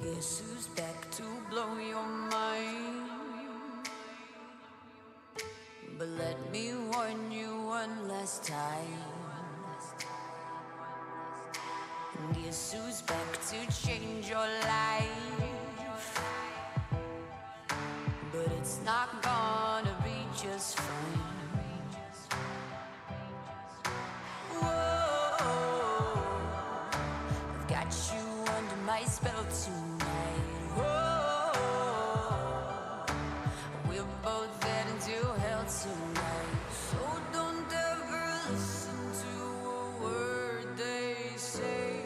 Guess who's back to blow your mind? But let me warn you one last time. Guess who's back to change your life? But it's not gonna be just fine. Whoa, I've got you under my spell tonight. Whoa, we're both heading to hell tonight. So don't ever listen to a word they say.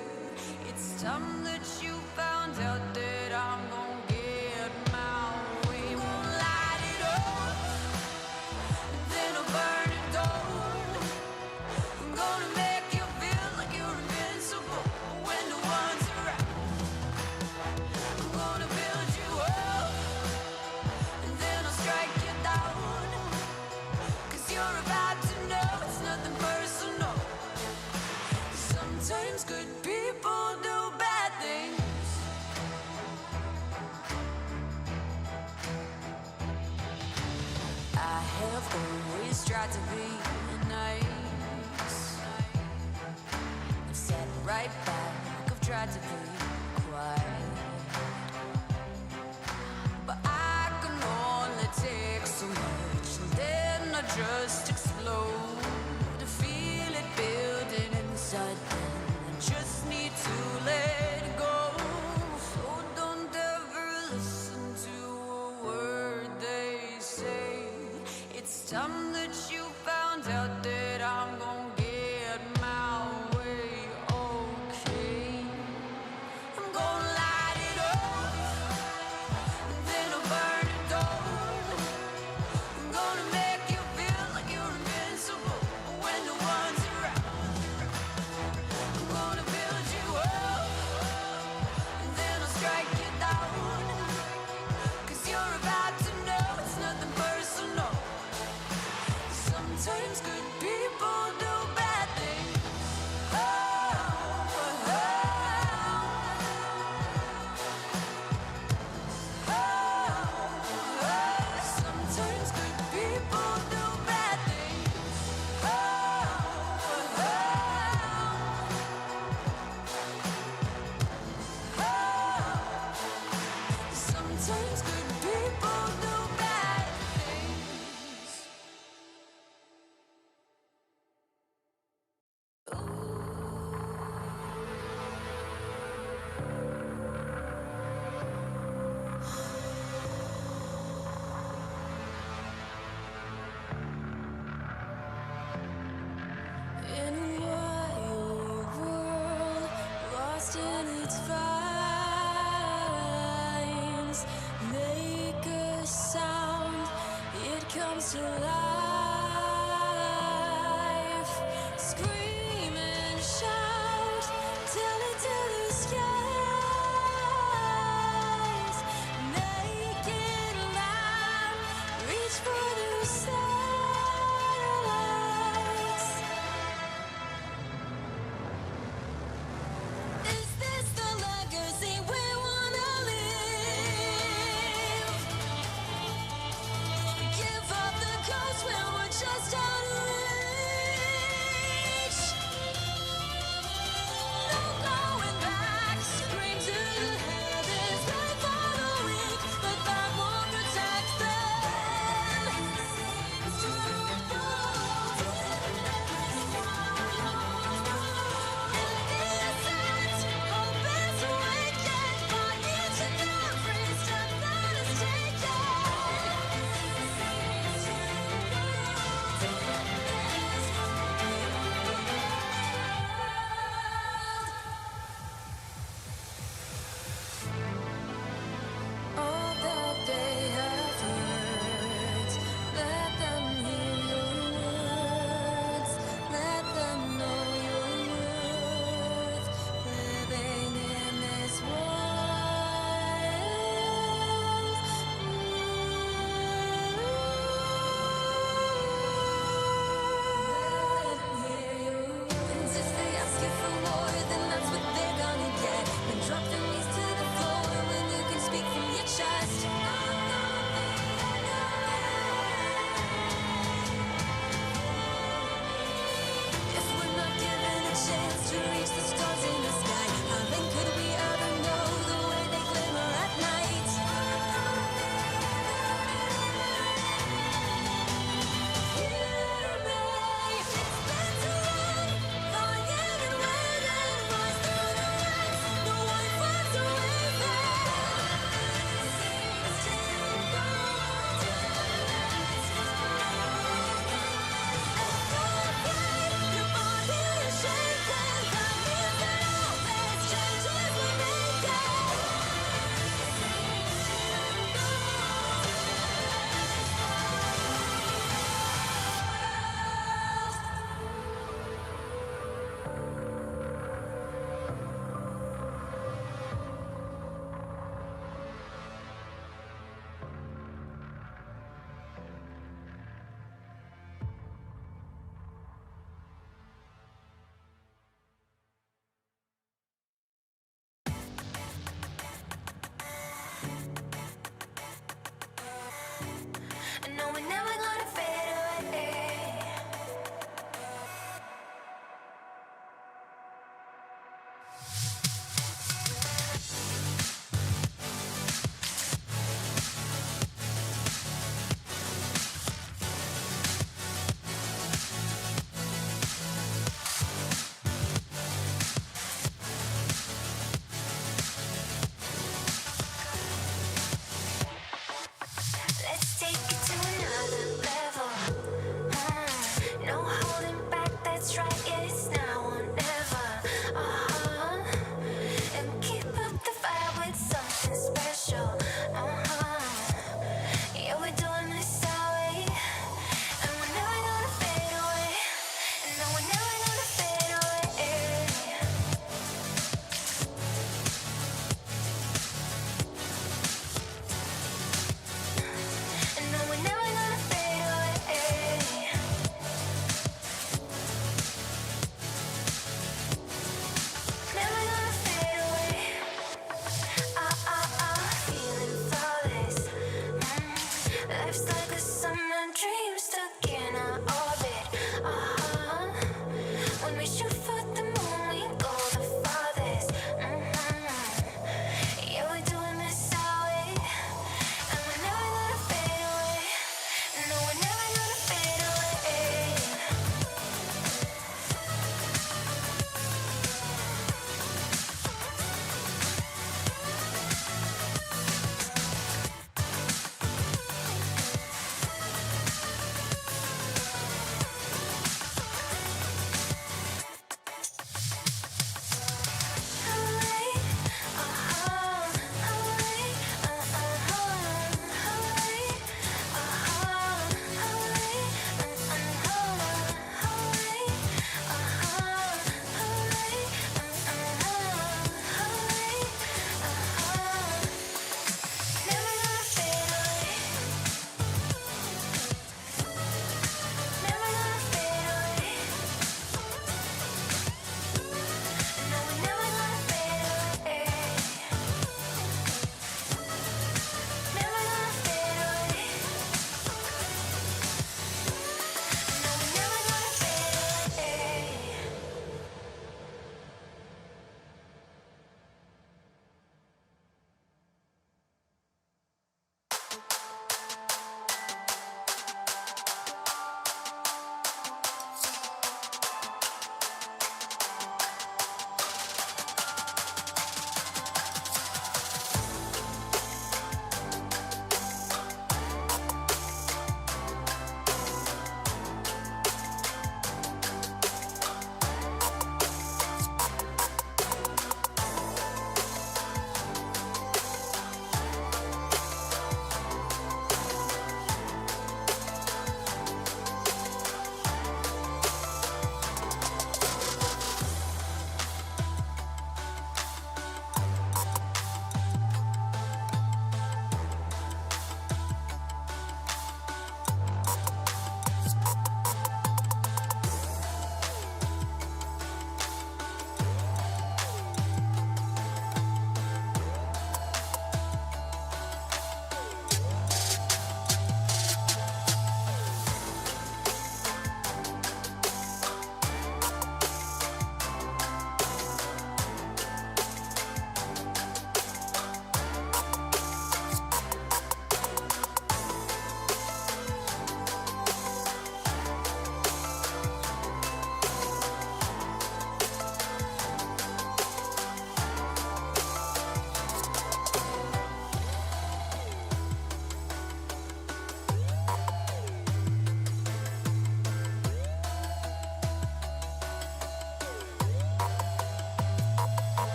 It's time that you found out that I'm gonna get my way. Won't light it up, then I'll burn it down. I'm gonna make you feel like you're invincible when no one's around. I'm gonna build you up, and then I'll strike you down. 'Cause you're about to know it's nothing personal. Sometimes good people do bad things. I have always tried to be nice. I've sat right back, I've tried to be quiet. But I can only take so much, and then I just explode. To feel it building inside me, I just need to let go. So don't ever listen to a word they say. It's time that you found out that I'm gonna get my way, okay? I'm gonna light it up, and then I'll burn it down. I'm gonna make you feel like you're invincible when no one's around. I'm gonna build you up, and then I'll strike you down. 'Cause you're about to know it's nothing personal. Sometimes good people do bad things. Oh, oh, oh, oh. Sometimes good people do bad things. Oh, oh, oh. Sometimes good people do bad things. In a wild world, lost in its vines, make a sound, it comes to life. Scream and shout, tell it to the skies. Make it loud, reach for the satellites. Is this the legacy we wanna live? Give up the ghost, we'll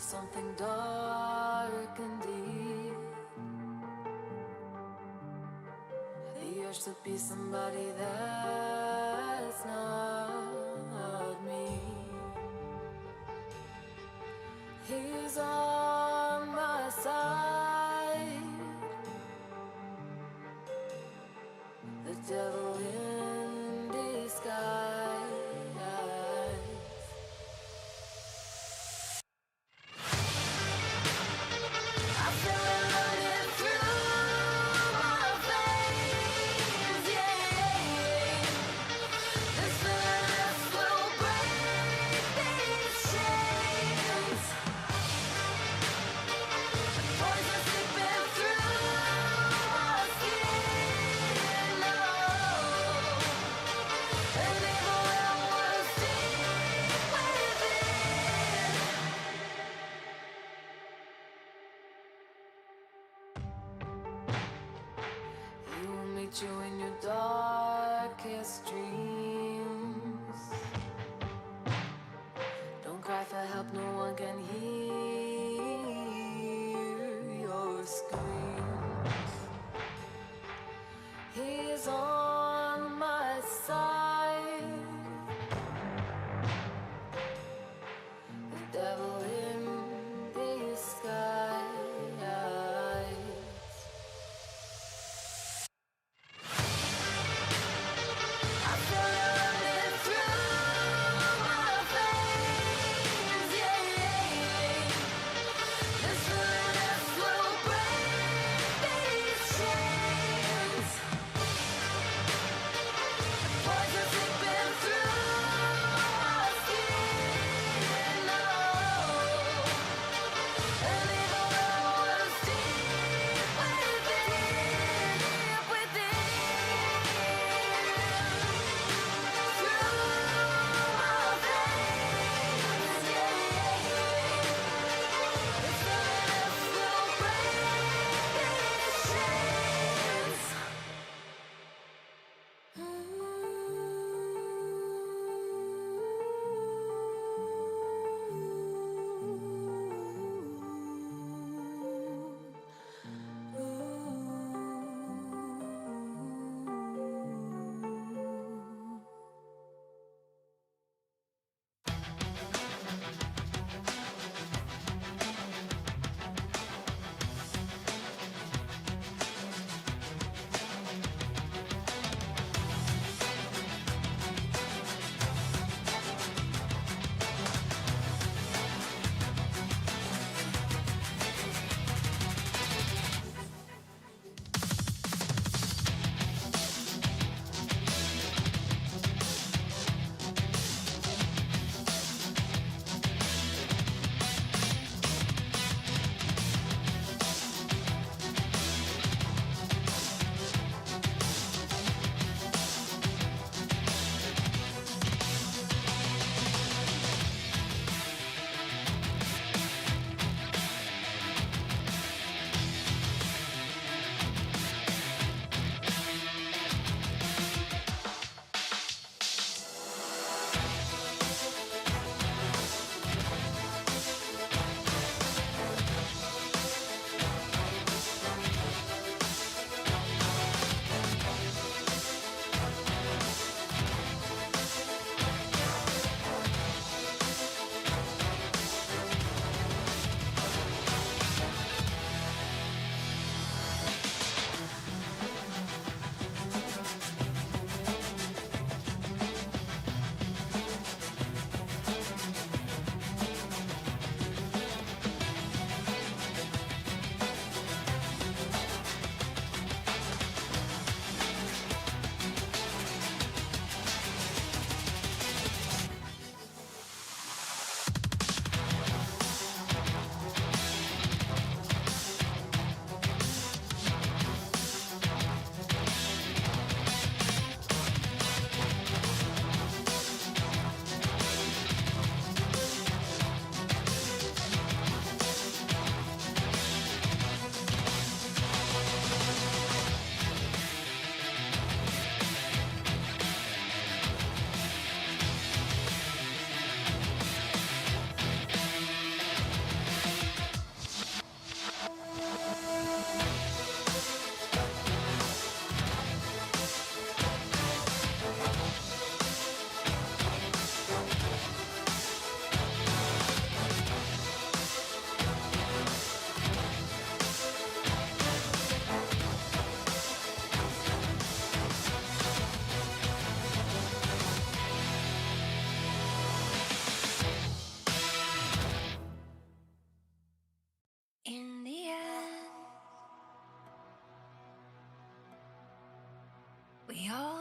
something dark and deep. The urge to be somebody that's not me. He's on my side, the devil in disguise. You in your darkest dreams. Don't cry for help, no one can hear your screams. He's on my side, the devil in disguise.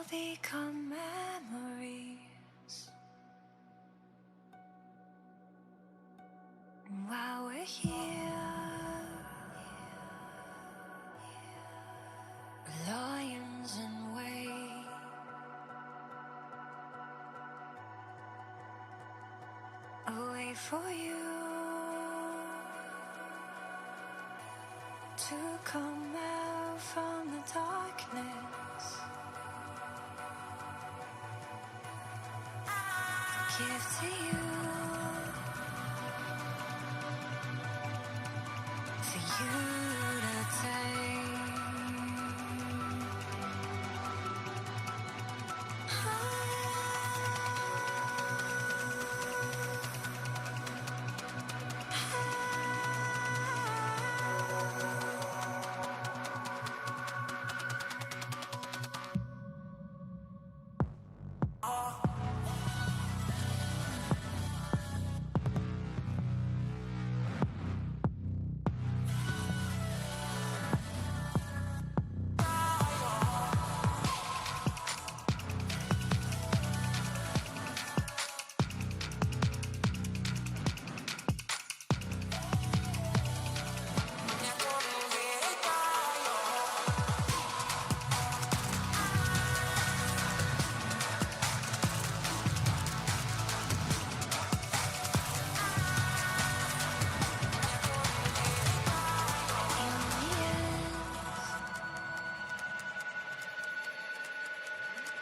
become memories. And while we're here, lions in wait, I wait for you to come out from the darkness. Give to you, for you to take.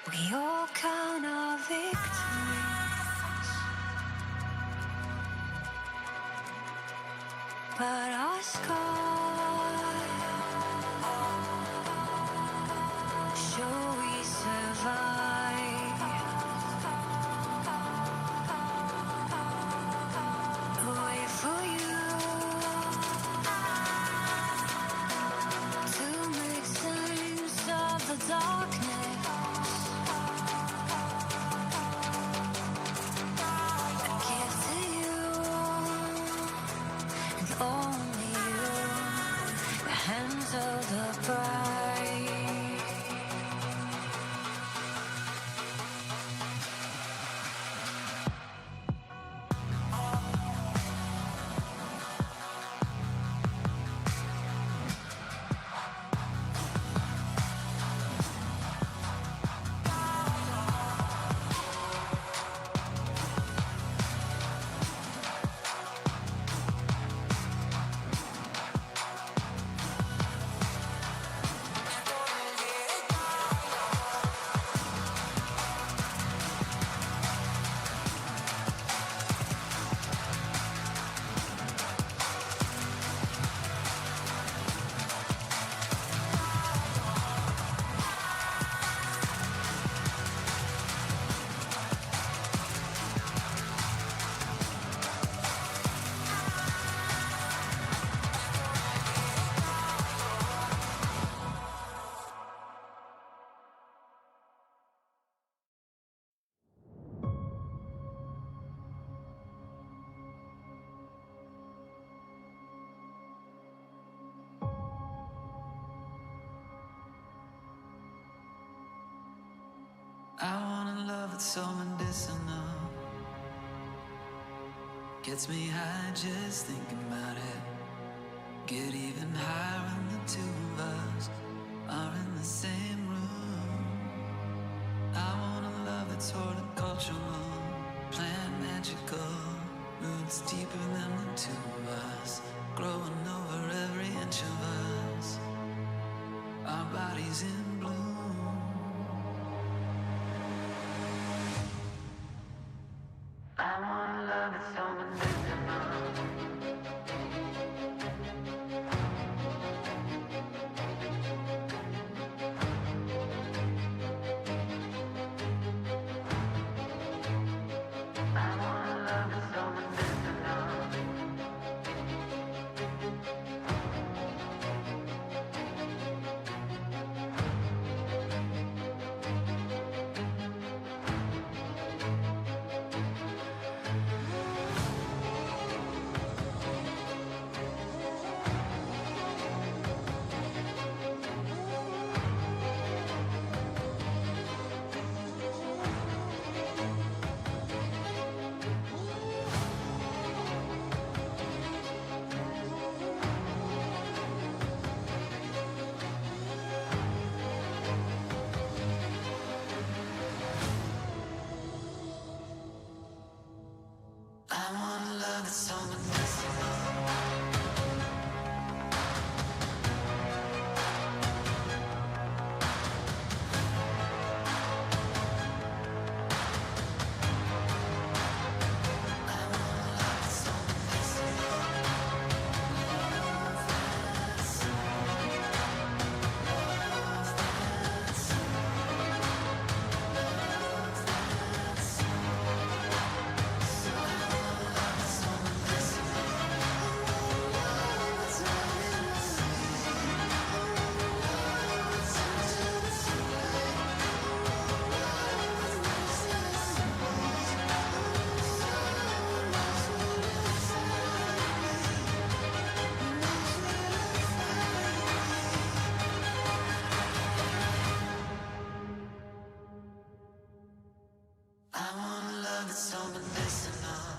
We all count our victories, but our scars show we survive. Wait for you to make sense of the darkness. Only you, the hands of the bride. I want a love that's so medicinal. Gets me high just thinking about it. Get even higher when the two of us are in the same room. I want a love that's horticultural, plant magical, roots deeper than the two of us, growing over every inch of us, our bodies in bloom. I want a love that's so medicinal. I want a love that's so medicinal.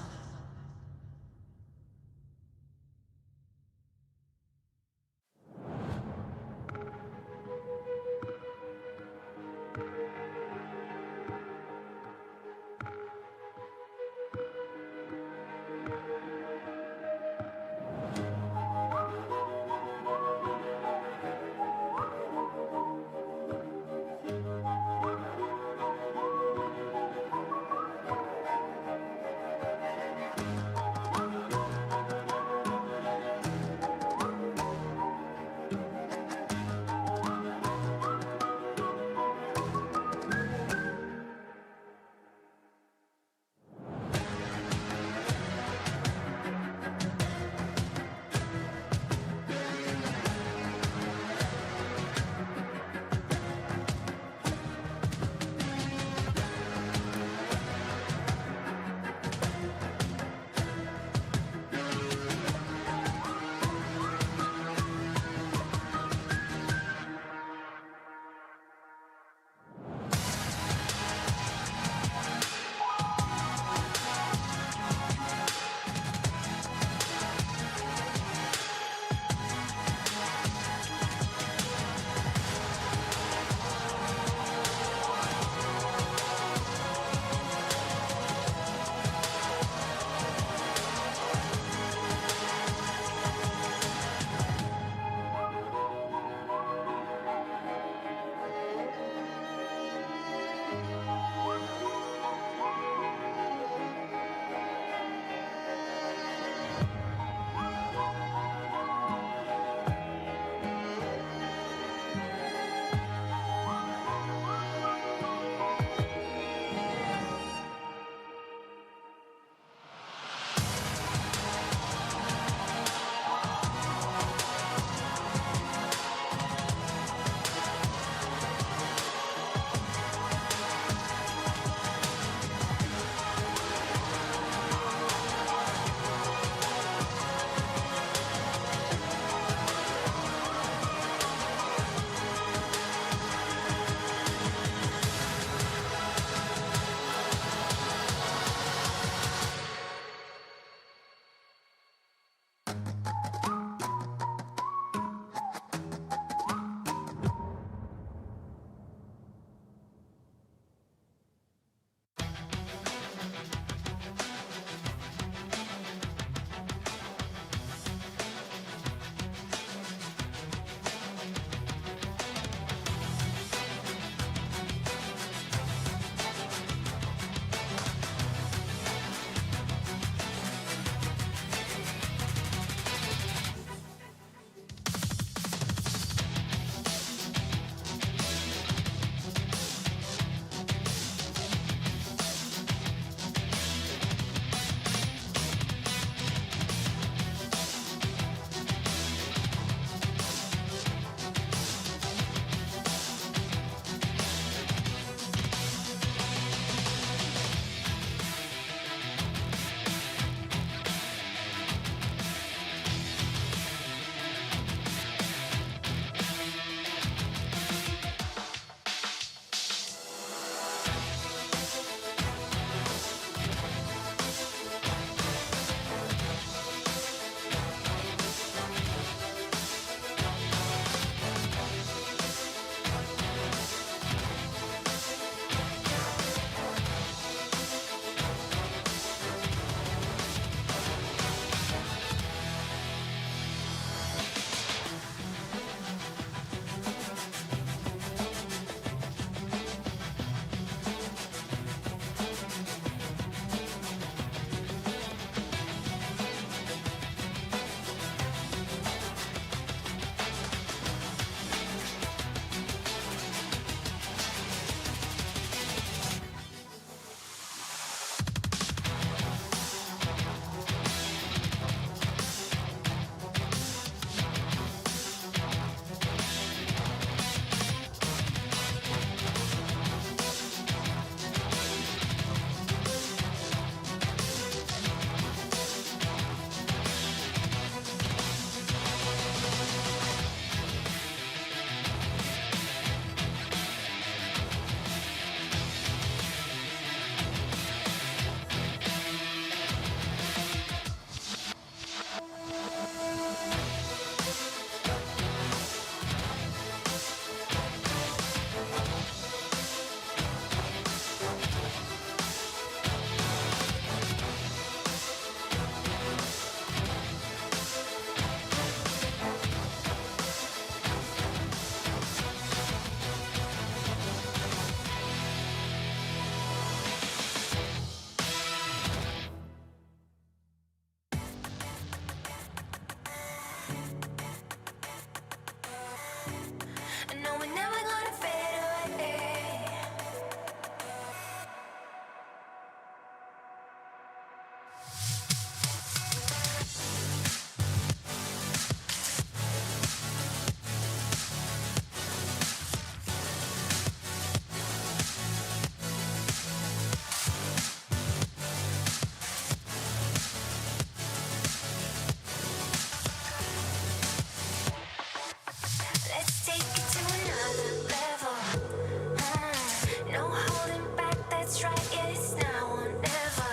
it's right, yeah, it's now or never.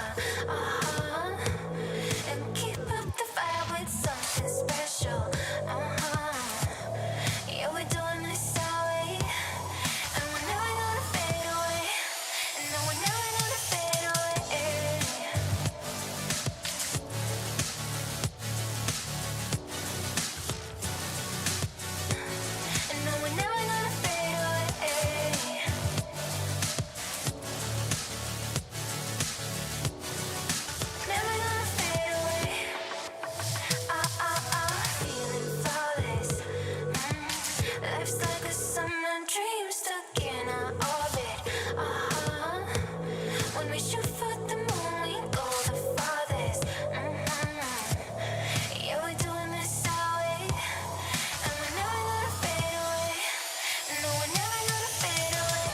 And keep up the fire with something special. Yeah, we're doing this our way, and we're never gonna fade away. And no, we're never gonna fade away. And no, we're never gonna fade away. Never gonna fade away. Feeling flawless. Life's like a summer dream stuck in our orbit. When we shoot for the moon, we go the farthest. Yeah, we're doing this our way, and we're never gonna fade away. No, we're never gonna fade away.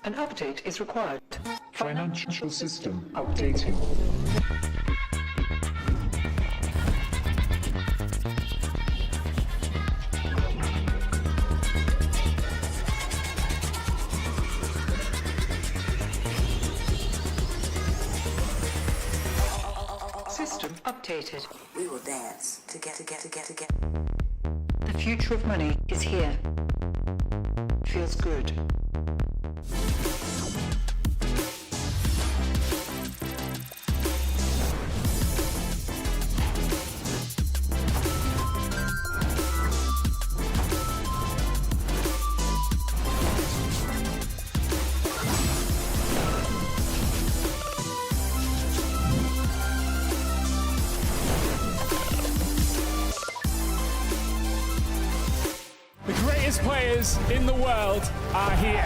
An update is required. Financial system updating. System updated. We will dance to get. The future of money is here. Feels good. The greatest players in the world are here.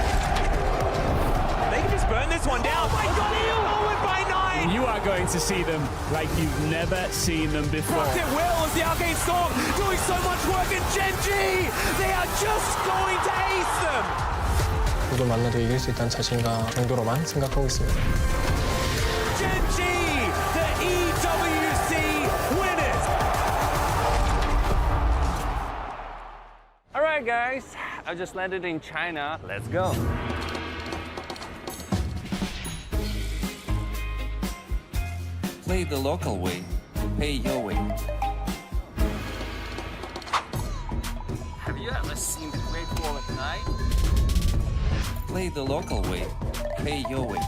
They can just burn this one down. Oh my god, he'll forward by 9! You are going to see them like you've never seen them before. Rocked it well as the Arcane Storm doing so much work, and Genji! They are just going to ace them! 누구 만나도 이길 수 있다는 자신감 정도로만 생각하고 있습니다. Genji, the EWC winners! Alright guys, I just landed in China. Let's go. Play the local way, pay your way. Have you ever seen the Great Wall at night? Play the local way, pay your way.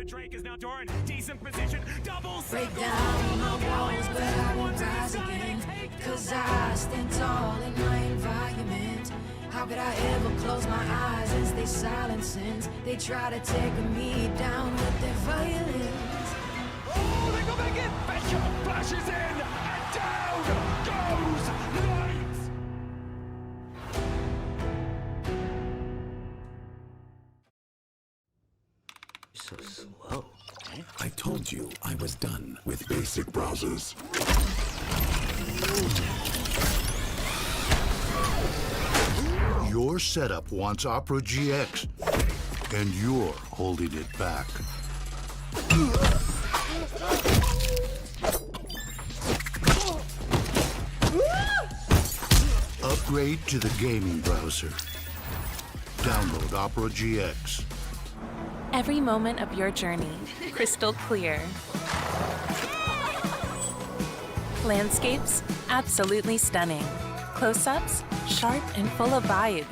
Drake is now Doran. Decent position. Double Break down my walls, but I won't rise again. Cause I stand tall in my environment. How could I ever close my eyes as they silence sins? They try to take me down with their violence. Oh, they go back in. Betcha flashes in. And down goes Knight. So slow. I told you I was done with basic browsers. Your setup wants Opera GX, and you're holding it back. Upgrade to the gaming browser. Download Opera GX. Every moment of your journey, crystal clear. Landscapes, absolutely stunning. Close-ups, sharp and full of vibe.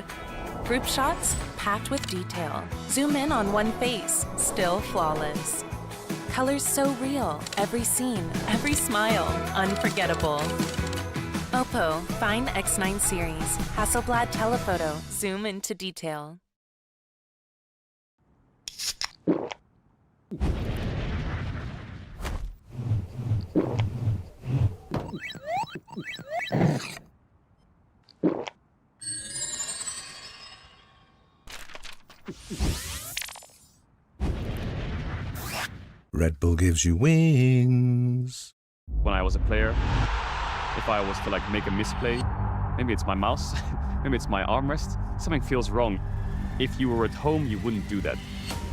Group shots, packed with detail. Zoom in on one face, still flawless. Colors so real, every scene, every smile, unforgettable. Oppo, Find X9 series, Hasselblad telephoto, zoom into detail. Red Bull gives you wings. When I was a player, if I was to make a misplay, maybe it's my mouse, maybe it's my armrest, something feels wrong. If you were at home, you wouldn't do that.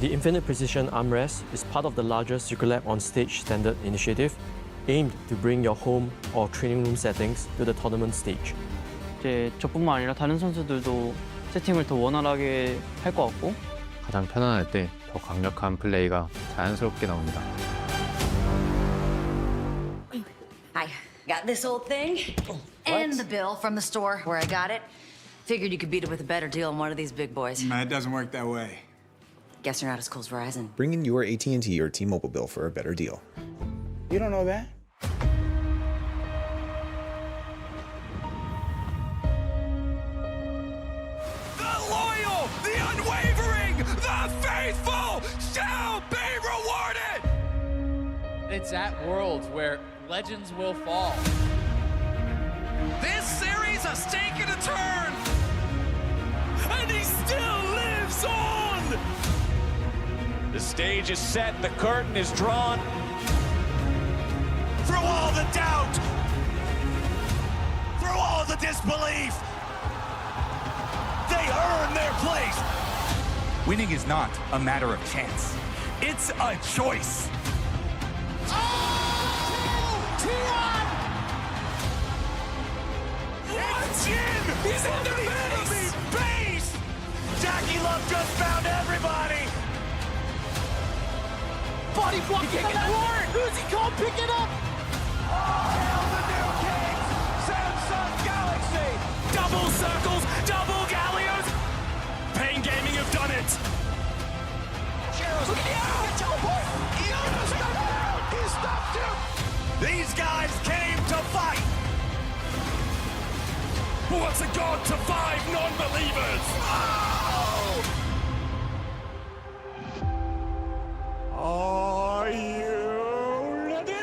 The Infinite Precision Armrest is part of the larger Circulab on Stage standard initiative, aimed to bring your home or training room settings to the tournament stage. 이제 저뿐만 아니라 다른 선수들도 세팅을 더 원활하게 할 것 같고 가장 편안할 때 더 강력한 플레이가 자연스럽게 나옵니다. I got this old thing and the bill from the store where I got it. Figured you could beat it with a better deal on one of these big boys. It doesn't work that way. Guess you're not as cool as Verizon. Bring in your AT&T or T-Mobile bill for a better deal. You don't know that? The loyal, the unwavering, the faithful shall be rewarded! It's at Worlds where legends will fall. This series has taken a turn! And he still lives on! The stage is set, the curtain is drawn. Through all the doubt, through all the disbelief, they earn their place. Winning is not a matter of chance. It's a choice. Watch him! He's in the enemy base! Jackie Love just found everybody! Body block kicking the ward! Who's he called? Pick it up! Hail the new kings! Samsung Galaxy! Double circles, double galleons! Pain Gaming have done it! Look at the teleport! He stopped him! These guys came to fight! What's a god to 5 non-believers? Oh! Are you ready?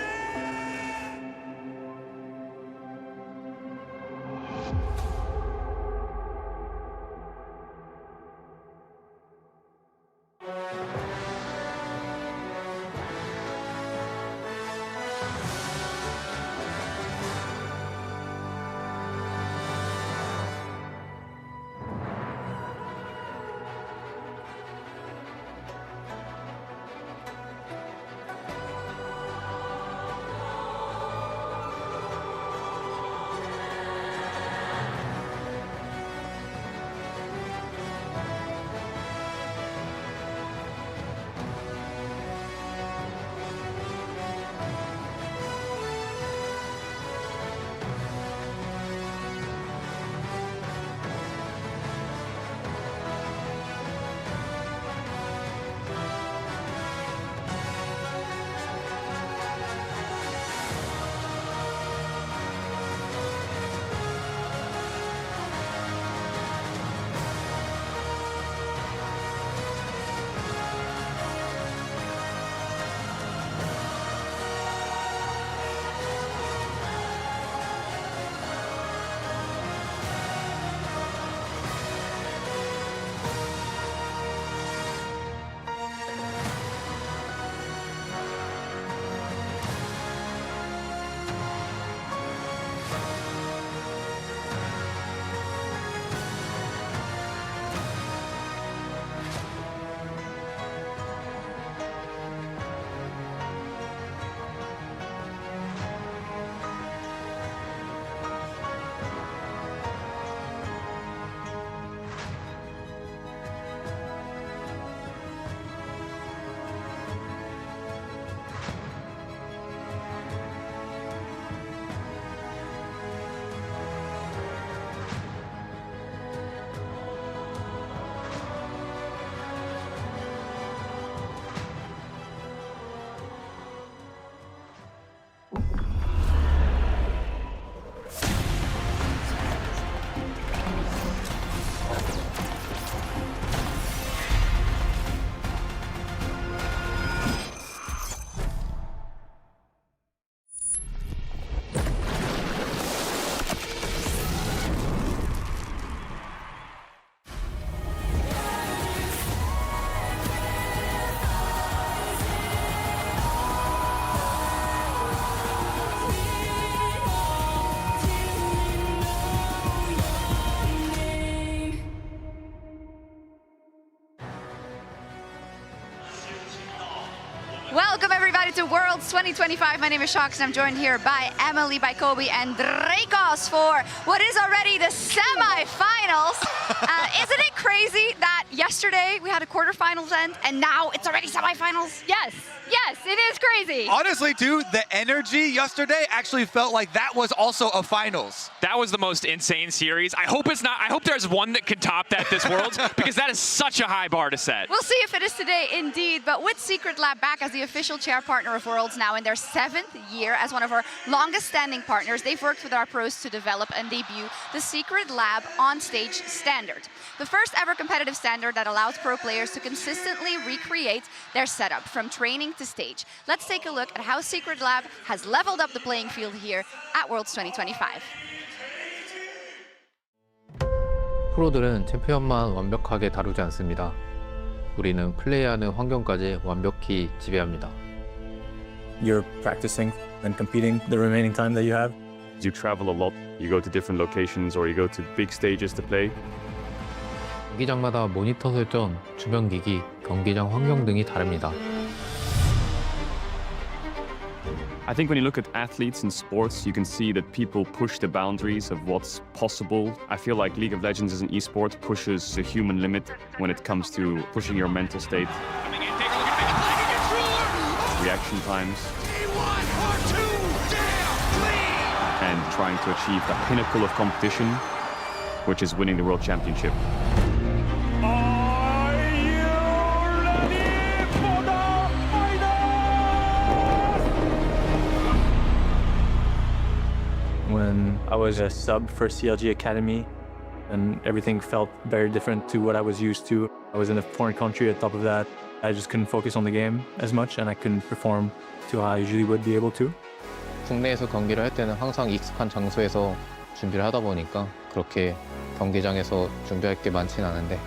Welcome everybody to Worlds 2025. My name is Shox and I'm joined here by Emily, by Kobe and Dracos for what is already the semi-finals. Isn't it crazy that yesterday we had a quarterfinals end and now it's already semi-finals? Yes, it is crazy. Honestly, dude, the energy yesterday actually felt like that was also a finals. That was the most insane series. I hope it's not. I hope there's one that can top that this Worlds because that is such a high bar to set. We'll see if it is today, indeed. But with Secret Lab back as the official chair partner of Worlds now in their 7th year as one of our longest-standing partners, they've worked with our pros to develop and debut the Secret Lab on-stage standard, the first ever competitive standard that allows pro players to consistently recreate their setup from training to stage. Let's take a look at how Secret Lab has leveled up the playing field here at Worlds 2025. 프로들은 챔피언만 완벽하게 다루지 않습니다. 우리는 플레이하는 환경까지 완벽히 지배합니다. You're practicing and competing the remaining time that you have. You travel a lot, you go to different locations or you go to big stages to play. 경기장마다 모니터 설정, 주변 기기, 경기장 환경 등이 다릅니다. I think when you look at athletes in sports, you can see that people push the boundaries of what's possible. I feel like League of Legends as an esport pushes the human limit when it comes to pushing your mental state. Reaction times. And trying to achieve the pinnacle of competition, which is winning the World Championship. When I was a sub for CLG Academy, and everything felt very different to what I was used to. I was in a foreign country on top of that. I just couldn't focus on the game as much, and I couldn't perform to how I usually would be able to. 국내에서 경기를 할 때는 항상 익숙한 장소에서 준비를 하다 보니까 그렇게 경기장에서 준비할 게 많지는 않은데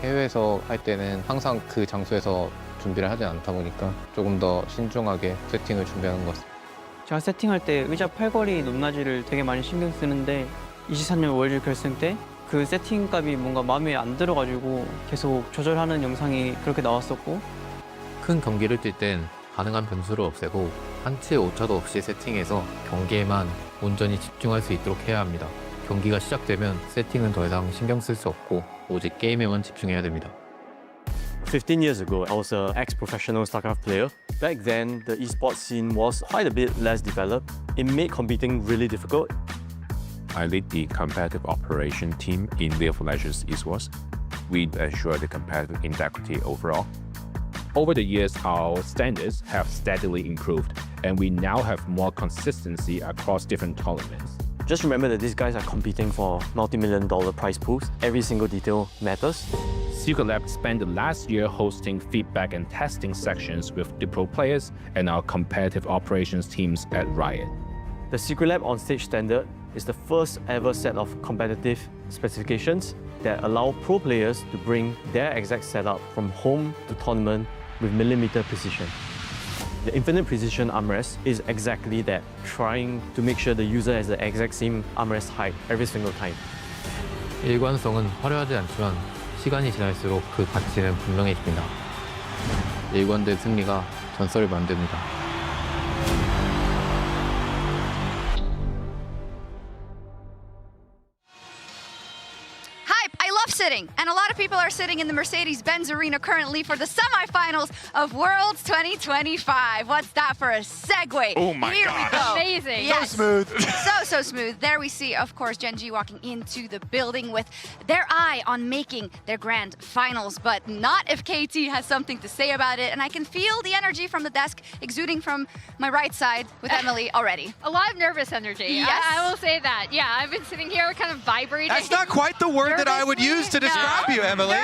해외에서 할 때는 항상 그 장소에서 준비를 하지 않다 보니까 조금 더 신중하게 세팅을 준비하는 것 같습니다. 제가 세팅할 때 의자 팔걸이 높낮이를 되게 많이 신경 쓰는데 23년 월드 결승 때 그 세팅 값이 뭔가 마음에 안 들어가지고 계속 조절하는 영상이 그렇게 나왔었고 큰 경기를 뛸 땐 가능한 변수를 없애고 한치의 오차도 없이 세팅해서 경기에만 온전히 집중할 수 있도록 해야 합니다. 경기가 시작되면 세팅은 더 이상 신경 쓸 수 없고 오직 게임에만 집중해야 됩니다. 15 years ago, I was an ex-professional StarCraft player. Back then, the esports scene was quite a bit less developed. It made competing really difficult. I lead the competitive operation team in League of Legends Esports. We ensure the competitive integrity overall. Over the years, our standards have steadily improved, and we now have more consistency across different tournaments. Just remember that these guys are competing for multi-million-dollar prize pools. Every single detail matters. Secret Lab spent the last year hosting feedback and testing sections with the pro players and our competitive operations teams at Riot. The Secret Lab on-stage standard is the first ever set of competitive specifications that allow pro players to bring their exact setup from home to tournament with millimeter precision. The infinite precision armrest is exactly that, trying to make sure the user has the exact same armrest height every single time. 일관성은 화려하지 않지만 시간이 지날수록 그 가치는 분명해집니다. 일관된 승리가 전설을 만듭니다. Sitting, and a lot of people are sitting in the Mercedes-Benz Arena currently for the semifinals of Worlds 2025. What's that for a segue? Oh my Here gosh. we go. Amazing. Yes. So smooth. So smooth. There we see, of course, Gen G walking into the building with their eye on making their grand finals, but not if KT has something to say about it. And I can feel the energy from the desk exuding from my right side with Emily already. A lot of nervous energy. Yes. I will say that. Yeah, I've been sitting here kind of vibrating. That's not quite the word that I would use to describe you, Emily.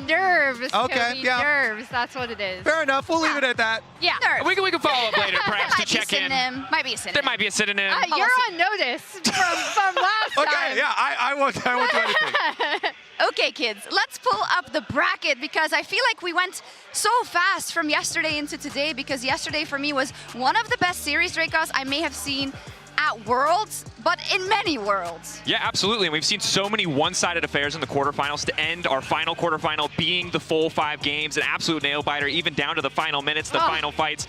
Nerves. Okay, Toby, yeah. Nerves. That's what it is. Fair enough. We'll leave it at that. Yeah. Nerves. We can follow up later, perhaps, to Might be check in. synonym. Might be a synonym. There might be a synonym. You're on notice from last time. Okay, yeah, I won't do anything. Okay, kids, let's pull up the bracket because I feel like we went so fast from yesterday into today because yesterday for me was one of the best series, Dracos, I may have seen at Worlds, but in many Worlds. Yeah, absolutely. And we've seen so many one-sided affairs in the quarterfinals to end our final quarterfinal being the full 5 games, an absolute nail-biter, even down to the final minutes, the final fights.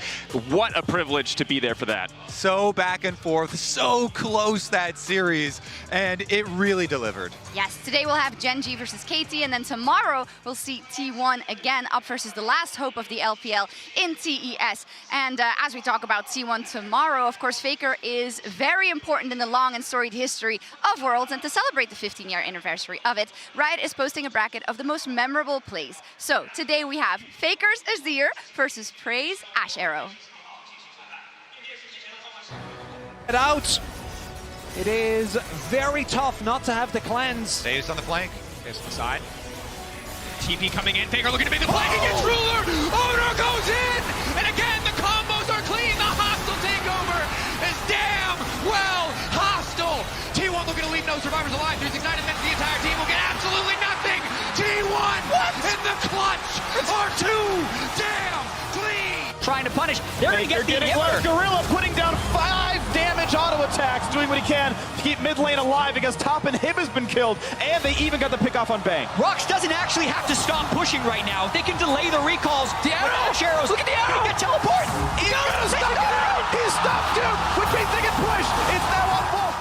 What a privilege to be there for that. So back and forth, so close that series, and it really delivered. Yes, today we'll have Gen G versus KT, and then tomorrow we'll see T1 again up versus the last hope of the LPL in TES. And as we talk about T1 tomorrow, of course, Faker is very important in the long and storied history of Worlds, and to celebrate the 15-year anniversary of it, Riot is posting a bracket of the most memorable plays. So today we have Faker's Azir versus Praise Ash Arrow. Out. It is very tough not to have the cleanse. Stays on the flank. Stays to the side. TP coming in. Faker looking to make the flank against Ruler. Owner goes in. And again, the combos are clean. The hostile takeover is damn well hostile. T1 looking to leave no survivors alive. 369 against the entire team will get absolutely nothing. T1 in the clutch are too damn clean. Trying to punish. They're going to get the inhibitor. Gorilla putting down 5 damage auto attacks, doing what he can to keep mid lane alive because top inhib has been killed, and they even got the pick off on Bang. Rox doesn't actually have to stop pushing right now. They can delay the recalls. The Ash arrows. Look at the arrow. He got teleport. He's gonna stop it. He's stopped, dude. With they can push. It's now on full.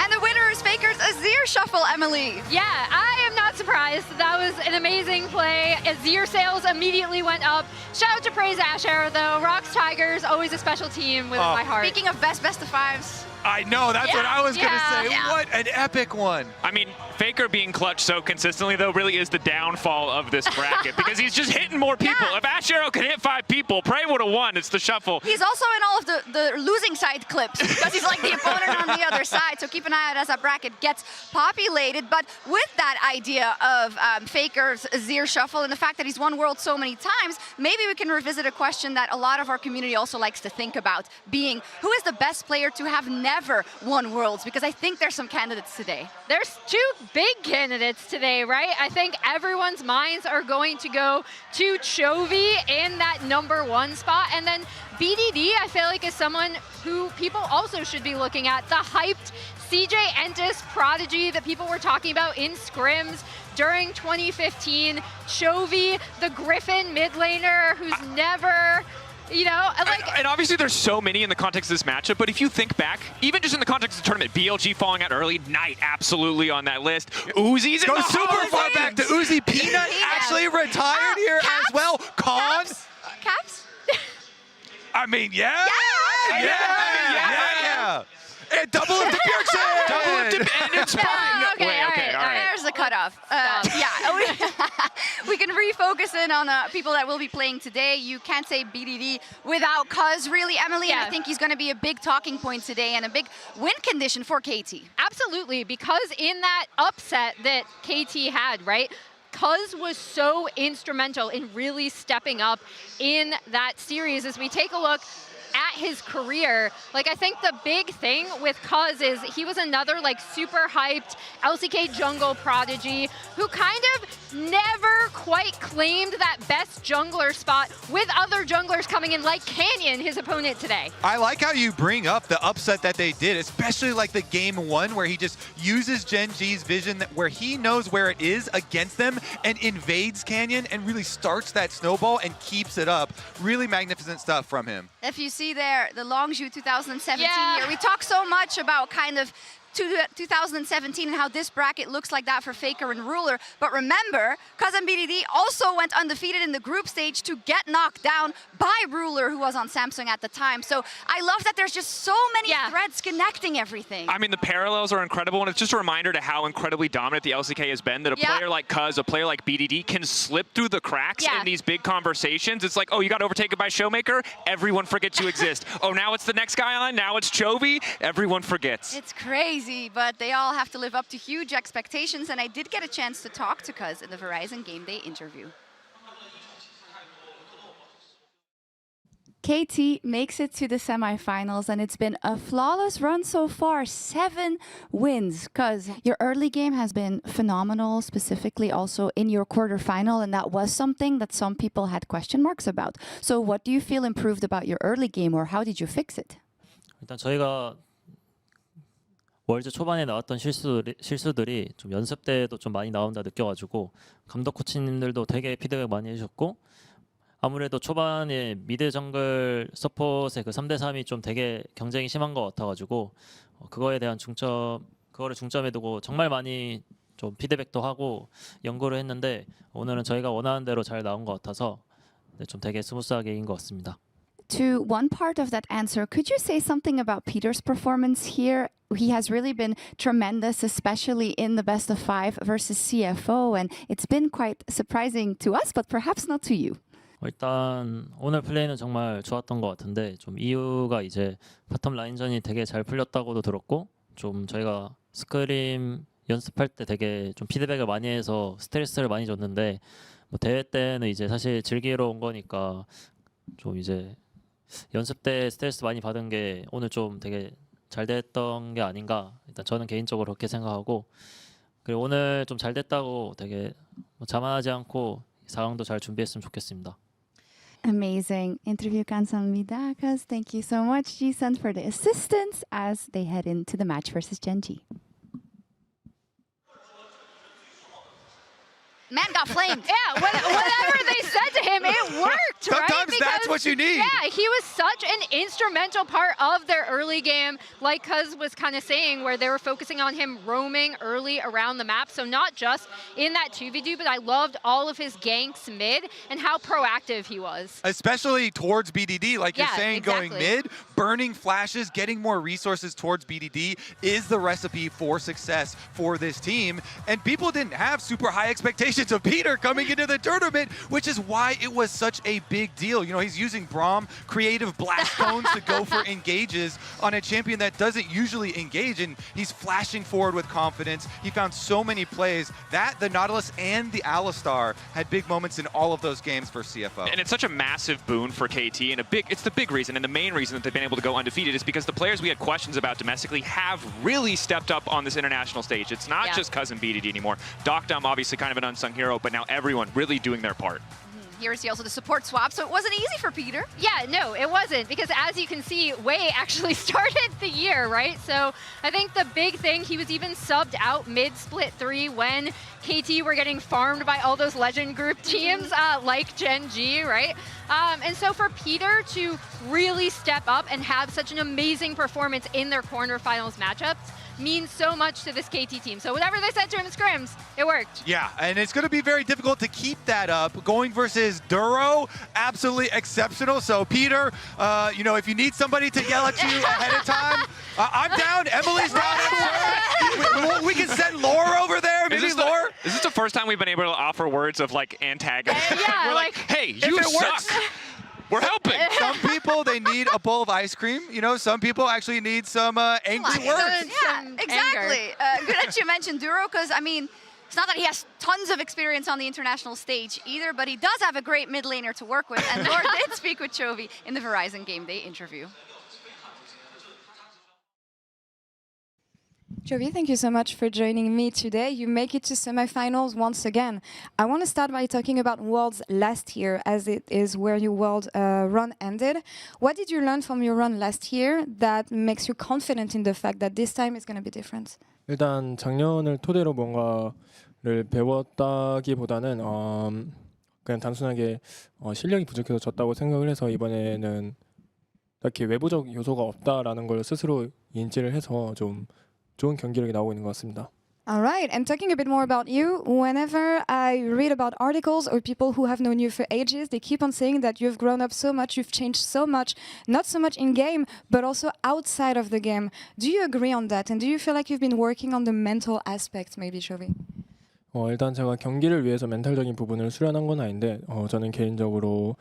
And the winner is Faker's Azir Shuffle, Emily. Yeah, I am not surprised. That was an amazing play. Azir sales immediately went up. Shout out to Praise Ash Arrow, though. Rox Tigers, always a special team within my heart. Speaking of best of fives. I know, that's what I was going to say. Yeah. What an epic one. I mean, Faker being clutch so consistently, though, really is the downfall of this bracket because he's just hitting more people. If Ash Arrow could hit 5 people, Prey would have won. It's the shuffle. He's also in all of the losing side clips because he's like the opponent on the other side. So keep an eye out as that bracket gets populated. But with that idea of Faker's Azir Shuffle and the fact that he's won Worlds so many times, maybe we can revisit a question that a lot of our community also likes to think about, being who is the best player to have never never won Worlds? Because I think there's some candidates today. There's two big candidates today, right? I think everyone's minds are going to go to Chovy in that #1 spot. And then BDD, I feel like, is someone who people also should be looking at. The hyped CJ Entis prodigy that people were talking about in scrims during 2015. Chovy, the Griffin mid laner who's never... You know, like, and obviously there's so many in the context of this matchup, but if you think back, even just in the context of the tournament, BLG falling out early, Knight absolutely on that list. Uzi's Go in the super far back to Uzi. Peanut actually retired here as well. Con. Caps? I mean, yeah. And double lift to Bjergsen! Double lift and it's fine. Okay, all right. There's the cutoff. We can refocus in on people that will be playing today. You can't say BDD without Cuz, really, Emily. And I think he's going to be a big talking point today and a big win condition for KT. Absolutely, because in that upset that KT had, right? Cuz was so instrumental in really stepping up in that series. As we take a look at his career, like, I think the big thing with Cuz is he was another like super hyped LCK jungle prodigy who kind of never quite claimed that best jungler spot with other junglers coming in like Canyon, his opponent today. I like how you bring up the upset that they did, especially like the game 1 where he just uses Gen G's vision where he knows where it is against them and invades Canyon and really starts that snowball and keeps it up. Really magnificent stuff from him. If you see there, the Longzhu 2017 year, we talk so much about kind of 2017 and how this bracket looks like that for Faker and Ruler. But remember, Cuz and BDD also went undefeated in the group stage to get knocked down by Ruler, who was on Samsung at the time. So I love that there's just so many threads connecting everything. I mean, the parallels are incredible, and it's just a reminder to how incredibly dominant the LCK has been, that a player like Cuz, a player like BDD can slip through the cracks in these big conversations. It's like, oh, you got overtaken by Showmaker? Everyone forgets you exist. Oh, now it's the next guy on, now it's Chovy? Everyone forgets. It's crazy. But they all have to live up to huge expectations, and I did get a chance to talk to Cuz in the Verizon Game Day interview. KT makes it to the semifinals, and it's been a flawless run so far, 7 wins. Cuz your early game has been phenomenal, specifically also in your quarterfinal, and that was something that some people had question marks about. So what do you feel improved about your early game, or how did you fix it? 일단 저희가 월드 초반에 나왔던 실수들이 좀 연습 때도 좀 많이 나온다 느껴가지고 감독 코치님들도 되게 피드백 많이 해주셨고, 아무래도 초반에 미드 정글 서폿의 그 3대3이 좀 되게 경쟁이 심한 것 같아가지고 그거에 대한 그거를 중점에 두고 정말 많이 좀 피드백도 하고 연구를 했는데, 오늘은 저희가 원하는 대로 잘 나온 것 같아서 좀 되게 스무스하게 이긴 것 같습니다. To one part of that answer, could you say something about Peter's performance here? He has really been tremendous, especially in the best of 5 versus CFO, and it's been quite surprising to us, but perhaps not to you. 일단 오늘 플레이는 정말 좋았던 것 같은데, 좀 이유가 이제 바텀 라인전이 되게 잘 풀렸다고도 들었고, 좀 저희가 스크림 연습할 때 되게 좀 피드백을 많이 해서 스트레스를 많이 줬는데, 뭐 대회 때는 이제 사실 즐기러 온 거니까 좀 이제 연습 때 스트레스 많이 받은 게 오늘 좀 되게 잘 됐던 게 아닌가, 일단 저는 개인적으로 그렇게 생각하고, 그리고 오늘 좀 잘 됐다고 되게 자만하지 않고 4강도 잘 준비했으면 좋겠습니다. Amazing interview, 감사합니다. Cuz thank you so much, Ji-sun, for the assistance as they head into the match versus Gen.G. Man got flamed. Whatever they said to him, it worked, right? Sometimes that's what you need. Yeah, he was such an instrumental part of their early game, like Cuz was kind of saying, where they were focusing on him roaming early around the map. So not just in that 2v2, but I loved all of his ganks mid and how proactive he was. Especially towards BDD, like you're saying, exactly. going mid, burning flashes, getting more resources towards BDD is the recipe for success for this team. And people didn't have super high expectations expectations of Peter coming into the tournament, which is why it was such a big deal. You know, he's using Braum creative blast cones to go for engages on a champion that doesn't usually engage, and he's flashing forward with confidence. He found so many plays that the Nautilus and the Alistar had big moments in all of those games for CFO. And it's such a massive boon for KT, and it's the big reason, and the main reason that they've been able to go undefeated is because the players we had questions about domestically have really stepped up on this international stage. It's not just Cousin BDD anymore. Docdom, obviously kind of an unsung hero, but now everyone really doing their part. Here is also the support swap, so it wasn't easy for Peter. Yeah, no, it wasn't, because as you can see, Wei actually started the year, right? So I think the big thing, he was even subbed out mid-split 3 when KT were getting farmed by all those Legend group teams like Gen G, right? And so for Peter to really step up and have such an amazing performance in their quarterfinals matchups means so much to this KT team. So whatever they said to him in scrims, it worked. Yeah, and it's going to be very difficult to keep that up. Going versus Duro, absolutely exceptional. So Peter, you know, if you need somebody to yell at you ahead of time, I'm down. Emily's down. I'm sure. We can send Lore over there. Maybe Lore. Is this the first time we've been able to offer words of like antagonism? Yeah, we're like, hey, you suck. We're helping. Some people, they need a bowl of ice cream. You know, some people actually need some angry words. Yeah, exactly. Good that you mentioned Duro, because, I mean, it's not that he has tons of experience on the international stage either, but he does have a great mid laner to work with. And Lord did speak with Chovy in the Verizon Game Day interview. Chovy, thank you so much for joining me today. You make it to semifinals once again. I want to start by talking about Worlds last year, as it is where your World run ended. What did you learn from your run last year that makes you confident in the fact that this time is going to be different? 일단 작년을 토대로 뭔가를 배웠다기보다는 그냥 단순하게 실력이 부족해서 졌다고 생각을 해서 이번에는 딱히 외부적 요소가 없다라는 걸 스스로 인지를 해서 좀 좋은 경기력이 나오고 있는 것 같습니다. All right, and talking a bit more about you, whenever I read about articles or people who have known you for ages, they keep on saying that you've grown up so much, you've changed so much, not so much in game, but also outside of the game. Do you agree on that? And do you feel like you've been working on the mental aspect, maybe, Chovy? 일단 제가 경기를 위해서 멘탈적인 부분을 수련한 건 아닌데 저는 개인적으로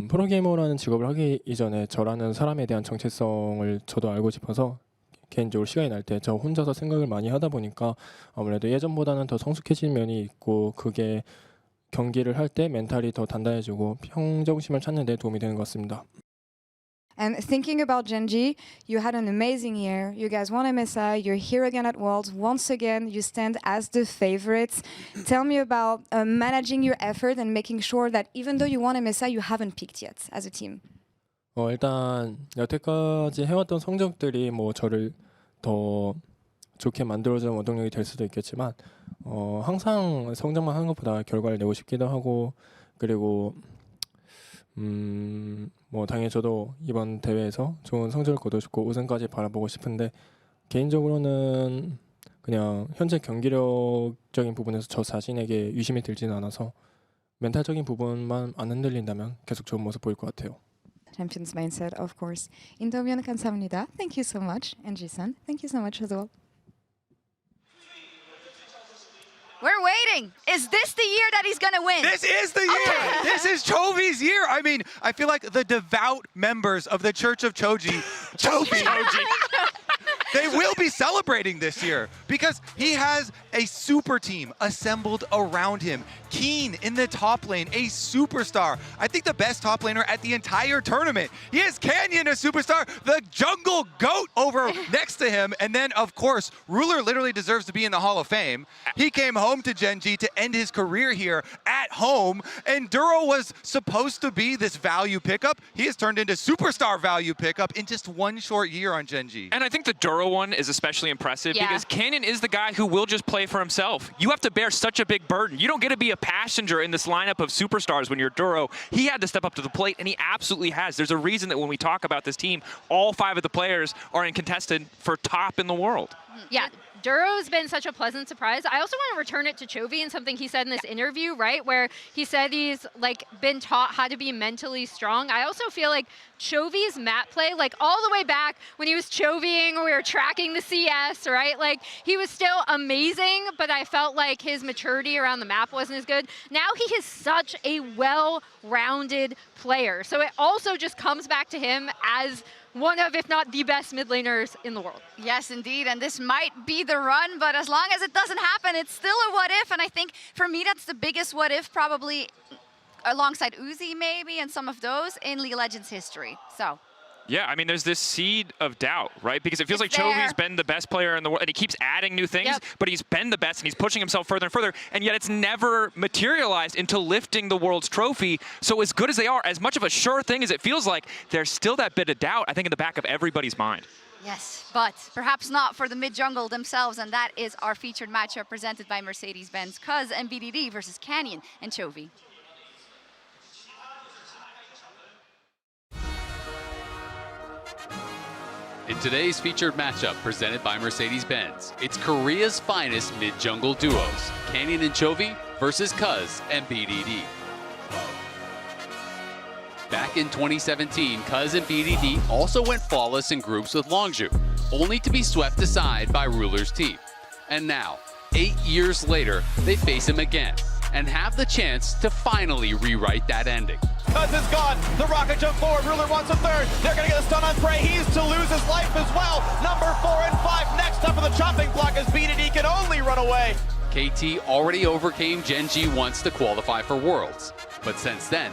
프로게이머라는 직업을 하기 이전에 저라는 사람에 대한 정체성을 저도 알고 싶어서 개인적으로 시간이 날 때 저 혼자서 생각을 많이 하다 보니까 아무래도 예전보다는 더 성숙해진 면이 있고 그게 경기를 할 때 멘탈이 더 단단해지고 평정심을 찾는 데 도움이 되는 것 같습니다. And thinking about Gen G, you had an amazing year. You guys won MSI. You're here again at Worlds. Once again, you stand as the favorites. Tell me about managing your effort and making sure that even though you won MSI, you haven't peaked yet as a team. 일단 여태까지 해왔던 성적들이 뭐 저를 더 좋게 만들어주는 원동력이 될 수도 있겠지만 항상 성적만 하는 것보다 결과를 내고 싶기도 하고 그리고 뭐 당연히 저도 이번 대회에서 좋은 성적을 거두고 싶고 우승까지 바라보고 싶은데 개인적으로는 그냥 현재 경기력적인 부분에서 저 자신에게 유심히 들지는 않아서 멘탈적인 부분만 안 흔들린다면 계속 좋은 모습 보일 것 같아요. Champions mindset, of course. 인터뷰는 감사합니다. Thank you so much. And Jisun, thank you so much as well. We're waiting. Is this the year that he's going to win? This is the year. Okay. This is Chovy's year. I mean, I feel like the devout members of the Church of Chovy, they will be celebrating this year because he has a super team assembled around him. Keen in the top lane, a superstar. I think the best top laner at the entire tournament. He has Canyon, a superstar, the jungle goat over next to him. And then, of course, Ruler literally deserves to be in the Hall of Fame. He came home to Gen G to end his career here at home. And Duro was supposed to be this value pickup. He has turned into superstar value pickup in just one short year on Gen G. And I think the Duro one is especially impressive because Canyon is the guy who will just play for himself. You have to bear such a big burden. You don't get to be a passenger in this lineup of superstars when you're Duro. He had to step up to the plate, and he absolutely has. There's a reason that when we talk about this team, all 5 of the players are in contested for top in the world. Yeah, Duro's been such a pleasant surprise. I also want to return it to Chovy and something he said in this interview, right, where he said he's like been taught how to be mentally strong. I also feel like Chovy's map play, like all the way back when he was Chovying or we were tracking the CS, right? Like he was still amazing, but I felt like his maturity around the map wasn't as good. Now he is such a well-rounded player. So it also just comes back to him as one of, if not the best mid laners in the world. Yes, indeed, and this might be the run, but as long as it doesn't happen, it's still a what if, and I think for me that's the biggest what if probably alongside Uzi maybe and some of those in League of Legends history. So. Yeah, I mean, there's this seed of doubt, right? Because it feels like It's there. Chovy's been the best player in the world, and he keeps adding new things, but he's been the best, and he's pushing himself further and further, and yet it's never materialized into lifting the world's trophy. So as good as they are, as much of a sure thing as it feels like, there's still that bit of doubt, I think, in the back of everybody's mind. Yes, but perhaps not for the mid-jungle themselves, and that is our featured matchup presented by Mercedes-Benz Cuz and BDD versus Canyon and Chovy. In today's featured matchup presented by Mercedes-Benz, it's Korea's finest mid-jungle duos, Canyon and Chovy versus Cuz and BDD. Back in 2017, Cuz and BDD also went flawless in groups with Longzhu, only to be swept aside by Ruler's team. And now, 8 years later, they face him again and have the chance to finally rewrite that ending. Cuz is gone. The rocket jump forward. Ruler wants a third. They're going to get a stun on Prey. He's to lose his life as well. Number 4 and 5 next up for the chopping block as BDD can only run away. KT already overcame Gen G once to qualify for Worlds. But since then,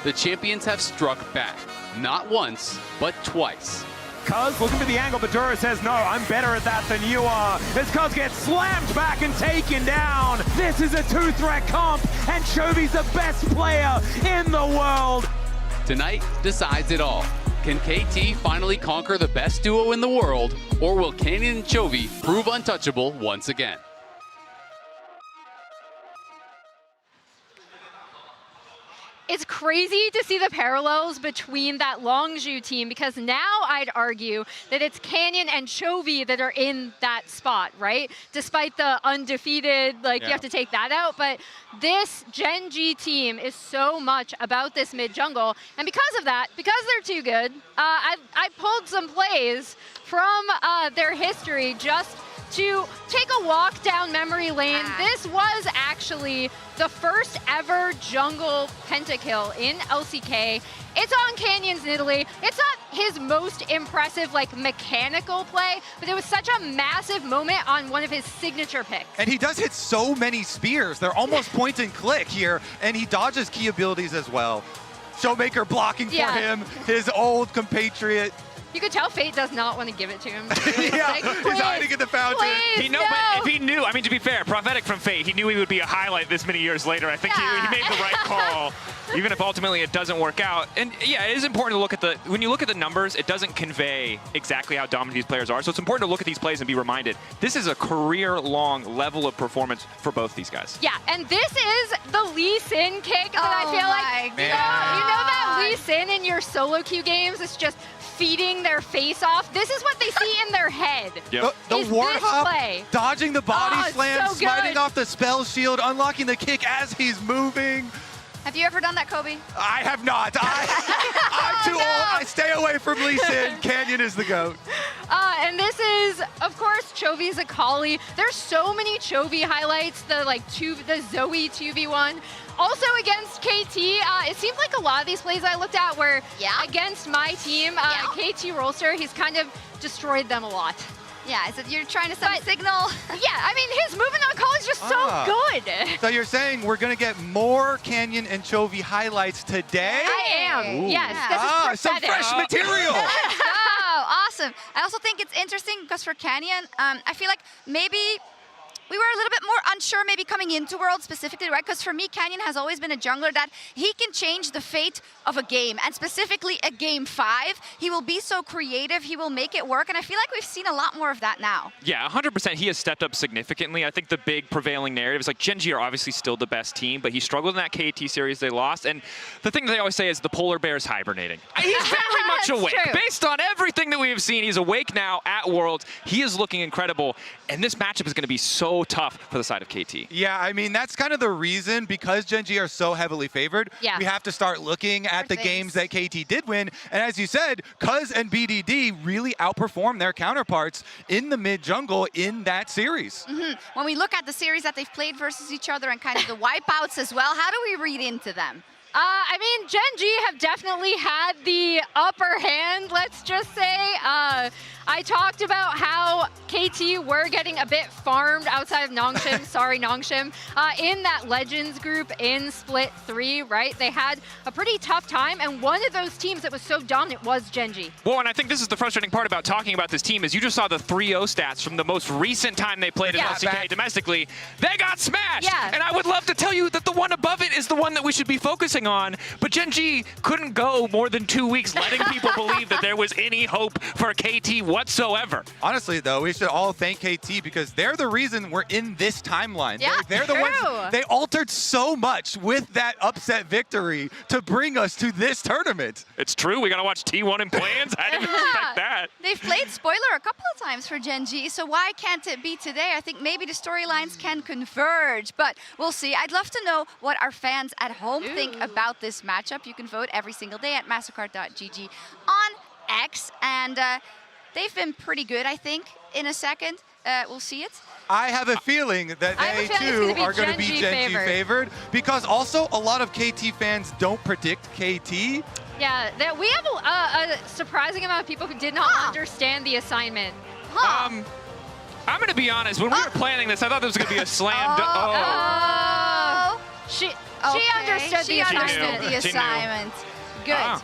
the champions have struck back. Not once, but twice. Cuz looking for the angle, but Dura says, no, I'm better at that than you are. As Cuz gets slammed back and taken down. This is a 2-threat comp, and Chovy's the best player in the world. Tonight decides it all. Can KT finally conquer the best duo in the world, or will Canyon and Chovy prove untouchable once again? It's crazy to see the parallels between that Longzhu team because now I'd argue that it's Canyon and Chovy that are in that spot, right? Despite the undefeated, like you have to take that out, but this Gen G team is so much about this mid-jungle, and because of that, because they're too good, I pulled some plays from their history just to take a walk down memory lane. This was actually the first ever jungle pentakill in LCK. It's on Canyon's Nidalee. It's not his most impressive, like, mechanical play, but it was such a massive moment on one of his signature picks. And he does hit so many spears. They're almost point and click here, and he dodges key abilities as well. Showmaker blocking for him, his old compatriot. You could tell Fate does not want to give it to him. Yeah, like, he's hiding in the fountain. Please, But if he knew, I mean, to be fair, prophetic from Fate, he knew he would be a highlight this many years later. I think he made the right call, even if ultimately it doesn't work out. And yeah, it is important to look at when you look at the numbers, it doesn't convey exactly how dominant these players are. So it's important to look at these plays and be reminded, this is a career-long level of performance for both these guys. Yeah, and this is the Lee Sin kick that I feel like, you know that Lee Sin in your solo queue games is just feeding their face off. This is what they see in their head. Yep. The Warhop dodging the body slam, so smiting off the spell shield, unlocking the kick as he's moving. Have you ever done that, Kobe? I have not. I'm too old. I stay away from Lee Sin. Canyon is the GOAT. And this is, of course, Chovy's Akali. There's so many Chovy highlights. The Zoe 2v1. Also against KT, it seems like a lot of these plays I looked at were against my team. KT Rolster, he's kind of destroyed them a lot. Yeah, is it you're trying to send a signal? Yeah, I mean, his movement on Akali is just so good. So you're saying we're going to get more Canyon and Chovy highlights today? I am, yes. This is some fresh material. Oh, awesome. I also think it's interesting because for Canyon, I feel like maybe we were a little bit more unsure maybe coming into Worlds specifically, right? Because for me, Canyon has always been a jungler that he can change the fate of a game, and specifically a game 5. He will be so creative, he will make it work, and I feel like we've seen a lot more of that now. Yeah, 100%. He has stepped up significantly. I think the big prevailing narrative is like Gen G are obviously still the best team, but he struggled in that KT series they lost. And the thing that they always say is the polar bear's hibernating. He's very much awake. True. Based on everything that we have seen, he's awake now at Worlds. He is looking incredible, and this matchup is going to be so tough for the side of KT. Yeah, I mean, that's kind of the reason, because Gen G are so heavily favored, Yeah. we have to start looking at the games that KT did win. And as you said, Cuz and BDD really outperformed their counterparts in the mid jungle in that series. When we look at the series that they've played versus each other and kind of the wipeouts as well, how do we read into them? I mean, Gen G have definitely had the upper hand, let's just say. I talked about how KT were getting a bit farmed outside of Nongshim, sorry Nongshim, in that Legends group in Split 3, right? They had a pretty tough time, and one of those teams that was so dominant was Gen G. Well, and I think this is the frustrating part about talking about this team is you just saw the 3-0 stats from the most recent time they played in LCK domestically. They got smashed! Yeah. And I would love to tell you that the one above it is the one that we should be focusing on, but Gen G couldn't go more than 2 weeks letting people believe that there was any hope for KT whatsoever. Honestly, though, we should all thank KT because they're the reason we're in this timeline. Yeah, they're the ones, they altered so much with that upset victory to bring us to this tournament. It's true, we gotta watch T1 in plans. I didn't expect that. They've played spoiler a couple of times for Gen G, so why can't it be today? I think maybe the storylines can converge, but we'll see. I'd love to know what our fans at home think about this matchup. You can vote every single day at mastercard.gg on X, and they've been pretty good, I think. In a second, we'll see it. I have a feeling that they too are going to be Gen G favored because also a lot of KT fans don't predict KT. Yeah, we have a surprising amount of people who did not understand the assignment. I'm going to be honest, when we were planning this, I thought this was going to be a slam dunk. She understood the assignment. The assignment. Good.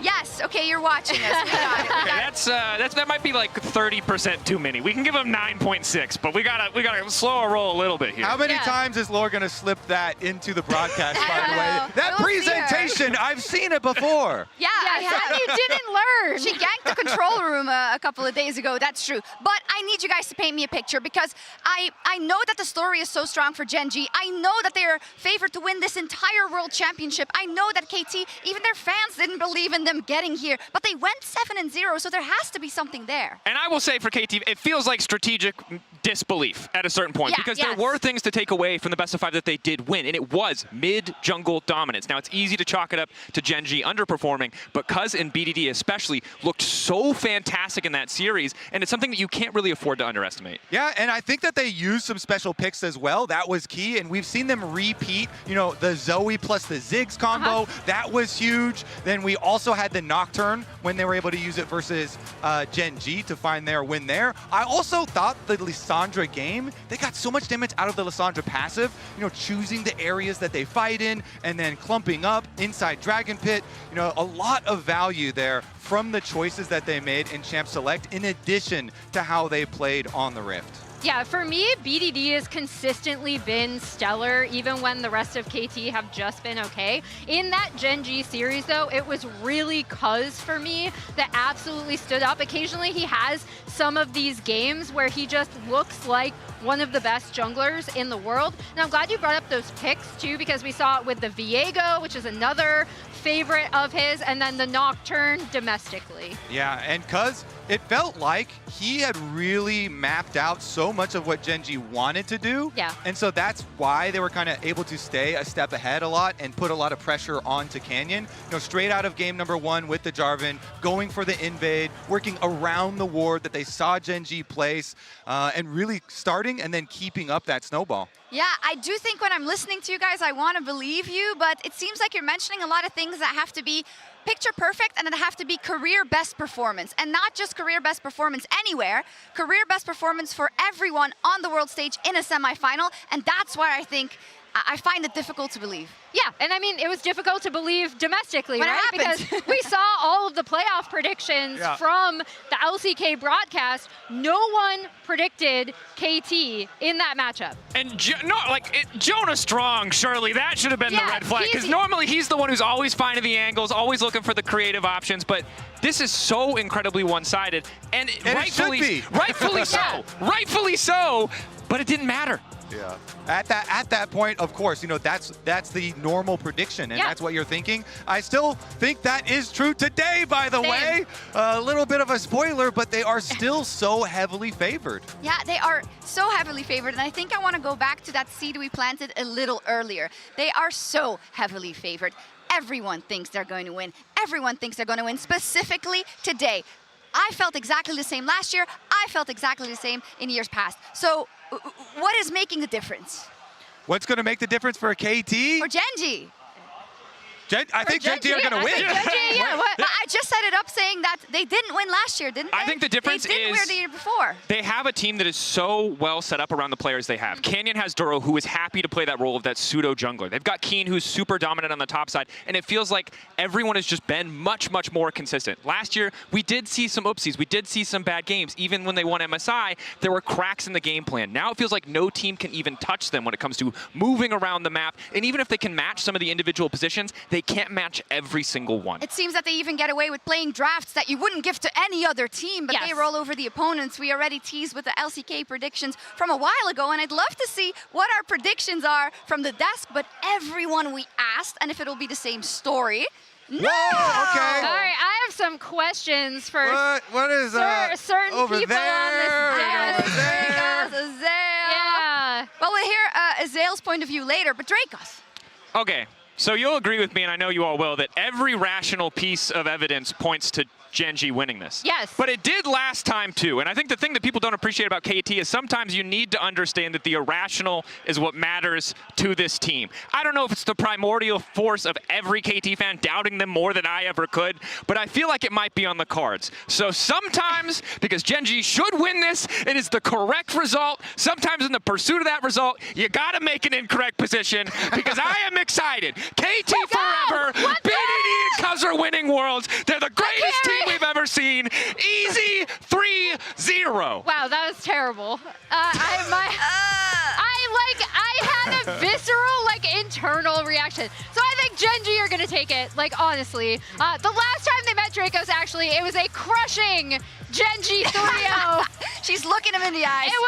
Yes, okay, you're watching us. We got it. Okay, that might be like 30% too many. We can give them 9.6, but we gotta slow our roll a little bit here. How many times is Laura gonna slip that into the broadcast, by the way? That presentation, I've seen it before. Yeah, I have. You didn't learn. She ganked the control room a couple of days ago, that's true. But I need you guys to paint me a picture because I know that the story is so strong for Gen G. I know that they're favored to win this entire World Championship. I know that KT, even their fans didn't believe in them getting here, but they went 7-0, so there has to be something there. And I will say for KT, it feels like strategic disbelief at a certain point because there were things to take away from the best of 5 that they did win, and it was mid-jungle dominance. Now, it's easy to chalk it up to Gen G underperforming, but Cuz and BDD especially looked so fantastic in that series, and it's something that you can't really afford to underestimate. Yeah, and I think that they used some special picks as well. That was key, and we've seen them repeat, you know, the Zoe plus the Ziggs combo. That was huge. Then we also had the Nocturne when they were able to use it versus Gen G to find their win there. I also thought the Lissandra game, they got so much damage out of the Lissandra passive, you know, choosing the areas that they fight in and then clumping up inside Dragon Pit. You know, a lot of value there from the choices that they made in Champ Select in addition to how they played on the Rift. Yeah, for me, BDD has consistently been stellar, even when the rest of KT have just been okay. In that Gen G series, though, it was really Cuz for me that absolutely stood up. Occasionally, he has some of these games where he just looks like one of the best junglers in the world. And I'm glad you brought up those picks, too, because we saw it with the Viego, which is another favorite of his, and then the Nocturne domestically. Yeah, and Cuz, it felt like he had really mapped out so much of what Gen G wanted to do. Yeah. And so that's why they were kind of able to stay a step ahead a lot and put a lot of pressure onto Canyon. You know, straight out of game number 1 with the Jarvan, going for the invade, working around the ward that they saw Gen G place, and really starting and then keeping up that snowball. Yeah, I do think when I'm listening to you guys, I want to believe you, but it seems like you're mentioning a lot of things that have to be picture perfect and that have to be career best performance. And not just career best performance anywhere, career best performance for everyone on the world stage in a semifinal. And that's why I think I find it difficult to believe. Yeah, and I mean, it was difficult to believe domestically, When it right? happens. Because we saw all of the playoff predictions from the LCK broadcast. No one predicted KT in that matchup. And Jonah Strong, surely that should have been the red flag, because normally he's the one who's always finding the angles, always looking for the creative options, but this is so incredibly one-sided, and rightfully so. Rightfully so, but it didn't matter. Yeah. At that point, of course, you know, that's the normal prediction, and that's what you're thinking. I still think that is true today, by the way. A little bit of a spoiler, but they are still so heavily favored. Yeah, they are so heavily favored, and I think I want to go back to that seed we planted a little earlier. They are so heavily favored. Everyone thinks they're going to win. Everyone thinks they're going to win, specifically today. I felt exactly the same last year. I felt exactly the same in years past. So what is making the difference? What's going to make the difference for KT? Or Gen.G? I think Gen.G are going to win. I just set it up saying that they didn't win last year, didn't they? I think the difference they didn't is win the year before. They have a team that is so well set up around the players they have. Canyon has Duro, who is happy to play that role of that pseudo jungler. They've got Keen, who's super dominant on the top side, and it feels like everyone has just been much, much more consistent. Last year, we did see some oopsies. We did see some bad games. Even when they won MSI, there were cracks in the game plan. Now it feels like no team can even touch them when it comes to moving around the map, and even if they can match some of the individual positions, they can't match every single one. It seems that they even get away with playing drafts that you wouldn't give to any other team, but they roll over the opponents. We already teased with the LCK predictions from a while ago, and I'd love to see what our predictions are from the desk, but everyone we asked, and if it'll be the same story. No! Whoa, okay. All right, I have some questions for what is certain over people there, on this desk. There goes Azale. Yeah. Well, we'll hear Azale's point of view later, but Dracos. Okay. So you'll agree with me, and I know you all will, that every rational piece of evidence points to Gen.G winning this. Yes. But it did last time too, and I think the thing that people don't appreciate about KT is sometimes you need to understand that the irrational is what matters to this team. I don't know if it's the primordial force of every KT fan doubting them more than I ever could, but I feel like it might be on the cards. So sometimes, because Gen.G should win this, it is the correct result. Sometimes in the pursuit of that result, you gotta make an incorrect position, because I am excited. KT forever, BDD and Cuz are winning worlds. They're the greatest team we've ever seen. Easy 3-0. Wow, that was terrible. I had a visceral, internal reaction. So I think Gen.G are gonna take it, honestly. The last time they met Dracos, actually, it was a crushing Gen.G 3-0. She's looking him in the eyes. It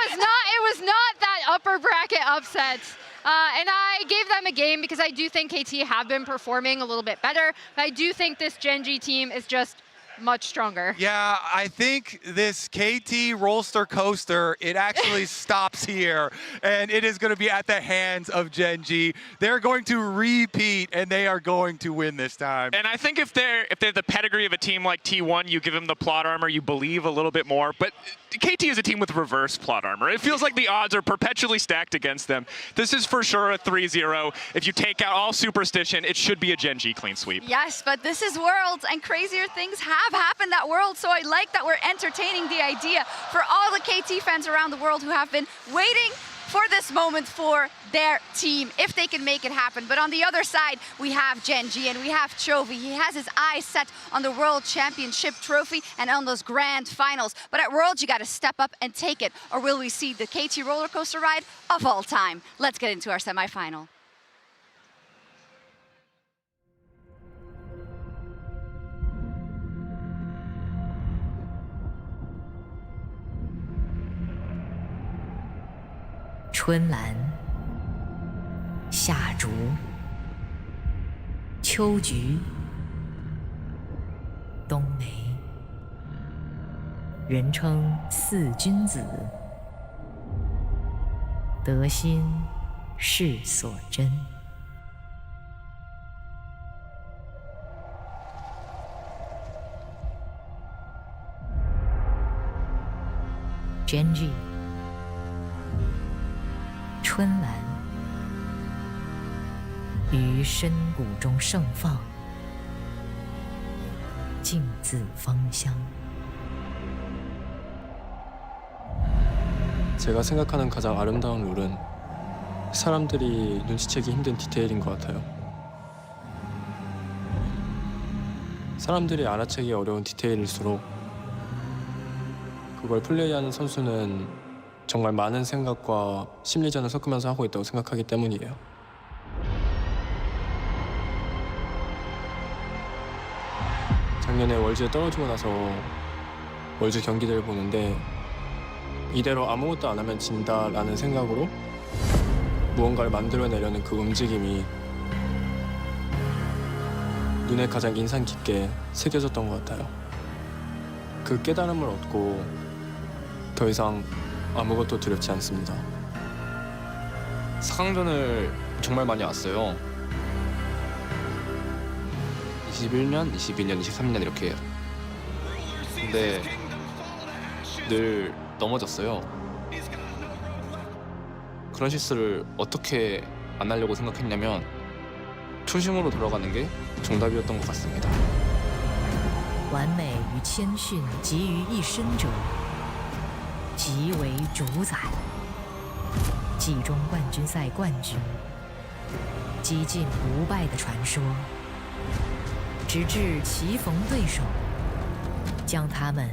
was not that upper bracket upset. And I gave them a game because I do think KT have been performing a little bit better. But I do think this Gen.G team is just much stronger. Yeah, I think this KT roller coaster, it actually stops here, and it is going to be at the hands of Gen.G. They're going to repeat, and they are going to win this time. And I think if they're the pedigree of a team like T1, you give them the plot armor, you believe a little bit more. But KT is a team with reverse plot armor. It feels like the odds are perpetually stacked against them. This is for sure a 3-0. If you take out all superstition, it should be a Gen.G clean sweep. Yes, but this is Worlds, and crazier things have happened at Worlds, so I like that we're entertaining the idea for all the KT fans around the world who have been waiting for this moment for their team, if they can make it happen. But on the other side, we have Gen.G and we have Chovy. He has his eyes set on the World Championship trophy and on those grand finals. But at Worlds, you got to step up and take it, or will we see the KT roller coaster ride of all time? Let's get into our semifinal. Chun Lan, 夏竹、秋菊、冬梅，人称四君子，得心是所真。Gen.G 春兰于深谷中盛放，静自芳香。 제가 생각하는 가장 아름다운 룰은 사람들이 눈치채기 힘든 디테일인 것 같아요. 사람들이 알아채기 어려운 디테일일수록 그걸 플레이하는 선수는 정말 많은 생각과 심리전을 섞으면서 하고 있다고 생각하기 때문이에요. 작년에 월즈에 떨어지고 나서 월즈 경기들을 보는데 이대로 아무것도 안 하면 진다라는 생각으로 무언가를 만들어내려는 그 움직임이 눈에 가장 인상 깊게 새겨졌던 것 같아요. 그 깨달음을 얻고 더 이상 아무것도 두렵지 않습니다. 4강전을 정말 많이 왔어요. 21년, 22년, 23년 이렇게. 근데 늘 넘어졌어요. 그런 실수를 어떻게 안 하려고 생각했냐면 초심으로 돌아가는 게 정답이었던 것 같습니다. 完美与谦逊集于一身者，即为主宰。季中冠军赛冠军，几近不败的传说，直至棋逢对手，将他们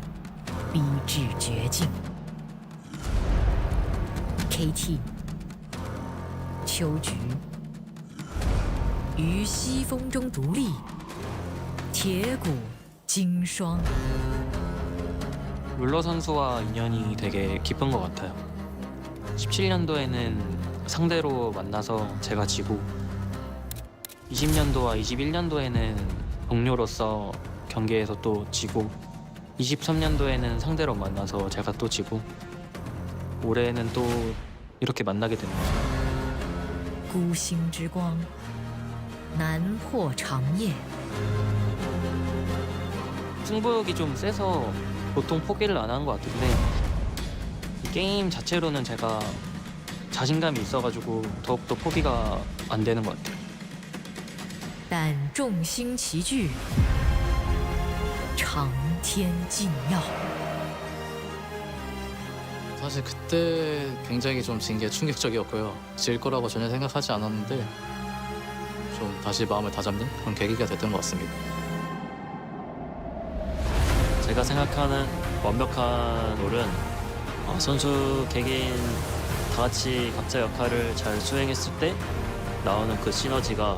逼至绝境。KT 秋菊于西风中独立，铁骨金霜。 룰러 선수와 인연이 되게 깊은 것 같아요. 17년도에는 상대로 만나서 제가 지고 20년도와 21년도에는 동료로서 경기에서 또 지고 23년도에는 상대로 만나서 제가 또 지고 올해는 또 이렇게 만나게 됩니다. 孤星之光，难破长夜。 승부욕이 좀 세서 보통 포기를 안 하는 것 같은데 이 게임 자체로는 제가 자신감이 있어가지고 더욱더 포기가 안 되는 것 같아요. 但众星齐聚，长天竞耀。 사실 그때 굉장히 좀 진 게 충격적이었고요. 질 거라고 전혀 생각하지 않았는데 좀 다시 마음을 다잡는 그런 계기가 됐던 것 같습니다. 제가 생각하는 완벽한 롤은 선수 개개인 다 같이 각자 역할을 잘 수행했을 때 나오는 그 시너지가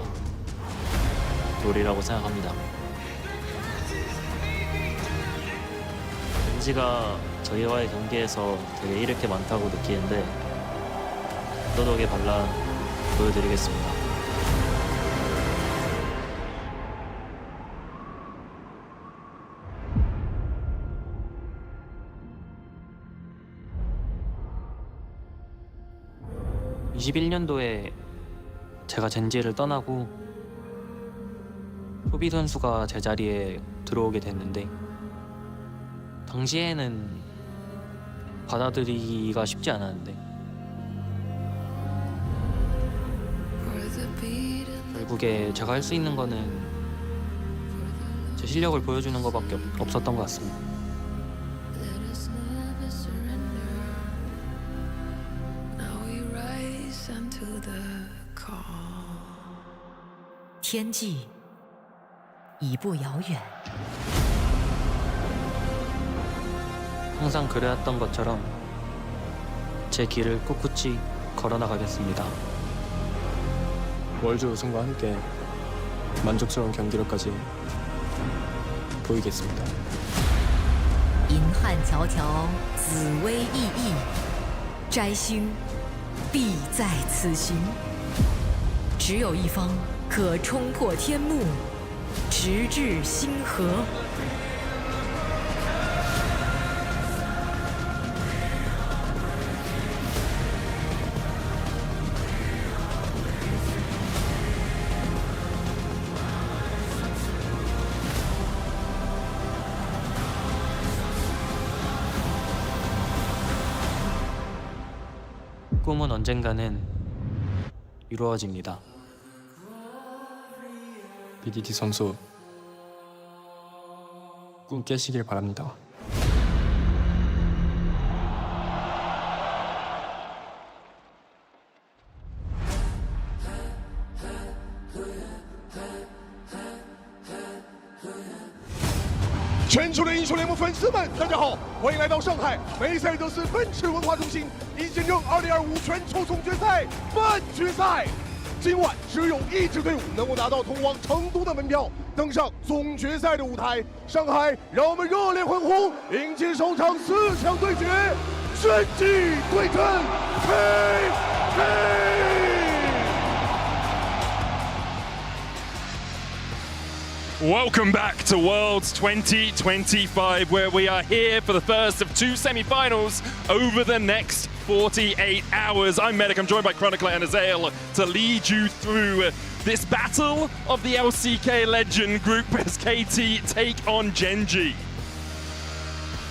롤이라고 생각합니다. 벤지가 저희와의 경기에서 되게 잃을 게 많다고 느끼는데 떠덕의 반란 보여드리겠습니다. (21년도에) 제가 젠지를 떠나고 소비 선수가 제 자리에 들어오게 됐는데 당시에는 받아들이기가 쉽지 않았는데 결국에 제가 할 수 있는 거는 제 실력을 보여주는 것밖에 없었던 것 같습니다. 天际已不遥远。 항상 그래왔던 것처럼 제 길을 꿋꿋이 걸어나가겠습니다. 월드 우승과 함께 만족스러운 경기력까지 보이겠습니다. 银汉迢迢，紫薇熠熠，摘星必在此行。只有一方可冲破天幕，直至星河。 꿈은 언젠가는 이루어집니다. BDD 선수 꿈 깨시길 바랍니다. 全球的英雄联盟粉丝们，大家好，欢迎来到上海梅赛德斯奔驰文化中心，一起见证2025全球总决赛半决赛。今晚只有一支队伍能够拿到通往成都的门票，登上总决赛的舞台。上海，让我们热烈欢呼，迎接首场4强对决，真机对阵 KT。 Welcome back to Worlds 2025, where we are here for the first of 2 semi-finals over the next 48 hours. I'm Medic, I'm joined by Chronicler and Azael to lead you through this battle of the LCK Legend group as KT take on Gen.G.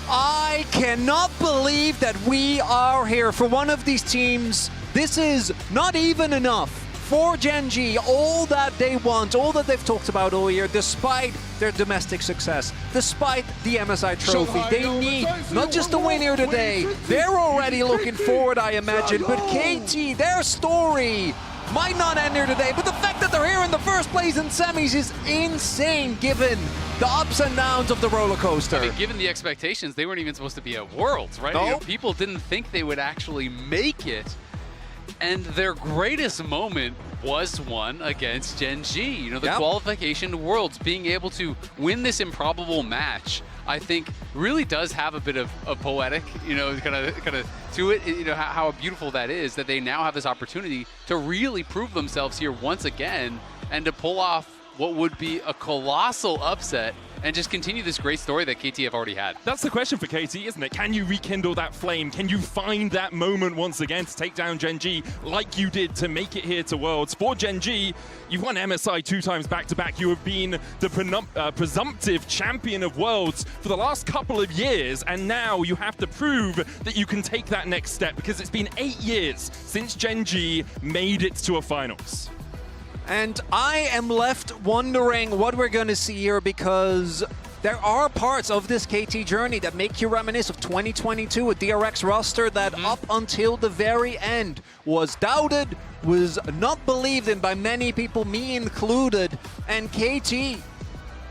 I cannot believe that we are here for one of these teams. This is not even enough. For Gen.G, all that they want, all that they've talked about all year, despite their domestic success, despite the MSI trophy, they need not just a win here today, they're already looking forward, I imagine, but KT, their story might not end here today, but the fact that they're here in the first place in semis is insane given the ups and downs of the roller coaster. I mean, given the expectations, they weren't even supposed to be at Worlds, right? No. You know, people didn't think they would actually make it. And their greatest moment was one against Gen.G. You know, the qualification to Worlds, being able to win this improbable match, I think really does have a bit of a poetic, you know, kind of to it, you know, how beautiful that is, that they now have this opportunity to really prove themselves here once again and to pull off what would be a colossal upset and just continue this great story that KT have already had. That's the question for KT, isn't it? Can you rekindle that flame? Can you find that moment once again to take down Gen.G like you did to make it here to Worlds? For Gen.G, you've won MSI 2 times back-to-back. You have been the presumptive champion of Worlds for the last couple of years, and now you have to prove that you can take that next step, because it's been 8 years since Gen.G made it to a finals. And I am left wondering what we're going to see here, because there are parts of this KT journey that make you reminisce of 2022, a DRX roster that up until the very end was doubted, was not believed in by many people, me included. And KT,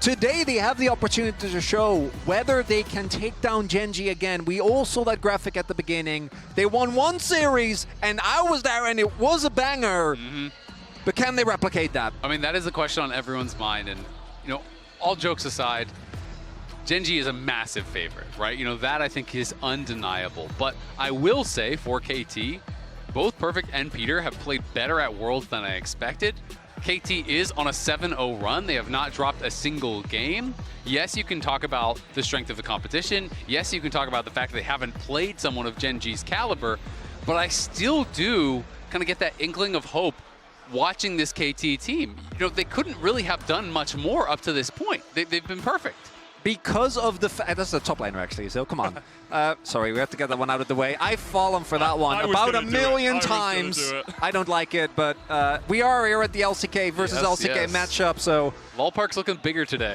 today they have the opportunity to show whether they can take down Gen.G again. We all saw that graphic at the beginning. They won one series, and I was there, and it was a banger. But can they replicate that? I mean, that is the question on everyone's mind. And, you know, all jokes aside, Gen.G is a massive favorite, right? You know, that I think is undeniable. But I will say for KT, both Perfect and Peter have played better at Worlds than I expected. KT is on a 7-0 run. They have not dropped a single game. Yes, you can talk about the strength of the competition. Yes, you can talk about the fact that they haven't played someone of Gen.G's caliber. But I still do kind of get that inkling of hope watching this KT team. You know, they couldn't really have done much more up to this point. They've been perfect. Because of the fact, that's the top laner actually, so come on. Sorry, we have to get that one out of the way. I've fallen for that one about a million times. I don't like it, but we are here at the LCK versus LCK matchup, so. LoL Park's looking bigger today.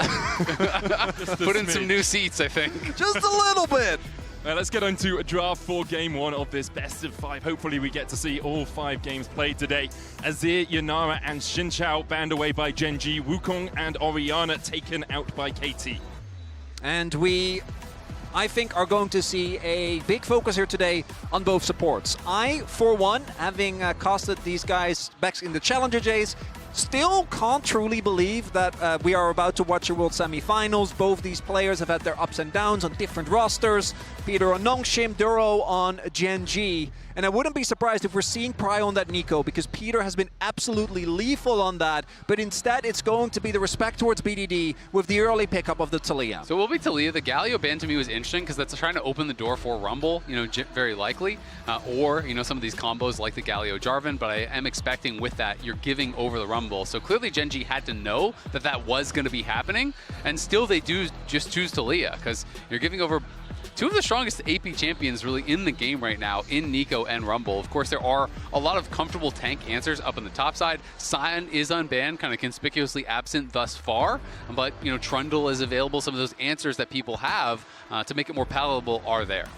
Put in some new seats, I think. Just a little bit. Let's get on to draft for game 1 of this best of 5. Hopefully we get to see all 5 games played today. Azir, Yanara and Xinqiao banned away by Gen.G. Wukong and Orianna taken out by KT. And I think, are going to see a big focus here today on both supports. I, for one, having casted these guys back in the Challenger days, still can't truly believe that we are about to watch a World Semi-Finals. Both these players have had their ups and downs on different rosters. Peter on Nongshim, Duro on Gen.G. And I wouldn't be surprised if we're seeing Pry on that Nico, because Peter has been absolutely lethal on that. But instead, it's going to be the respect towards BDD with the early pickup of the Taliyah. So it will be Taliyah. The Galio ban to me was interesting because that's trying to open the door for Rumble, you know, very likely. Or, you know, some of these combos like the Galio Jarvan. But I am expecting with that, you're giving over the Rumble. So clearly Gen.G had to know that that was going to be happening. And still they do just choose Taliyah because you're giving over 2 of the strongest AP champions really in the game right now in Nico and Rumble. Of course, there are a lot of comfortable tank answers up on the top side. Sion is unbanned, kind of conspicuously absent thus far, but you know, Trundle is available. Some of those answers that people have to make it more palatable are there.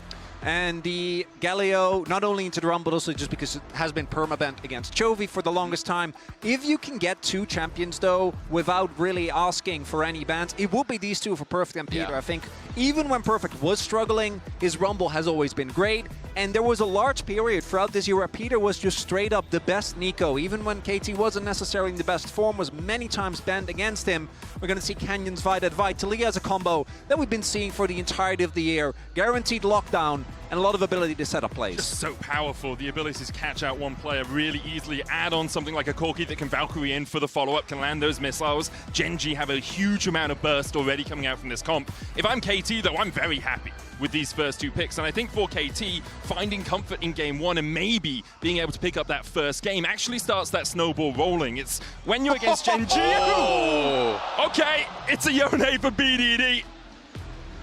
And the Galio, not only into the Rumble, but also just because it has been permabanned against Chovy for the longest time. If you can get 2 champions, though, without really asking for any bans, it would be these two for Perfect and Peter. I think even when Perfect was struggling, his Rumble has always been great. And there was a large period throughout this year where Peter was just straight up the best Nico. Even when KT wasn't necessarily in the best form, was many times banned against him. We're going to see Canyon's Talia as a combo that we've been seeing for the entirety of the year. Guaranteed lockdown and a lot of ability to set up plays. Just so powerful, the ability to catch out one player really easily, add on something like a Corki that can Valkyrie in for the follow-up, can land those missiles. Genji have a huge amount of burst already coming out from this comp. If I'm KT, though, I'm very happy with these first 2 picks, and I think for KT, finding comfort in game 1 and maybe being able to pick up that first game actually starts that snowball rolling. It's when you're against Genji. Okay, it's a Yone for BDD.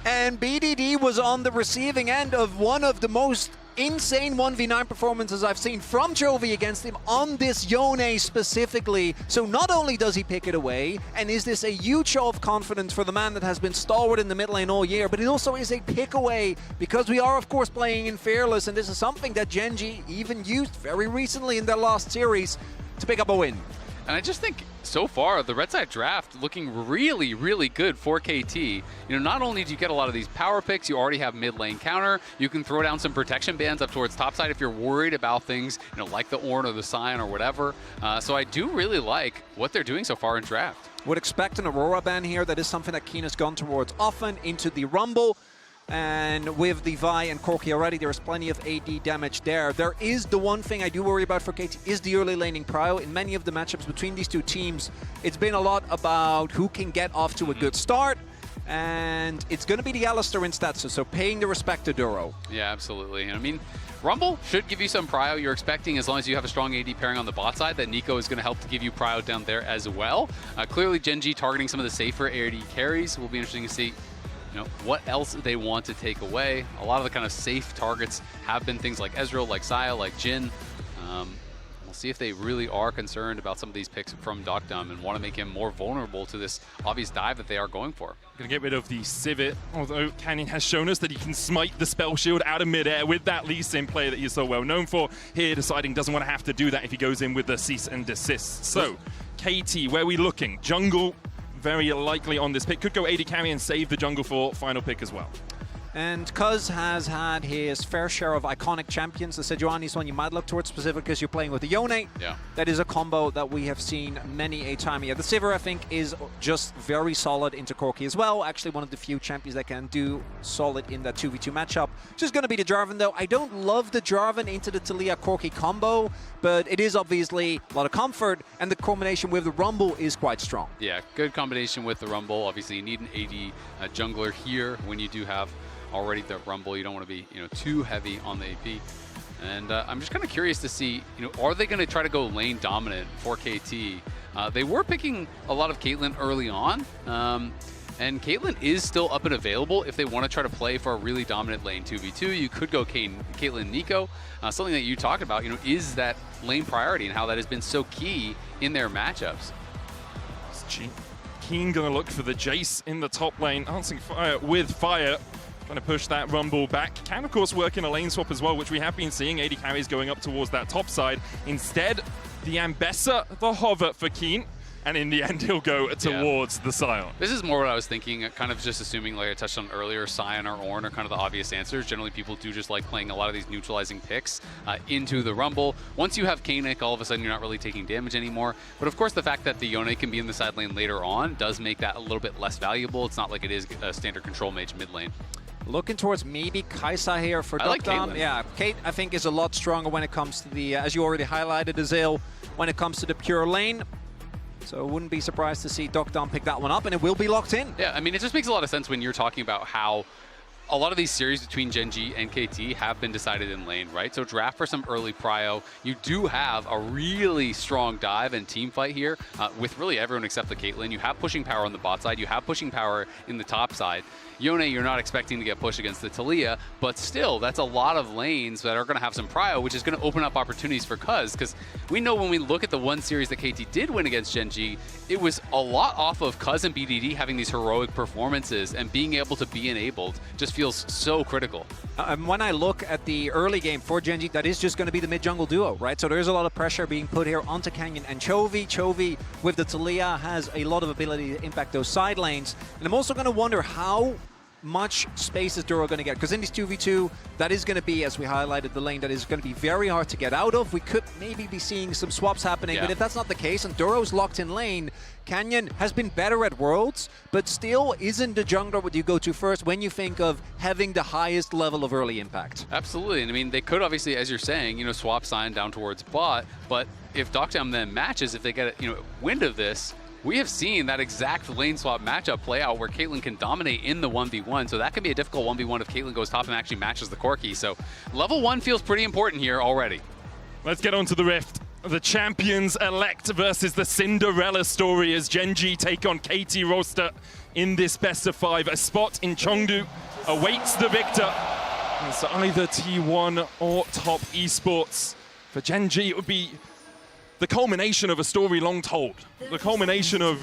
And BDD was on the receiving end of one of the most insane 1v9 performances I've seen from Chovy against him on this Yone specifically. So not only does he pick it away, and is this a huge show of confidence for the man that has been stalwart in the mid lane all year, but it also is a pick away because we are, of course, playing in Fearless, and this is something that Genji even used very recently in their last series to pick up a win. And I just think so far the red side draft looking really, really good for KT. You know, not only do you get a lot of these power picks, you already have mid lane counter. You can throw down some protection bands up towards top side if you're worried about things, you know, like the Ornn or the Scion or whatever. So I do really like what they're doing so far in draft. Would expect an Aurora ban here. That is something that Keen has gone towards often into the Rumble. And with the Vi and Corki already, there is plenty of AD damage there. There is the one thing I do worry about for KT is the early laning prio. In many of the matchups between these 2 teams, it's been a lot about who can get off to a good start. And it's going to be the Alistar in stats, so paying the respect to Duro. Yeah, absolutely. And I mean, Rumble should give you some prio. You're expecting, as long as you have a strong AD pairing on the bot side, that Nico is going to help to give you prio down there as well. Clearly, Genji targeting some of the safer AD carries will be interesting to see. You know, what else they want to take away. A lot of the kind of safe targets have been things like Ezreal, like Saya, like Jhin. We'll see if they really are concerned about some of these picks from Doctum and want to make him more vulnerable to this obvious dive that they are going for. Going to get rid of the Civet, although Canyon has shown us that he can smite the spell shield out of midair with that Lee Sin play that he's so well known for. Here, deciding doesn't want to have to do that if he goes in with the cease and desist. So, KT, where are we looking? Jungle, very likely on this pick. Could go AD carry and save the jungle for final pick as well. And Cuz has had his fair share of iconic champions. The Sejuani is one you might look towards specifically because you're playing with the Yone. Yeah. That is a combo that we have seen many a time. Yeah, the Sivir, I think, is just very solid into Corki as well. Actually, one of the few champions that can do solid in that 2v2 matchup. Just going to be the Jarvan, though. I don't love the Jarvan into the Talia Corki combo, but it is obviously a lot of comfort, and the combination with the Rumble is quite strong. Yeah, good combination with the Rumble. Obviously, you need an AD jungler here when you do have already the Rumble. You don't want to be, too heavy on the AP. And I'm just kind of curious to see, are they going to try to go lane dominant for KT? They were picking a lot of Caitlyn early on, and Caitlyn is still up and available if they want to try to play for a really dominant lane 2v2. You could go Caitlyn Nico. Something that you talked about, is that lane priority and how that has been so key in their matchups. Keen going to look for the Jace in the top lane, answering fire with fire. Trying to push that Rumble back. Can, of course, work in a lane swap as well, which we have been seeing. AD carries going up towards that top side. Instead, the Ambessa, the hover for Keen. And in the end, he'll go towards the Scion. This is more what I was thinking, kind of just assuming, like I touched on earlier, Scion or Ornn are kind of the obvious answers. Generally, people do just like playing a lot of these neutralizing picks into the Rumble. Once you have Kanik, all of a sudden you're not really taking damage anymore. But of course, the fact that the Yone can be in the side lane later on does make that a little bit less valuable. It's not like it is a standard control mage mid lane. Looking towards maybe Kai'Sa here for Doctum. Yeah, Kate, I think, is a lot stronger when it comes to the, as you already highlighted, Azil, when it comes to the pure lane. So wouldn't be surprised to see Doctum pick that one up, and it will be locked in. Yeah, I mean, it just makes a lot of sense when you're talking about how a lot of these series between Genji and KT have been decided in lane, right? So draft for some early prio. You do have a really strong dive and team fight here with really everyone except the Caitlyn. You have pushing power on the bot side. You have pushing power in the top side. Yone, you're not expecting to get pushed against the Taliyah, but still, that's a lot of lanes that are going to have some prio, which is going to open up opportunities for Cuz, because we know when we look at the one series that KT did win against Gen G, it was a lot off of Cuz and BDD having these heroic performances, and being able to be enabled just feels so critical. When I look at the early game for Gen G, that is just going to be the mid-jungle duo, right? So there's a lot of pressure being put here onto Canyon and Chovy. Chovy, with the Taliyah, has a lot of ability to impact those side lanes. And I'm also going to wonder how much space is Duro going to get, because in this 2v2, that is going to be, as we highlighted, the lane that is going to be very hard to get out of. We could maybe be seeing some swaps happening, but if that's not the case and Duro's locked in lane, Canyon has been better at Worlds, but still isn't the jungler what you go to first when you think of having the highest level of early impact. Absolutely, and I mean, they could obviously, as you're saying, you know, swap sign down towards bot, but if Doctam then matches, if they get, you know, wind of this, we have seen that exact lane swap matchup play out where Caitlyn can dominate in the 1v1, so that can be a difficult 1v1 if Caitlyn goes top and actually matches the Corki. So level 1 feels pretty important here already. Let's get on to the Rift. The champions-elect versus the Cinderella story as Gen G take on KT roster in this best of 5. A spot in Chengdu awaits the victor. It's either T1 or Top Esports. For Gen G, it would be the culmination of a story long told, the culmination of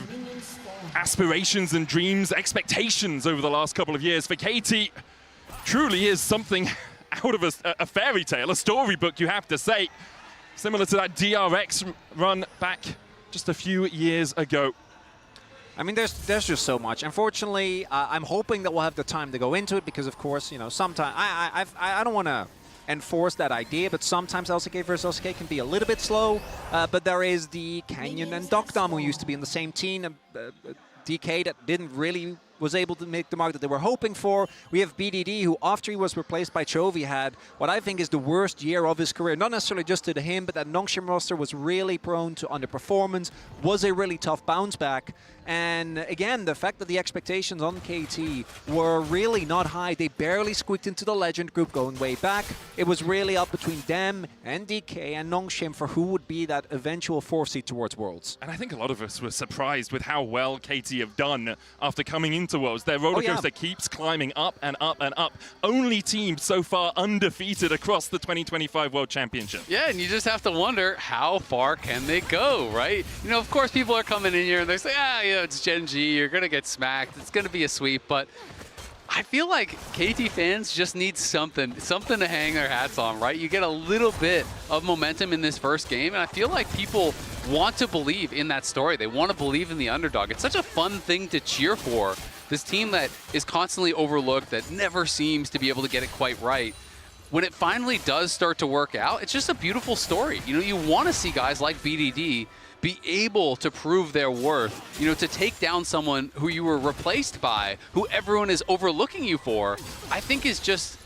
aspirations and dreams, expectations over the last couple of years. For KT, truly is something out of a fairy tale, a storybook, you have to say, similar to that DRX run back just a few years ago. I mean, there's just so much. Unfortunately, I'm hoping that we'll have the time to go into it because, of course, you know, sometimes I don't want to enforce that idea, but sometimes LCK versus LCK can be a little bit slow. But there is the Canyon and Doctam who used to be in the same team. DK that didn't really was able to make the mark that they were hoping for. We have BDD, who after he was replaced by Chovy had what I think is the worst year of his career. Not necessarily just to him, but that Nongshim roster was really prone to underperformance, was a really tough bounce back. And again, the fact that the expectations on KT were really not high. They barely squeaked into the Legend group going way back. It was really up between them and DK and Nongshim for who would be that eventual 4th seed towards Worlds. And I think a lot of us were surprised with how well KT have done after coming into Worlds. Their roller coaster keeps climbing up and up and up. Only team so far undefeated across the 2025 World Championship. Yeah, and you just have to wonder, how far can they go, right? You know, of course, people are coming in here and they say, you know, it's Gen G, you're going to get smacked, it's going to be a sweep, but I feel like KT fans just need something to hang their hats on, right? You get a little bit of momentum in this first game, and I feel like people want to believe in that story. They want to believe in the underdog. It's such a fun thing to cheer for. This team that is constantly overlooked, that never seems to be able to get it quite right. When it finally does start to work out, it's just a beautiful story. You know, you want to see guys like BDD be able to prove their worth, you know, to take down someone who you were replaced by, who everyone is overlooking you for, I think is just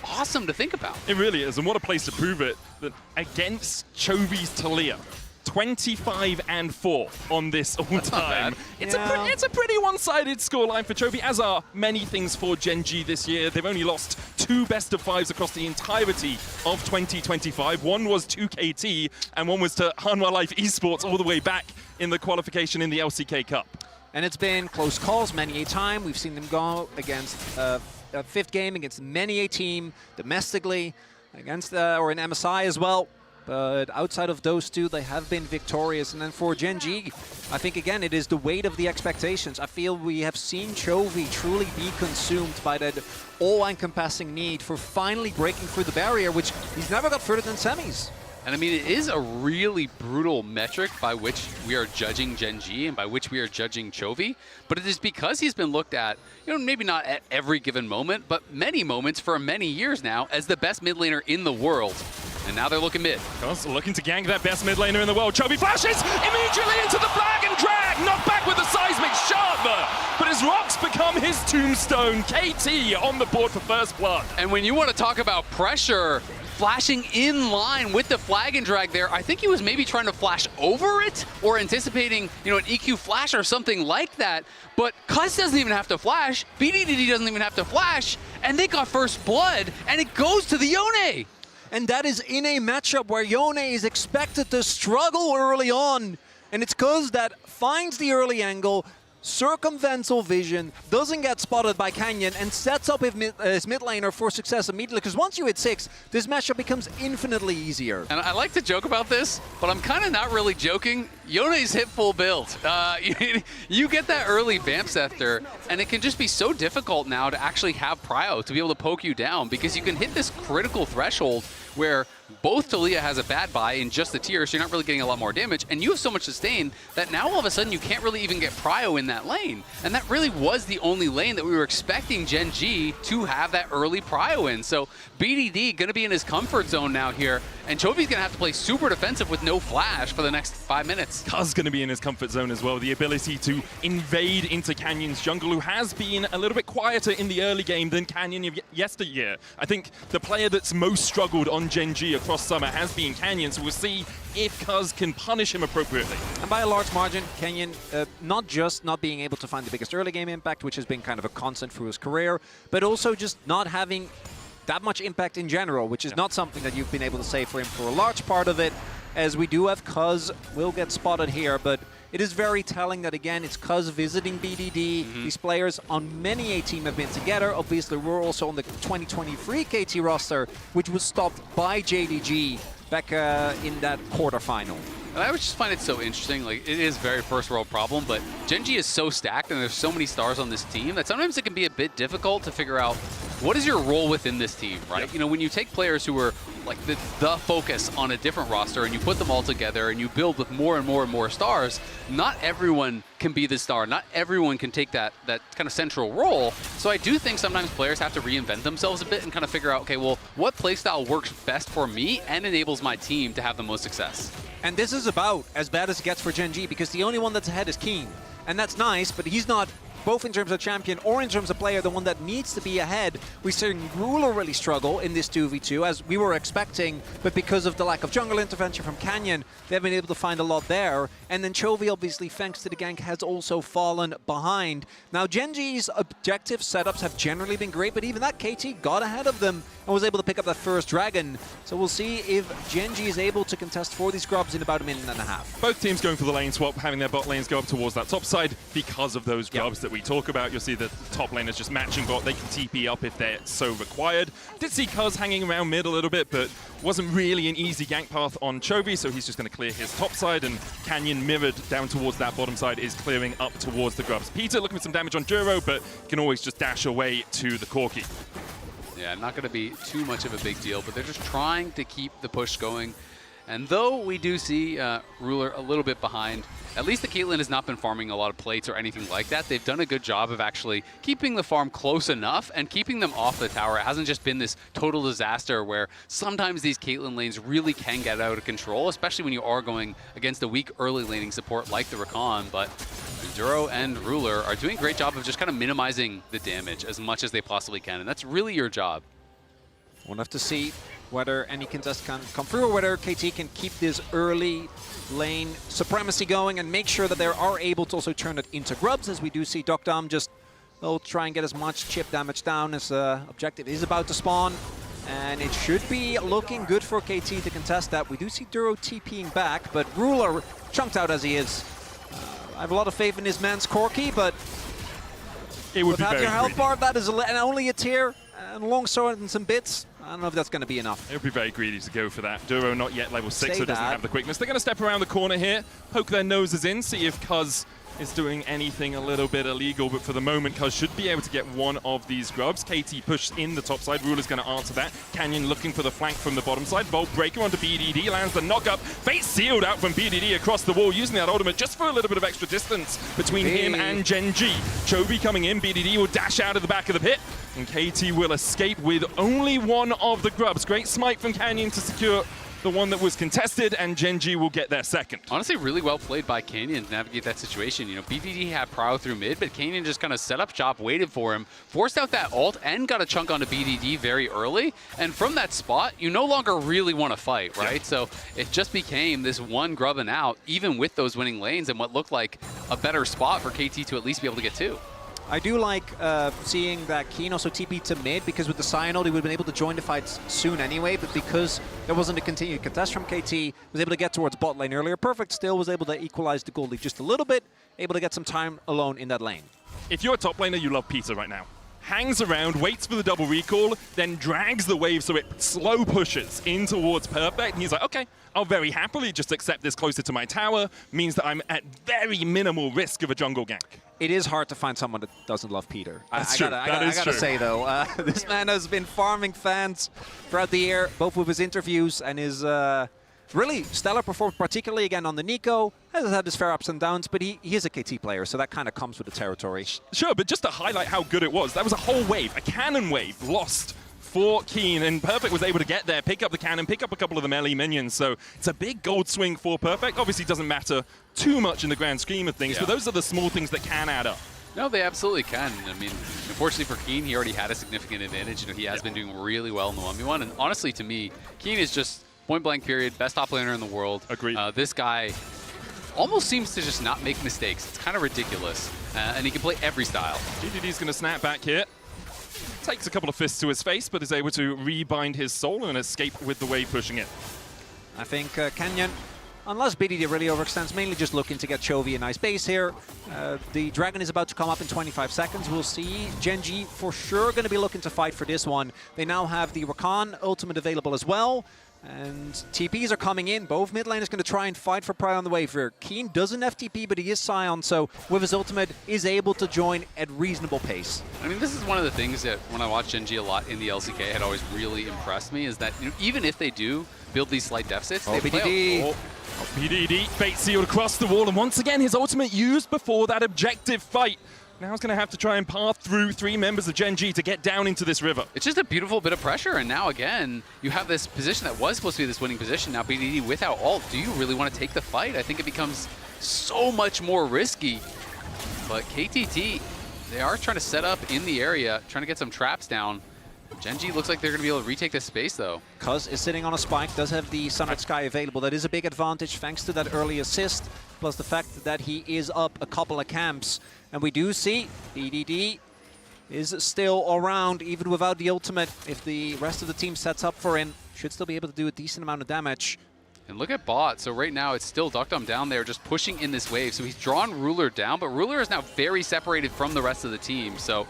awesome to think about. It really is, and what a place to prove it, that against Chovy's Taliyah, 25-4 on this all-time. It's a pretty one-sided scoreline for Chovy, as are many things for Gen G this year. They've only lost 2 best-of-5s across the entirety of 2025. One was to KT, and one was to Hanwha Life Esports all the way back in the qualification in the LCK Cup. And it's been close calls many a time. We've seen them go against a 5th game against many a team domestically, against or in MSI as well. But outside of those two, they have been victorious. And then for Gen G, I think, again, it is the weight of the expectations. I feel we have seen Chovy truly be consumed by that all-encompassing need for finally breaking through the barrier, which he's never got further than semis. And I mean, it is a really brutal metric by which we are judging Gen G and by which we are judging Chovy. But it is because he's been looked at, you know, maybe not at every given moment, but many moments for many years now as the best mid laner in the world. And now they're looking mid. Looking to gank that best mid laner in the world. Chovy flashes immediately into the flag and drag. Knocked back with a seismic shard, but his rocks become his tombstone. KT on the board for first blood. And when you want to talk about pressure, flashing in line with the flag and drag there, I think he was maybe trying to flash over it or anticipating, you know, an EQ flash or something like that. But Cuz doesn't even have to flash, BDD doesn't even have to flash, and they got first blood, and it goes to the Yone. And that is in a matchup where Yone is expected to struggle early on. And it's Cuz that finds the early angle, circumvents all vision, doesn't get spotted by Canyon, and sets up his mid laner for success immediately. Because once you hit 6, this matchup becomes infinitely easier. And I like to joke about this, but I'm kind of not really joking. Yone's hit full build. You get that early Vamp Scepter, and it can just be so difficult now to actually have Prio to be able to poke you down, because you can hit this critical threshold where both Taliyah has a bad buy in just the tier, so you're not really getting a lot more damage, and you have so much sustain that now all of a sudden you can't really even get Prio in that lane. And that really was the only lane that we were expecting Gen G to have that early Prio in. So BDD going to be in his comfort zone now here, and Chovy's going to have to play super defensive with no flash for the next 5 minutes. Cuz going to be in his comfort zone as well. The ability to invade into Canyon's jungle, who has been a little bit quieter in the early game than Canyon yesteryear. I think the player that's most struggled on Gen G across summer has been Canyon, so we'll see if Cuz can punish him appropriately. And by a large margin, Canyon not just not being able to find the biggest early game impact, which has been kind of a constant through his career, but also just not having that much impact in general, which is not something that you've been able to say for him for a large part of it, as we do have Cuz will get spotted here, but it is very telling that, again, it's Cuz visiting BDD. These players on many A team have been together. Obviously, we're also on the 2023 KT roster, which was stopped by JDG back in that quarterfinal. And I just find it so interesting. Like, it is a very first world problem, but Gen G is so stacked and there's so many stars on this team that sometimes it can be a bit difficult to figure out what is your role within this team, right? Yep. You know, when you take players who are like the focus on a different roster and you put them all together and you build with more and more and more stars, not everyone can be the star. Not everyone can take that kind of central role. So I do think sometimes players have to reinvent themselves a bit and kind of figure out, okay, well, what playstyle works best for me and enables my team to have the most success? And this is about as bad as it gets for Gen G, because the only one that's ahead is Keen. And that's nice, but he's not, both in terms of champion or in terms of player, the one that needs to be ahead. We're seeing Ruler really struggle in this 2v2, as we were expecting, but because of the lack of jungle intervention from Canyon, they've been able to find a lot there. And then Chovy, obviously, thanks to the gank, has also fallen behind. Now, Gen G's objective setups have generally been great, but even that, KT got ahead of them and was able to pick up that first dragon. So we'll see if Gen G is able to contest for these grubs in about a minute and a half. Both teams going for the lane swap, having their bot lanes go up towards that top side because of those grubs that we talk about. You'll see the top lane is just matching bot. They can TP up if they're so required. Did see Cuz hanging around mid a little bit, but wasn't really an easy gank path on Chovy, so he's just going to clear his top side, and Canyon mirrored down towards that bottom side is clearing up towards the grubs. Peter looking for some damage on Duro, but can always just dash away to the Corki. Yeah, not going to be too much of a big deal, but they're just trying to keep the push going. And though we do see Ruler a little bit behind, at least the Caitlyn has not been farming a lot of plates or anything like that. They've done a good job of actually keeping the farm close enough and keeping them off the tower. It hasn't just been this total disaster where sometimes these Caitlyn lanes really can get out of control, especially when you are going against a weak early laning support like the Rakan. But Duro and Ruler are doing a great job of just kind of minimizing the damage as much as they possibly can, and that's really your job. We'll have to see whether any contest can come through or whether KT can keep this early lane supremacy going and make sure that they are able to also turn it into grubs, as we do see Dokdam just try and get as much chip damage down as objective is about to spawn. And it should be looking good for KT to contest that. We do see Duro TPing back, but Ruler, chunked out as he is. I have a lot of faith in his man's Corki, but it would without be your health greedy. bar, that is only a tier and longsword and some bits. I don't know if that's going to be enough. It would be very greedy to go for that. Duro not yet level 6, Say so doesn't that. have the quickness. They're going to step around the corner here, poke their noses in, see if Cuz is doing anything a little bit illegal, but for the moment, Cuz should be able to get one of these grubs. KT pushed in the top side. Ruler's going to answer that. Canyon looking for the flank from the bottom side. Volt Breaker onto BDD, lands the knock-up. Fate sealed out from BDD across the wall, using that ultimate just for a little bit of extra distance between him and Gen G. Chovy coming in. BDD will dash out of the back of the pit, and KT will escape with only one of the grubs. Great smite from Canyon to secure the one that was contested, and Gen G will get their second. Honestly, really well played by Canyon to navigate that situation. You know, BDD had Prow through mid, but Canyon just kind of set up shop, waited for him, forced out that ult, and got a chunk onto BDD very early. And from that spot, you no longer really want to fight, right? Yeah. So it just became this one grub and out, even with those winning lanes and what looked like a better spot for KT to at least be able to get two. I do like seeing that Keen also TP to mid, because with the Cyanode he would have been able to join the fights soon anyway, but because there wasn't a continued contest from KT, was able to get towards bot lane earlier. Perfect still was able to equalize the gold lead just a little bit, able to get some time alone in that lane. If you're a top laner, you love Peter right now. Hangs around, waits for the double recall, then drags the wave so it slow pushes in towards Perfect, and he's like, okay, I'll very happily just accept this closer to my tower, means that I'm at very minimal risk of a jungle gank. It is hard to find someone that doesn't love Peter. I gotta true. say though, this man has been farming fans throughout the year, both with his interviews and his really stellar performance, particularly again on the Nico. Has had his fair ups and downs, but he is a KT player, so that kind of comes with the territory. Sure, but just to highlight how good it was, that was a whole wave, a cannon wave lost for Keen, and Perfect was able to get there, pick up the cannon, pick up a couple of the melee minions, so it's a big gold swing for Perfect. Obviously doesn't matter too much in the grand scheme of things, but those are the small things that can add up. No, they absolutely can. I mean, unfortunately for Keen, he already had a significant advantage. You know, he has been doing really well in the 1v1, and honestly to me, Keen is just point blank period, best top laner in the world. Agreed. This guy almost seems to just not make mistakes. It's kind of ridiculous, and he can play every style. GDD's going to snap back here. Takes a couple of fists to his face, but is able to rebind his soul and escape with the wave pushing it. I think Canyon, unless BDD really overextends, mainly just looking to get Chovy a nice base here. The Dragon is about to come up in 25 seconds. We'll see. Gen.G for sure going to be looking to fight for this one. They now have the Rakan ultimate available as well. And TPs are coming in. Both mid lane is going to try and fight for Pride on the wave here. Keen doesn't FTP, but he is Scion, so with his ultimate, is able to join at reasonable pace. I mean, this is one of the things that when I watch Gen.G a lot in the LCK had always really impressed me, is that even if they do build these slight deficits, they play BDD, bait sealed across the wall, and once again his ultimate used before that objective fight. Now he's going to have to try and path through 3 members of Gen.G to get down into this river. It's just a beautiful bit of pressure, and now again, you have this position that was supposed to be this winning position. Now BDD without ult, do you really want to take the fight? I think it becomes so much more risky. But KTT, they are trying to set up in the area, trying to get some traps down. Gen.G looks like they're going to be able to retake this space, though. Cuz is sitting on a spike, does have the Sunrise Sky available. That is a big advantage thanks to that early assist, plus the fact that he is up a couple of camps. And we do see BDD is still around, even without the ultimate. If the rest of the team sets up for him, should still be able to do a decent amount of damage. And look at bot. So right now it's still Duckdom down there just pushing in this wave. So he's drawn Ruler down, but Ruler is now very separated from the rest of the team. So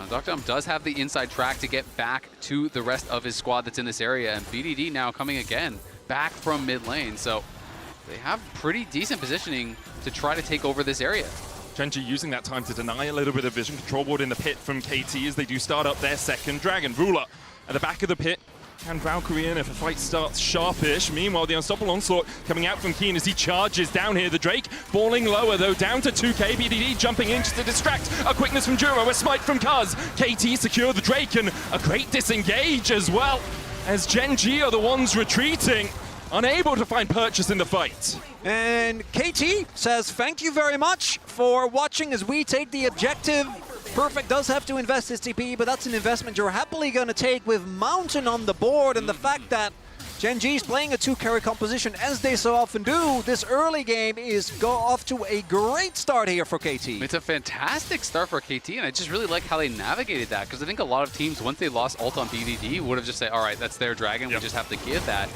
Duckdom does have the inside track to get back to the rest of his squad that's in this area. And BDD now coming again back from mid lane. So they have pretty decent positioning to try to take over this area. Gen.G using that time to deny a little bit of vision control ward in the pit from KT as they do start up their second Dragon. Ruler at the back of the pit. Can Valkyrie in if a fight starts sharpish. Meanwhile, the unstoppable onslaught coming out from Keen as he charges down here. The Drake falling lower, though, down to 2k. BDD jumping in just to distract. A quickness from Juro, a smite from Cuz. KT secure the Drake, and a great disengage as well, as Gen.G are the ones retreating, unable to find purchase in the fight. And KT says thank you very much for watching as we take the objective. Perfect does have to invest his TP, but that's an investment you're happily going to take with Mountain on the board, and the fact that Gen.G is playing a 2-carry composition, as they so often do. This early game is off to a great start here for KT. It's a fantastic start for KT, and I just really like how they navigated that, because I think a lot of teams, once they lost ult on BDD, would have just said, all right, that's their Dragon, we just have to give that.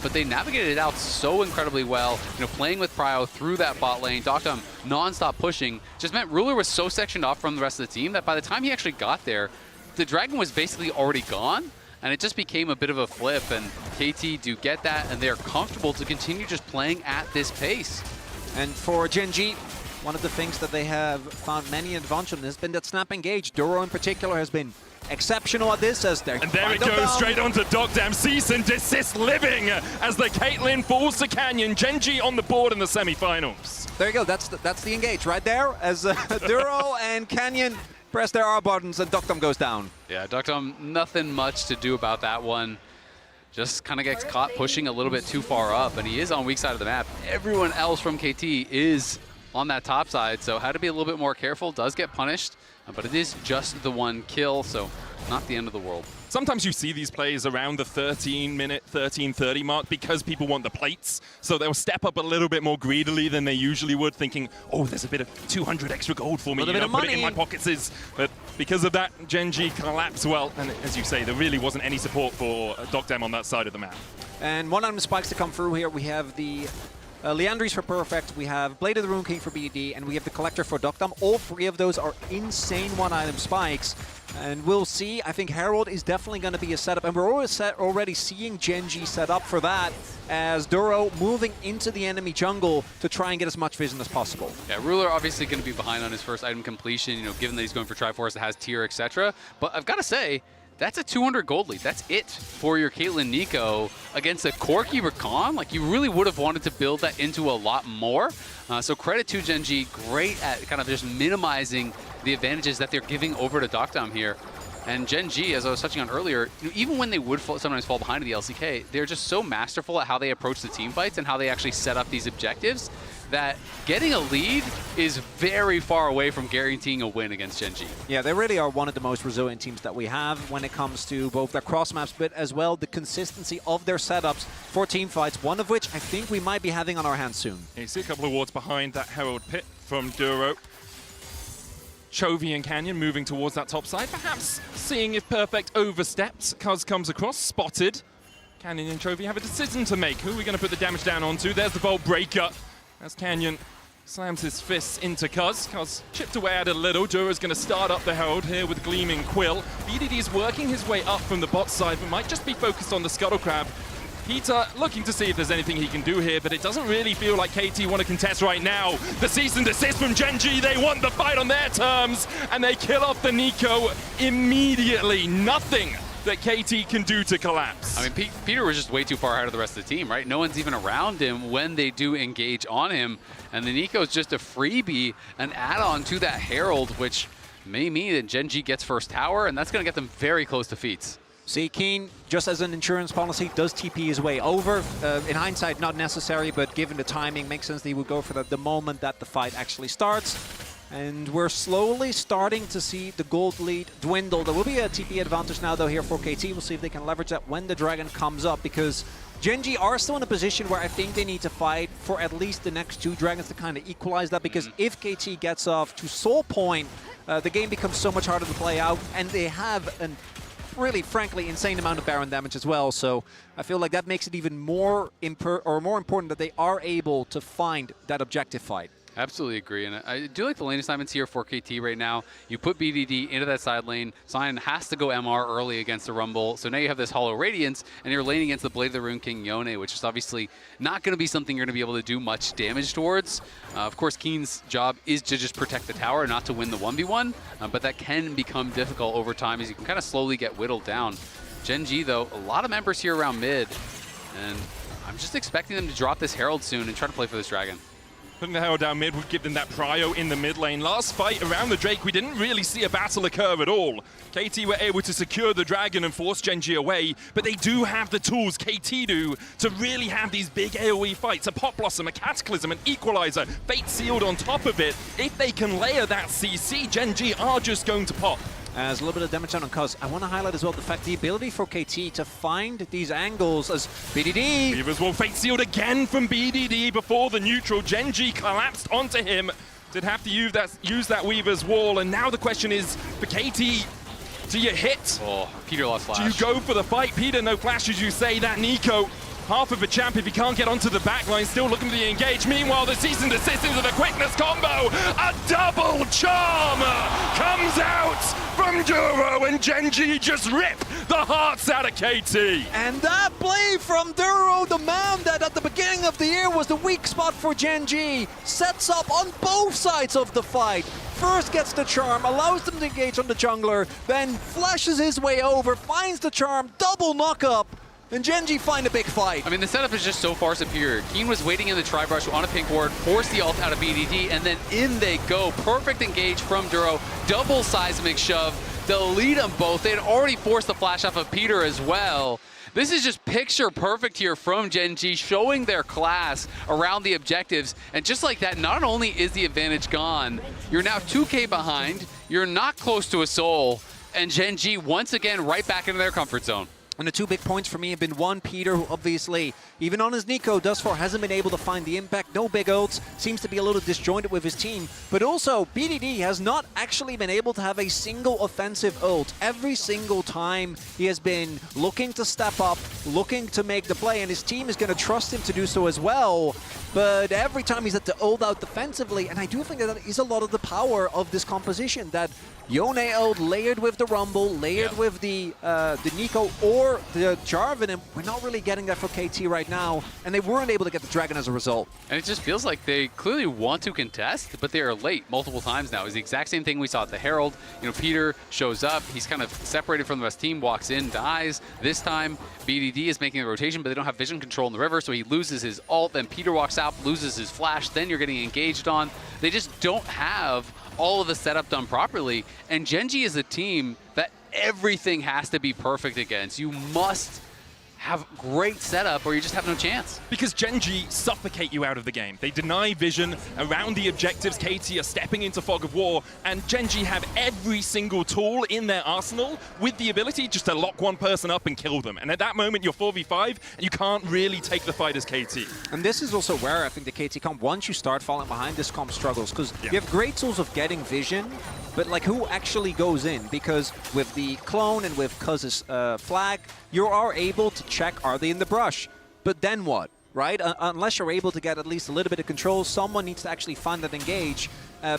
But they navigated it out so incredibly well, you know, playing with Prio through that bot lane. Duckdom non-stop pushing just meant Ruler was so sectioned off from the rest of the team that by the time he actually got there, the Dragon was basically already gone. And it just became a bit of a flip, and KT do get that, and they're comfortable to continue just playing at this pace. And for Gen.G, one of the things that they have found many advantage on has been that snap engage. Duro in particular has been exceptional at this, as they're... And there it goes, straight onto Duckdam. Cease and desist living as the Caitlyn falls to Canyon. Gen.G on the board in the semifinals. There you go, that's the engage right there, as Duro and Canyon press their R buttons and Duckdom goes down. Yeah, Duckdom, nothing much to do about that one. Just kind of gets caught pushing a little bit too far up, and he is on weak side of the map. Everyone else from KT is on that top side, so had to be a little bit more careful. Does get punished, but it is just the one kill, so not the end of the world. Sometimes you see these plays around the 13-minute, 13:30 mark because people want the plates. So they'll step up a little bit more greedily than they usually would, thinking, oh, there's a bit of 200 extra gold for me, Little bit of put it in money. my pockets. But because of that, Gen G collapsed well. And as you say, there really wasn't any support for Docdam on that side of the map. And one item spikes to come through here. We have the Leandries for Perfect, we have Blade of the Rune King for BDD, and we have the Collector for Docdam. All three of those are insane one-item spikes. And we'll see. I think Herald is definitely going to be a setup, and we're already seeing Gen G set up for that as Duro moving into the enemy jungle to try and get as much vision as possible. Yeah, Ruler obviously going to be behind on his first item completion, given that he's going for Triforce that has tier, etc. But I've got to say, that's a 200 gold lead. That's it for your Caitlyn Nico against a Corki Rakan. Like, you really would have wanted to build that into a lot more. So credit to Gen G, great at kind of just minimizing the advantages that they're giving over to Docdam here. And Gen G, as I was touching on earlier, even when they would sometimes fall behind in the LCK, they're just so masterful at how they approach the team fights and how they actually set up these objectives that getting a lead is very far away from guaranteeing a win against Gen G. Yeah, they really are one of the most resilient teams that we have when it comes to both their cross maps, but as well the consistency of their setups for team fights, one of which I think we might be having on our hands soon. You see a couple of wards behind that Herald pit from Duro. Chovy and Canyon moving towards that top side, perhaps seeing if Perfect oversteps. Cuz comes across, spotted. Canyon and Chovy have a decision to make. Who are we going to put the damage down onto? There's the Bolt Breaker. As Canyon slams his fists into Cuz. Cuz chipped away at it a little. Duro's going to start up the Herald here with Gleaming Quill. BDD's working his way up from the bot side, but might just be focused on the Scuttle Crab. Peter looking to see if there's anything he can do here, but it doesn't really feel like KT want to contest right now. The cease and desist from Gen G, they want the fight on their terms, and they kill off the Nico immediately. Nothing that KT can do to collapse. I mean, Peter was just way too far ahead of the rest of the team, right? No one's even around him when they do engage on him, and the Nico's just a freebie, an add-on to that Herald, which may mean that Gen G gets first tower, and that's going to get them very close to feats. See, Keen, just as an insurance policy, does TP his way over. In hindsight, not necessary, but given the timing, makes sense that he would go for that the moment that the fight actually starts. And we're slowly starting to see the gold lead dwindle. There will be a TP advantage now, though, here for KT. We'll see if they can leverage that when the Dragon comes up, because Gen G are still in a position where I think they need to fight for at least the next two Dragons to kind of equalize that, because if KT gets off to Soul Point, the game becomes so much harder to play out, and they have an really, frankly, insane amount of Baron damage as well. So I feel like that makes it even more important that they are able to find that objective fight. Absolutely agree, and I do like the lane assignments here for KT right now. You put BDD into that side lane. Sion has to go MR early against the Rumble, so now you have this Hollow Radiance, and you're laning against the Blade of the Rune King Yone, which is obviously not going to be something you're going to be able to do much damage towards. Of course, Keen's job is to just protect the tower, not to win the 1v1, but that can become difficult over time as you can kind of slowly get whittled down. Gen G, though, a lot of members here around mid, and I'm just expecting them to drop this Herald soon and try to play for this Dragon. Putting the Herald down mid would give them that prio in the mid lane. Last fight around the Drake, we didn't really see a battle occur at all. KT were able to secure the Dragon and force Gen G away, but they do have the tools, KT do, to really have these big AoE fights. A Pot Blossom, a Cataclysm, an Equalizer, Fate Sealed on top of it. If they can layer that CC, Gen G are just going to pop. As a little bit of damage down on Cuz, I want to highlight as well the fact the ability for KT to find these angles as BDD. Weavers will Fate Sealed again from BDD before the neutral. Gen G collapsed onto him. Did have to use that Weaver's wall, and now the question is, for KT, do you hit? Oh, Peter lost flash. Do you go for the fight? Peter, no flash, as you say. That Nico, half of a champ if he can't get onto the backline, still looking to be engaged. Meanwhile, the cease and desist into the quickness combo. A double charm comes out from Duro, and Gen G just rip the hearts out of KT. And that play from Duro, the man that at the beginning of the year was the weak spot for Gen G, sets up on both sides of the fight. First gets the charm, allows them to engage on the jungler, then flashes his way over, finds the charm, double knock up, and Gen G find a big fight. I mean, the setup is just so far superior. Keen was waiting in the tri-brush on a pink ward, forced the ult out of BDD, and then in they go. Perfect engage from Duro, double seismic shove, delete them both. They had already forced the flash off of Peter as well. This is just picture perfect here from Gen G, showing their class around the objectives. And just like that, not only is the advantage gone, you're now 2K behind, you're not close to a soul, And Gen G once again right back into their comfort zone. And the 2 big points for me have been one, Peter, who obviously, even on his Nico, thus far hasn't been able to find the impact. No big ults, seems to be a little disjointed with his team. But also, BDD has not actually been able to have a single offensive ult. Every single time he has been looking to step up, looking to make the play, and his team is going to trust him to do so as well. But every time he's had to ult out defensively, and I do think that is a lot of the power of this composition, that Yone ult layered with the Rumble, layered with the Nico or the Jarvan, and we're not really getting that for KT right now, and they weren't able to get the Dragon as a result. And it just feels like they clearly want to contest, but they are late multiple times now. It's the exact same thing we saw at the Herald. You know, Peter shows up, he's kind of separated from the rest of the team, walks in, dies. This time, BDD is making a rotation, but they don't have vision control in the river, so he loses his ult, then Peter walks out, loses his flash, then you're getting engaged on. They just don't have all of the setup done properly, and Gen G is a team that everything has to be perfect against. You must have great setup or you just have no chance. Because Gen G suffocate you out of the game. They deny vision around the objectives. KT are stepping into fog of war, and Gen G have every single tool in their arsenal with the ability just to lock one person up and kill them. And at that moment, you're 4v5, and you can't really take the fight as KT. And this is also where I think the KT comp, once you start falling behind, this comp struggles, because you have great tools of getting vision, but like who actually goes in? Because with the clone and with Cuz's flag, you are able to check, are they in the brush? But then what, right? Unless you're able to get at least a little bit of control, someone needs to actually find that engage,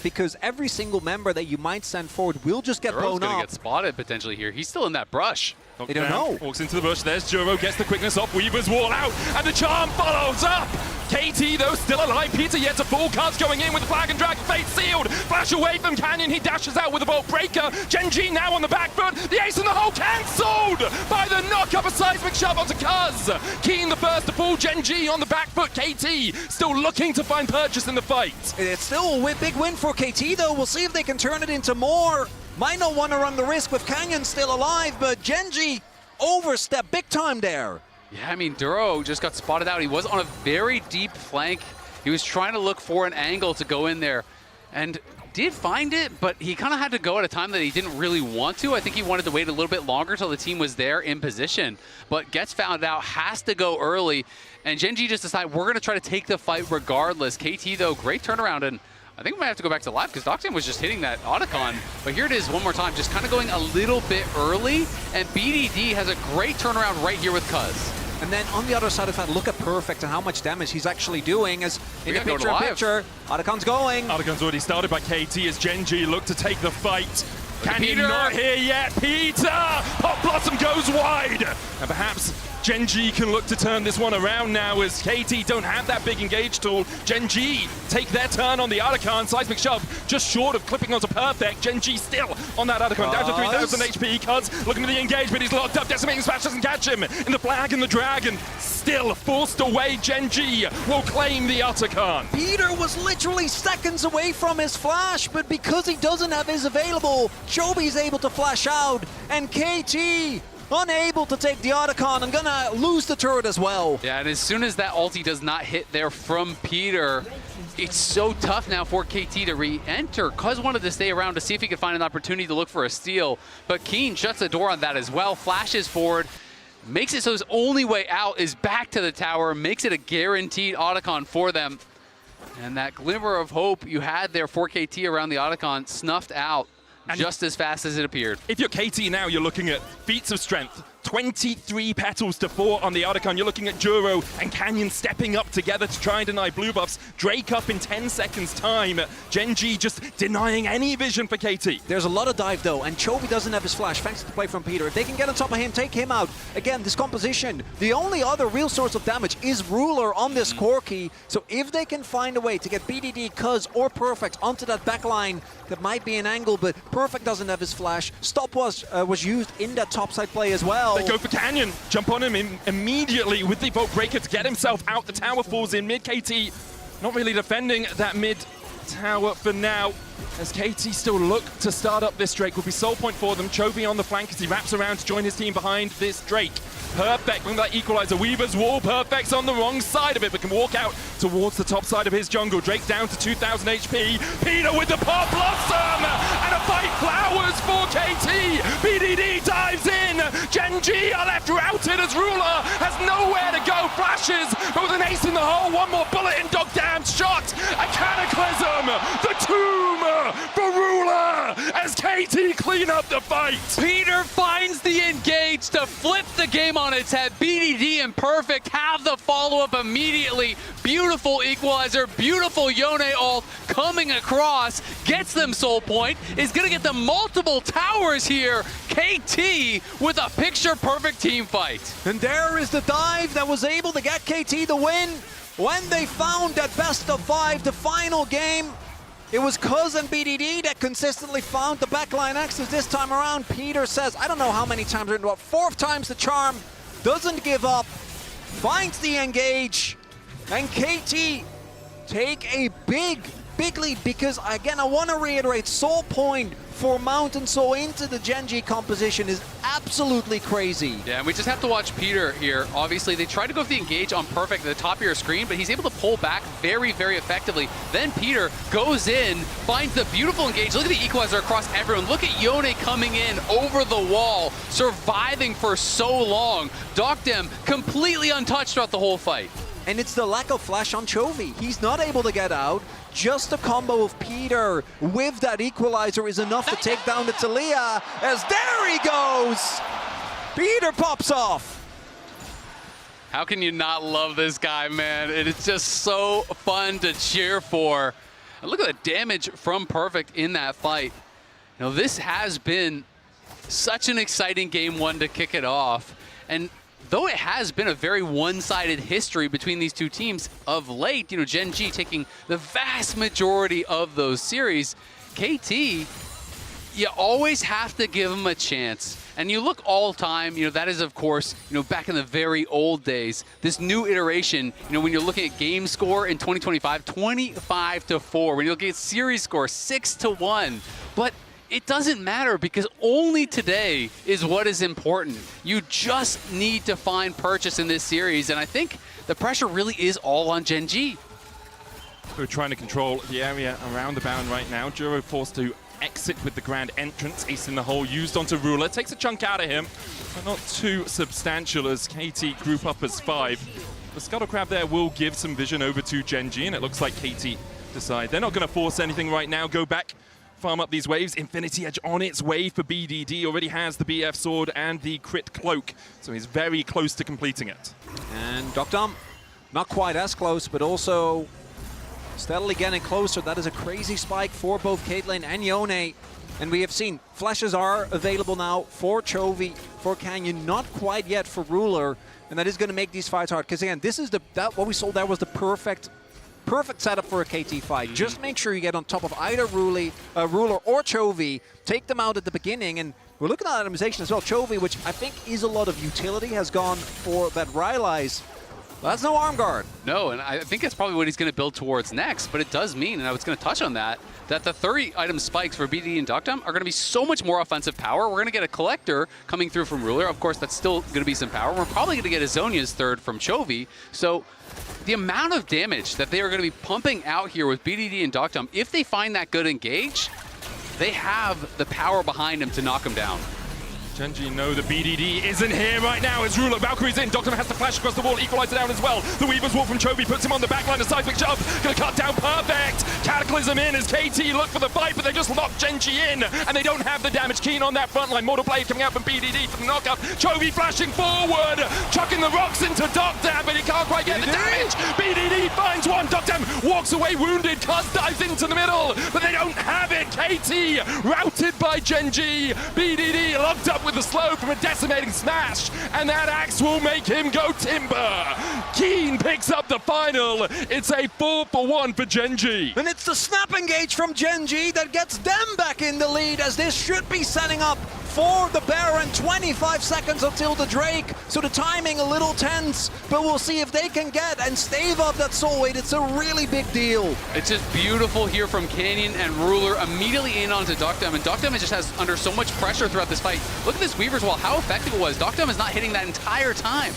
because every single member that you might send forward will just get blown up. Gonna get spotted potentially here. He's still in that brush. They don't know. Walks into the bush. There's Juro, gets the quickness off. Weaver's wall out, and the charm follows up. KT, though, still alive. Peter yet to fall. Cuz going in with the flag and drag. Fate sealed. Flash away from Canyon. He dashes out with a bolt breaker. Gen G now on the back foot. The ace in the hole cancelled by the knock up a seismic shove onto Cuz. Keen the first to fall. Gen G on the back foot. KT still looking to find purchase in the fight. It's still a big win for KT, though. We'll see if they can turn it into more. Might not want to run the risk with Canyon still alive, but Gen G overstep big time there. Yeah, I mean, Duro just got spotted out. He was on a very deep flank. He was trying to look for an angle to go in there and did find it, but he kind of had to go at a time that he didn't really want to. I think he wanted to wait a little bit longer till the team was there in position, but gets found out, has to go early, and Gen G just decided we're going to try to take the fight regardless. KT, though, great turnaround, and I think we might have to go back to live because Doctan was just hitting that Otacon. But here it is one more time, just kind of going a little bit early. And BDD has a great turnaround right here with Cuz. And then on the other side of that, look at Perfect and how much damage he's actually doing. As in the picture, Otacon's going. Otacon's already started by KT as Gen G look to take the fight. Canyon Peter. Not here yet. Peter! Pop Blossom goes wide. And perhaps Gen G can look to turn this one around now as KT don't have that big engage tool. Gen G take their turn on the Otacon. Seismic shove just short of clipping onto Perfect. Gen G still on that Otacon. Down to 3,000 HP. Cuz looking for the engagement. He's locked up. Decimating Smash doesn't catch him. In the flag and the dragon. Still forced away. Gen G will claim the Otacon. Peter was literally seconds away from his flash, but because he doesn't have his available, Chobi's able to flash out, and KT unable to take the Otacon and gonna lose the turret as well. Yeah, and as soon as that ulti does not hit there from Peter, it's so tough now for KT to re-enter. Cuz wanted to stay around to see if he could find an opportunity to look for a steal, but Keen shuts the door on that as well, flashes forward, makes it so his only way out is back to the tower, makes it a guaranteed Otacon for them. And that glimmer of hope you had there for KT around the Otacon snuffed out just as fast as it appeared. If you're KT now, you're looking at feats of strength. 23 petals to 4 on the Otacon. You're looking at Juro and Canyon stepping up together to try and deny blue buffs. Drake up in 10 seconds time. Gen G just denying any vision for KT. There's a lot of dive though, and Chovy doesn't have his flash thanks to the play from Peter. If they can get on top of him, take him out. Again, this composition, the only other real source of damage is Ruler on this Corki. So if they can find a way to get BDD, Cuz, or Perfect onto that back line, that might be an angle, but Perfect doesn't have his flash. Stop was used in that topside play as well. They go for Canyon, jump on him immediately with the Bolt Breaker to get himself out. The tower falls in mid. KT not really defending that mid tower for now. As KT still look to start up this Drake, will be soul point for them. Chovy on the flank as he wraps around to join his team behind this Drake. Perfect with that equalizer. Weaver's wall. Perfect's on the wrong side of it, but can walk out towards the top side of his jungle. Drake down to 2,000 HP. Peter with the pop blossom! And a fight flowers for KT. BDD dives in. Gen.G are left routed as Ruler has nowhere to go. Flashes, but with an ace in the hole. One more bullet in Dogdam's shot. A cataclysm. The tomb for Ruler as KT clean up the fight. Peter finds the engage to flip the game on its head. BDD and Perfect have the follow-up immediately. Beautiful equalizer, beautiful Yone ult coming across, gets them soul point, is gonna get them multiple towers here. KT with a picture-perfect team fight. And there is the dive that was able to get KT the win. When they found that best of 5, the final game, it was Cuz and BDD that consistently found the backline access this time around. Peter says, I don't know how many times, but 4th time's the charm, doesn't give up, finds the engage, and KT take a big lead because, again, I want to reiterate, soul point for Mountain Soul into the Gen.G composition is absolutely crazy. Yeah, and we just have to watch Peter here. Obviously, they tried to go for the engage on Perfect at the top of your screen, but he's able to pull back very, very effectively. Then Peter goes in, finds the beautiful engage. Look at the equalizer across everyone. Look at Yone coming in over the wall, surviving for so long. Dogdam completely untouched throughout the whole fight. And it's the lack of flash on Chovy. He's not able to get out. Just a combo of Peter with that equalizer is enough to take down the Talia, as there he goes! Peter pops off. How can you not love this guy, man? It is just so fun to cheer for. And look at the damage from Perfect in that fight. You know, this has been such an exciting game one to kick it off. And though it has been a very one-sided history between these two teams of late, you know, Gen.G taking the vast majority of those series, KT, you always have to give them a chance. And you look all time, you know, that is, of course, you know, back in the very old days. This new iteration, you know, when you're looking at game score in 2025, 25-4. When you look at series score, 6-1. But it doesn't matter because only today is what is important. You just need to find purchase in this series, and I think the pressure really is all on Gen.G. We're trying to control the area around the Baron right now. Juro forced to exit with the grand entrance. Ace in the hole used onto Ruler. Takes a chunk out of him, but not too substantial as KT group up as 5. The Scuttle Crab there will give some vision over to Gen.G, and it looks like KT decide they're not going to force anything right now. Go back, farm up these waves. Infinity Edge on its way for BDD. Already has the BF Sword and the Crit Cloak, so he's very close to completing it. And Dogdam, not quite as close, but also steadily getting closer. That is a crazy spike for both Caitlyn and Yone. And we have seen flashes are available now for Chovy, for Canyon, not quite yet for Ruler. And that is going to make these fights hard. Because again, this is what we saw there was the perfect setup for a KT fight. Just make sure you get on top of either Ruler or Chovy, take them out at the beginning, and we're looking at itemization as well. Chovy, which I think is a lot of utility, has gone for that Rylai's. Well, that's no arm guard. No, and I think that's probably what he's going to build towards next, but it does mean, and I was going to touch on that the 30 item spikes for BDD and Dogdam are going to be so much more offensive power. We're going to get a Collector coming through from Ruler. Of course, that's still going to be some power. We're probably going to get a Zhonya's third from Chovy. So the amount of damage that they are going to be pumping out here with BDD and Dogdam, if they find that good engage, they have the power behind them to knock them down. Gen.G know the BDD isn't here right now as Ruler. Valkyrie's in. Dogdam has to flash across the wall. Equalizer down as well. The Weaver's Wall from Chovy puts him on the back line. A seismic shove. Gonna cut down Perfect. Cataclysm in as KT look for the fight, but they just lock Gen.G in. And they don't have the damage. Keen on that front line. Mortal Blade coming out from BDD for the knockup. Chovy flashing forward. Chucking the rocks into Dogdam, but he can't quite get the damage. BDD finds one. Dogdam walks away wounded. Cuz dives into the middle, but they don't have it. KT routed by Gen.G. BDD locked up with the slow from a decimating smash, and that axe will make him go timber. Keen picks up the final. It's a 4-for-1 for Gen.G. And it's the snap engage from Gen.G that gets them back in the lead, as this should be setting up for the Baron. 25 seconds until the Drake, so the timing a little tense, but we'll see if they can get and stave off that soul weight. It's a really big deal. It's just beautiful here from Canyon and Ruler immediately in onto Duckdom, and Duckdom just has under so much pressure throughout this fight. Look at this Weaver's Wall, how effective it was. Duckdom is not hitting that entire time.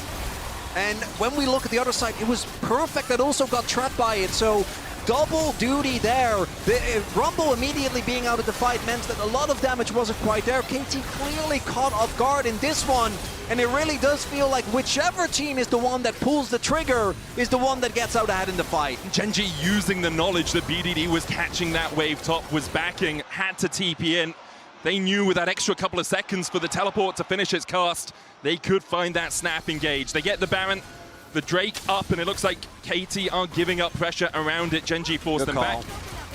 And when we look at the other side, it was perfect that also got trapped by it, so double duty there. The Rumble immediately being out of the fight meant that a lot of damage wasn't quite there. KT clearly caught off guard in this one, and it really does feel like whichever team is the one that pulls the trigger is the one that gets out ahead in the fight. Gen.G using the knowledge that BDD was catching that wave top, was backing, had to TP in. They knew with that extra couple of seconds for the teleport to finish its cast, they could find that snap engage. They get the Baron, the Drake up, and it looks like KT are giving up pressure around it. Gen.G forced them back.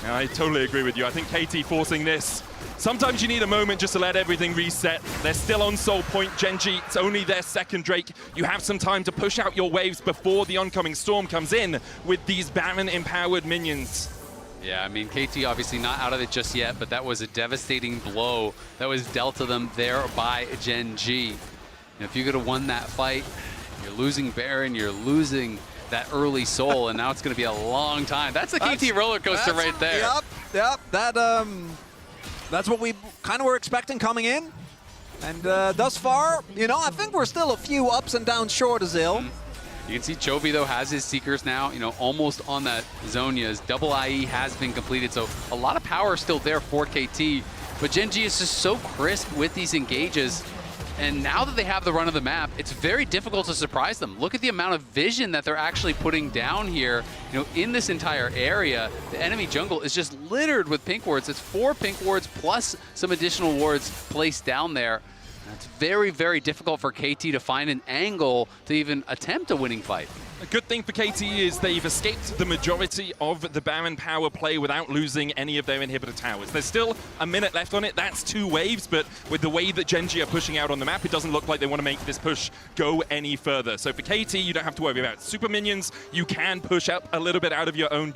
Yeah, I totally agree with you. I think KT forcing this. Sometimes you need a moment just to let everything reset. They're still on soul point. Gen.G, it's only their second Drake. You have some time to push out your waves before the oncoming storm comes in with these Baron-empowered minions. Yeah, I mean, KT obviously not out of it just yet, but that was a devastating blow that was dealt to them there by Gen.G. And if you could have won that fight, you're losing Baron, you're losing that early soul, and now it's going to be a long time. That's the KT roller coaster right there. Yep. That's what we kind of were expecting coming in. And thus far, you know, I think we're still a few ups and downs short of Zil. You can see Chovy, though, has his Seekers now, you know, almost on that Zhonya's. Double IE has been completed, so a lot of power still there for KT. But Gen.G is just so crisp with these engages. And now that they have the run of the map, it's very difficult to surprise them. Look at the amount of vision that they're actually putting down here, you know, in this entire area. The enemy jungle is just littered with pink wards. It's 4 pink wards plus some additional wards placed down there. It's very, very difficult for KT to find an angle to even attempt a winning fight. A good thing for KT is they've escaped the majority of the Baron power play without losing any of their inhibitor towers. There's still a minute left on it. That's 2 waves, but with the way that Gen.G are pushing out on the map, it doesn't look like they want to make this push go any further. So for KT, you don't have to worry about super minions. You can push up a little bit out of your own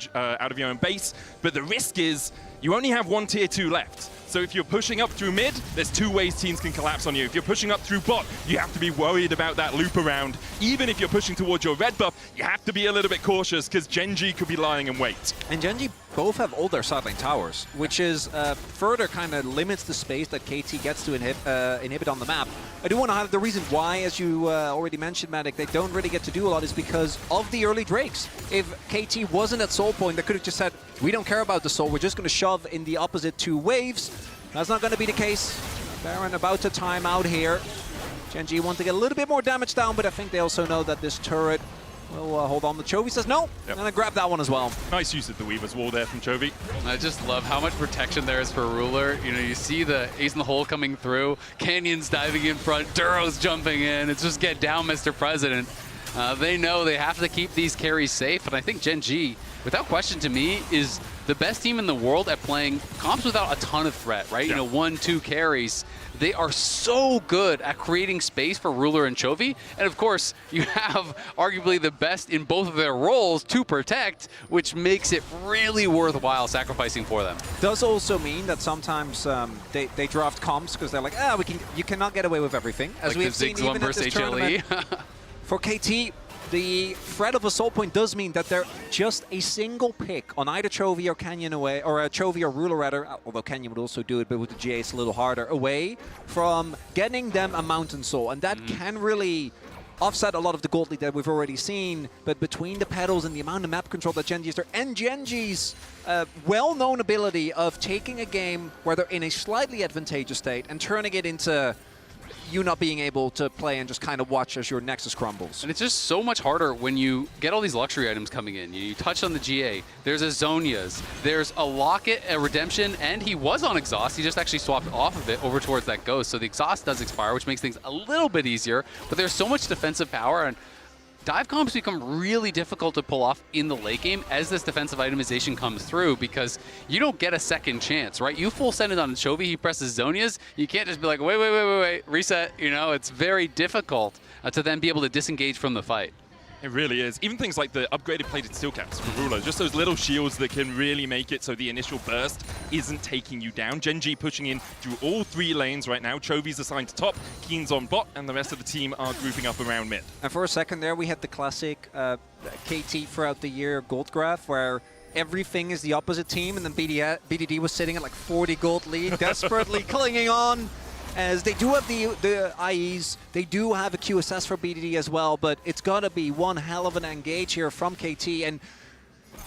base, but the risk is you only have 1 tier 2 left. So if you're pushing up through mid, there's 2 ways teams can collapse on you. If you're pushing up through bot, you have to be worried about that loop around. Even if you're pushing towards your red buff, you have to be a little bit cautious because Gen.G could be lying in wait. And Gen.G both have all their sideline towers, which is further kind of limits the space that KT gets to inhibit on the map. I do want to highlight the reason why, as you already mentioned, Matic, they don't really get to do a lot is because of the early Drakes. If KT wasn't at soul point, they could have just said, we don't care about the soul, we're just going to shove in the opposite 2 waves. That's not going to be the case. Baron about to time out here. Gen.G want to get a little bit more damage down, but I think they also know that this turret will hold on. The Chovy says no, and I grab that one as well. Nice use of the Weaver's Wall there from Chovy. I just love how much protection there is for Ruler. You know, you see the ace in the hole coming through, Canyon's diving in front, Duro's jumping in. It's just get down, Mr. President. They know they have to keep these carries safe, and I think Gen.G, without question to me, is the best team in the world at playing comps without a ton of threat, right? Yeah. You know, 1-2 carries. They are so good at creating space for Ruler and Chovy. And of course, you have arguably the best in both of their roles to protect, which makes it really worthwhile sacrificing for them. Does also mean that sometimes they draft comps because they're like, you cannot get away with everything. As like we've seen even at this tournament. For KT, the threat of a soul point does mean that they're just a single pick on either Chovy or Canyon away, or Chovy or Ruler rather, although Canyon would also do it, but with the GA it's a little harder, away from getting them a Mountain Soul. And that can really offset a lot of the gold lead that we've already seen, but between the pedals and the amount of map control that Gen.G is there, and Gen.G's well-known ability of taking a game where they're in a slightly advantageous state and turning it into you not being able to play and just kind of watch as your Nexus crumbles. And it's just so much harder when you get all these luxury items coming in. You touch on the GA, there's a Zhonya's, there's a Locket, a Redemption, and he was on Exhaust. He just actually swapped off of it over towards that Ghost. So the Exhaust does expire, which makes things a little bit easier, but there's so much defensive power, and dive comps become really difficult to pull off in the late game as this defensive itemization comes through because you don't get a second chance, right? You full send it on Chovy, he presses Zhonya's. You can't just be like, wait, reset. You know, it's very difficult to then be able to disengage from the fight. It really is. Even things like the upgraded plated steel caps for Ruler, just those little shields that can really make it so the initial burst isn't taking you down. Gen G pushing in through all 3 lanes right now. Chovy's assigned to top, Keen's on bot, and the rest of the team are grouping up around mid. And for a second there, we had the classic KT throughout the year gold graph where everything is the opposite team, and then BDD was sitting at like 40 gold lead, desperately clinging on. As they do have the IEs, they do have a QSS for BDD as well, but it's gotta be one hell of an engage here from KT, and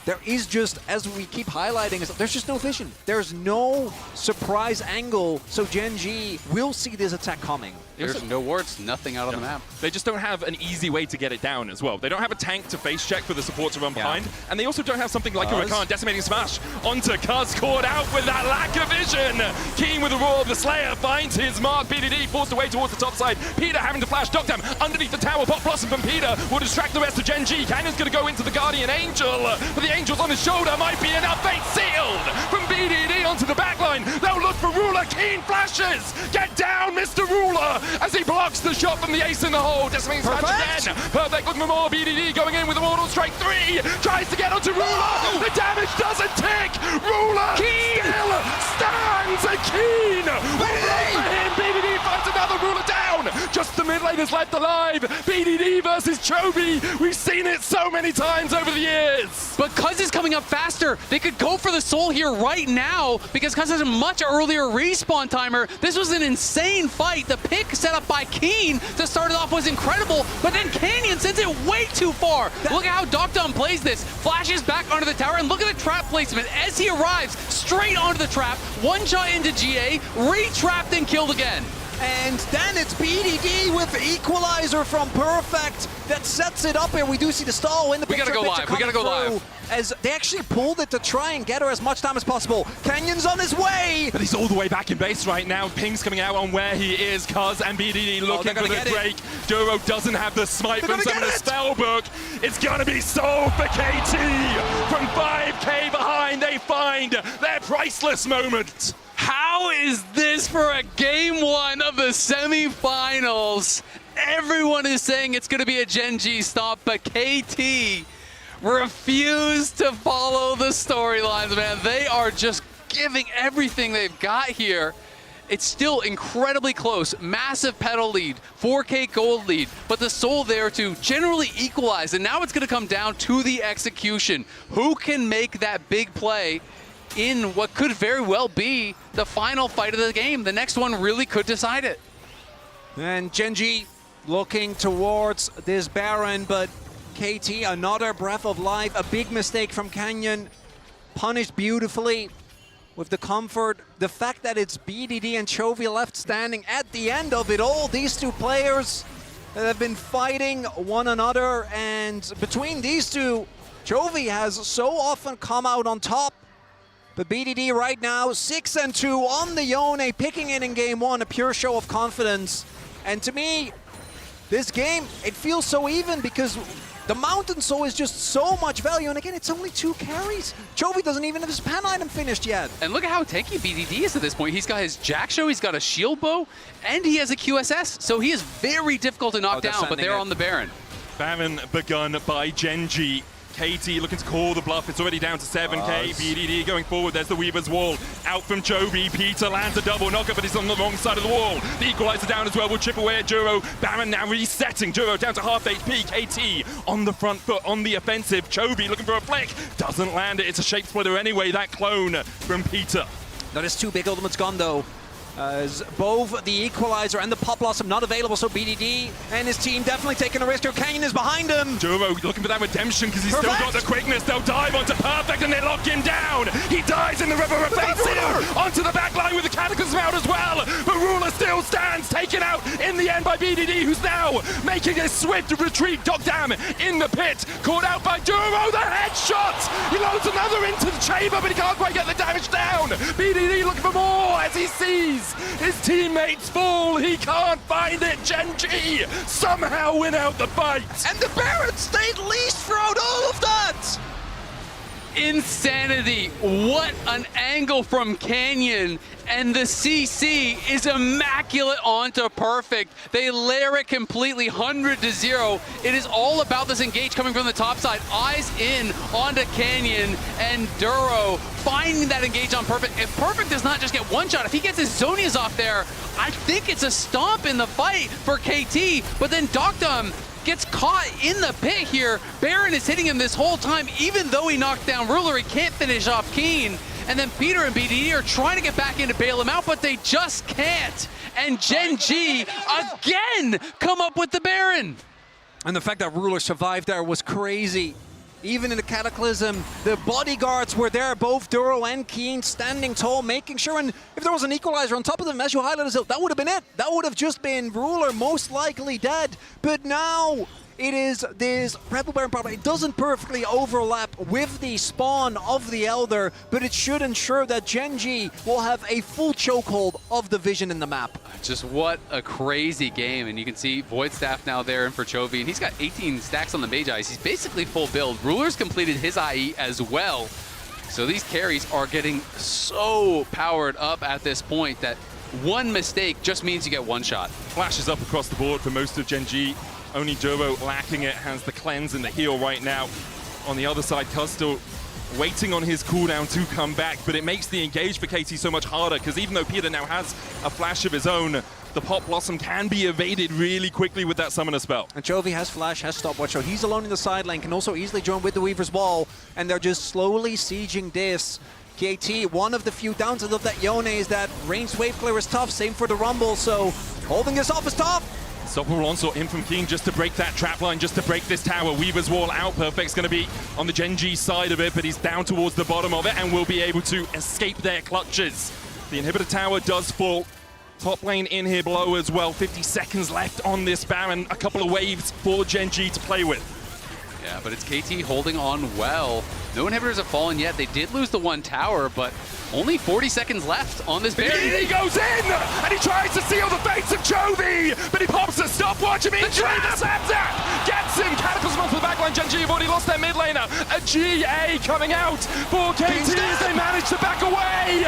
there is just, as we keep highlighting, there's just no vision. There's no surprise angle, so Gen G will see this attack coming. There's no wards, nothing out on the map. They just don't have an easy way to get it down as well. They don't have a tank to face check for the support to run behind, and they also don't have something like a Rakan decimating smash onto Cuz, caught out with that lack of vision. Keen with the roar of the Slayer finds his mark. BDD forced away towards the top side. Peter having to flash Dogdam underneath the tower. Pop Blossom from Peter will distract the rest of Gen G. Canyon's going to go into the Guardian Angel, but the Angel's on his shoulder. Might be enough. Fate sealed from BDD onto the backline. They'll look for Ruler. Keen flashes. Get down, Mr. Ruler, as he blocks the shot from the ace in the hole. Decimating smash again. Perfect looking for more. BDD going in with a Mortal Strike 3. Tries to get onto Ruler. The damage doesn't tick. Ruler still stands. And Keen will run for him. BDD finds another Ruler down. Just the mid lane is left alive. BDD versus Chovy. We've seen it so many times over the years. But Cuz is coming up faster. They could go for the soul here right now because Cuz has a much earlier respawn timer. This was an insane fight. The pick set up by Keen to start it off was incredible, but then Canyon sends it way too far. Look at how Dogdom plays this. Flashes back onto the tower, and look at the trap placement as he arrives straight onto the trap. One shot into GA, re-trapped and killed again. And then it's BDD with the equalizer from Perfect that sets it up here. We do see the stall in the picture. We gotta go live. As they actually pulled it to try and get her as much time as possible. Canyon's on his way! But he's all the way back in base right now. Ping's coming out on where he is. Cuz and BDD looking for the break. Duro doesn't have the smite from some of the spellbook. It's gonna be sold for KT. From 5k behind, they find their priceless moment. How is this for a game 1 of the semifinals? Everyone is saying it's going to be a Gen G stop, but KT refuse to follow the storylines, man. They are just giving everything they've got here. It's still incredibly close. Massive pedal lead, 4k gold lead, but the soul there to generally equalize, and now it's going to come down to the execution. Who can make that big play in what could very well be the final fight of the game? The next one really could decide it. And Gen G looking towards this Baron, but KT, another breath of life, a big mistake from Canyon, punished beautifully with the comfort. The fact that it's BDD and Chovy left standing at the end of it all, these two players that have been fighting one another, and between these two, Chovy has so often come out on top. But BDD right now, 6-2 on the Yone, picking it in game 1, a pure show of confidence. And to me, this game, it feels so even because the Mountain Soul is just so much value. And again, it's only 2 carries. Chovy doesn't even have his pan item finished yet. And look at how tanky BDD is at this point. He's got his Jack Show, he's got a shield bow, and he has a QSS. So he is very difficult to knock down, but they're on the Baron. Baron begun by Gen G. KT looking to call the bluff. It's already down to 7k. BDD going forward. There's the Weaver's Wall. Out from Chovy. Peter lands a double knocker, but he's on the wrong side of the wall. The equalizer down as well. Will chip away at Duro. Baron now resetting. Duro down to half HP. KT on the front foot, on the offensive. Chovy looking for a flick. Doesn't land it. It's a shape splitter anyway. That clone from Peter. That is 2 big ultimates gone though. As both the equalizer and the Pop Blossom not available, so BDD and his team definitely taking a risk here. Canyon is behind him. Duro looking for that redemption because he's still got the quickness. They'll dive onto Perfect and they lock him down. He dies in the River of Fate Seal onto the back line with the Cataclysm out as well. But Ruler still stands, taken out in the end by BDD, who's now making a swift retreat. Dogdam in the pit, caught out by Duro. The headshot. He loads another into the chamber, but he can't quite get the damage down. BDD looking for more as he sees his teammates fall. He can't find it. Gen G somehow win out the fight. And the Baron stayed least throughout all of that. Insanity. What an angle from Canyon. And the CC is immaculate onto perfect. They layer it completely, 100-0. It is all about this engage coming from the top side. Eyes in onto Canyon, and Duro finding that engage on perfect. If perfect does not just get one shot, if he gets his Zonias off there, I think it's a stomp in the fight for KT. But then Doctum gets caught in the pit here. Baron is hitting him this whole time. Even though he knocked down Ruler, he can't finish off Keen. And then Peter and BDD are trying to get back in to bail him out, but they just can't. And Gen G again come up with the Baron. And the fact that Ruler survived there was crazy. Even in the Cataclysm, the bodyguards were there, both Duro and Keen standing tall, making sure, and if there was an equalizer on top of them, as you highlighted, that would have been it. That would have just been Ruler most likely dead. But now it is this Rebel Baron problem. It doesn't perfectly overlap with the spawn of the Elder, but it should ensure that Gen G will have a full chokehold of the vision in the map. Just what a crazy game. And you can see Void Staff now there in for Chovy, and he's got 18 stacks on the Mage Eyes. He's basically full build. Ruler's completed his IE as well. So these carries are getting so powered up at this point that one mistake just means you get one shot. Flashes up across the board for most of Gen G. Only Duro lacking it, has the cleanse and the heal right now. On the other side, Cuz still waiting on his cooldown to come back, but it makes the engage for KT so much harder, because even though Peter now has a flash of his own, the Pop Blossom can be evaded really quickly with that Summoner spell. And Chovy has flash, has stopwatch, so he's alone in the side lane, can also easily join with the Weaver's Ball, and they're just slowly sieging this. KT, one of the few downsides of that Yone is that ranged wave clear is tough, same for the Rumble, so holding this off is tough. Stoppable onslaught in from King just to break that trap line, just to break this tower. Weaver's Wall out. Perfect's going to be on the Gen G side of it, but he's down towards the bottom of it and will be able to escape their clutches. The inhibitor tower does fall. Top lane in here below as well. 50 seconds left on this Baron. A couple of waves for Gen G to play with. Yeah, but it's KT holding on well. No inhibitors have fallen yet. They did lose the one tower, but only 40 seconds left on this Baron. He goes in, and he tries to seal the fates of Chovy, but he pops a stopwatch immediately. The Zapzap gets him. Cataclysm onto the backline. Gen G have already lost their mid laner. A GA coming out for KT as they manage to back away.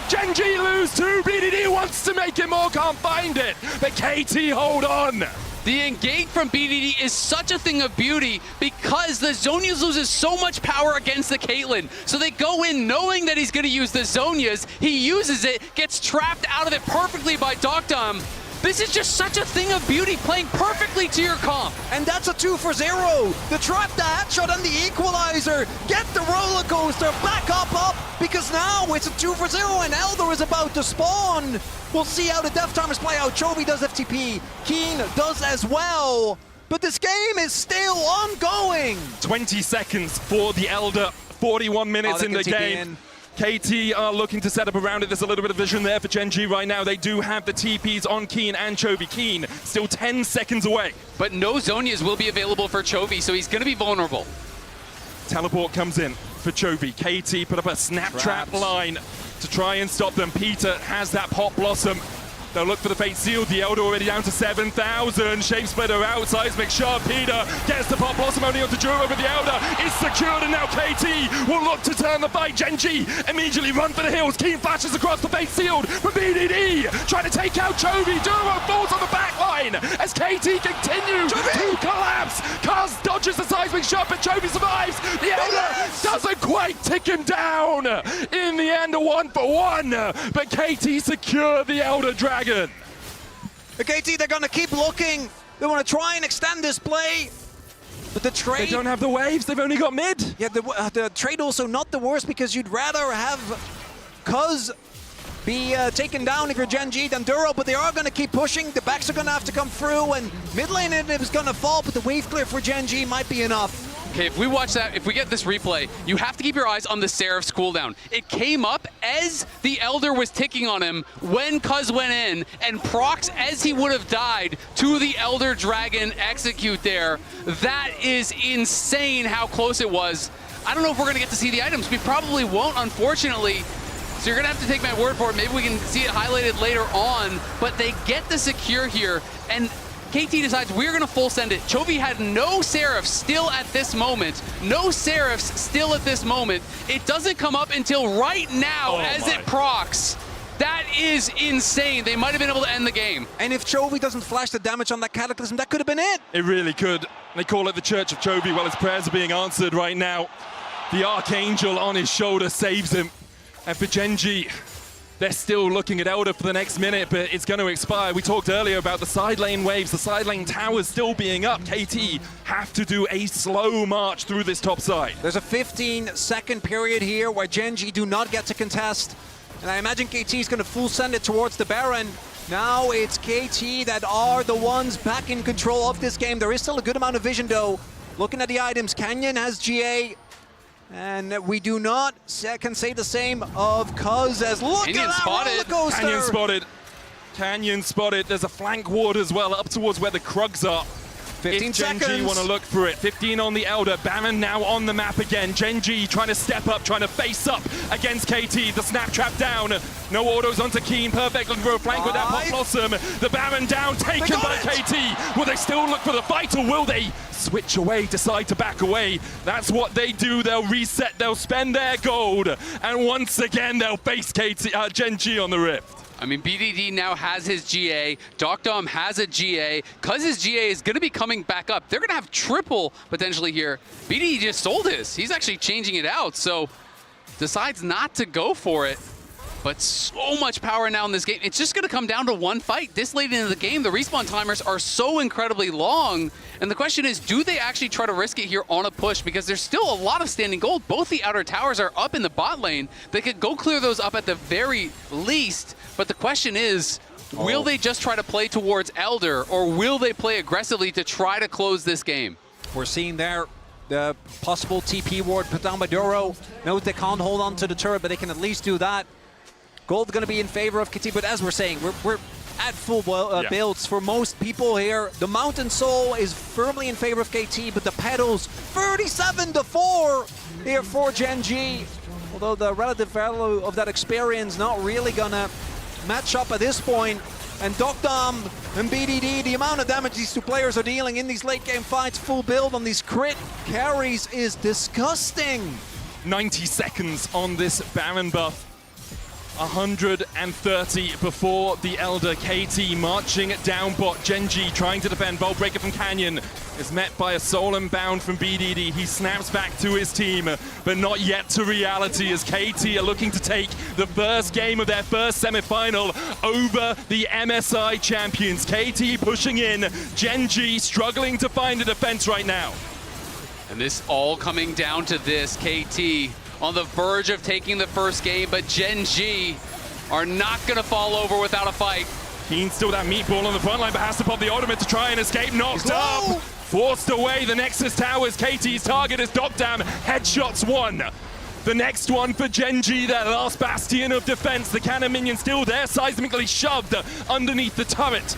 Gen G lose 2. BDD wants to make it more, can't find it, but KT hold on. The engage from BDD is such a thing of beauty because the Zonias loses so much power against the Caitlyn. So they go in knowing that he's going to use the Zonias. He uses it, gets trapped out of it perfectly by Doctum. This is just such a thing of beauty, playing perfectly to your comp. And that's a 2 for 0. The trap, the headshot, and the equalizer. Get the roller coaster back up, because now it's a 2 for 0, and Elder is about to spawn. We'll see how the Death Timers play out. Chovy does FTP, Keen does as well. But this game is still ongoing. 20 seconds for the Elder, 41 minutes in the game. KT are looking to set up around it. There's a little bit of vision there for Gen G right now. They do have the TPs on Keen and Chovy. Keen still 10 seconds away. But no Zonias will be available for Chovy, so he's going to be vulnerable. Teleport comes in for Chovy. KT put up a snap trap line to try and stop them. Peter has that Pop Blossom. They'll look for the Fate Seal. The Elder already down to 7,000. Shape Splitter out. Seismic Shot. Peter gets the Pop Blossom only onto Duro, but the Elder is secured, and now KT will look to turn the fight. Gen G immediately run for the hills. Keen flashes across the Fate Sealed for BDD. Trying to take out Chovy. Duro falls on the back line as KT continue to collapse. Cuz dodges the Seismic Shot, but Chovy survives. The Elder doesn't quite tick him down. In the end, a 1-for-1. But KT secure the Elder Dragon. The KT, they're going to keep looking. They want to try and extend this play. But the trade... They don't have the waves. They've only got mid. Yeah, the trade also not the worst, because you'd rather have Cuz be taken down if you're Gen G than Duro, but they are going to keep pushing. The backs are going to have to come through, and mid lane is going to fall, but the wave clear for Gen G might be enough. Okay, if we watch that, if we get this replay, you have to keep your eyes on the Seraph's cooldown. It came up as the Elder was ticking on him when Cuz went in, and procs as he would have died to the Elder Dragon execute there. That is insane how close it was. I don't know if we're going to get to see the items. We probably won't, unfortunately. So you're going to have to take my word for it. Maybe we can see it highlighted later on. But they get the secure here, and KT decides we're going to full send it. Chovy had no Seraphs still at this moment. No Seraphs still at this moment. It doesn't come up until right now as it procs. That is insane. They might have been able to end the game. And if Chovy doesn't flash the damage on that Cataclysm, that could have been it. It really could. They call it the Church of Chovy. Well, his prayers are being answered right now. The Archangel on his shoulder saves him. And for Gen.G, they're still looking at Elder for the next minute, but it's going to expire. We talked earlier about the side lane waves, the side lane towers still being up. KT have to do a slow march through this top side. There's a 15-second period here where Gen.G do not get to contest. And I imagine KT is going to full send it towards the Baron. Now it's KT that are the ones back in control of this game. There is still a good amount of vision though. Looking at the items, Canyon has GA. And we do not can say the same of Cuz as look Canyon at that spotted. roller coaster. Canyon spotted. Canyon spotted. There's a flank ward as well up towards where the Krugs are. 15 if Gen.G seconds. want to look for it. 15 on the Elder. Baron now on the map again. Gen.G trying to step up, trying to face up against KT. The snap trap down. No autos onto Keen. Perfect looking for a flank with that Pop Blossom. The Baron down, taken by KT. Will they still look for the fight or will they switch away, decide to back away? That's what they do. They'll reset, they'll spend their gold. And once again, they'll face Gen.G on the Rift. I mean, BDD now has his GA. Docdom has a GA. Cuz GA is going to be coming back up. They're going to have triple potentially here. BDD just sold his. He's actually changing it out, so decides not to go for it. But so much power now in this game. It's just going to come down to one fight. This late into the game, the respawn timers are so incredibly long. And the question is, do they actually try to risk it here on a push? Because there's still a lot of standing gold. Both the outer towers are up in the bot lane. They could go clear those up at the very least. But the question is, will they just try to play towards Elder, or will they play aggressively to try to close this game? We're seeing there the possible TP ward put down by Duro. Note they can't hold on to the turret, but they can at least do that. Gold's going to be in favor of KT, but as we're saying, we're at full builds for most people here. The Mountain Soul is firmly in favor of KT, but the Petals 37-4 here for Gen.G. Although the relative value of that experience not really gonna match up at this point. And Docdom and BDD, the amount of damage these two players are dealing in these late game fights, full build on these crit carries is disgusting. 90 seconds on this Baron buff. 130 before the Elder. KT marching down bot. Gen.G trying to defend. Bolt breaker from Canyon is met by a soul and bound from BDD. He snaps back to his team, but not yet to reality as KT are looking to take the first game of their first semi-final over the MSI champions. KT pushing in. Gen.G struggling to find a defense right now. And this all coming down to this. KT on the verge of taking the first game, but Gen.G are not going to fall over without a fight. Keen still that meatball on the front line, but has to pop the ultimate to try and escape. Knocked up, forced away. The Nexus Towers, KT's target is Docdam. Headshots one. The next one for Gen.G, that last bastion of defense. The cannon minion still there, seismically shoved underneath the turret.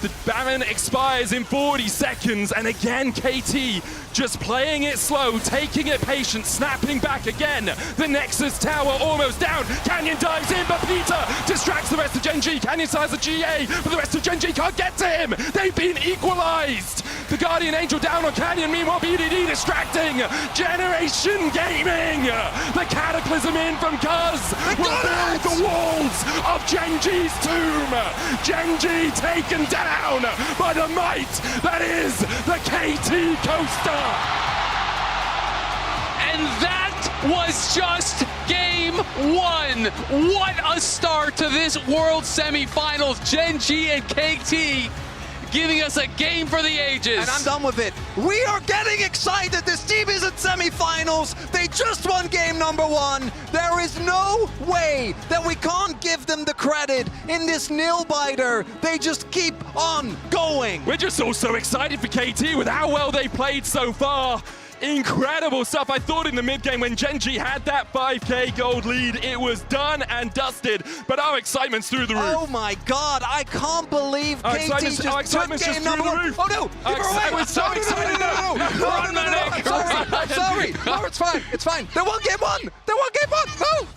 The Baron expires in 40 seconds, and again KT just playing it slow, taking it patient, snapping back again. The Nexus Tower almost down. Canyon dives in, but Peter distracts the rest of Gen.G. Canyon size a GA, but the rest of Gen.G can't get to him. They've been equalized. The Guardian Angel down on Canyon, meanwhile BDD distracting. Generation Gaming. The Cataclysm in from Cuz will build the walls of Gen.G's tomb. Gen.G taken down by the might that is the KT Coaster. And that was just game one. What a start to this World Semifinals. Gen.G and KT giving us a game for the ages. And I'm done with it. We are getting excited. This team is at semifinals. They just won game number one. There is no way that we can't give them the credit in this nail-biter. They just keep on going. We're just all so excited for KT with how well they played so far. Incredible stuff. I thought in the mid-game when Gen.G had that 5k gold lead, it was done and dusted, but our excitement's through the roof. Oh my god, I can't believe KT just took game number one. Oh no, give her away. We're so excited. No, I'm sorry. No, it's fine, it's fine. They won game one. They won game one. No.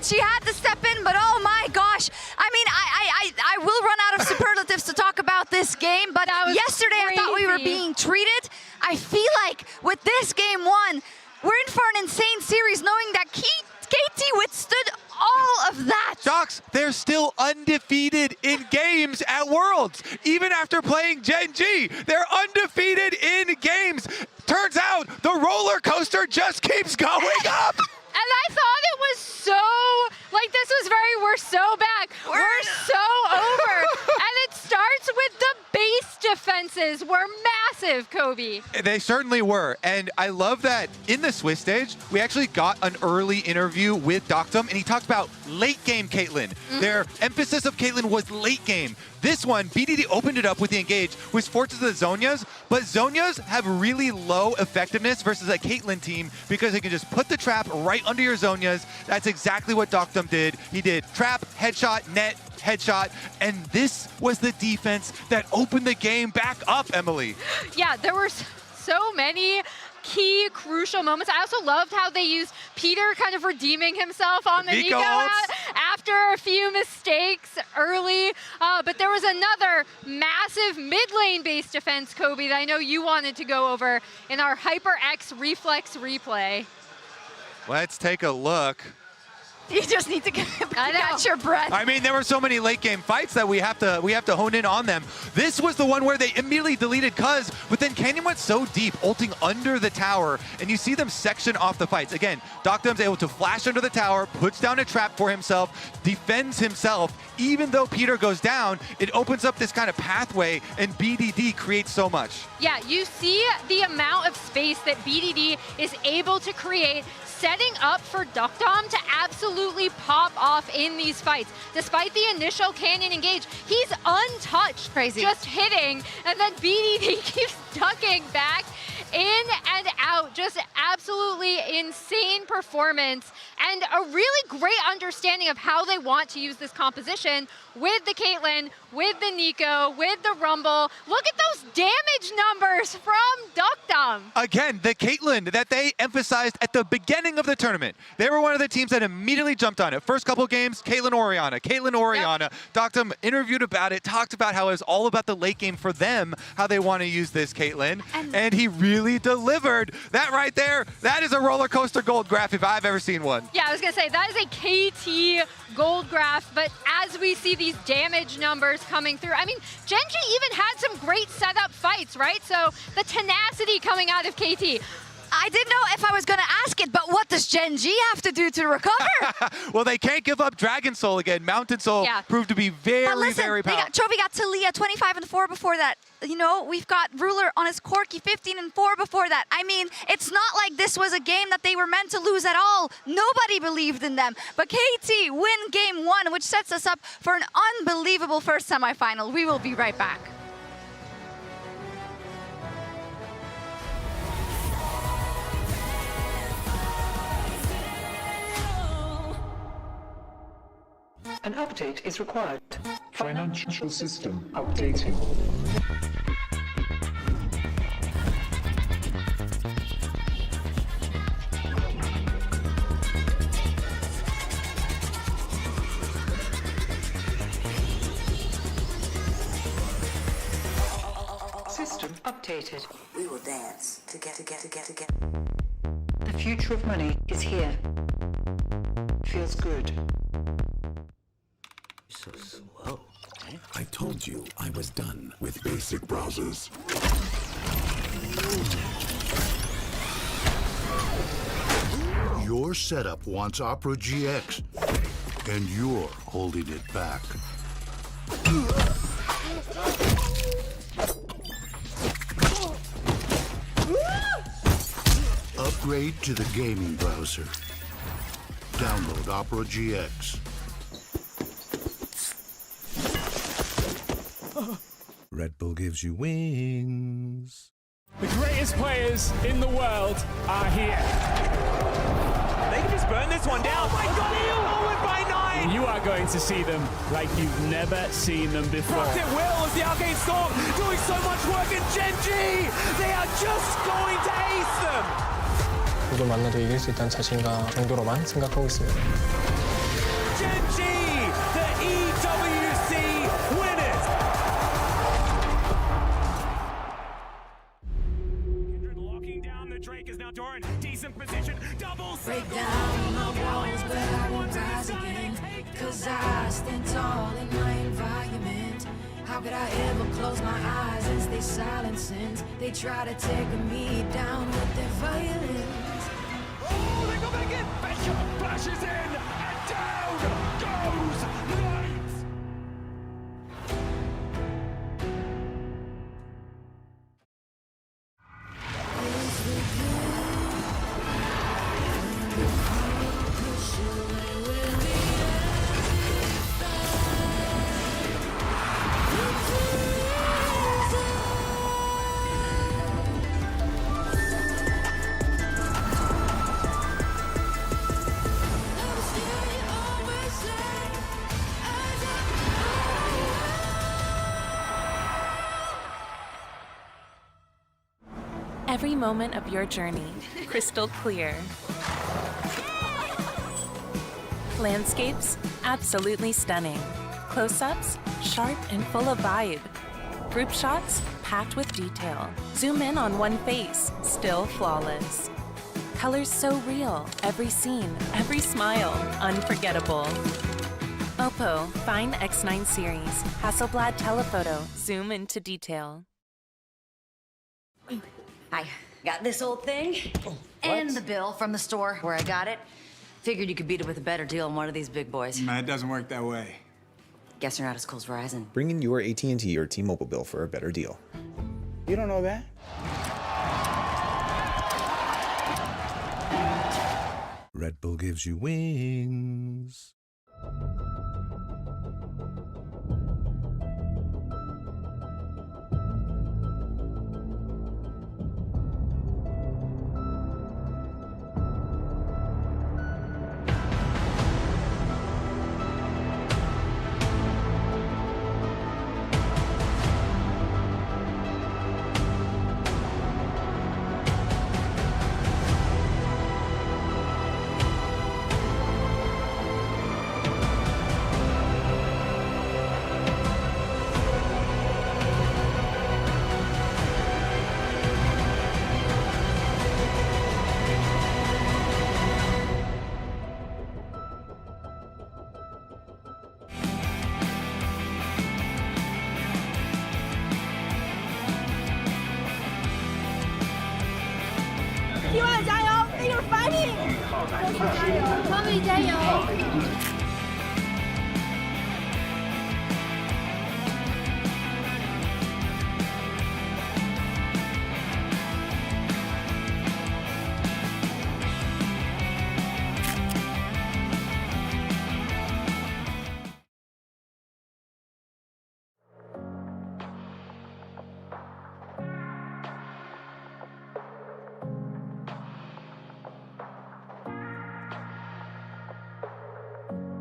She had to step in, but oh my gosh, I mean, I will run out of superlatives to talk about this game, but yesterday I thought we were being treated. I feel like with this game one, we're in for an insane series knowing that KT withstood all of that. Docs, they're still undefeated in games at Worlds. Even after playing Gen G, they're undefeated in games. Turns out the roller coaster just keeps going up. And I thought it was so, like this was we're so back, we're so over. And it starts with the base defenses were massive, Kobe. They certainly were. And I love that in the Swiss stage, we actually got an early interview with Doctum, and he talked about late game Caitlyn. Their emphasis of Caitlyn was late game. This one, BDD opened it up with the engage, which forces the Zhonyas, but Zhonyas have really low effectiveness versus a Caitlyn team because they can just put the trap right under your Zhonyas. That's exactly what Doctum did. He did trap, headshot, net, headshot, and this was the defense that opened the game back up, Emily. Yeah, there were so many key crucial moments. I also loved how they used Peter kind of redeeming himself on the Nico after a few mistakes early. But there was another massive mid lane based defense, Kobe, that I know you wanted to go over in our HyperX Reflex replay. Let's take a look. You just need to catch your breath. I mean, there were so many late game fights that we have to hone in on them. This was the one where they immediately deleted Cuz, but then Canyon went so deep, ulting under the tower, and you see them section off the fights. Again, Doctum's able to flash under the tower, puts down a trap for himself, defends himself. Even though Peter goes down, it opens up this kind of pathway, and BDD creates so much. Yeah, you see the amount of space that BDD is able to create, setting up for Doctum to absolutely pop off in these fights. Despite the initial Canyon engage, he's untouched. Crazy. Just hitting, and then BDD keeps ducking back in and out. Just absolutely insane performance and a really great understanding of how they want to use this composition with the Caitlyn, with the Nico, with the Rumble. Look at those damage numbers from Doctum. Again, the Caitlyn that they emphasized at the beginning of the tournament. They were one of the teams that immediately jumped on it. First couple games, Caitlyn Orianna. Yep. Doctum interviewed about it, talked about how it was all about the late game for them, how they want to use this Caitlyn, and he really delivered. That right there, that is a roller coaster gold graph if I've ever seen one. Yeah, I was gonna say, that is a KT gold graph, but as we see these damage numbers coming through, I mean, Gen G even had some great setup fights, right? So the tenacity coming out of KT. I didn't know if I was going to ask it, but what does Gen G have to do to recover? Well, they can't give up Dragon Soul again. Mountain Soul proved to be very, very powerful. Trophy got Talia 25-4 before that. You know, we've got Ruler on his Corki 15-4 before that. I mean, it's not like this was a game that they were meant to lose at all. Nobody believed in them. But KT win game one, which sets us up for an unbelievable first semifinal. We will be right back. An update is required. Financial system updating. System updated. We will dance together. The future of money is here. Feels good. So slow. I told you I was done with basic browsers. Your setup wants Opera GX, and you're holding it back. Upgrade to the gaming browser. Download Opera GX. Red Bull gives you wings. The greatest players in the world are here. They can just burn this one down. Oh my god, forward by 9! You are going to see them like you've never seen them before. Rocket Will as the Arcane Storm doing so much work in Gen G! They are just going to ace them! 누굴 만나도 이길 수 있다는 자신감 정도로만 생각하고 있습니다. Gen G, the Drake is now Doran. Decent position. Double Break circle. down my walls, but I won't rise again. Cause I stand tall in my environment. How could I ever close my eyes and stay silent since they try to take me down with their violence? Oh, they go back in. Baker flashes in, and down goes Knight. Every moment of your journey, crystal clear. Landscapes, absolutely stunning. Close-ups, sharp and full of vibe. Group shots, packed with detail. Zoom in on one face, still flawless. Colors so real, every scene, every smile, unforgettable. Oppo Find X9 series, Hasselblad telephoto, zoom into detail. I got this old thing and the bill from the store where I got it. Figured you could beat it with a better deal on one of these big boys. It doesn't work that way. Guess you're not as cool as Verizon. Bring in your AT&T or T-Mobile bill for a better deal. You don't know that? Red Bull gives you wings. Tommy, 加油！ Thank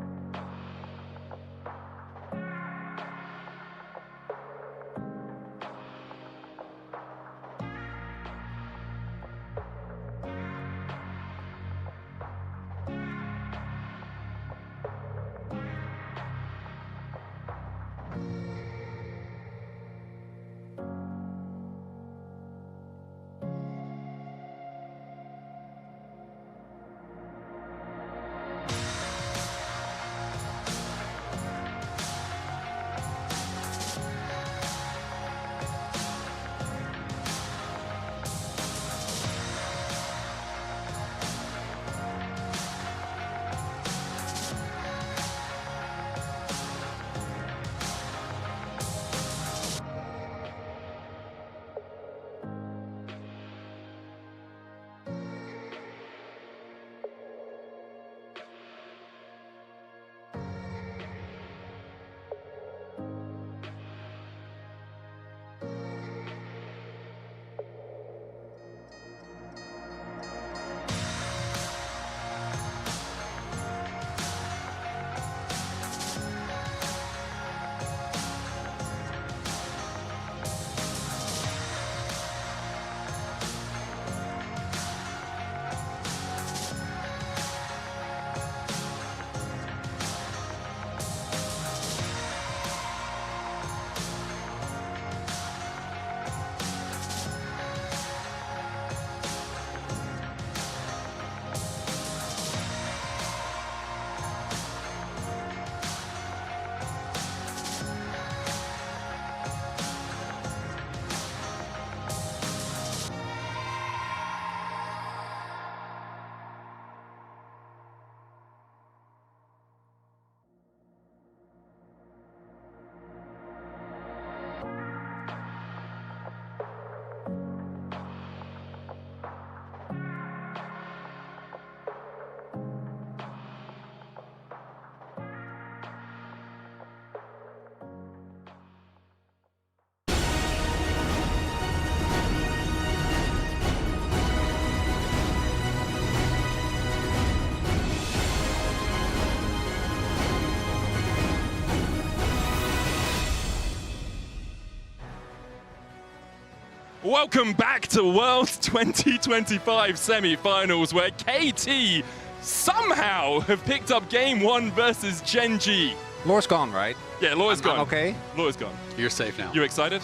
Welcome back to Worlds 2025 semi-finals, where KT somehow have picked up game 1 versus Gen G. Lore's gone, right? Yeah, Lore's gone. Okay. Lore's gone. You're safe now. You excited?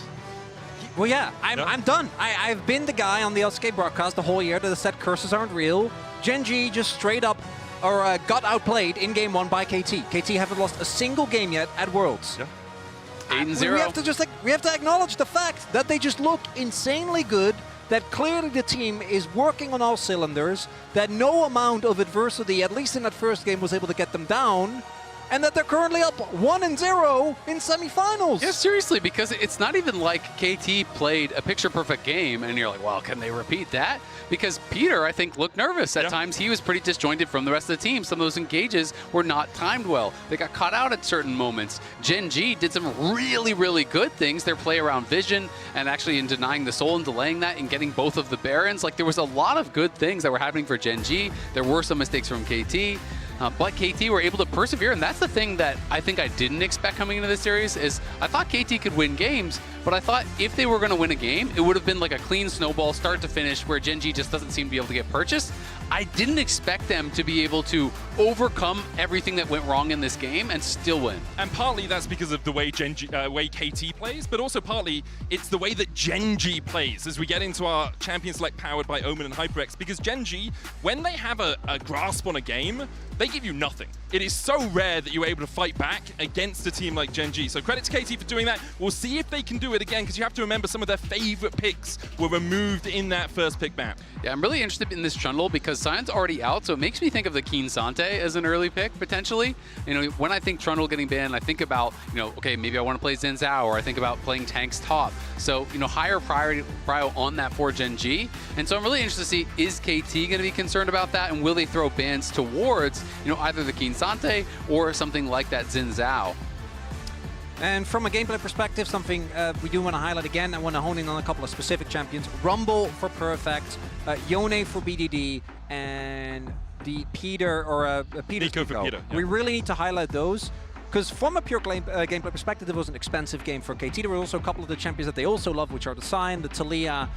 Well, yeah, I'm done. I've been the guy on the LCK broadcast the whole year that said curses aren't real. Gen G just straight up got outplayed in game 1 by KT. KT haven't lost a single game yet at Worlds. Yeah. 8-0. We have to acknowledge the fact that they just look insanely good, that clearly the team is working on all cylinders, that no amount of adversity, at least in that first game, was able to get them down, and that they're currently up 1-0 in semifinals. Yeah, seriously, because it's not even like KT played a picture-perfect game and you're like, well, can they repeat that? Because Peter, I think, looked nervous. At times, he was pretty disjointed from the rest of the team. Some of those engages were not timed well. They got caught out at certain moments. Gen G did some really, really good things. Their play around vision and actually in denying the soul and delaying that and getting both of the Barons. Like, there was a lot of good things that were happening for Gen G. There were some mistakes from KT. But KT were able to persevere, and that's the thing that I think I didn't expect coming into this series is I thought KT could win games, but I thought if they were going to win a game, it would have been like a clean snowball start to finish where Gen G just doesn't seem to be able to get purchased. I didn't expect them to be able to overcome everything that went wrong in this game and still win. And partly that's because of the way way KT plays, but also partly it's the way that Gen G plays as we get into our Champion Select powered by Omen and HyperX, because Gen G, when they have a grasp on a game, they give you nothing. It is so rare that you're able to fight back against a team like Gen G. So credit to KT for doing that. We'll see if they can do it again, because you have to remember some of their favorite picks were removed in that first pick map. Yeah, I'm really interested in this Trundle because Sion's already out, so it makes me think of the Keen Sante as an early pick, potentially. You know, when I think Trundle getting banned, I think about, you know, okay, maybe I want to play Xin Zhao, or I think about playing tanks top. So, you know, higher priority on that for Gen G. And so I'm really interested to see, is KT going to be concerned about that, and will they throw bans towards, you know, either the Keen Sante or something like that Xin Zhao? And from a gameplay perspective, something we do want to highlight again, I want to hone in on a couple of specific champions. Rumble for Perfect, Yone for BDD, and the Peter, or Peter. Nico for Peter. We really need to highlight those, because from a pure gameplay perspective, it was an expensive game for KT. There were also a couple of the champions that they also love, which are the Sion, the Talia,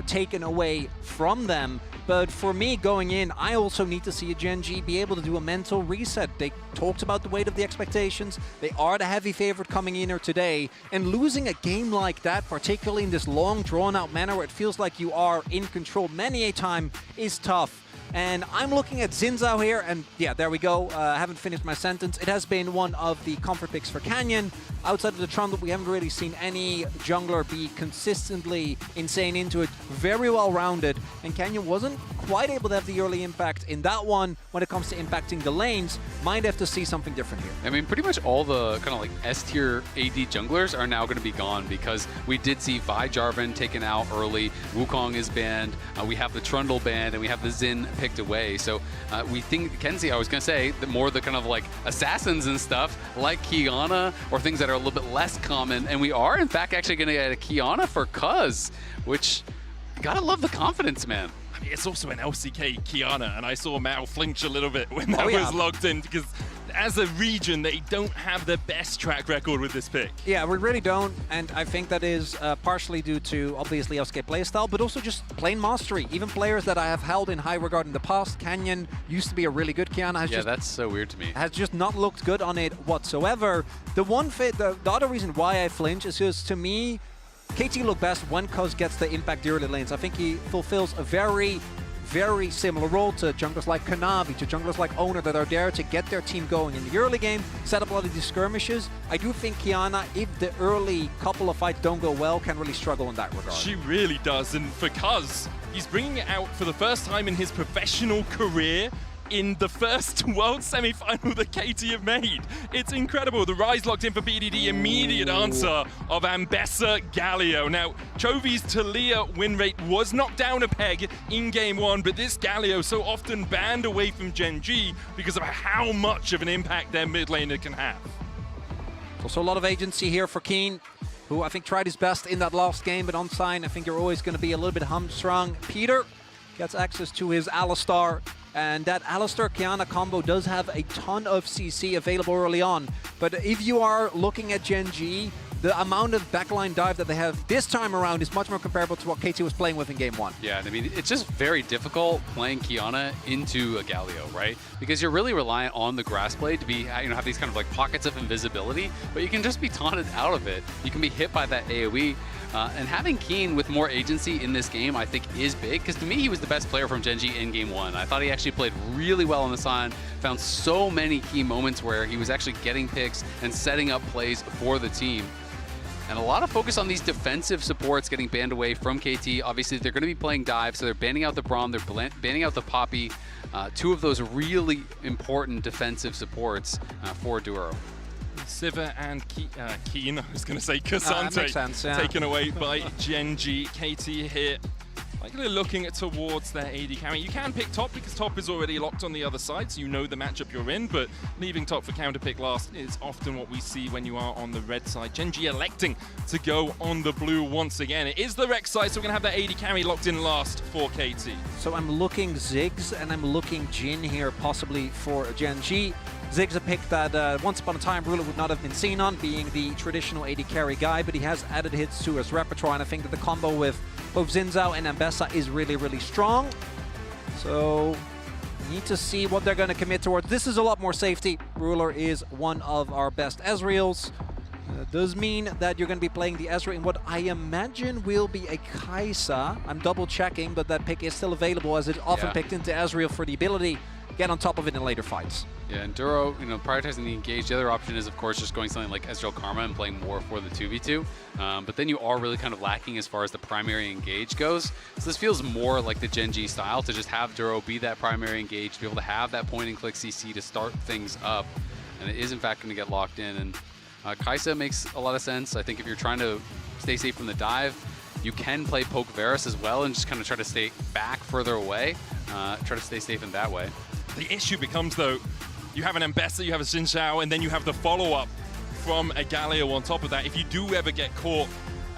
taken away from them. But for me, going in, I also need to see a Gen G be able to do a mental reset. They talked about the weight of the expectations. They are the heavy favorite coming in here today. And losing a game like that, particularly in this long, drawn-out manner where it feels like you are in control many a time, is tough. And I'm looking at Xin Zhao here, and yeah, there we go. I haven't finished my sentence. It has been one of the comfort picks for Canyon. Outside of the Trundle, we haven't really seen any jungler be consistently insane into it. Very well-rounded, and Canyon wasn't quite able to have the early impact in that one when it comes to impacting the lanes. Might have to see something different here. I mean, pretty much all the kind of like S-tier AD junglers are now going to be gone, because we did see Vi Jarvan taken out early. Wukong is banned. We have the Trundle banned, and we have the Xin picked away. So we think, Kenzie, I was going to say, the more the kind of like assassins and stuff, like Kiana, or things that are a little bit less common. And we are, in fact, actually going to get a Kiana for Cuz, which, you gotta love the confidence, man. I mean, it's also an LCK Kiana, and I saw Mao flinch a little bit when that was logged in, because as a region, they don't have the best track record with this pick. Yeah, we really don't, and I think that is partially due to, obviously, LCK playstyle, but also just plain mastery. Even players that I have held in high regard in the past, Canyon used to be a really good Kiana. That's so weird to me. Has just not looked good on it whatsoever. The other reason why I flinch is just, to me, KT look best when Cuz gets the impact the early lanes. I think he fulfills a very, very similar role to junglers like Kanavi, to junglers like Owner, that are there to get their team going in the early game, set up a lot of these skirmishes. I do think Kiana, if the early couple of fights don't go well, can really struggle in that regard. She really does, and for Cuz, he's bringing it out for the first time in his professional career in the first World Semi-Final that KT have made. It's incredible. The Rise locked in for BDD, immediate answer of Ambessa Galio. Now, Chovy's Talia win rate was knocked down a peg in game 1, but this Galio so often banned away from Gen G because of how much of an impact their mid laner can have. Also a lot of agency here for Keen, who I think tried his best in that last game, but on Sign, I think you're always going to be a little bit hamstrung. Peter gets access to his Alistar, and that Alistar-Kiana combo does have a ton of CC available early on. But if you are looking at Gen G, the amount of backline dive that they have this time around is much more comparable to what KT was playing with in game 1. Yeah, I mean, it's just very difficult playing Qiyana into a Galio, right? Because you're really reliant on the grass blade to be, have these kind of like pockets of invisibility, but you can just be taunted out of it. You can be hit by that AoE. And having Keen with more agency in this game, I think, is big, because to me, he was the best player from Gen G in game 1. I thought he actually played really well on the side, found so many key moments where he was actually getting picks and setting up plays for the team. And a lot of focus on these defensive supports getting banned away from KT. Obviously, they're going to be playing dive, so they're banning out the Braum, they're banning out the Poppy. Two of those really important defensive supports for Duro. Sivir and Keen, I was going to say Cassante, makes sense, yeah. taken away by Gen G. KT here, likely looking towards their AD carry. You can pick top because top is already locked on the other side, so you know the matchup you're in, but leaving top for counter pick last is often what we see when you are on the red side. Gen G electing to go on the blue once again. It is the Rex side, so we're going to have that AD carry locked in last for KT. So I'm looking Ziggs and I'm looking Jin here, possibly for Gen G. Ziggs a pick that once upon a time Ruler would not have been seen on, being the traditional AD carry guy, but he has added hits to his repertoire, and I think that the combo with both Xin and Ambessa is really, really strong. So we need to see what they're going to commit towards. This is a lot more safety. Ruler is one of our best Ezreals. Does mean that you're going to be playing the Ezreal in what I imagine will be a Kai'Sa. I'm double checking, but that pick is still available, as it's often picked into Ezreal for the ability get on top of it in later fights. Yeah, and Duro, prioritizing the engage. The other option is, of course, just going something like Ezreal Karma and playing more for the 2v2. But then you are really kind of lacking as far as the primary engage goes. So this feels more like the Gen G style, to just have Duro be that primary engage, to be able to have that point and click CC to start things up. And it is, in fact, going to get locked in. And Kai'Sa makes a lot of sense. I think if you're trying to stay safe from the dive, you can play Poke Varus as well and just kind of try to stay back further away. Try to stay safe in that way. The issue becomes, though, you have an Ambessa, you have a Xin Zhao, and then you have the follow-up from a Galio on top of that. If you do ever get caught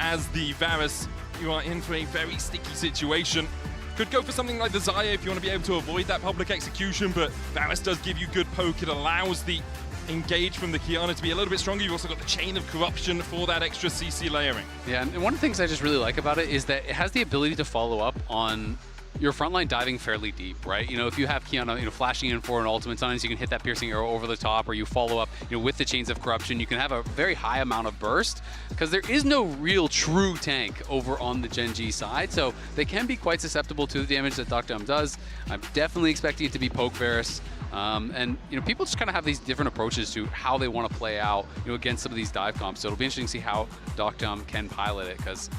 as the Varus, you are in for a very sticky situation. Could go for something like the Xayah if you want to be able to avoid that public execution, but Varus does give you good poke. It allows the engage from the Qiyana to be a little bit stronger. You've also got the Chain of Corruption for that extra CC layering. Yeah, and one of the things I just really like about it is that it has the ability to follow up on your frontline diving fairly deep, right? If you have Qiyana, flashing in for an ultimate, sometimes you can hit that piercing arrow over the top, or you follow up, with the Chains of Corruption. You can have a very high amount of burst, because there is no real true tank over on the Gen G side, so they can be quite susceptible to the damage that Dr. does. I'm definitely expecting it to be Poke Varus. And people just kind of have these different approaches to how they want to play out, against some of these dive comps. So it'll be interesting to see how Dr. can pilot it, because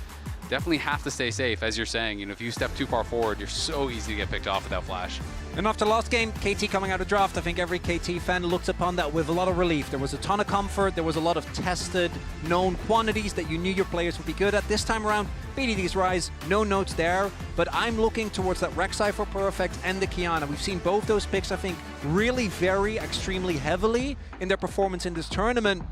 definitely have to stay safe, as you're saying. If you step too far forward, you're so easy to get picked off without flash. And after last game, KT coming out of draft, I think every KT fan looked upon that with a lot of relief. There was a ton of comfort, there was a lot of tested, known quantities that you knew your players would be good at. This time around, BDD's Rise, no notes there, but I'm looking towards that Rek'Sai for Perfect and the Qiyana. We've seen both those picks, I think, really vary extremely heavily in their performance in this tournament.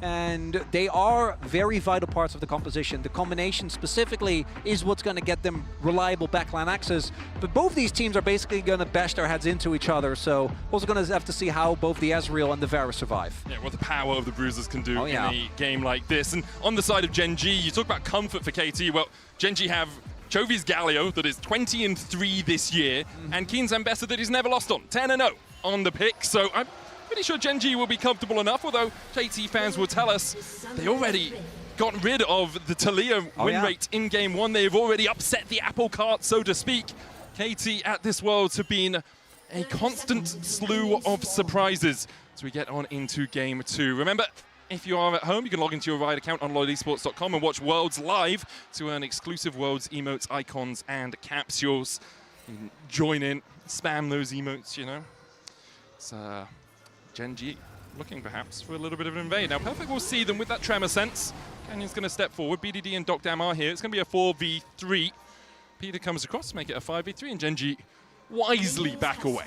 And they are very vital parts of the composition. The combination specifically is what's going to get them reliable backline access. But both these teams are basically going to bash their heads into each other. So also going to have to see how both the Ezreal and the Varus survive. Yeah, what the power of the Bruisers can do in a game like this. And on the side of Gen G, you talk about comfort for KT. Well, Gen G have Chovy's Galio that is 20-3 this year, and Keen's Ambessa that he's never lost on, 10-0 on the pick. So I'm pretty sure Gen G will be comfortable enough, although KT fans will tell us they already got rid of the Taliyah win rate in game 1. They've already upset the apple cart, so to speak. KT at this Worlds have been a constant slew of surprises as we get on into game 2. Remember, if you are at home, you can log into your Riot account on LoLEsports.com and watch Worlds live to earn exclusive Worlds emotes, icons, and capsules. You can join in, spam those emotes, It's Gen G looking perhaps for a little bit of an invade. Now, Perfect will see them with that Tremor Sense. Canyon's going to step forward. BDD and Dr. are here. It's going to be a 4v3. Peter comes across to make it a 5v3, and Gen G wisely back away.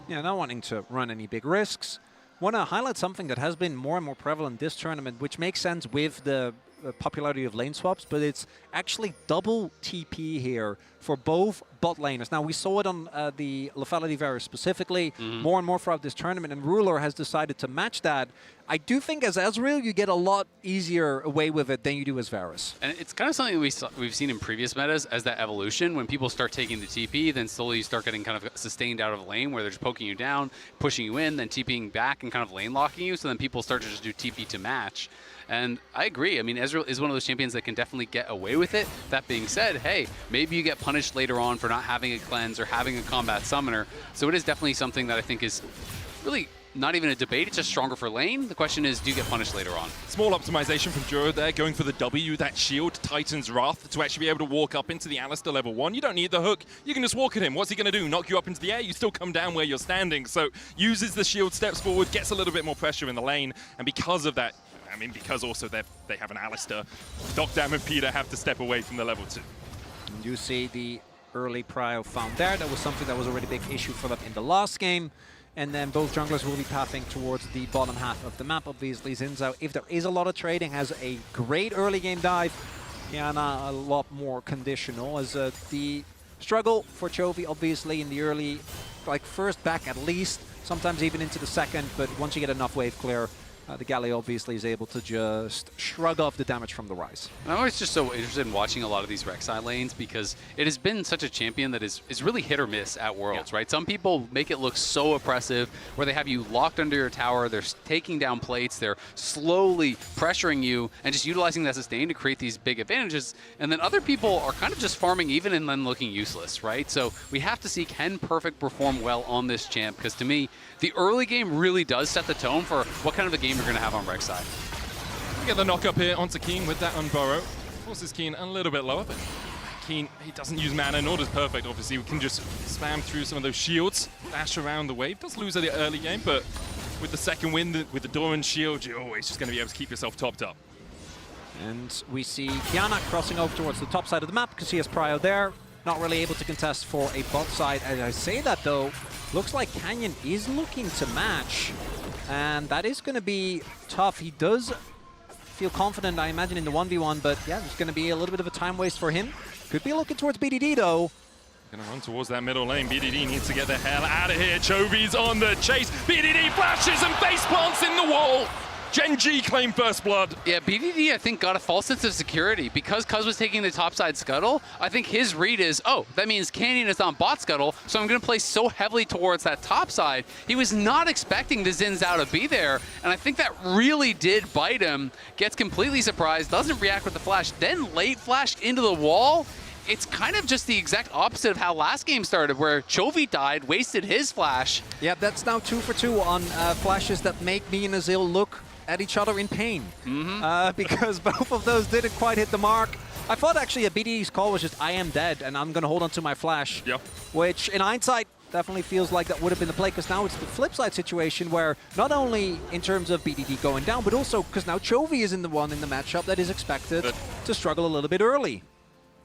Yeah, not wanting to run any big risks. Want to highlight something that has been more and more prevalent this tournament, which makes sense with the popularity of lane swaps, but it's actually double TP here for both bot laners. Now, we saw it on the lethality very specifically, more and more throughout this tournament, and Ruler has decided to match that. I do think as Ezreal, you get a lot easier away with it than you do as Varus. And it's kind of something we've seen in previous metas as that evolution. When people start taking the TP, then slowly you start getting kind of sustained out of lane where they're just poking you down, pushing you in, then TPing back and kind of lane locking you. So then people start to just do TP to match. And I agree. I mean, Ezreal is one of those champions that can definitely get away with it. That being said, hey, maybe you get punished later on for not having a cleanse or having a combat summoner. So it is definitely something that I think is really not even a debate. It's just stronger for lane. The question is, do you get punished later on? Small optimization from Juro there, going for the W, that shield, Titan's Wrath, to actually be able to walk up into the Alistar level 1. You don't need the hook. You can just walk at him. What's he going to do? Knock you up into the air? You still come down where you're standing. So uses the shield, steps forward, gets a little bit more pressure in the lane. And because of that, I mean, because also they have an Alistar, Docdam and Peter have to step away from the level 2. And you see the early prio found there. That was something that was already a big issue for them in the last game. And then both junglers will be pathing towards the bottom half of the map. Obviously, Zinzao, if there is a lot of trading, has a great early game dive. Kiana a lot more conditional, as the struggle for Chovy, obviously, in the early, like first back at least, sometimes even into the second, but once you get enough wave clear, the Galio obviously is able to just shrug off the damage from the Rise. And I'm always just so interested in watching a lot of these Rek'Sai lanes because it has been such a champion that is really hit or miss at Worlds, right? Some people make it look so oppressive where they have you locked under your tower, they're taking down plates, they're slowly pressuring you and just utilizing that sustain to create these big advantages. And then other people are kind of just farming even and then looking useless, right? So we have to see, can Perfect perform well on this champ? Because to me, the early game really does set the tone for what kind of a game you're going to have on Rek'Sai. We get the knock up here onto Keen with that Unburrow. Forces Keen a little bit lower, but Keen, he doesn't use mana, nor does Perfect, obviously. We can just spam through some of those shields, dash around the wave. Does lose at the early game, but with the second win, with the Doran shield, you're always just going to be able to keep yourself topped up. And we see Kiana crossing over towards the top side of the map because he has prio there. Not really able to contest for a bot side. As I say that though, looks like Canyon is looking to match. And that is going to be tough. He does feel confident, I imagine, in the 1v1, but yeah, there's going to be a little bit of a time waste for him. Could be looking towards BDD though. Gonna run towards that middle lane. BDD needs to get the hell out of here. Chovy's on the chase. BDD flashes and face plants in the wall. Gen G claim first blood. Yeah, BDD, I think, got a false sense of security. Because Cuz was taking the topside scuttle, I think his read is, oh, that means Canyon is on bot scuttle, so I'm going to play so heavily towards that top side. He was not expecting the Zinzao to be there, and I think that really did bite him. Gets completely surprised, doesn't react with the flash, then late flashed into the wall. It's kind of just the exact opposite of how last game started, where Chovy died, wasted his flash. Yeah, that's now 2 for 2 on flashes that make me and Azil look at each other in pain. Because both of those didn't quite hit the mark. I thought actually a BDD's call was just, I am dead, and I'm going to hold on to my flash. Yep. Which, in hindsight, definitely feels like that would have been the play, because now it's the flip side situation where not only in terms of BDD going down, but also because now Chovy is in the one in the matchup that is expected to struggle a little bit early.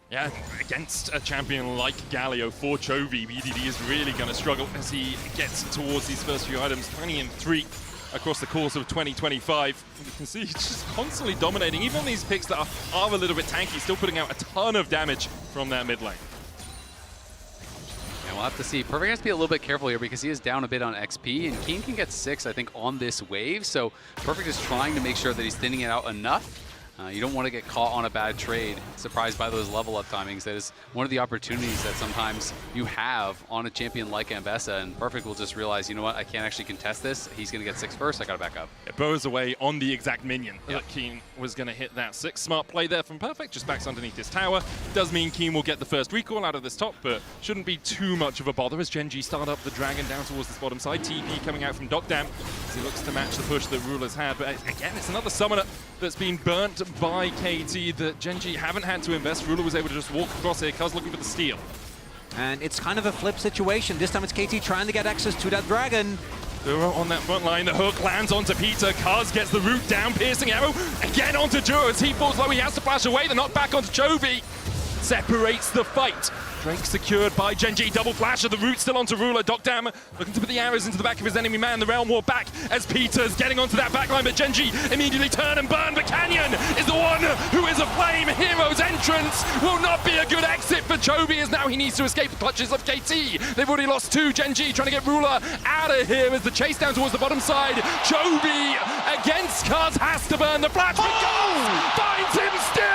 Yeah, against a champion like Galio for Chovy, BDD is really going to struggle as he gets towards these first few items, 20 and 3 across the course of 2025. And you can see he's just constantly dominating, even on these picks that are a little bit tanky, still putting out a ton of damage from that mid lane. And we'll have to see. Perfect has to be a little bit careful here because he is down a bit on XP, and Keen can get 6, I think, on this wave. So Perfect is trying to make sure that he's thinning it out enough. You don't want to get caught on a bad trade, surprised by those level up timings. That is one of the opportunities that sometimes you have on a champion like Ambessa, and Perfect will just realize, you know what, I can't actually contest this. He's going to get 6 first, I got to back up. It bows away on the exact minion that Keen was going to hit that 6. Smart play there from Perfect, just backs underneath his tower. Does mean Keen will get the first recall out of this top, but shouldn't be too much of a bother as Gen G start up the Dragon down towards this bottom side. TP coming out from Docdam as he looks to match the push that Ruler's had, but again, it's another summoner that's been burnt by KT that Gen G haven't had to invest. Ruler was able to just walk across here. Cuz looking for the steal. And it's kind of a flip situation. This time it's KT trying to get access to that Dragon. Duro on that front line. The hook lands onto Peter. Cuz gets the root down. Piercing arrow. Again onto Duro as he falls low. He has to flash away. The knockback onto Chovy separates the fight Drake secured by Gen.G. Double flash of the root still onto Ruler. Dokdam looking to put the arrows into the back of his enemy man. The Realm War back as Peter's getting onto that backline, but Gen.G. immediately turn and burn. But Canyon is the one who is aflame. Hero's entrance will not be a good exit for Chovy, as now he needs to escape the clutches of KT. They've already lost 2. Gen.G. trying to get Ruler out of here as the chase down towards the bottom side. Chovy against Cuz has to burn the flash, but Cuz finds him still.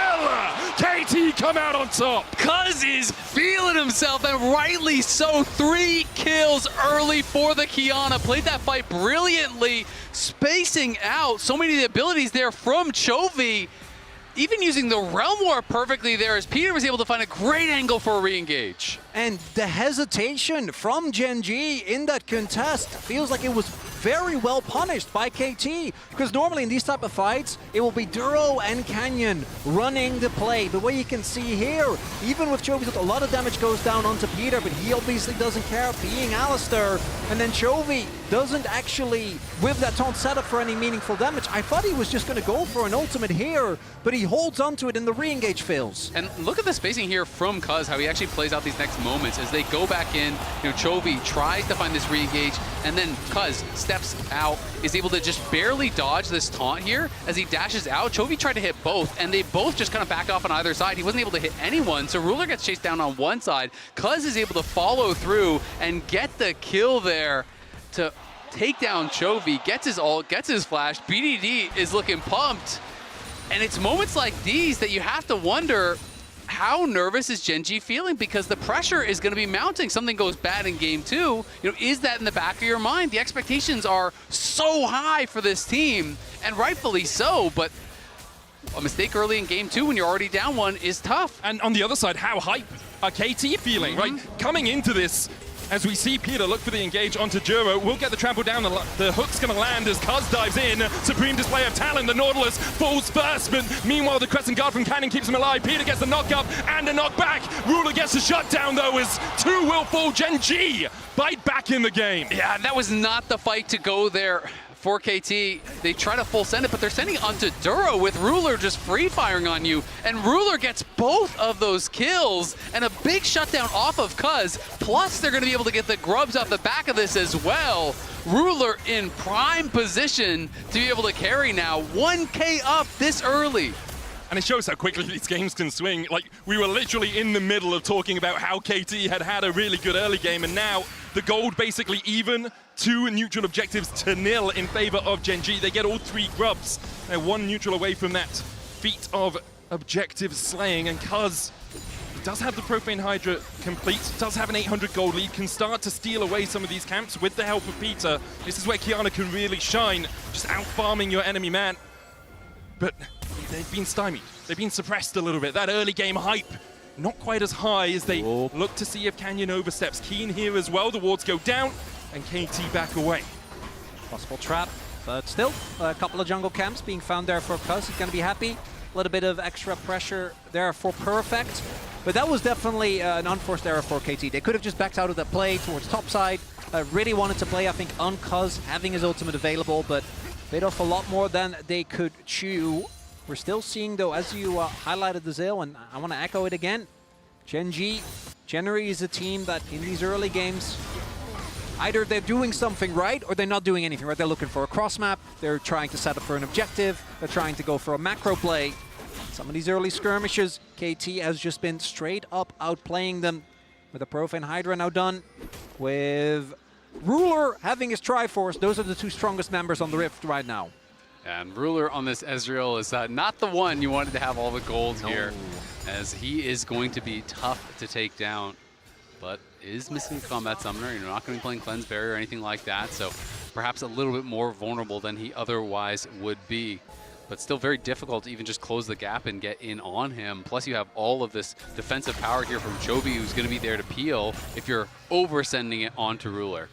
KT come out on top. Cuz is feeling himself, and rightly so. 3 kills early for the Kiana. Played that fight brilliantly, spacing out so many of the abilities there from Chovy. Even using the Realm War perfectly there, as Peter was able to find a great angle for a re-engage. And the hesitation from Gen.G in that contest feels like it was very well punished by KT, because normally in these type of fights, it will be Duro and Canyon running the play. But what you can see here, even with Chovy, a lot of damage goes down onto Peter, but he obviously doesn't care, being Alistair. And then Chovy doesn't actually whip that taunt setup for any meaningful damage. I thought he was just going to go for an ultimate here, but he holds onto it and the re-engage fails. And look at the spacing here from Cuz, how he actually plays out these next moments as they go back in. You know, Chovy tries to find this re-engage, and then Cuz steps out, is able to just barely dodge this taunt here as he dashes out. Chovy tried to hit both, and they both just kind of back off on either side. He wasn't able to hit anyone, so Ruler gets chased down on one side. Cuz is able to follow through and get the kill there to take down Chovy, gets his ult, gets his flash. BDD is looking pumped, and it's moments like these that you have to wonder, how nervous is Gen.G feeling? Because the pressure is going to be mounting. Something goes bad in game 2. You know, is that in the back of your mind? The expectations are so high for this team, and rightfully so, but a mistake early in game 2 when you're already down 1 is tough. And on the other side, how hype are KT feeling, right? Coming into this, as we see Peter look for the engage onto Juro, we'll get the trample down, the hook's gonna land as Cuz dives in. Supreme display of talent, the Nautilus falls first, but meanwhile the Crescent Guard from Cannon keeps him alive. Peter gets the knock up and a knock back. Ruler gets a shutdown though, as 2 will fall. Gen.G bite back in the game. Yeah, that was not the fight to go there for KT. They try to full send it, but they're sending onto Duro with Ruler just free firing on you, and Ruler gets both of those kills and a big shutdown off of Cuz. Plus they're going to be able to get the grubs off the back of this as well. Ruler in prime position to be able to carry now. 1K up this early. And it shows how quickly these games can swing. Like, we were literally in the middle of talking about how KT had a really good early game, and now the gold basically even, 2 neutral objectives to 0 in favor of Gen.G. They get all 3 grubs. They're 1 neutral away from that feat of objective slaying, and Cuz does have the Profane Hydra complete, does have an 800 gold lead, can start to steal away some of these camps with the help of Peter. This is where Kiana can really shine, just out-farming your enemy man. But they've been stymied. They've been suppressed a little bit. That early game hype, not quite as high as they look to see if Canyon oversteps. Keen here as well. The wards go down, and KT back away. Possible trap, but still, a couple of jungle camps being found there for Cuz. He's going to be happy. A little bit of extra pressure there for Perfect. But that was definitely an unforced error for KT. They could have just backed out of that play towards topside. Really wanted to play, I think, on Cuz, having his ultimate available, but bit off a lot more than they could chew. We're still seeing, though, as you highlighted the Zale, and I want to echo it again, Gen.G generally is a team that in these early games, either they're doing something right or they're not doing anything right. They're looking for a cross map, they're trying to set up for an objective, they're trying to go for a macro play. Some of these early skirmishes, KT has just been straight up outplaying them, with the Profane Hydra now done, with Ruler having his Triforce. Those are the 2 strongest members on the Rift right now. And Ruler on this Ezreal is not the one you wanted to have all the gold here, as he is going to be tough to take down, but is missing a combat summoner. You're not going to be playing Cleanse Barrier or anything like that, so perhaps a little bit more vulnerable than he otherwise would be. But still very difficult to even just close the gap and get in on him. Plus you have all of this defensive power here from Chovy, who's going to be there to peel if you're oversending it onto Ruler.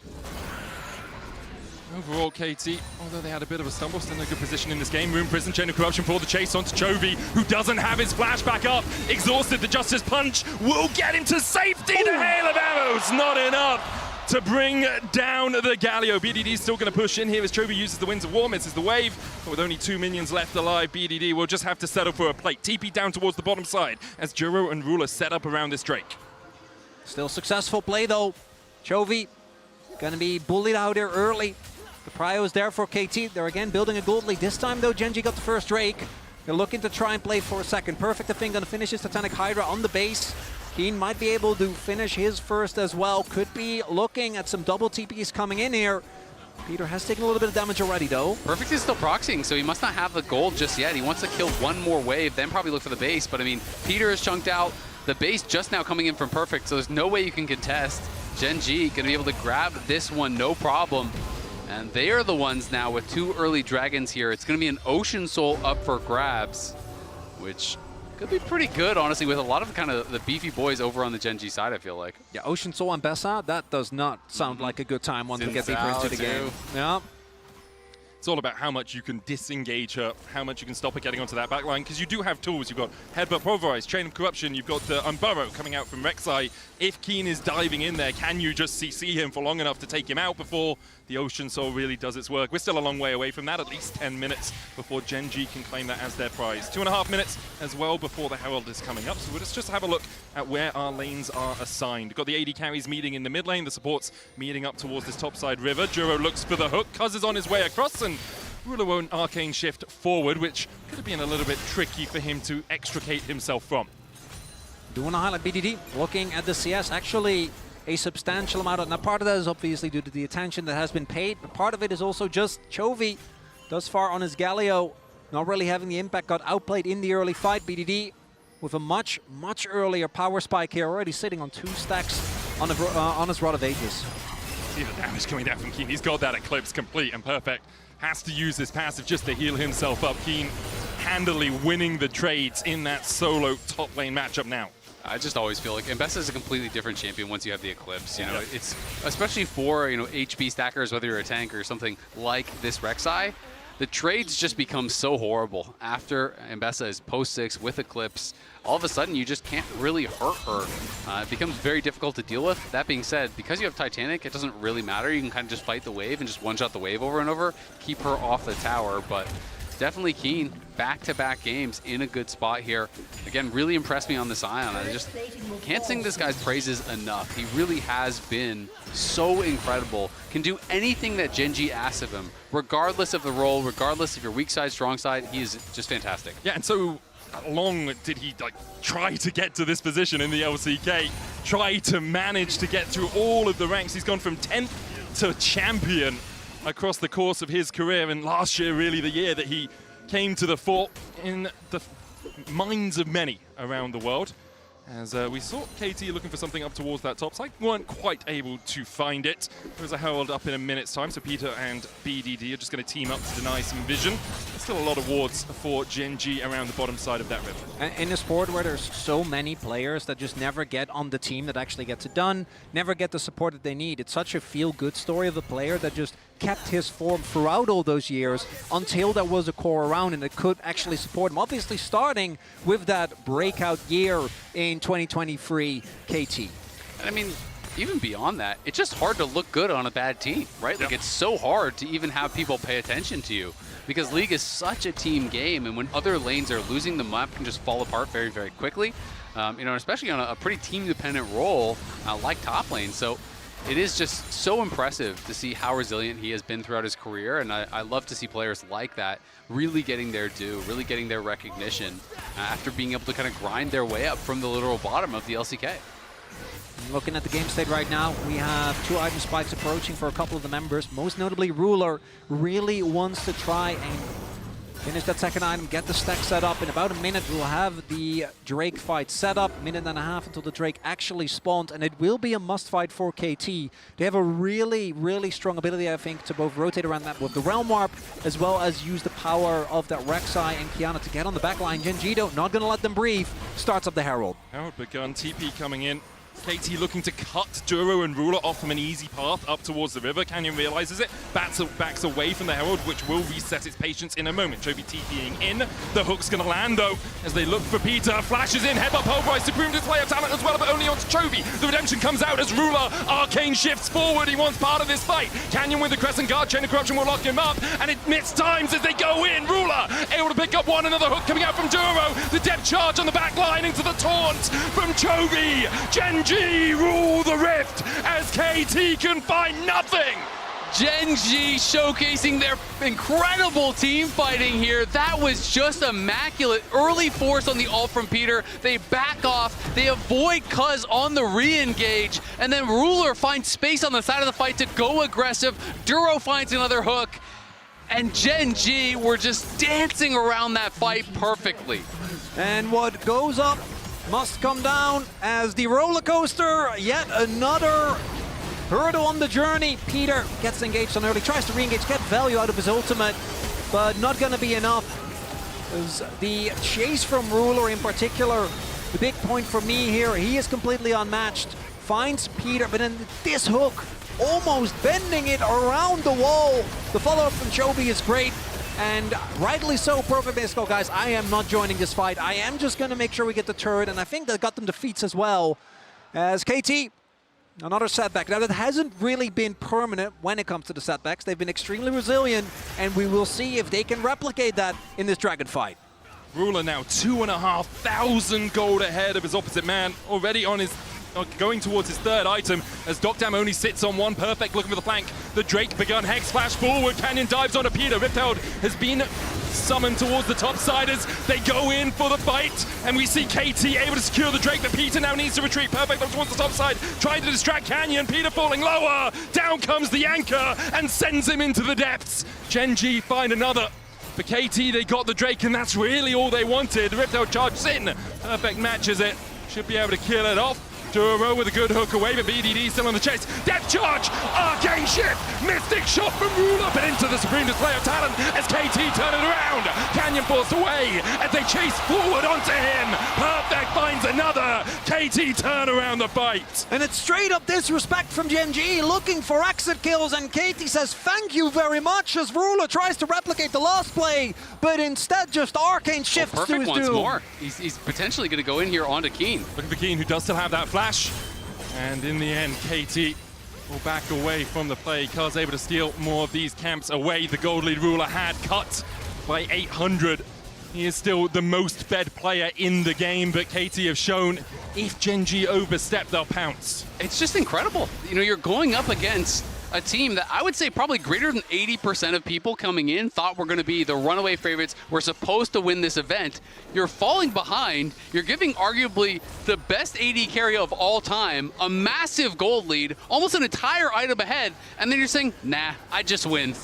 Overall, KT, although they had a bit of a stumble, still in a good position in this game. Rune Prison, Chain of Corruption for the chase onto Chovy, who doesn't have his flash back up. Exhausted, the Justice Punch will get him to safety. The hail of arrows, not enough to bring down the Galio. BDD still going to push in here as Chovy uses the Winds of War, misses the wave. But with only 2 minions left alive, BDD will just have to settle for a plate. TP down towards the bottom side as Juro and Ruler set up around this Drake. Still successful play though. Chovy gonna be bullied out here early. The prio is there for KT. They're again building a gold lead. This time though, Gen.G got the first Drake. They're looking to try and play for a second. Perfect, I think, gonna finish his Titanic Hydra on the base. Keen might be able to finish his first as well. Could be looking at some double TPs coming in here. Peter has taken a little bit of damage already though. Perfect is still proxying, so he must not have the gold just yet. He wants to kill one more wave, then probably look for the base. But I mean, Peter is chunked out. The base just now coming in from Perfect, so there's no way you can contest. Gen.G gonna be able to grab this one, no problem. And they are the ones now with 2 early dragons here. It's gonna be an Ocean Soul up for grabs, which could be pretty good, honestly, with a lot of kind of the beefy boys over on the Gen.G side, I feel like. Yeah, Ocean Soul and Bessa, that does not sound like a good time once we get deeper into the game. Yeah. It's all about how much you can disengage her, how much you can stop her getting onto that backline, because you do have tools. You've got Headbutt, Pulverize, Chain of Corruption, you've got the Unburrow coming out from Rek'Sai. If Keen is diving in there, can you just CC him for long enough to take him out before the Ocean Soul really does its work? We're still a long way away from that, at least 10 minutes before Gen.G can claim that as their prize. 2.5 minutes as well before the Herald is coming up, so let's just have a look at where our lanes are assigned. We've got the AD carries meeting in the mid lane, the supports meeting up towards this topside river. Juro looks for the hook, Cuz is on his way across, and Ruler won't arcane shift forward, which could have been a little bit tricky for him to extricate himself from. Do want to highlight BDD, looking at the CS, actually a substantial amount of, now part of that is obviously due to the attention that has been paid, but part of it is also just Chovy thus far on his Galio, not really having the impact, got outplayed in the early fight. BDD with a much earlier power spike here, already sitting on 2 stacks on his Rod of Ages. See the damage coming down from Keen. He's got that Eclipse complete and perfect. Has to use his passive just to heal himself up. Keen handily winning the trades in that solo top lane matchup now. I just always feel like Mbessa is a completely different champion once you have the Eclipse. You know, it's especially for, you know, HP stackers, whether you're a tank or something like this Rek'Sai, the trades just become so horrible after Mbessa is post 6 with Eclipse. All of a sudden, you just can't really hurt her. It becomes very difficult to deal with. That being said, because you have Titanic, it doesn't really matter. You can kind of just fight the wave and just one-shot the wave over and over, keep her off the tower. But definitely Keen, back-to-back games in a good spot here. Again, really impressed me on this Ion. I just can't sing this guy's praises enough. He really has been so incredible. Can do anything that Gen.G asks of him, regardless of the role, regardless of your weak side, strong side. He is just fantastic. Yeah, and so long did he try to get to this position in the LCK, try to manage to get through all of the ranks. He's gone from 10th to champion across the course of his career, and last year really the year that he came to the fore in the minds of many around the world. As we saw KT looking for something up towards that top side, weren't quite able to find it. There's a Herald up in a minute's time, so Peter and BDD are just going to team up to deny some vision. There's still a lot of wards for Gen.G around the bottom side of that river. And in a sport where there's so many players that just never get on the team that actually gets it done, never get the support that they need, it's such a feel-good story of a player that just kept his form throughout all those years until there was a core around and that could actually support him. Obviously starting with that breakout year in 2023 KT. And I mean, even beyond that, it's just hard to look good on a bad team, right? Like, it's so hard to even have people pay attention to you because League is such a team game, and when other lanes are losing, the map can just fall apart very, very quickly. You know, especially on a pretty team-dependent role like top lane. So it is just so impressive to see how resilient he has been throughout his career, and I love to see players like that really getting their due, really getting their recognition after being able to kind of grind their way up from the literal bottom of the LCK. Looking at the game state right now, we have 2 item spikes approaching for a couple of the members. Most notably, Ruler really wants to try and finish that second item, get the stack set up. In about a minute, we'll have the Drake fight set up. Minute and a half until the Drake actually spawned, and it will be a must fight for KT. They have a really strong ability, I think, to both rotate around the map with the Realm Warp, as well as use the power of that Rek'Sai and Kiana to get on the backline. Gen.G, not going to let them breathe. Starts up the Herald. Herald begun, TP coming in. KT looking to cut Duro and Ruler off from an easy path up towards the river. Canyon realizes it, backs away from the Herald, which will reset its patience in a moment. Chovy TPing in. The hook's going to land, though, as they look for Peter. Flashes in, headbutt Pulverize, supreme display of talent as well, but only onto Chovy. The redemption comes out as Ruler arcane shifts forward. He wants part of this fight. Canyon with the Crescent Guard, Chain of Corruption will lock him up, and it missed times as they go in. Ruler able to pick up one, another hook coming out from Duro. The depth charge on the back line into the taunt from Chovy. Gen G rule the rift as KT can find nothing. Gen G showcasing their incredible team fighting here. That was just immaculate. Early force on the ult from Peter. They back off. They avoid Cuz on the re-engage. And then Ruler finds space on the side of the fight to go aggressive. Duro finds another hook. And Gen G were just dancing around that fight perfectly. And what goes up must come down as the roller coaster, yet another hurdle on the journey. Peter gets engaged on early, tries to re-engage, get value out of his ultimate, but not gonna be enough. As the chase from Ruler in particular, the big point for me here, he is completely unmatched. Finds Peter, but then this hook, almost bending it around the wall. The follow-up from Chovy is great, and rightly so. Perfect Bisco, guys. I am not joining this fight. I am just gonna make sure we get the turret, and I think that got them defeats as well. As KT, another setback. Now, that hasn't really been permanent when it comes to the setbacks. They've been extremely resilient, and we will see if they can replicate that in this Dragon fight. Ruler now 2,500 gold ahead of his opposite man, already on his going towards his third item as Docdam only sits on one. Perfect looking for the flank. The Drake begun. Hex flash forward. Canyon dives onto Peter. Ripteld has been summoned towards the topsiders. They go in for the fight, and we see KT able to secure the Drake, but Peter now needs to retreat. Perfect looks towards the top side, trying to distract Canyon. Peter falling lower. Down comes the anchor and sends him into the depths. Gen G find another. For KT, they got the Drake, and that's really all they wanted. Ripteld charges in. Perfect matches it. Should be able to kill it off. Duro with a good hook away, but BDD still on the chase. Death charge! Arcane shift! Mystic shot from Ruler, but into the supreme display of talent as KT turn it around. Canyon forced away as they chase forward onto him. Perfect finds another. KT turn around the fight. And it's straight up disrespect from Gen G, looking for exit kills, and KT says thank you very much as Ruler tries to replicate the last play, but instead just arcane shifts to his once doom. more. He's potentially going to go in here onto Keen. Looking for Keen, who does still have that flash. And in the end, KT will back away from the play. Cuz able to steal more of these camps away. The gold lead Ruler had cut by 800. He is still the most fed player in the game, but KT have shown if Gen G overstep, they'll pounce. It's just incredible. You know, you're going up against a team that I would say probably greater than 80% of people coming in thought were going to be the runaway favorites. We're supposed to win this event. You're falling behind. You're giving arguably the best AD carry of all time, a massive gold lead, almost an entire item ahead, and then you're saying, nah, I just win.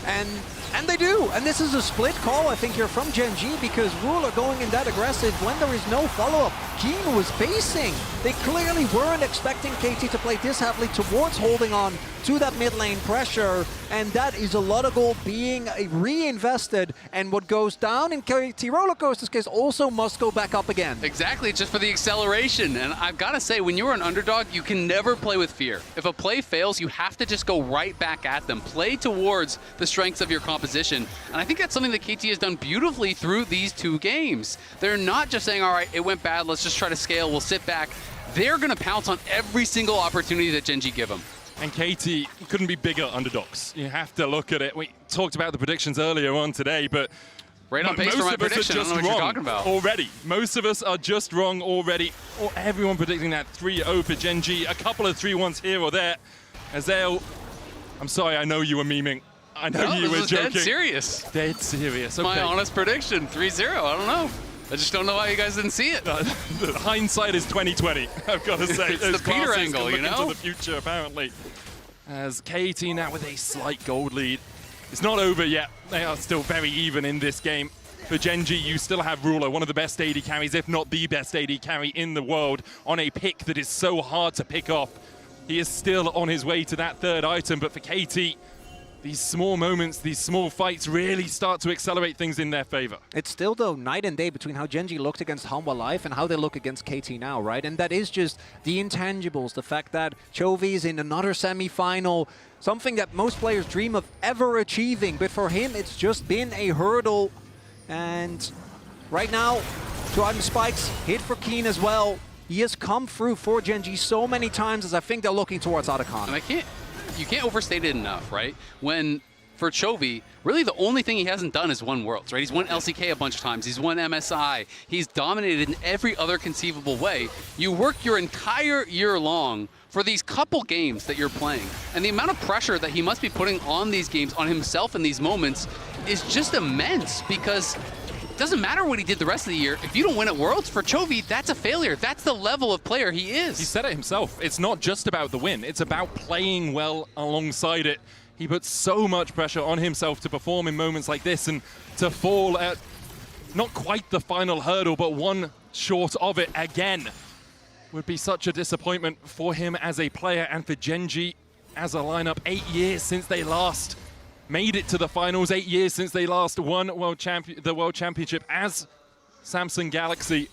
And they do, and this is a split call, I think, here from Gen G, because Ruler going in that aggressive when there is no follow-up. Keen was pacing. They clearly weren't expecting KT to play this heavily towards holding on to that mid lane pressure, and that is a lot of gold being reinvested, and what goes down in KT Rollercoaster's case also must go back up again. Exactly, just for the acceleration, and I've got to say, when you're an underdog, you can never play with fear. If a play fails, you have to just go right back at them. Play towards the strengths of your competition, and I think that's something that KT has done beautifully through these two games. They're not just saying, all right, it went bad, let's just try to scale, we'll sit back. They're going to pounce on every single opportunity that Gen G give them. And KT couldn't be bigger underdogs. You have to look at it. We talked about the predictions earlier on today, but right on pace for my prediction. I don't know what you're talking about. Already. Most of us are just wrong already. Or everyone predicting that 3-0 for Gen G. A couple of 3-1s here or there. Azale, I'm sorry, I know you were memeing. I know you were joking. Dead serious. Dead serious. Okay. My honest prediction, 3-0. I don't know. I just don't know why you guys didn't see it. Hindsight is 2020, I've got to say. It's the Peter angle, you know? Into the future, apparently. As KT now with a slight gold lead. It's not over yet. They are still very even in this game. For Gen G, you still have Ruler, one of the best AD carries, if not the best AD carry in the world, on a pick that is so hard to pick off. He is still on his way to that third item, but for KT, these small moments, these small fights really start to accelerate things in their favor. It's still, though, night and day between how Gen G looked against Hanwha Life and how they look against KT now, right? And that is just the intangibles, the fact that Chovy's in another semi-final, something that most players dream of ever achieving, but for him, it's just been a hurdle. And right now, 2 item spikes, hit for Keen as well. He has come through for Gen G so many times as I think they're looking towards Otacon. And you can't overstate it enough, right? When for Chovy, really the only thing he hasn't done is won Worlds, right? He's won LCK a bunch of times. He's won MSI. He's dominated in every other conceivable way. You work your entire year long for these couple games that you're playing. And the amount of pressure that he must be putting on these games, on himself in these moments, is just immense, because it doesn't matter what he did the rest of the year. If you don't win at Worlds, for Chovy, that's a failure. That's the level of player he is. He said it himself. It's not just about the win. It's about playing well alongside it. He puts so much pressure on himself to perform in moments like this, and to fall at not quite the final hurdle, but one short of it again would be such a disappointment for him as a player and for Gen.G as a lineup. 8 years since they last made it to the finals, 8 years since they last won the World Championship as Samsung Galaxy.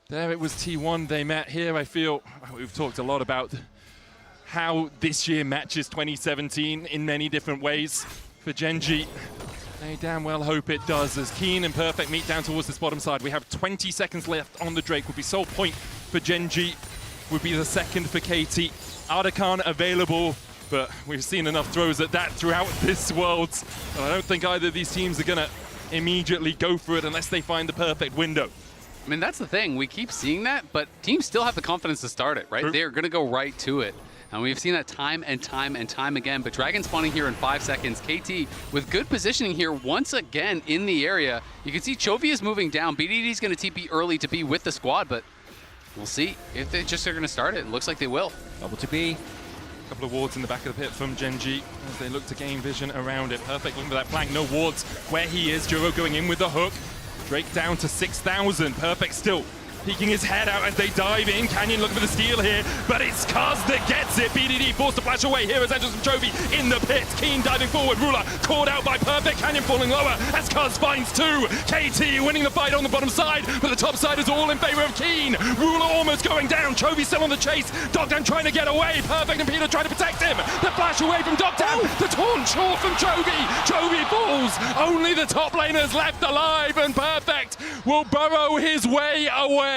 There it was T1 they met. Here I feel we've talked a lot about how this year matches 2017 in many different ways. For Gen.G, they damn well hope it does, as Keen and Perfect meet down towards this bottom side. We have 20 seconds left on the Drake. Would be sole point for Gen.G, would be the second for KT. Ardakan available, but we've seen enough throws at that throughout this Worlds. And I don't think either of these teams are gonna immediately go for it unless they find the perfect window. I mean, that's the thing. We keep seeing that, but teams still have the confidence to start it, right? They're gonna go right to it. And we've seen that time and time and time again. But Dragon spawning here in 5 seconds. KT with good positioning here once again in the area. You can see Chovy is moving down. BDD's going to TP early to be with the squad, but we'll see if they just are going to start it. It looks like they will. Double to B. A couple of wards in the back of the pit from Gen.G as they look to gain vision around it. Perfect looking for that flank. No wards where he is. Juro going in with the hook. Drake down to 6,000. Perfect still peeking his head out as they dive in. Canyon looking for the steal here, but it's Cuz that gets it. BDD forced to flash away. Here is Angels from Chovy in the pit. Keen diving forward. Ruler caught out by Perfect. Canyon falling lower as Cuz finds two. KT winning the fight on the bottom side, but the top side is all in favor of Keen. Ruler almost going down. Chovy still on the chase. Dogdown trying to get away. Perfect and Peter trying to protect him. The flash away from Dogdown. The taunt short from Chovy. Chovy falls. Only the top laners left alive, and Perfect will burrow his way away.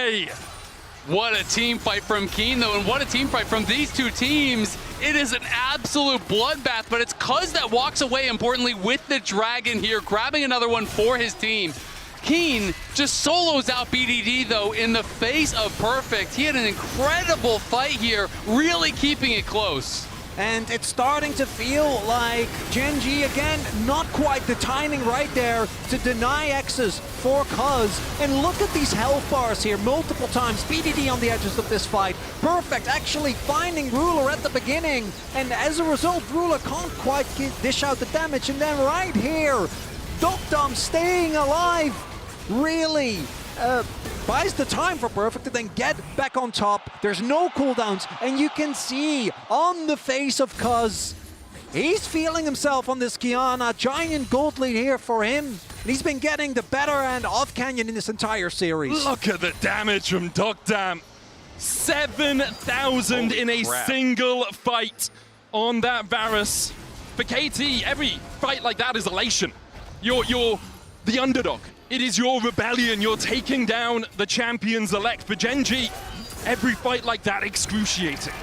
What a team fight from Keen, though, and what a team fight from these two teams. It is an absolute bloodbath, but it's Cuz that walks away, importantly, with the Dragon here, grabbing another one for his team. Keen just solos out BDD, though, in the face of Perfect. He had an incredible fight here, really keeping it close. And it's starting to feel like Gen.G, again, not quite the timing right there to deny X's for Cuz. And look at these health bars here multiple times. BDD on the edges of this fight. Perfect actually finding Ruler at the beginning. And as a result, Ruler can't quite dish out the damage. And then right here, Dogdom staying alive really buys the time for Perfect to then get back on top. There's no cooldowns, and you can see on the face of Cuz, he's feeling himself on this Kiana. Giant gold lead here for him. And he's been getting the better end of Canyon in this entire series. Look at the damage from Dogdam. 7,000 in a single fight on that Varus. For KT, every fight like that is elation. You're the underdog. It is your rebellion. You're taking down the champions elect. For Gen.G, every fight like that, excruciating.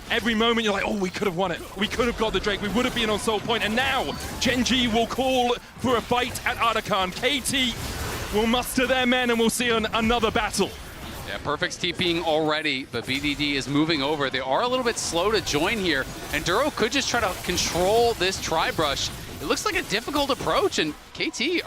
Every moment you're like, oh, we could have won it. We could have got the Drake. We would have been on Soul Point. And now Gen.G will call for a fight at Ardakan. KT will muster their men and we'll see another battle. Yeah, Perfect's TPing already, but BDD is moving over. They are a little bit slow to join here, and Duro could just try to control this tri-brush. It looks like a difficult approach, and KT,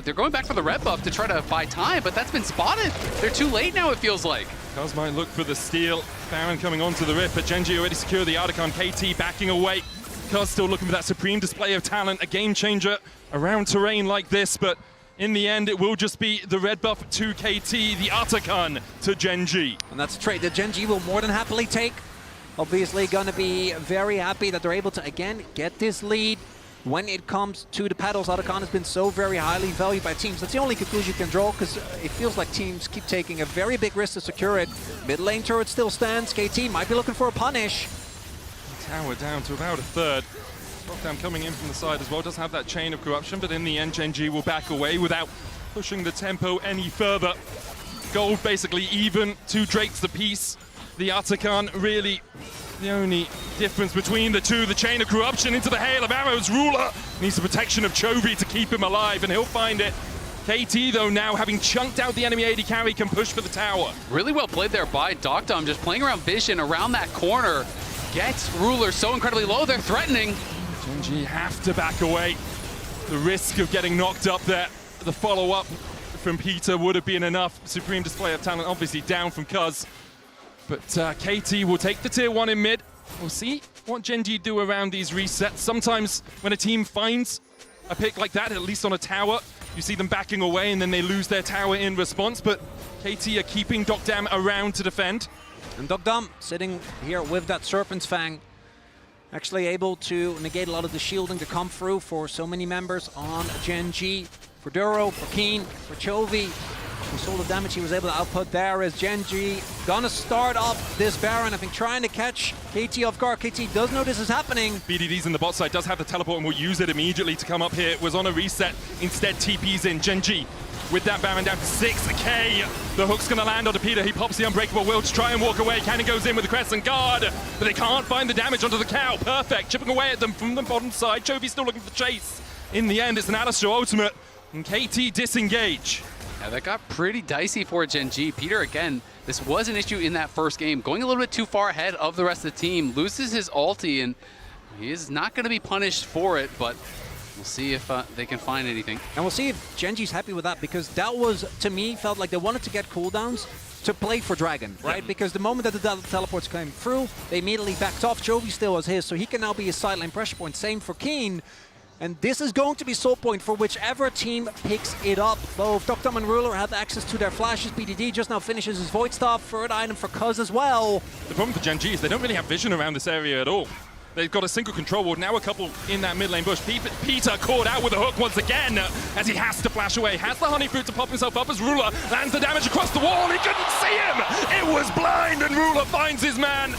they're going back for the red buff to try to buy time, but that's been spotted. They're too late now, it feels like. Cuz might look for the steal. Baron coming onto the rip, but Gen.G already secured the Ardakan. KT backing away. Cuz still looking for that supreme display of talent, a game changer around terrain like this, but in the end, it will just be the red buff to KT, the Ardakan to Gen.G. And that's a trade that Gen.G will more than happily take. Obviously gonna be very happy that they're able to, again, get this lead. When it comes to the pedals, Ardakan has been so very highly valued by teams. That's the only conclusion you can draw, because it feels like teams keep taking a very big risk to secure it. Mid lane turret still stands. KT might be looking for a punish. Tower down to about a third. Dogdown coming in from the side as well. Does have that chain of corruption, but in the end, Gen.G will back away without pushing the tempo any further. Gold basically even, 2 Drakes apiece. The Ardakan really The only difference between the two, the chain of corruption into the hail of arrows. Ruler needs the protection of Chovy to keep him alive, and he'll find it. KT, though, now having chunked out the enemy AD carry, can push for the tower. Really well played there by Doctom, just playing around vision around that corner. Gets Ruler so incredibly low, they're threatening. Genji have to back away. The risk of getting knocked up there, the follow-up from Peter would have been enough. Supreme display of talent, obviously down from Cuz. But KT will take the tier 1 in mid. We'll see what Genji do around these resets. Sometimes when a team finds a pick like that, at least on a tower, you see them backing away and then they lose their tower in response. But KT are keeping Doctam around to defend. And Doctam sitting here with that Serpent's Fang, actually able to negate a lot of the shielding to come through for so many members on Genji. For Duro, for Keen, for Chovy. We saw the damage he was able to output there as Genji gonna start off this Baron. I think trying to catch KT off guard. KT does know this is happening. BDD's in the bot side, does have the teleport and will use it immediately to come up here. It was on a reset, instead TP's in. Genji with that Baron down to 6k. The hook's gonna land onto Peter. He pops the Unbreakable Will to try and walk away. Cannon goes in with the Crescent Guard, but they can't find the damage onto the cow. Perfect, chipping away at them from the bottom side. Chovy's still looking for the chase. In the end, it's an Alistar ultimate, and KT disengage. Yeah, that got pretty dicey for Genji. Peter, again, this was an issue in that first game. Going a little bit too far ahead of the rest of the team. Loses his ulti, and he is not going to be punished for it, but we'll see if they can find anything. And we'll see if Genji's happy with that, because that was, to me, felt like they wanted to get cooldowns to play for Dragon, right? Because the moment that the teleports came through, they immediately backed off. Chovy still was his, so he can now be his sideline pressure point. Same for Keen. And this is going to be soul point for whichever team picks it up. Both Doctom and Ruler have access to their flashes. BDD just now finishes his Void Staff. Third item for Cuz as well. The problem for Genji is they don't really have vision around this area at all. They've got a single control ward, now a couple in that mid lane bush. Peter caught out with a hook once again as he has to flash away. Has the honey fruit to pop himself up as Ruler lands the damage across the wall. He couldn't see him! It was blind, and Ruler finds his man.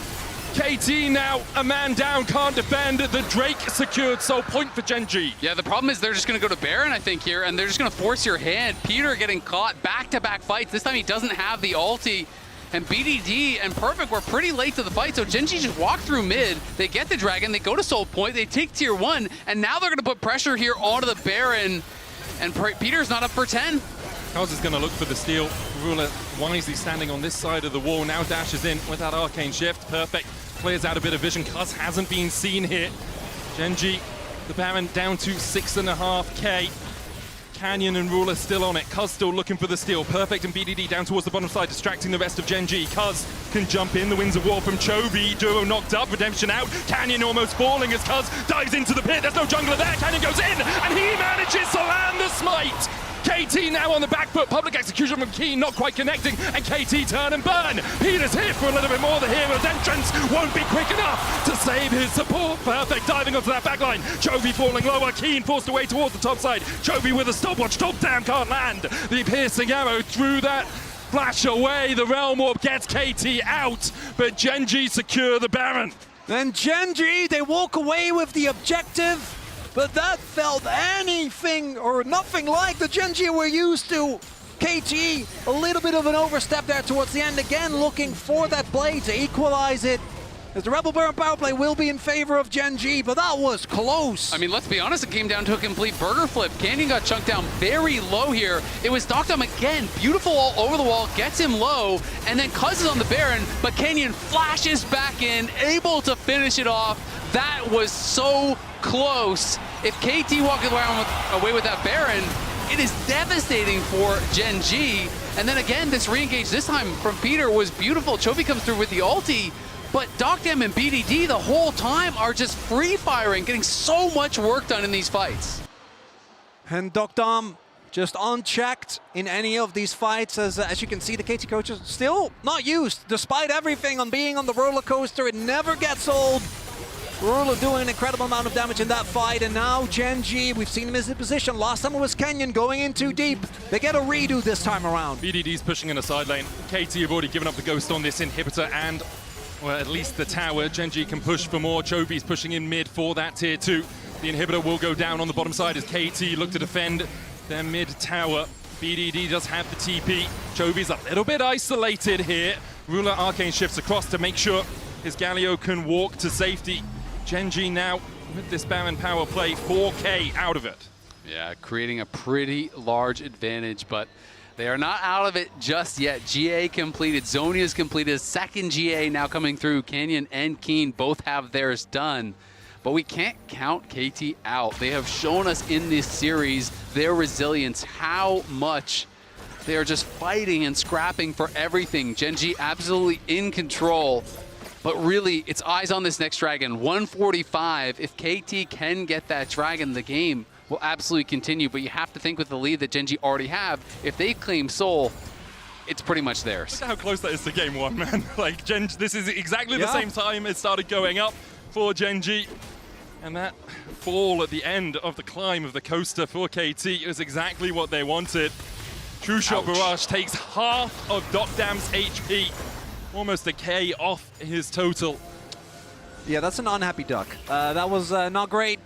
KT now a man down, can't defend. The Drake secured soul point for Genji. Yeah, the problem is they're just going to go to Baron, I think, here, and they're just going to force your hand. Peter getting caught back-to-back fights. This time he doesn't have the ulti. And BDD and Perfect were pretty late to the fight, so Genji just walked through mid. They get the Dragon, they go to soul point, they take tier 1, and now they're going to put pressure here onto the Baron. And Peter's not up for 10. Cuz is going to look for the steal. Ruler wisely standing on this side of the wall, now dashes in with that arcane shift. Perfect clears out a bit of vision. Cuz hasn't been seen here. Genji, the Baron down to 6.5k. Canyon and Ruler still on it. Cuz still looking for the steal. Perfect and BDD down towards the bottom side, distracting the rest of Genji. Cuz can jump in. The Winds of War from Chovy. Duro knocked up. Redemption out. Canyon almost falling as Cuz dives into the pit. There's no jungler there. Canyon goes in, and he manages to land the smite. KT now on the back foot. Public execution from Keen, not quite connecting, and KT turn and burn. Peter's here for a little bit more. The hero's entrance won't be quick enough to save his support. Perfect diving onto that backline. Chovy falling lower. Keen forced away towards the top side. Chovy with a stopwatch. Doctam can't land. The piercing arrow through that. Flash away. The Realm Warp gets KT out, but Genji secure the Baron. Then Genji, they walk away with the objective. But that felt anything or nothing like the Genji we're used to. KT, a little bit of an overstep there towards the end. Again, looking for that blade to equalize it. As the Rebel Baron power play will be in favor of Genji, but that was close. I mean, let's be honest, it came down to a complete burger flip. Canyon got chunked down very low here. It was Doctom again, beautiful all over the wall, gets him low, and then Cuz is on the Baron, but Canyon flashes back in, able to finish it off. That was so close. If KT walking around away with that Baron, it is devastating for Genji. And then again, this re-engage this time from Peter was beautiful. Chovy comes through with the ulti, but Doctam and BDD the whole time are just free-firing, getting so much work done in these fights. And Doctam just unchecked in any of these fights. As you can see, the KT coaches still not used, despite everything on being on the roller coaster. It never gets old. Ruler doing an incredible amount of damage in that fight, and now Genji, we've seen him in his position. Last time it was Kenyon going in too deep. They get a redo this time around. BDD's pushing in a side lane. KT have already given up the ghost on this inhibitor and, well, at least the tower. Genji can push for more. Chovy's pushing in mid for that tier 2. The inhibitor will go down on the bottom side as KT look to defend their mid tower. BDD does have the TP. Chovy's a little bit isolated here. Ruler arcane shifts across to make sure His Galio can walk to safety. Gen.G now with this Baron power play, 4K out of it. Yeah, creating a pretty large advantage, but they are not out of it just yet. GA completed, Zonia's completed, second GA now coming through. Canyon and Keen both have theirs done. But we can't count KT out. They have shown us in this series their resilience, how much they are just fighting and scrapping for everything. Gen.G absolutely in control, but really it's eyes on this next dragon. 145, if KT can get that dragon, the game will absolutely continue, but you have to think with the lead that Gen.G already have, if they claim Seoul, it's pretty much theirs. Look at how close that is to game one, man. Like, this is exactly the same time it started going up for Gen.G. And that fall at the end of the climb of the coaster for KT is exactly what they wanted. True Shot Barrage takes half of Dokdam's HP, almost a K off his total. Yeah, that's an unhappy duck. That was not great.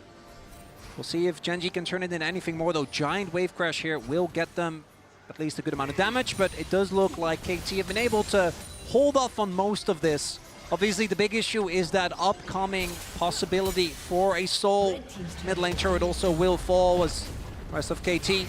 We'll see if Gen.G can turn it into anything more, though. Giant Wave Crash here will get them at least a good amount of damage, but it does look like KT have been able to hold off on most of this. Obviously, the big issue is that upcoming possibility for a Soul mid lane turret also will fall as the rest of KT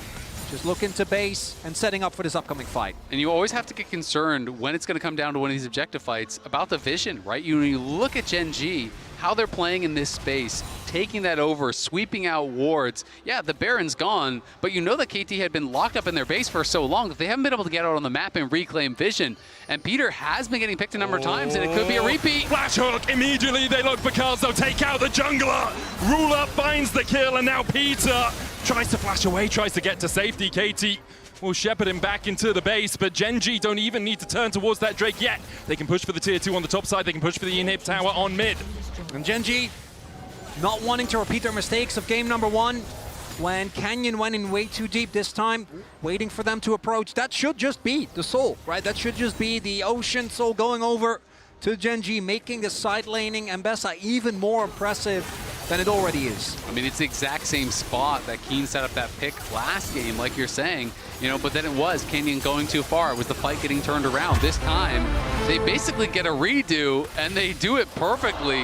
just looking to base and setting up for this upcoming fight. And you always have to get concerned when it's going to come down to one of these objective fights about the vision, right? When you look at Gen.G, how they're playing in this space, taking that over, sweeping out wards. Yeah, the Baron's gone, but you know that KT had been locked up in their base for so long that they haven't been able to get out on the map and reclaim vision. And Peter has been getting picked a number of times, and it could be a repeat. Flash hook, immediately they look for Carzo, take out the jungler. Ruler finds the kill, and now Peter tries to flash away, tries to get to safety. KT will shepherd him back into the base, but Gen.G don't even need to turn towards that Drake yet. They can push for the tier 2 on the top side, they can push for the inhib tower on mid. And Gen.G not wanting to repeat their mistakes of game number 1 when Canyon went in way too deep this time, waiting for them to approach. That should just be the Soul, right? That should just be the Ocean Soul going over to Gen.G, making the side laning Mbessa even more impressive than it already is. I mean, it's the exact same spot that Keen set up that pick last game, like you're saying, you know, but then it was Canyon going too far. It was the fight getting turned around. This time, they basically get a redo, and they do it perfectly.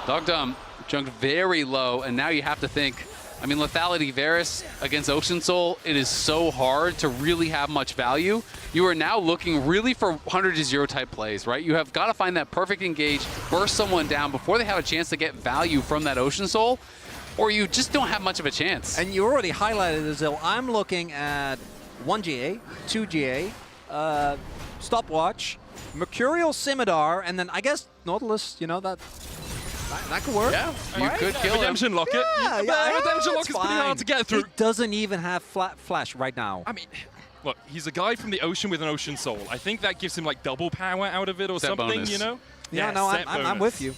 Dokdam jumped very low, and now you have to think, I mean, Lethality Varus against Ocean Soul, it is so hard to really have much value. You are now looking really for 100-0 type plays, right? You have got to find that perfect engage, burst someone down before they have a chance to get value from that Ocean Soul, or you just don't have much of a chance. And you already highlighted it, Azil. I'm looking at 1 GA, 2 GA, Stopwatch, Mercurial Scimitar, and then I guess Nautilus, you know, that could work. Yeah, you could kill him. Redemption Locket. Redemption Locket's pretty hard to get through. He doesn't even have flash right now. I mean, look, he's a guy from the ocean with an Ocean Soul. I think that gives him like double power out of it or something, bonus. You know? Yeah, no, I'm with you.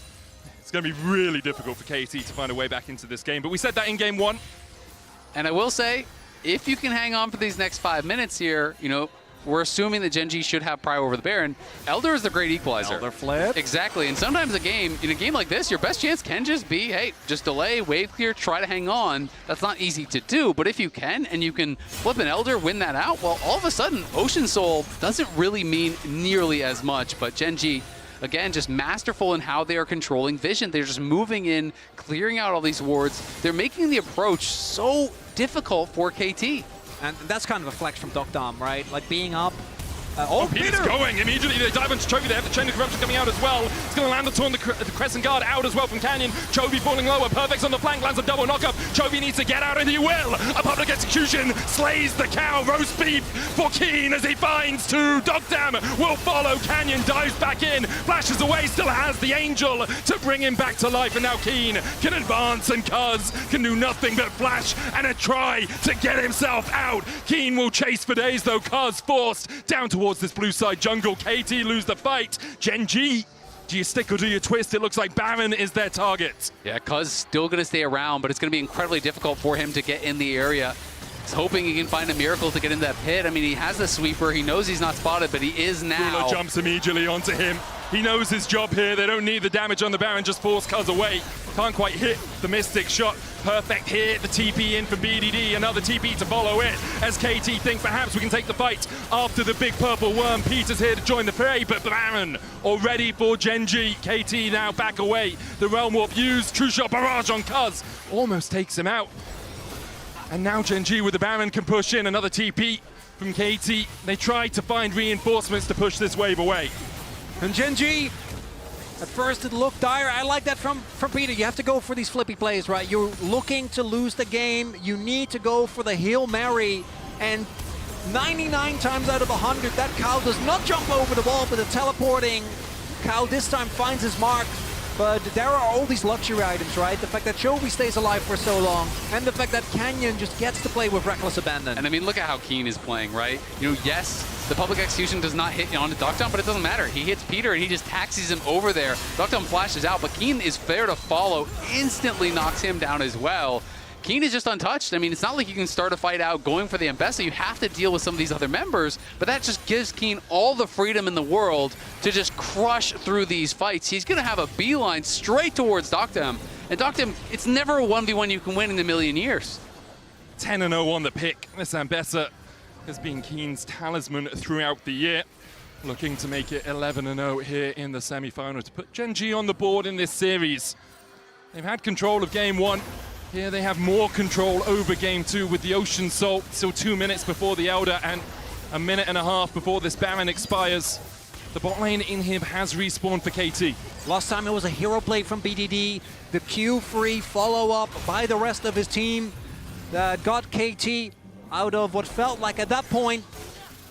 It's going to be really difficult for KT to find a way back into this game, but we said that in game 1. And I will say, if you can hang on for these next 5 minutes here, you know, we're assuming that Gen.G should have prior over the Baron. Elder is the great equalizer. Elder flip. Exactly, and sometimes in a game like this, your best chance can just be, hey, just delay, wave clear, try to hang on. That's not easy to do, but if you can, and you can flip an Elder, win that out, well, all of a sudden, Ocean Soul doesn't really mean nearly as much, but Gen.G, again, just masterful in how they are controlling vision. They're just moving in, clearing out all these wards. They're making the approach so difficult for KT. And that's kind of a flex from Dokdam, right? Like being up. Peter's going. Immediately they dive into Chovy. They have the Chain of Corruption coming out as well. It's going to land the Crescent Guard out as well from Canyon. Chovy falling lower. Perfect's on the flank. Lands a double knockup. Chovy needs to get out, and he will. A public execution slays the cow. Roast beef for Keen as he finds 2. Dokdam will follow. Canyon dives back in. Flashes away. Still has the Angel to bring him back to life. And now Keen can advance, and Cuz can do nothing but flash and try to get himself out. Keen will chase for days, though. Cuz forced down towards this blue side jungle. KT lose the fight. Gen.G, do you stick or do you twist? It looks like Baron is their target. Yeah, Cuz still going to stay around, but it's going to be incredibly difficult for him to get in the area. He's hoping he can find a miracle to get in that pit. I mean, he has the sweeper. He knows he's not spotted, but he is now. Ruler jumps immediately onto him. He knows his job here. They don't need the damage on the Baron, just force Cuz away. Can't quite hit the Mystic shot. Perfect hit, the TP in from BDD, another TP to follow it. As KT think perhaps we can take the fight after the big purple worm. Peter's here to join the fray, but Baron already for Gen.G. KT now back away. The Realm Warp used, true shot barrage on Cuz. Almost takes him out. And now Gen.G with the Baron can push in, another TP from KT. They try to find reinforcements to push this wave away. And Gen.G, at first it looked dire. I like that from Peter. You have to go for these flippy plays, right? You're looking to lose the game. You need to go for the Hail Mary. And 99 times out of 100, that cow does not jump over the wall, but the teleporting cow this time finds his mark. But there are all these luxury items, right? The fact that Chovy stays alive for so long, and the fact that Canyon just gets to play with reckless abandon. And I mean, look at how Keen is playing, right? You know, yes, the public execution does not hit onto Doctown, but it doesn't matter. He hits Peter and he just taxis him over there. Doctown flashes out, but Keen is fair to follow, instantly knocks him down as well. Keen is just untouched. I mean, it's not like you can start a fight out going for the Ambessa. You have to deal with some of these other members, but that just gives Keen all the freedom in the world to just crush through these fights. He's going to have a beeline straight towards Doctem. And Doctem, it's never a 1v1 you can win in a million years. 10-0 on the pick. This Ambessa has been Keen's talisman throughout the year. Looking to make it 11-0 here in the semi-final to put Gen.G on the board in this series. They've had control of game one. Here they have more control over game two with the Ocean Salt. Still 2 minutes before the Elder and a minute and a half before this Baron expires. The bot lane inhib has respawned for KT. Last time it was a hero play from BDD. The Q-free follow-up by the rest of his team that got KT out of what felt like at that point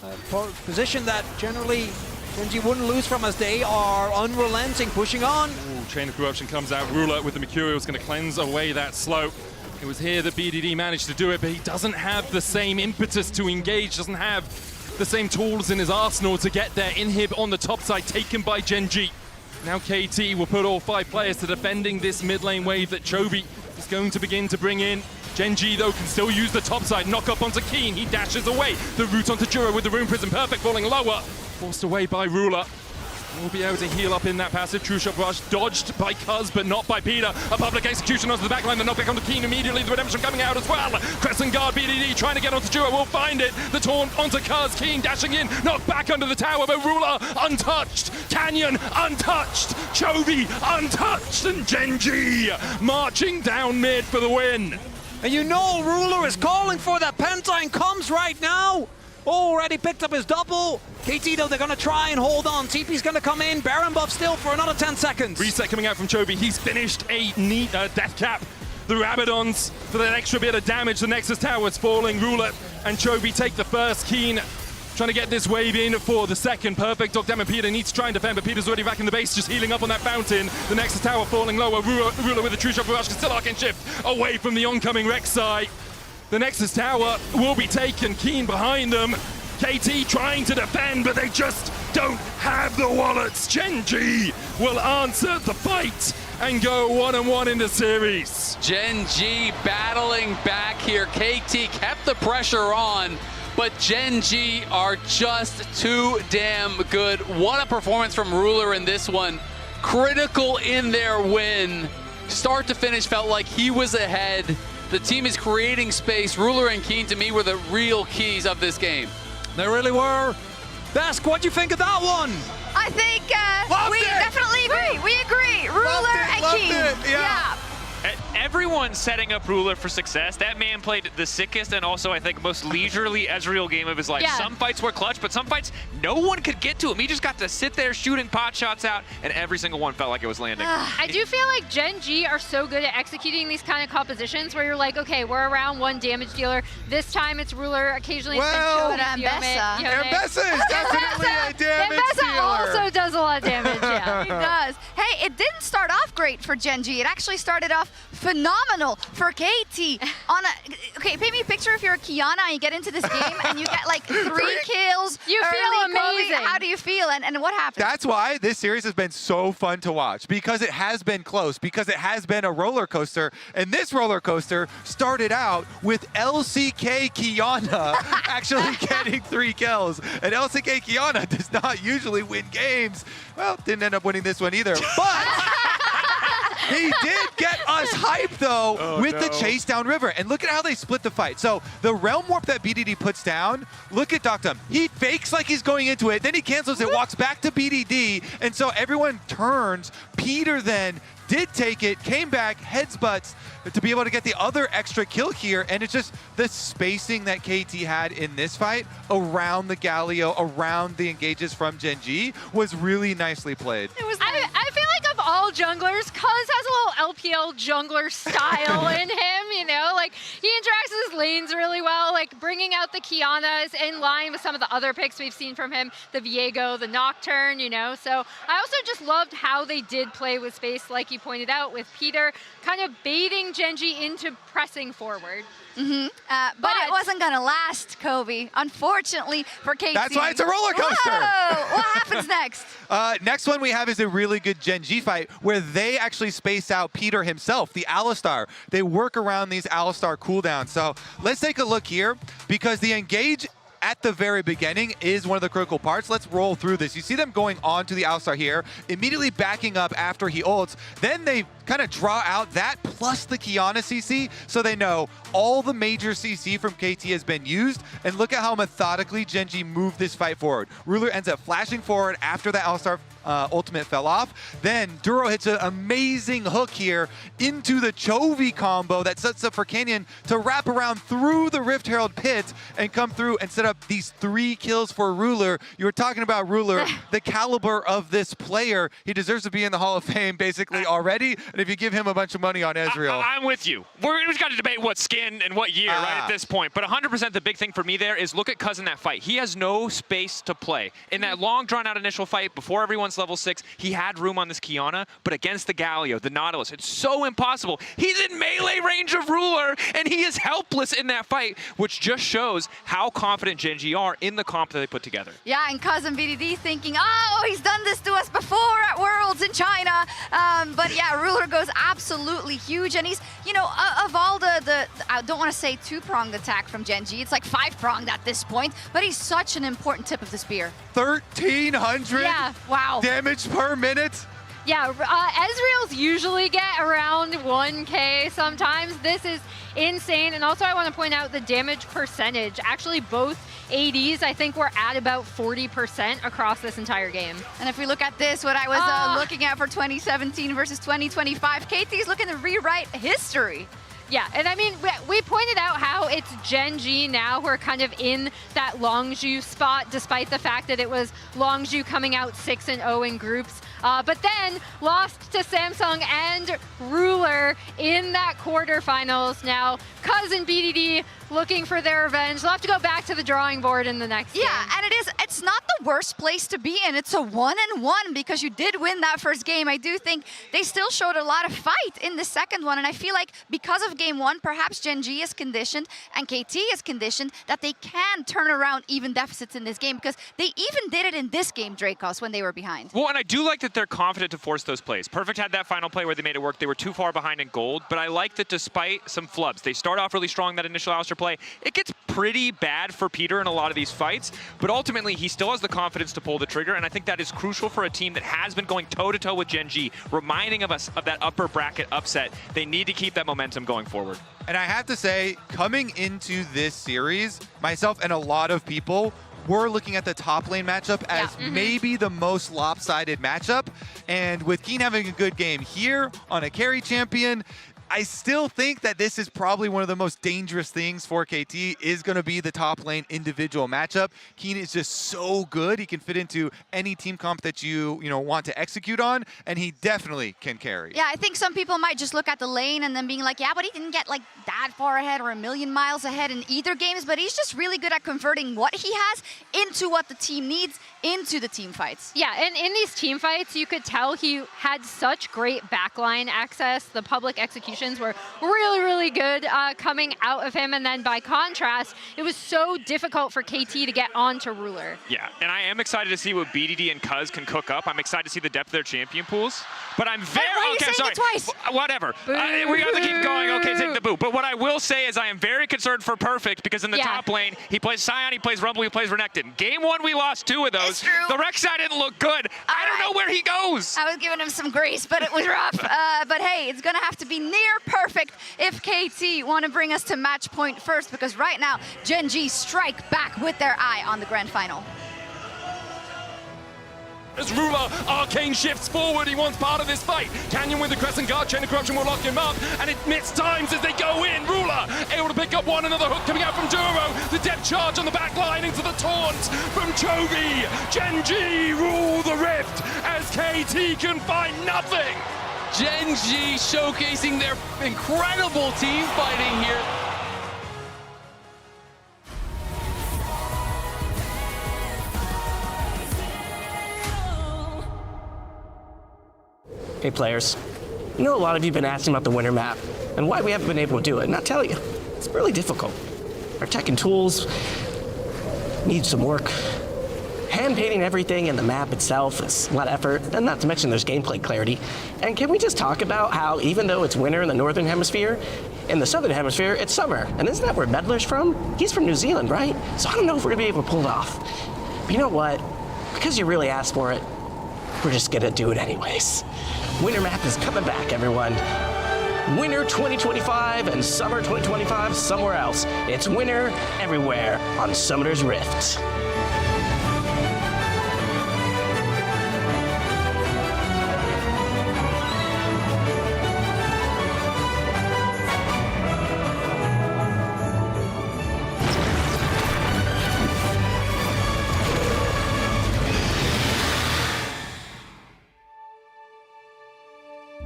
a position that generally Gen.G wouldn't lose from, as they are unrelenting, pushing on. Ooh, Chain of Corruption comes out. Ruler with the Mercurial is going to cleanse away that slope. It was here that BDD managed to do it, but he doesn't have the same impetus to engage, doesn't have the same tools in his arsenal to get there. Inhib on the top side, taken by Gen.G. Now KT will put all 5 players to defending this mid lane wave that Chovy is going to begin to bring in. Gen.G though can still use the top side, knock up onto Keen, he dashes away. The route onto Juro with the Rune Prism, perfect, falling lower. Forced away by Ruler. Will be able to heal up in that passive. True Shot Rush dodged by Cuz, but not by Peter. A public execution onto the backline, the knockback onto Keen immediately. The redemption coming out as well. Crescent Guard, BDD trying to get onto Juro, will find it. The taunt onto Cuz, Keen dashing in, knocked back under the tower, but Ruler untouched. Canyon untouched. Chovy untouched, and Gen.G marching down mid for the win. And you know Ruler is calling for that. Pentine comes right now. Already picked up his double. KT though, they're gonna try and hold on. TP's gonna come in. Baron buff still for another 10 seconds. Reset coming out from Chovy. He's finished a neat death cap. The Rabadons for that extra bit of damage. The Nexus Tower is falling. Ruler and Chovy take the first. Keen trying to get this wave in for the second. Perfect. Doctam and Peter needs to try and defend, but Peter's already back in the base, just healing up on that fountain. The Nexus Tower falling lower. Ruler with a true shot barrage can still arcane shift away from the oncoming Rek'Sai. The Nexus Tower will be taken. Keen behind them. KT trying to defend, but they just don't have the wallets. Gen.G will answer the fight and go 1-1 in the series. Gen.G battling back here. KT kept the pressure on, but Gen.G are just too damn good. What a performance from Ruler in this one. Critical in their win. Start to finish felt like he was ahead. The team is creating space. Ruler and Keen, to me, were the real keys of this game. They really were. Besk, what do you think of that one? I think we definitely agree. We agree. Ruler and Keen. Yeah. Everyone's setting up Ruler for success. That man played the sickest and also, I think, most leisurely Ezreal game of his life. Yeah. Some fights were clutch, but some fights, no one could get to him. He just got to sit there shooting pot shots out, and every single one felt like it was landing. I do feel like Gen.G are so good at executing these kind of compositions where you're like, okay, we're around 1 damage dealer. This time it's Ruler. Occasionally it's Ambessa. Ambessa is definitely a damage dealer. Also does a lot of damage, yeah. He does. Hey, it didn't start off great for Gen.G. It actually started off phenomenal phenomenal for KT. Okay, paint me a picture if you're a Kiana and you get into this game and you get like 3 kills. You feel early, Kobe. amazing. How do you feel and what happened? That's why this series has been so fun to watch, because it has been close, because it has been a roller coaster. And this roller coaster started out with LCK Kiana actually getting 3 kills. And LCK Kiana does not usually win games. Well, didn't end up winning this one either, but he did get us hyped though with the chase down river. And look at how they split the fight. So the realm warp that BDD puts down, look at Doctum. He fakes like he's going into it, then he cancels it, walks back to BDD, and so everyone turns. Peter then did take it, came back, heads butts to be able to get the other extra kill here. And it's just the spacing that KT had in this fight around the Galio, around the engages from Gen G was really nicely played. It was nice. I feel like of all junglers, Cuz has a little LPL jungler style in him, you know? Like, he interacts with his lanes really well, like bringing out the Kianas in line with some of the other picks we've seen from him, the Viego, the Nocturne, you know? So I also just loved how they did play with space, like you pointed out, with Peter kind of baiting Genji into pressing forward. But it wasn't gonna last, Kobe, unfortunately for KT. That's why it's a roller coaster. Whoa! What happens next? Next one we have is a really good Gen G fight where they actually space out Peter himself, the Alistar. They work around these Alistar cooldowns. So let's take a look here, because the engage at the very beginning is one of the critical parts. Let's roll through this. You see them going on to the Alistar here, immediately backing up after he ults. Then they kind of draw out that plus the Kiana CC, so they know all the major CC from KT has been used. And look at how methodically Gen G moved this fight forward. Ruler ends up flashing forward after the Alistar ultimate fell off. Then Duro hits an amazing hook here into the Chovy combo that sets up for Canyon to wrap around through the Rift Herald pit and come through and set up these 3 kills for Ruler. You were talking about Ruler, the caliber of this player. He deserves to be in the Hall of Fame basically already. And if you give him a bunch of money on Ezreal. I'm with you. We've got to debate what skin and what year right at this point. But 100% the big thing for me there is look at Cuz in that fight. He has no space to play. In that long drawn out initial fight before everyone's level 6, he had room on this Kiana, but against the Galio, the Nautilus, it's so impossible. He's in melee range of Ruler, and he is helpless in that fight, which just shows how confident Gen G are in the comp that they put together. Yeah, and Cuz and BDD thinking, oh, he's done this to us before at Worlds in China. But yeah, Ruler goes absolutely huge, and he's, you know, of all the I don't want to say 2-pronged attack from Gen G, it's like 5-pronged at this point, but he's such an important tip of the spear. 1,300 damage per minute. Yeah, Ezreal's usually get around 1K sometimes. This is insane. And also I want to point out the damage percentage. Actually, both ADs, I think, were at about 40% across this entire game. And if we look at this, what I was looking at for 2017 versus 2025, KT's looking to rewrite history. Yeah, and I mean, we pointed out how it's Gen G now who are kind of in that Longzhu spot, despite the fact that it was Longzhu coming out 6-0 in groups. But then lost to Samsung and Ruler in that quarterfinals. Now, Cuz and BDD looking for their revenge. They'll have to go back to the drawing board in the next game. And it's not the worst place to be in. It's a 1-1 because you did win that first game. I do think they still showed a lot of fight in the second one, and I feel like because of game 1, perhaps Gen G is conditioned and KT is conditioned that they can turn around even deficits in this game, because they even did it in this game, Dracos, when they were behind. Well, and I do like that they're confident to force those plays. Perfect had that final play where they made it work. They were too far behind in gold, but I like that despite some flubs, they start off really strong, that initial Alistar play. It gets pretty bad for Peter in a lot of these fights, but ultimately he still has the confidence to pull the trigger, and I think that is crucial for a team that has been going toe-to-toe with Gen G, reminding of us of that upper bracket upset. They need to keep that momentum going forward. And I have to say, coming into this series, myself and a lot of people were looking at the top lane matchup as maybe the most lopsided matchup. And with Keen having a good game here on a carry champion, I still think that this is probably one of the most dangerous things for KT is going to be the top lane individual matchup. Keen is just so good. He can fit into any team comp that you want to execute on, and he definitely can carry. Yeah, I think some people might just look at the lane and then being like, yeah, but he didn't get like that far ahead or a million miles ahead in either games, but he's just really good at converting what he has into what the team needs, into the team fights. Yeah, and in these team fights, you could tell he had such great backline access. The public execution executions were really, really good coming out of him. And then by contrast, it was so difficult for KT to get onto Ruler. Yeah, and I am excited to see what BDD and Cuz can cook up. I'm excited to see the depth of their champion pools. But I'm very... Why are you saying it twice? Whatever. We have to keep going. Okay, take the boot. But what I will say is I am very concerned for Perfect because in the top lane, he plays Sion, he plays Rumble, he plays Renekton. Game 1, we lost 2 of those. The Rek'Sai didn't look good. I don't know where he goes. I was giving him some grace, but it was rough. But hey, it's going to have to be near perfect if KT want to bring us to match point first, because right now, Gen G strike back with their eye on the grand final. As Ruler, Arcane shifts forward, he wants part of this fight. Canyon with the Crescent Guard, Chain of Corruption will lock him up, and it missed times as they go in. Ruler able to pick up one, another hook coming out from Duro. The depth charge on the back line into the taunt from Chovy. Gen G rule the rift as KT can find nothing. Gen G showcasing their incredible team fighting here. Hey players, you know a lot of you have been asking about the winter map and why we haven't been able to do it, and I'll tell you, it's really difficult. Our tech and tools need some work. Hand painting everything in the map itself is a lot of effort, and not to mention there's gameplay clarity. And can we just talk about how even though it's winter in the northern hemisphere, in the southern hemisphere it's summer, and isn't that where Meddler's from? He's from New Zealand, right? So I don't know if we're gonna be able to pull it off. But you know what? Because you really asked for it, we're just gonna do it anyways. Winter map is coming back, everyone. Winter 2025 and summer 2025 somewhere else. It's winter everywhere on Summoner's Rift.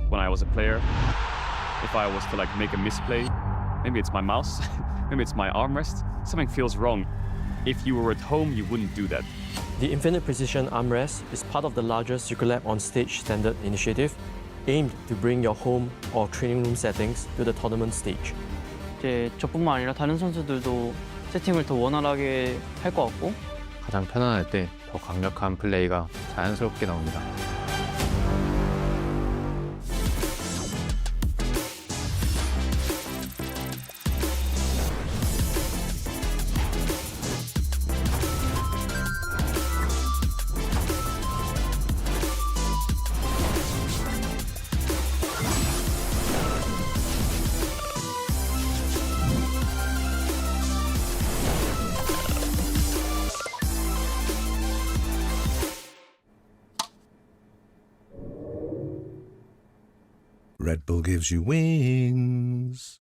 When I was a player, if I was to make a misplay, maybe it's my mouse, maybe it's my armrest, something feels wrong. If you were at home, you wouldn't do that. The Infinite Precision Armrest is part of the larger Secret Lab on Stage standard initiative, aimed to bring your home or training room settings to the tournament stage. 이제 저뿐만 아니라 다른 선수들도 세팅을 더 원활하게 할 것 같고 가장 편안할 때 더 강력한 플레이가 자연스럽게 나옵니다. Red Bull gives you wings.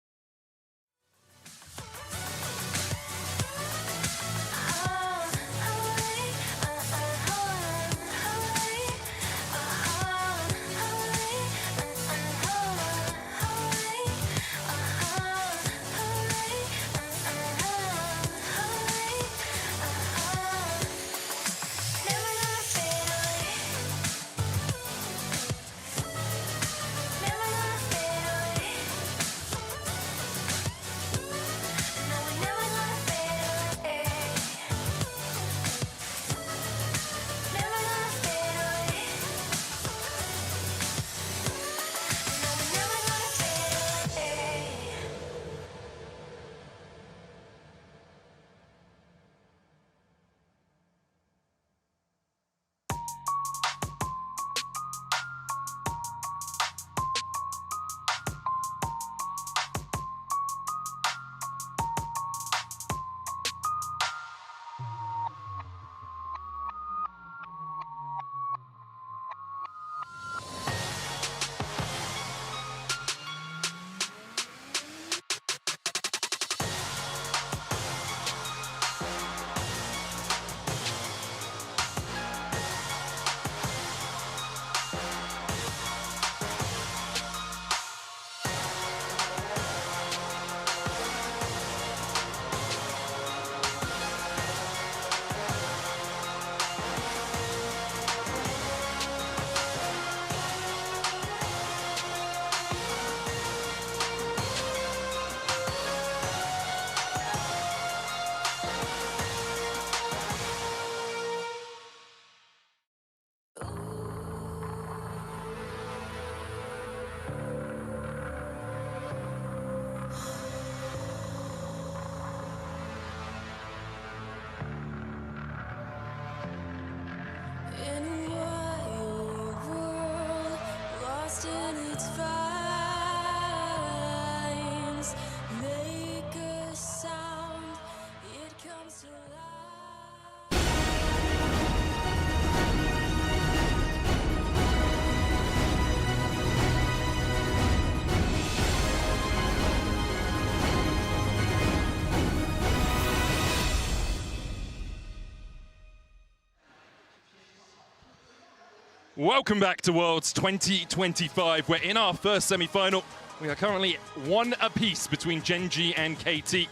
Welcome back to Worlds 2025. We're in our first semi-final. We are currently 1 apiece between Gen G and KT.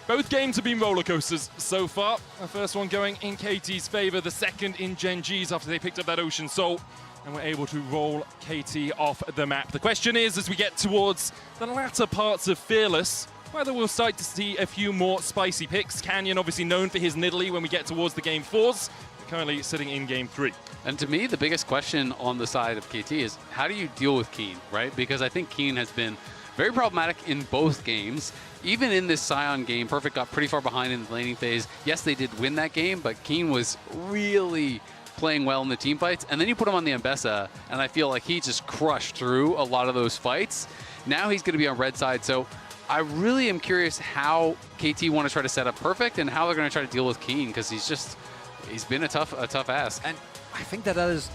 Both games have been roller coasters so far. The first one going in KT's favor, the second in Gen G's after they picked up that Ocean Soul and were able to roll KT off the map. The question is, as we get towards the latter parts of Fearless, whether we'll start to see a few more spicy picks. Canyon obviously known for his Nidalee when we get towards the game 4s. Currently sitting in game 3. And to me, the biggest question on the side of KT is how do you deal with Keen, right? Because I think Keen has been very problematic in both games. Even in this Sion game, Perfect got pretty far behind in the laning phase. Yes, they did win that game, but Keen was really playing well in the team fights. And then you put him on the Ambessa, and I feel like he just crushed through a lot of those fights. Now he's going to be on red side, so I really am curious how KT want to try to set up Perfect and how they're going to try to deal with Keen, because he's been a tough ass. And I think that is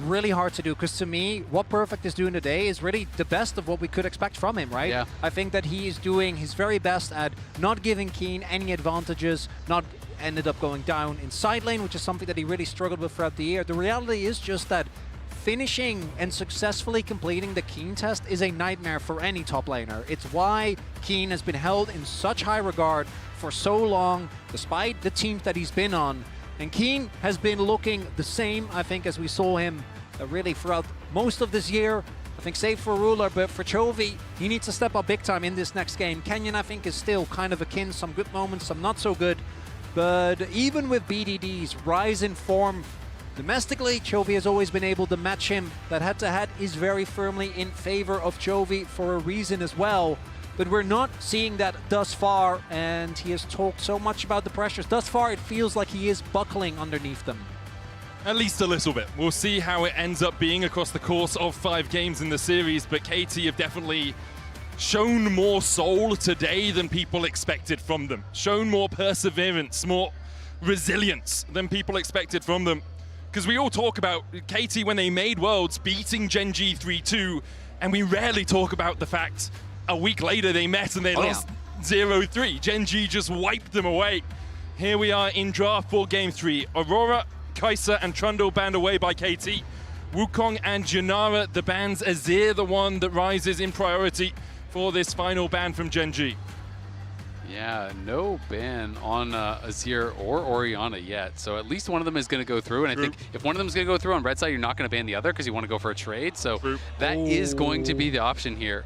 really hard to do, because to me, what Perfect is doing today is really the best of what we could expect from him, right? Yeah. I think that he is doing his very best at not giving Keen any advantages, not ended up going down in side lane, which is something that he really struggled with throughout the year. The reality is just that finishing and successfully completing the Keen test is a nightmare for any top laner. It's why Keen has been held in such high regard for so long, despite the teams that he's been on. And Keen has been looking the same, I think, as we saw him really throughout most of this year. I think save for Ruler, but for Chovy, he needs to step up big time in this next game. Canyon, I think, is still kind of akin, some good moments, some not so good. But even with BDD's rise in form domestically, Chovy has always been able to match him. That head-to-head is very firmly in favor of Chovy for a reason as well. But we're not seeing that thus far, and he has talked so much about the pressures. Thus far, it feels like he is buckling underneath them. At least a little bit. We'll see how it ends up being across the course of 5 games in the series, but KT have definitely shown more soul today than people expected from them. Shown more perseverance, more resilience than people expected from them. Because we all talk about KT when they made Worlds beating Gen G 3-2, and we rarely talk about the fact a week later they met and they lost 0-3. Gen G just wiped them away. Here we are in draft for game 3. Aurora, Kai'Sa and Trundle banned away by KT. Wukong and Janara, the bans. Azir, the one that rises in priority for this final ban from Gen G. Yeah, no ban on Azir or Orianna yet. So at least one of them is going to go through. And I think if one of them is going to go through on red side, you're not going to ban the other because you want to go for a trade. So that is going to be the option here.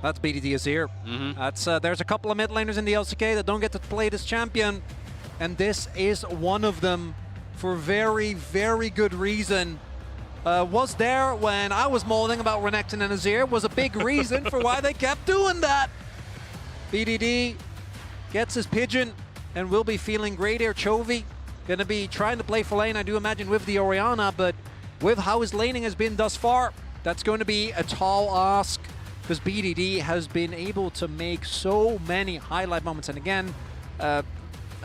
That's BDD Azir. That's there's a couple of mid laners in the LCK that don't get to play this champion. And this is one of them for very, very good reason. Was there when I was moaning about Renekton and Azir, was a big reason for why they kept doing that. BDD gets his pigeon and will be feeling great here. Chovy gonna be trying to play for lane, I do imagine, with the Orianna, but with how his laning has been thus far, that's going to be a tall ask, because BDD has been able to make so many highlight moments. And again, it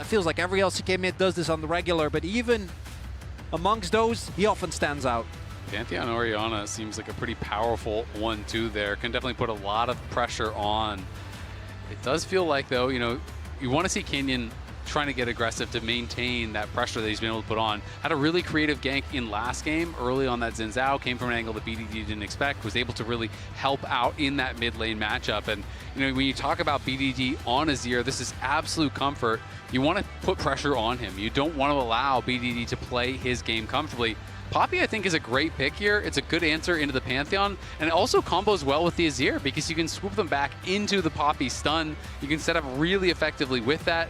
feels like every LCK mid does this on the regular, but even amongst those, he often stands out. Pantheon Orianna seems like a pretty powerful 1-2 there. Can definitely put a lot of pressure on. It does feel like, though, you know, you want to see Canyon trying to get aggressive to maintain that pressure that he's been able to put on. Had a really creative gank in last game early on that Xin Zhao, came from an angle that BDD didn't expect, was able to really help out in that mid lane matchup. And you know, when you talk about BDD on Azir, this is absolute comfort. You want to put pressure on him. You don't want to allow BDD to play his game comfortably. Poppy, I think, is a great pick here. It's a good answer into the Pantheon, and it also combos well with the Azir because you can swoop them back into the Poppy stun. You can set up really effectively with that.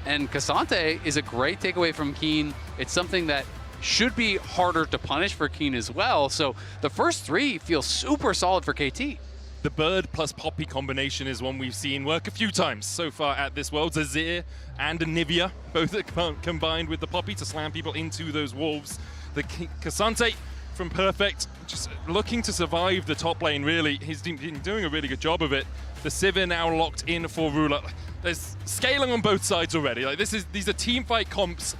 And Cassante is a great takeaway from Keen. It's something that should be harder to punish for Keen as well. So the first 3 feel super solid for KT. The Bird plus Poppy combination is one we've seen work a few times so far at this Worlds. Azir and Anivia both are combined with the Poppy to slam people into those wolves. The Cassante from Perfect, just looking to survive the top lane, really. He's been doing a really good job of it. The Sivir now locked in for Ruler. There's scaling on both sides already. Like these are team fight comps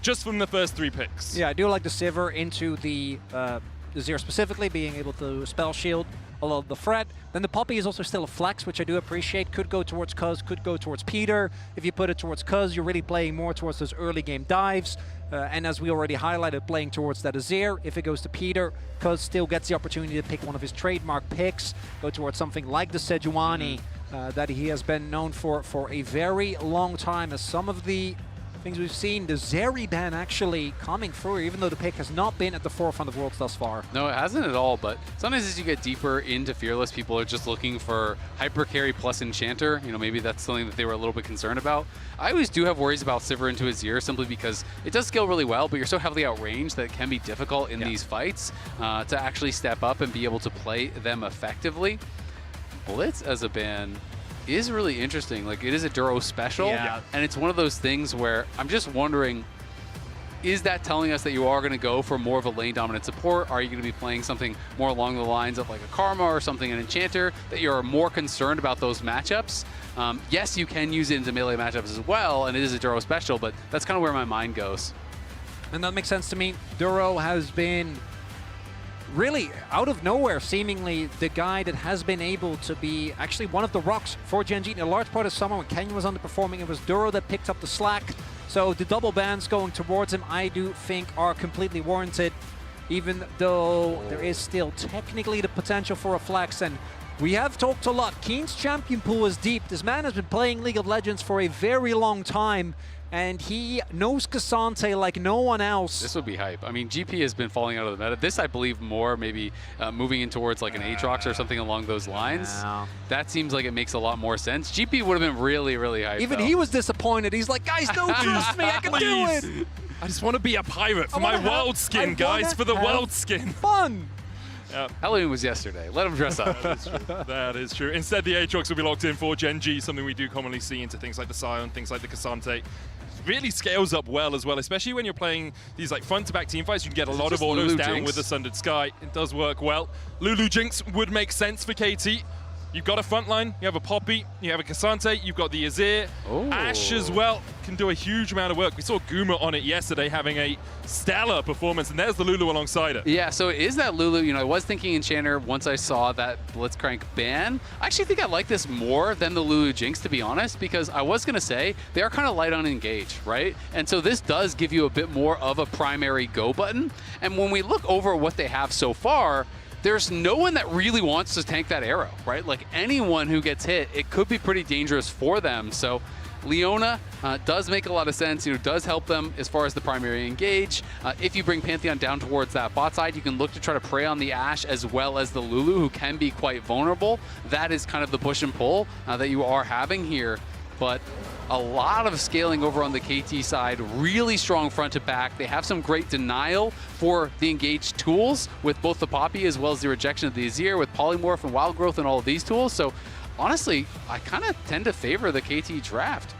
just from the first 3 picks. Yeah, I do like the Sivir into the Azir specifically, being able to spell shield a lot of the threat. Then the Poppy is also still a flex, which I do appreciate. Could go towards Cuz, could go towards Peter. If you put it towards Cuz, you're really playing more towards those early game dives. And as we already highlighted, playing towards that Azir. If it goes to Peter, Cuz still gets the opportunity to pick one of his trademark picks, go towards something like the Sejuani that he has been known for a very long time. As some of the things we've seen, the Zeri ban actually coming through, even though the pick has not been at the forefront of Worlds thus far. No, it hasn't at all, but sometimes as you get deeper into Fearless, people are just looking for hyper carry plus Enchanter. You know, maybe that's something that they were a little bit concerned about. I always do have worries about Sivir into Azir simply because it does scale really well, but you're so heavily outranged that it can be difficult in these fights to actually step up and be able to play them effectively. Blitz as a ban is really interesting. Like, it is a Duro special, and it's one of those things where I'm just wondering, is that telling us that you are going to go for more of a lane dominant support? Are you going to be playing something more along the lines of like a Karma or something, an Enchanter, that you're more concerned about those matchups? Yes, you can use it into melee matchups as well, and it is a Duro special, but that's kind of where my mind goes. And that makes sense to me. Duro has been really, out of nowhere, seemingly the guy that has been able to be actually one of the rocks for Gen G. In a large part of summer when Kenyon was underperforming, it was Duro that picked up the slack. So the double bans going towards him, I do think, are completely warranted, even though there is still technically the potential for a flex. And we have talked a lot. Keen's champion pool is deep. This man has been playing League of Legends for a very long time, and he knows Cassante like no one else. This would be hype. I mean, GP has been falling out of the meta. This, I believe, more maybe moving in towards like an Aatrox or something along those lines. That seems like it makes a lot more sense. GP would have been really, really hype. Even he was disappointed. He's like, guys, don't trust me. I can do it. I just want to be a pirate for my world skin, guys, for the world skin. Fun. Halloween was yesterday. Let him dress up. That is true. That is true. Instead, the Aatrox will be locked in for Gen G, something we do commonly see into things like the Sion, things like the Cassante. Really scales up well as well, especially when you're playing these like front-to-back team fights. You can get a lot of autos Lulu down Jinx with the Sundered Sky. It does work well. Lulu Jinx would make sense for KT. You've got a frontline, you have a Poppy, you have a Cassante, you've got the Azir. Ashe as well can do a huge amount of work. We saw Guma on it yesterday having a stellar performance, and there's the Lulu alongside it. Yeah, so it is that Lulu. You know, I was thinking Enchanter once I saw that Blitzcrank ban. I actually think I like this more than the Lulu Jinx, to be honest, because I was going to say they are kind of light on engage, right? And so this does give you a bit more of a primary go button. And when we look over what they have so far, there's no one that really wants to tank that arrow, right? Like anyone who gets hit, it could be pretty dangerous for them. So Leona does make a lot of sense, you know, does help them as far as the primary engage. If you bring Pantheon down towards that bot side, you can look to try to prey on the Ashe as well as the Lulu, who can be quite vulnerable. That is kind of the push and pull that you are having here. But a lot of scaling over on the KT side, really strong front to back. They have some great denial for the engaged tools with both the Poppy as well as the rejection of the Azir with Polymorph and Wild Growth and all of these tools. So honestly, I kind of tend to favor the KT draft.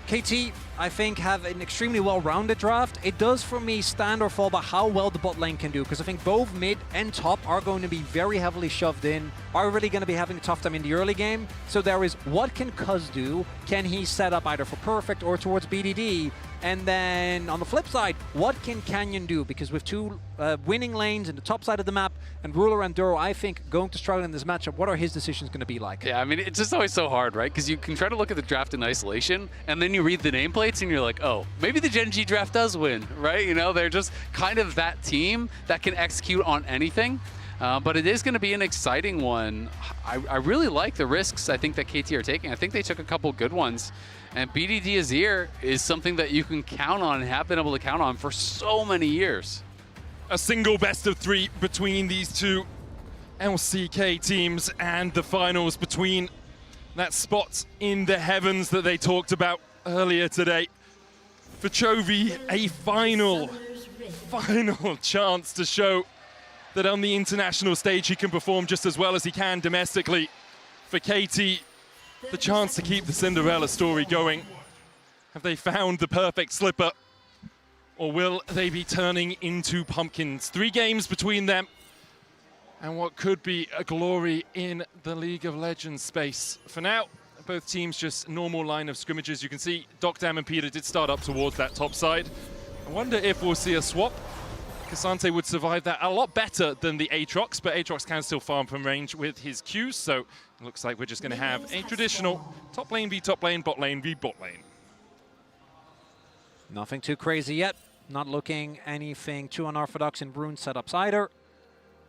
KT, I think, have an extremely well-rounded draft. It does, for me, stand or fall by how well the bot lane can do, because I think both mid and top are going to be very heavily shoved in, are really going to be having a tough time in the early game. So there is, what can Cuz do? Can he set up either for Perfect or towards BDD? And then on the flip side, what can Canyon do? Because with two winning lanes in the top side of the map, and Ruler and Duro, I think, going to struggle in this matchup, what are his decisions going to be like? Yeah, I mean, it's just always so hard, right? Because you can try to look at the draft in isolation, and then you read the nameplates, and you're like, oh, maybe the Gen G draft does win, right? You know, they're just kind of that team that can execute on anything. But it is going to be an exciting one. I really like the risks I think that KT are taking. I think they took a couple good ones. And BDD Azir is something that you can count on and have been able to count on for so many years. A single best of 3 between these two LCK teams, and the finals between that spot in the heavens that they talked about earlier today. For Chovy, a final chance to show that on the international stage he can perform just as well as he can domestically. For KT, the chance to keep the Cinderella story going. Have they found the perfect slipper? Or will they be turning into pumpkins? 3 games between them, and what could be a glory in the League of Legends space. For now, both teams just normal line of scrimmages. You can see Docdam and Peter did start up towards that top side. I wonder if we'll see a swap Cassante would survive that a lot better than the Aatrox, but Aatrox can still farm from range with his Qs, so it looks like we're just going to have a traditional top lane v top lane, bot lane v bot lane. Nothing too crazy yet. Not looking anything too unorthodox in rune setups either.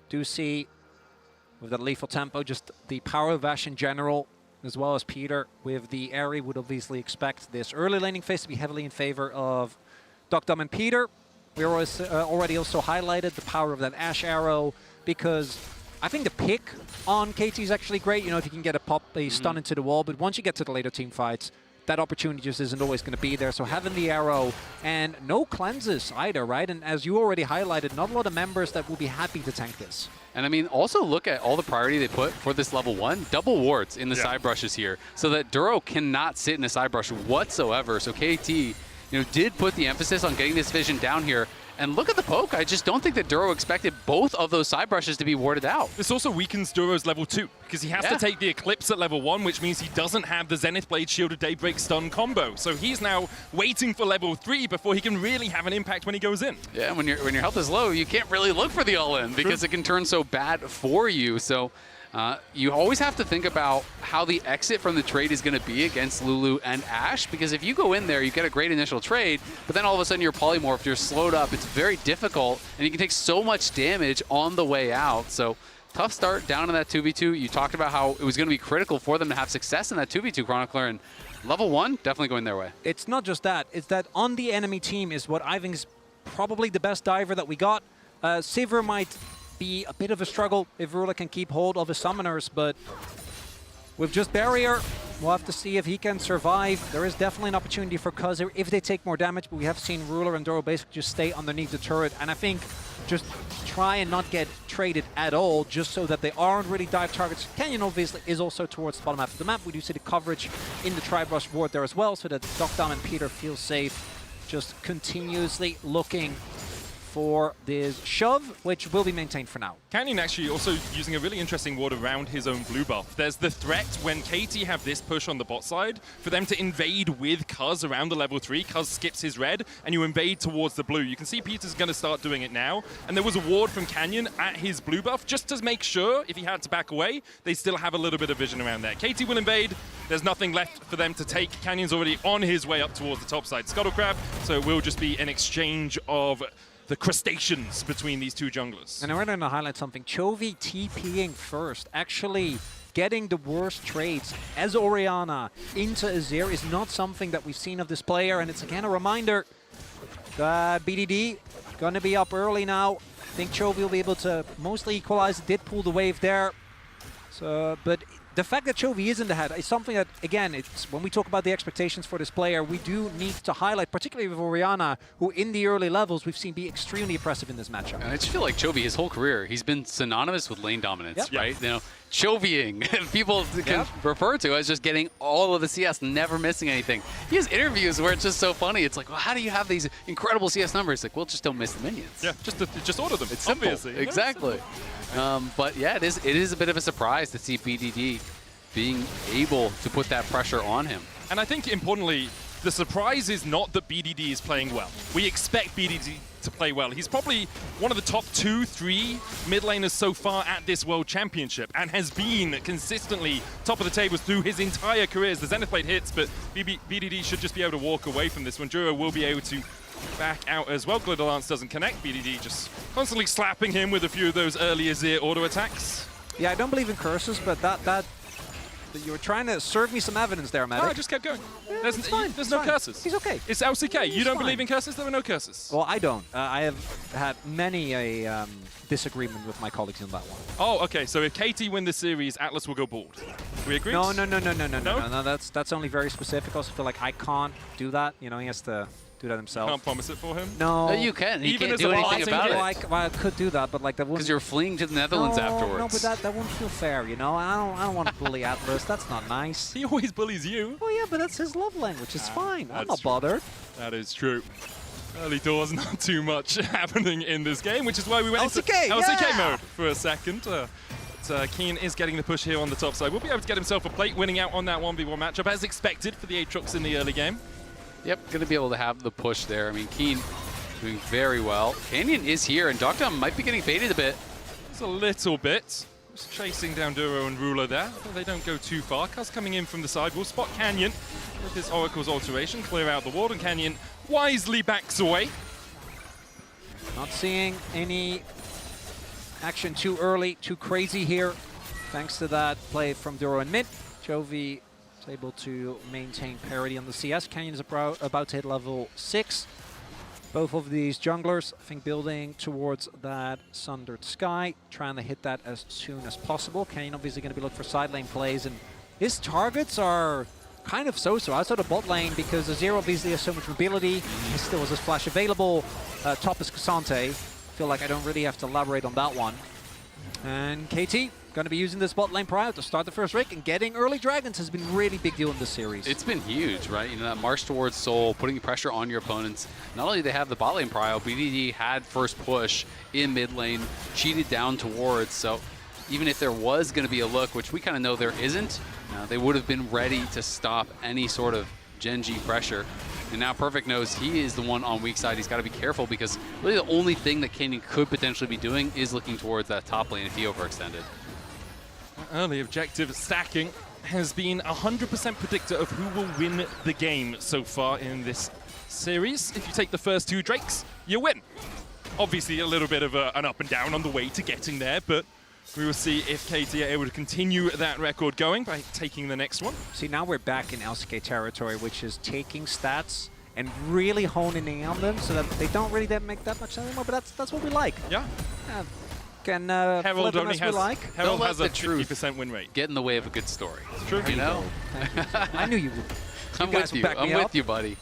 Do see, with that lethal tempo, just the power of Ash in general, as well as Peter with the Aerie, would obviously expect this early laning phase to be heavily in favor of Dum and Peter. We already also highlighted the power of that Ash arrow, because I think the pick on KT is actually great. You know, if you can get a stun into the wall, but once you get to the later team fights, that opportunity just isn't always going to be there. So having the arrow and no cleanses either, right? And as you already highlighted, not a lot of members that will be happy to tank this. And I mean, also look at all the priority they put for this level 1. Double wards in the side brushes here, so that Duro cannot sit in a side brush whatsoever. So KT, did put the emphasis on getting this vision down here. And look at the poke. I just don't think that Duro expected both of those side brushes to be warded out. This also weakens Duro's level 2, because he has to take the Eclipse at level 1, which means he doesn't have the Zenith Blade Shielded Daybreak stun combo. So he's now waiting for level 3 before he can really have an impact when he goes in. Yeah, when your health is low, you can't really look for the all-in, because it can turn so bad for you. So you always have to think about how the exit from the trade is going to be against Lulu and Ashe, because if you go in there, you get a great initial trade, but then all of a sudden you're polymorphed, you're slowed up, it's very difficult, and you can take so much damage on the way out. So tough start down in that 2v2. You talked about how it was going to be critical for them to have success in that 2v2 Chronicler, and level 1 definitely going their way. It's not just that, it's that on the enemy team is what I think is probably the best diver that we got. Sivir might be a bit of a struggle if Rula can keep hold of his summoners, but with just Barrier, we'll have to see if he can survive. There is definitely an opportunity for Kha'Zix if they take more damage, but we have seen Ruler and Duro basically just stay underneath the turret, and I think just try and not get traded at all, just so that they aren't really dive targets. Canyon obviously is also towards the bottom half of the map. We do see the coverage in the Tri-Brush ward there as well, so that Dum and Peter feel safe, just continuously looking for this shove, which will be maintained for now. Canyon actually also using a really interesting ward around his own blue buff. There's the threat when KT have this push on the bot side for them to invade with Cuz around the level 3. Cuz skips his red and you invade towards the blue. You can see Peter's going to start doing it now. And there was a ward from Canyon at his blue buff just to make sure if he had to back away, they still have a little bit of vision around there. KT will invade. There's nothing left for them to take. Canyon's already on his way up towards the top side Scuttlecrab. So it will just be an exchange of the crustaceans between these two junglers. And I want to highlight something. Chovy TPing first, actually getting the worst trades as Orianna into Azir is not something that we've seen of this player, and it's again a reminder that BDD gonna be up early now. I think Chovy will be able to mostly equalize, did pull the wave there. So, but the fact that Chovy is in the head is something that, again, it's when we talk about the expectations for this player, we do need to highlight, particularly with Orianna, who in the early levels we've seen be extremely impressive in this matchup. And I just feel like Chovy, his whole career, he's been synonymous with lane dominance, right? You know, Chovying, people can refer to as just getting all of the CS, never missing anything. He has interviews where it's just so funny. It's like, well, how do you have these incredible CS numbers? Like, well, just don't miss the minions. Yeah, just order them. It's simple. Obviously. Exactly. But yeah, it is a bit of a surprise to see BDD being able to put that pressure on him. And I think importantly, the surprise is not that BDD is playing well. We expect BDD to play well. He's probably one of the top 2-3 mid laners so far at this World Championship and has been consistently top of the tables through his entire career. The Zenith Blade hits, but BDD should just be able to walk away from this one. Duro will be able to back out as well. Glitter Lance doesn't connect. BDD just constantly slapping him with a few of those early Azir auto attacks. Yeah, I don't believe in curses, but that you were trying to serve me some evidence there, Matt. No, I just kept going. Yeah, there's no curses. He's okay. It's LCK. You don't fine. believe in curses? There are no curses. Well, I don't. I have had many a disagreement with my colleagues on that one. Oh, okay. So if KT win this series, Atlas will go bald. We agree? No. That's only very specific. I also feel like I can't do that. You know, he has to do that himself. Can't promise it for him? No. You can. He Even can't as do a anything about it. I could do that, but like that wouldn't. Because you're fleeing to the Netherlands afterwards. No, but that won't feel fair. You know, I don't want to bully Atlas. That's not nice. He always bullies you. Well, yeah, but that's his love language. It's fine. I'm not true. bothered. That is true. Early doors, not too much happening in this game, which is why we went LCK, into LCK yeah! mode for a second. Keen is getting the push here on the top side. We'll be able to get himself a plate, winning out on that 1v1 matchup, as expected for the Aatrox in the early game. Yep, going to be able to have the push there. I mean, Keen Doing very well. Canyon is here, and Dogdom might be getting baited a bit. Just a little bit. Just chasing down Duro and Ruler there, but they don't go too far. Cuz coming in from the side will spot Canyon with his Oracle's alteration, clear out the ward, and Canyon wisely backs away. Not seeing any action too early, too crazy here. Thanks to that play from Duro in mid. Chovy is able to maintain parity on the CS. Canyon is about to hit level 6. Both of these junglers, I think, building towards that Sundered Sky, trying to hit that as soon as possible. Canyon obviously going to be looking for side lane plays, and his targets are kind of so-so outside of bot lane because Azir obviously has so much mobility. He still has his flash available. Top is Cassante. Feel like I don't really have to elaborate on that one. And KT going to be using this bot lane prior to start the first rig, and getting early dragons has been a really big deal in this series. It's been huge, right? You know, that march towards Soul, putting pressure on your opponents. Not only do they have the bot lane prio, BDD had first push in mid lane, cheated down towards, so even if there was going to be a look, which we kind of know there isn't, they would have been ready to stop any sort of Gen G pressure. And now Perfect knows he is the one on weak side. He's got to be careful because really the only thing that Canyon could potentially be doing is looking towards that top lane if he overextended. Early objective stacking has been 100% predictor of who will win the game so far in this series. If you take the first 2 Drakes, you win. Obviously a little bit of an up and down on the way to getting there, but we will see if KT are able to continue that record going by taking the next one. See, now we're back in LCK territory, which is taking stats and really honing in on them so that they don't really make that much sense anymore, but that's what we like. Yeah. Can Herald only has, like. Herald has a 50% win rate. Get in the way of a good story. It's true. You know? Thank you. I knew you would. I'm with you. I'm with you, buddy.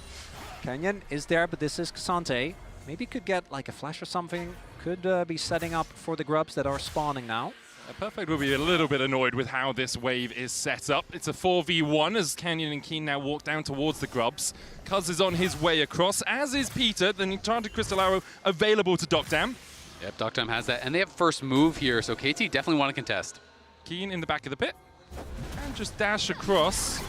Canyon is there, but this is Cassante. Maybe could get like a flash or something. Could be setting up for the grubs that are spawning now. Perfect will be a little bit annoyed with how this wave is set up. It's a 4v1 as Canyon and Keen now walk down towards the grubs. Cuz is on his way across, as is Peter. The Enchanted Crystal Arrow available to Dogdam. Yep, Dogdam has that. And they have first move here, so KT definitely want to contest. Keen in the back of the pit. And just dash across.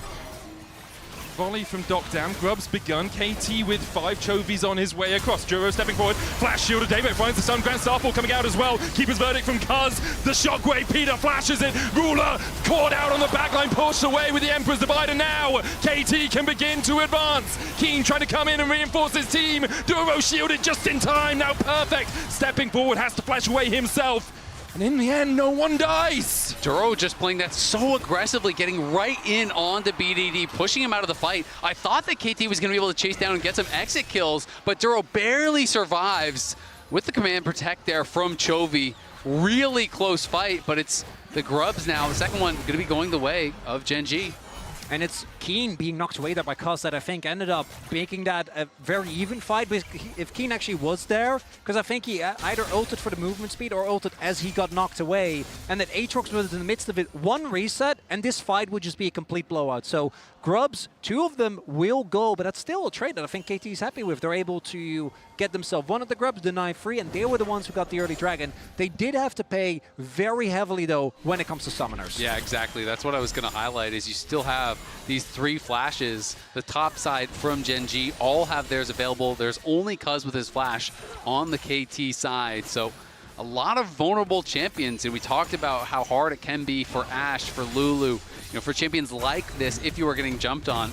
Volley from Dogdam. Grubs begun. KT with 5. Chovy's on his way across. Duro stepping forward. Flash shielded. David finds the Sun. Grand Starfall coming out as well. Keeper's verdict from Cuz. The shockwave. Peter flashes it. Ruler caught out on the backline. Pushed away with the Emperor's Divider now. KT can begin to advance. Keen trying to come in and reinforce his team. Duro shielded just in time. Now Perfect stepping forward. Has to flash away himself. And in the end, no one dies. Duro just playing that so aggressively, getting right in onto BDD, pushing him out of the fight. I thought that KT was going to be able to chase down and get some exit kills, but Duro barely survives with the command protect there from Chovy. Really close fight, but it's the grubs now. The second one going to be going the way of Gen G. And it's Keen being knocked away there by Cuz that I think ended up making that a very even fight. But if Keen actually was there, because I think he either ulted for the movement speed or ulted as he got knocked away, and that Aatrox was in the midst of it, one reset, and this fight would just be a complete blowout. So grubs, 2 of them will go, but that's still a trade that I think KT is happy with. They're able to get themselves one of the grubs, deny free, and they were the ones who got the early dragon. They did have to pay very heavily, though, when it comes to summoners. Yeah, exactly. That's what I was going to highlight, is you still have these 3 flashes. The top side from Gen G all have theirs available. There's only Cuz with his flash on the KT side. So a lot of vulnerable champions, and we talked about how hard it can be for Ashe, for Lulu, for champions like this if you are getting jumped on.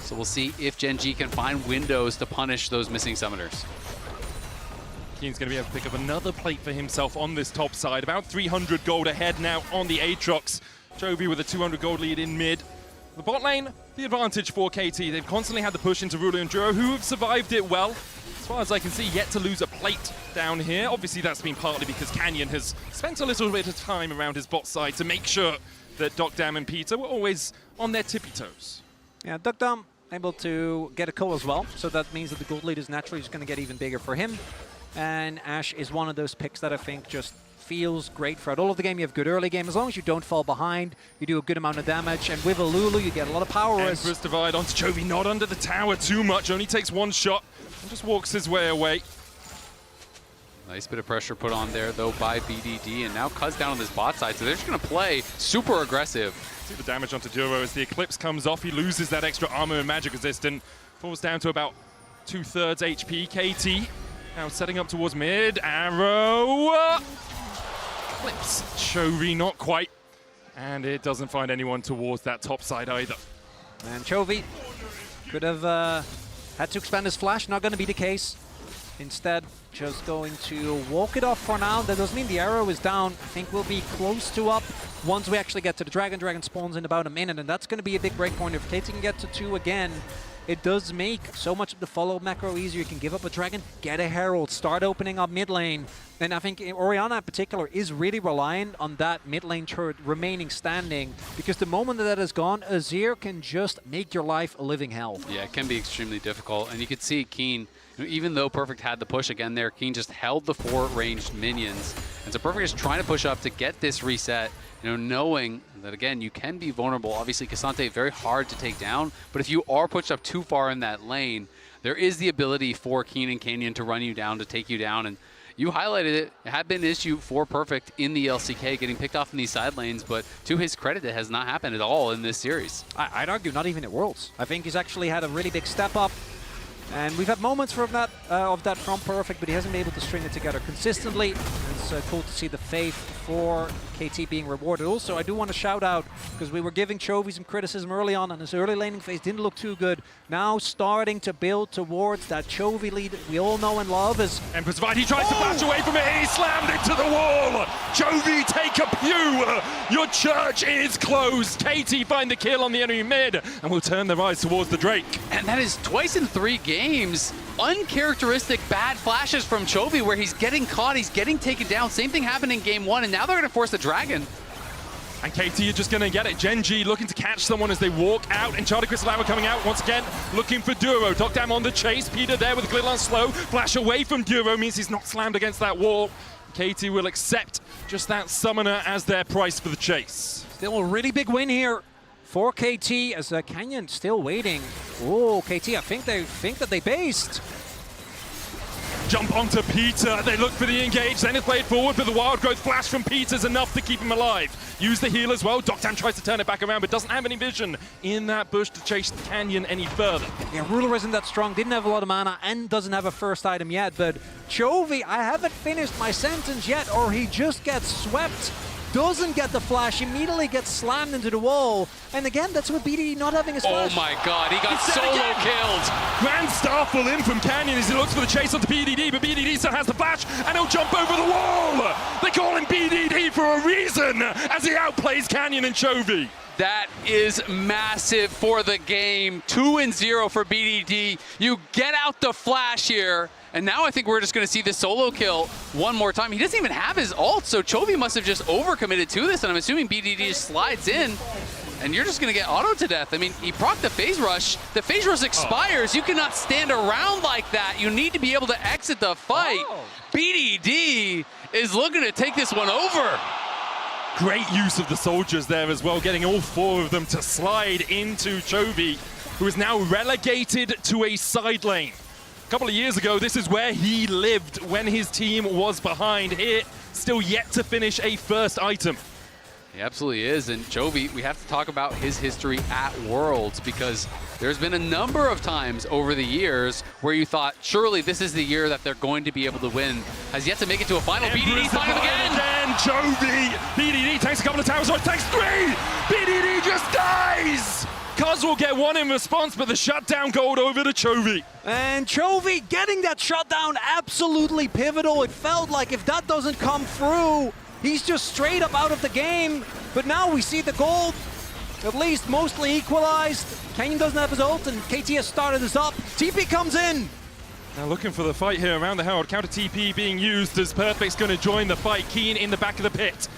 So we'll see if Gen G can find windows to punish those missing summoners. Keen's going to be able to pick up another plate for himself on this top side. About 300 gold ahead now on the Aatrox. Chovy with a 200 gold lead in mid. The bot lane, the advantage for KT. They've constantly had the push into Ruler and Duro, who have survived it well. As far as I can see, yet to lose a plate down here. Obviously, that's been partly because Canyon has spent a little bit of time around his bot side to make sure that Dogdam and Peter were always on their tippy toes. Yeah, Dogdam able to get a kill as well, so that means that the gold lead is naturally just going to get even bigger for him. And Ashe is one of those picks that I think just feels great throughout all of the game. You have good early game. As long as you don't fall behind, you do a good amount of damage. And with a Lulu, you get a lot of power. Emperor's Divide onto Chovy, not under the tower too much. Only takes 1 shot and just walks his way away. Nice bit of pressure put on there, though, by BDD. And now Cuz down on this bot side, so they're just going to play super aggressive. See the damage onto Duro as the Eclipse comes off. He loses that extra armor and magic resistant. Falls down to about 2/3 HP. KT Now setting up towards mid. Arrow. Clips Chovy, not quite. And it doesn't find anyone towards that top side either. And Chovy could have had to expand his flash, not going to be the case. Instead, just going to walk it off for now. That doesn't mean the arrow is down. I think we'll be close to up once we actually get to the Dragon. Dragon spawns in about a minute, and that's going to be a big breakpoint. If KT can get to 2 again, it does make so much of the follow macro easier. You can give up a Dragon, get a Herald, start opening up mid lane. And I think Orianna in particular is really reliant on that mid lane turret remaining standing, because the moment that is gone, Azir can just make your life a living hell. Yeah, it can be extremely difficult. And you could see Keen, even though Perfect had the push again there, Keen just held the 4 ranged minions. And so Perfect is trying to push up to get this reset, knowing that, again, you can be vulnerable. Obviously, Cassante, very hard to take down, but if you are pushed up too far in that lane, there is the ability for Keen and Canyon to run you down, to take you down. And you highlighted it. It had been an issue for Perfect in the LCK, getting picked off in these side lanes, but to his credit, it has not happened at all in this series. I'd argue not even at Worlds. I think he's actually had a really big step up. And we've had moments from that from Perfect, but he hasn't been able to string it together consistently. It's cool to see the faith for KT being rewarded. Also, I do want to shout out, because we were giving Chovy some criticism early on, and his early laning phase didn't look too good. Now starting to build towards that Chovy lead we all know and love. Empress Vine, he tries to flash away from it, he slammed into the wall! Chovy, take a pew! Your church is closed! KT find the kill on the enemy mid, and will turn their eyes towards the Drake. And that is twice in 3 games. Uncharacteristic bad flashes from Chovy, where he's getting caught, he's getting taken down. Same thing happened in game 1, and now they're going to force the Dragon. And KT are just going to get it. Gen G looking to catch someone as they walk out. Enchanted Crystal Arrow coming out once again, looking for Duro. Dogdam on the chase. Peter there with a glitter on slow. Flash away from Duro means he's not slammed against that wall. KT will accept just that summoner as their price for the chase. Still a really big win here for KT, as Canyon still waiting. Oh, KT, I think that they based. Jump onto Peter, they look for the engage, then it's played forward, but the wild growth flash from Peter's enough to keep him alive. Use the heal as well. Dogdam tries to turn it back around, but doesn't have any vision in that bush to chase the Canyon any further. Yeah, Ruler isn't that strong, didn't have a lot of mana, and doesn't have a first item yet, but Chovy, I haven't finished my sentence yet, or he just gets swept. Doesn't get the flash, immediately gets slammed into the wall. And again, that's with BDD not having his flash. Oh my god, he got solo killed. Grand Starfall in from Canyon as he looks for the chase onto BDD, but BDD still has the flash, and he'll jump over the wall. They call him BDD for a reason, as he outplays Canyon and Chovy. That is massive for the game. 2-0 for BDD. You get out the flash here. And now I think we're just going to see this solo kill one more time. He doesn't even have his ult, so Chovy must have just overcommitted to this, and I'm assuming BDD just slides in, and you're just going to get auto to death. I mean, he procced the phase rush. The phase rush expires. You cannot stand around like that. You need to be able to exit the fight. BDD is looking to take this one over. Great use of the soldiers there as well, getting all 4 of them to slide into Chovy, who is now relegated to a side lane. A couple of years ago, this is where he lived when his team was behind. Here, still yet to finish a first item. He absolutely is, and Chovy, we have to talk about his history at Worlds, because there's been a number of times over the years where you thought, surely this is the year that they're going to be able to win. Has yet to make it to a final. BDD final again! Chovy! BDD takes a couple of towers, or it takes 3! BDD just dies! Cuz will get 1 in response, but the shutdown gold over to Chovy. And Chovy getting that shutdown, absolutely pivotal. It felt like if that doesn't come through, he's just straight up out of the game. But now we see the gold, at least mostly equalized. Canyon doesn't have his ult, and KT has started this up. TP comes in. Now looking for the fight here around the Herald. Counter TP being used as Perfect's going to join the fight. Keen in the back of the pit.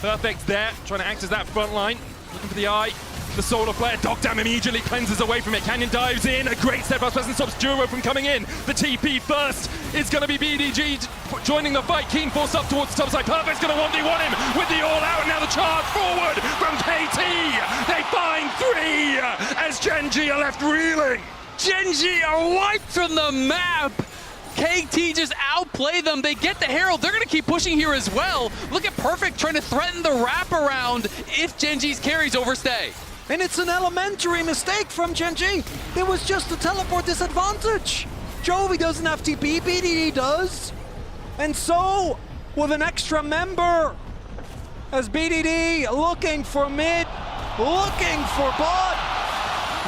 Perfect's there, trying to act as that front line. Looking for the eye. The solar flare, Dogdam immediately cleanses away from it. Canyon dives in, a great steadfast presence stops Duro from coming in. The TP first is going to be BDG joining the fight. Keen forced up towards the top side. Perfect's going to 1v1 him with the all out, and now the charge forward from KT. They find 3 as Gen G are left reeling. Gen G are wiped from the map. KT just outplay them. They get the Herald. They're going to keep pushing here as well. Look at Perfect trying to threaten the wraparound if Gen G's carries overstay. And it's an elementary mistake from Gen G. There was just a teleport disadvantage. Chovy doesn't have TP, BDD does. And so, with an extra member, as BDD looking for mid, looking for bot,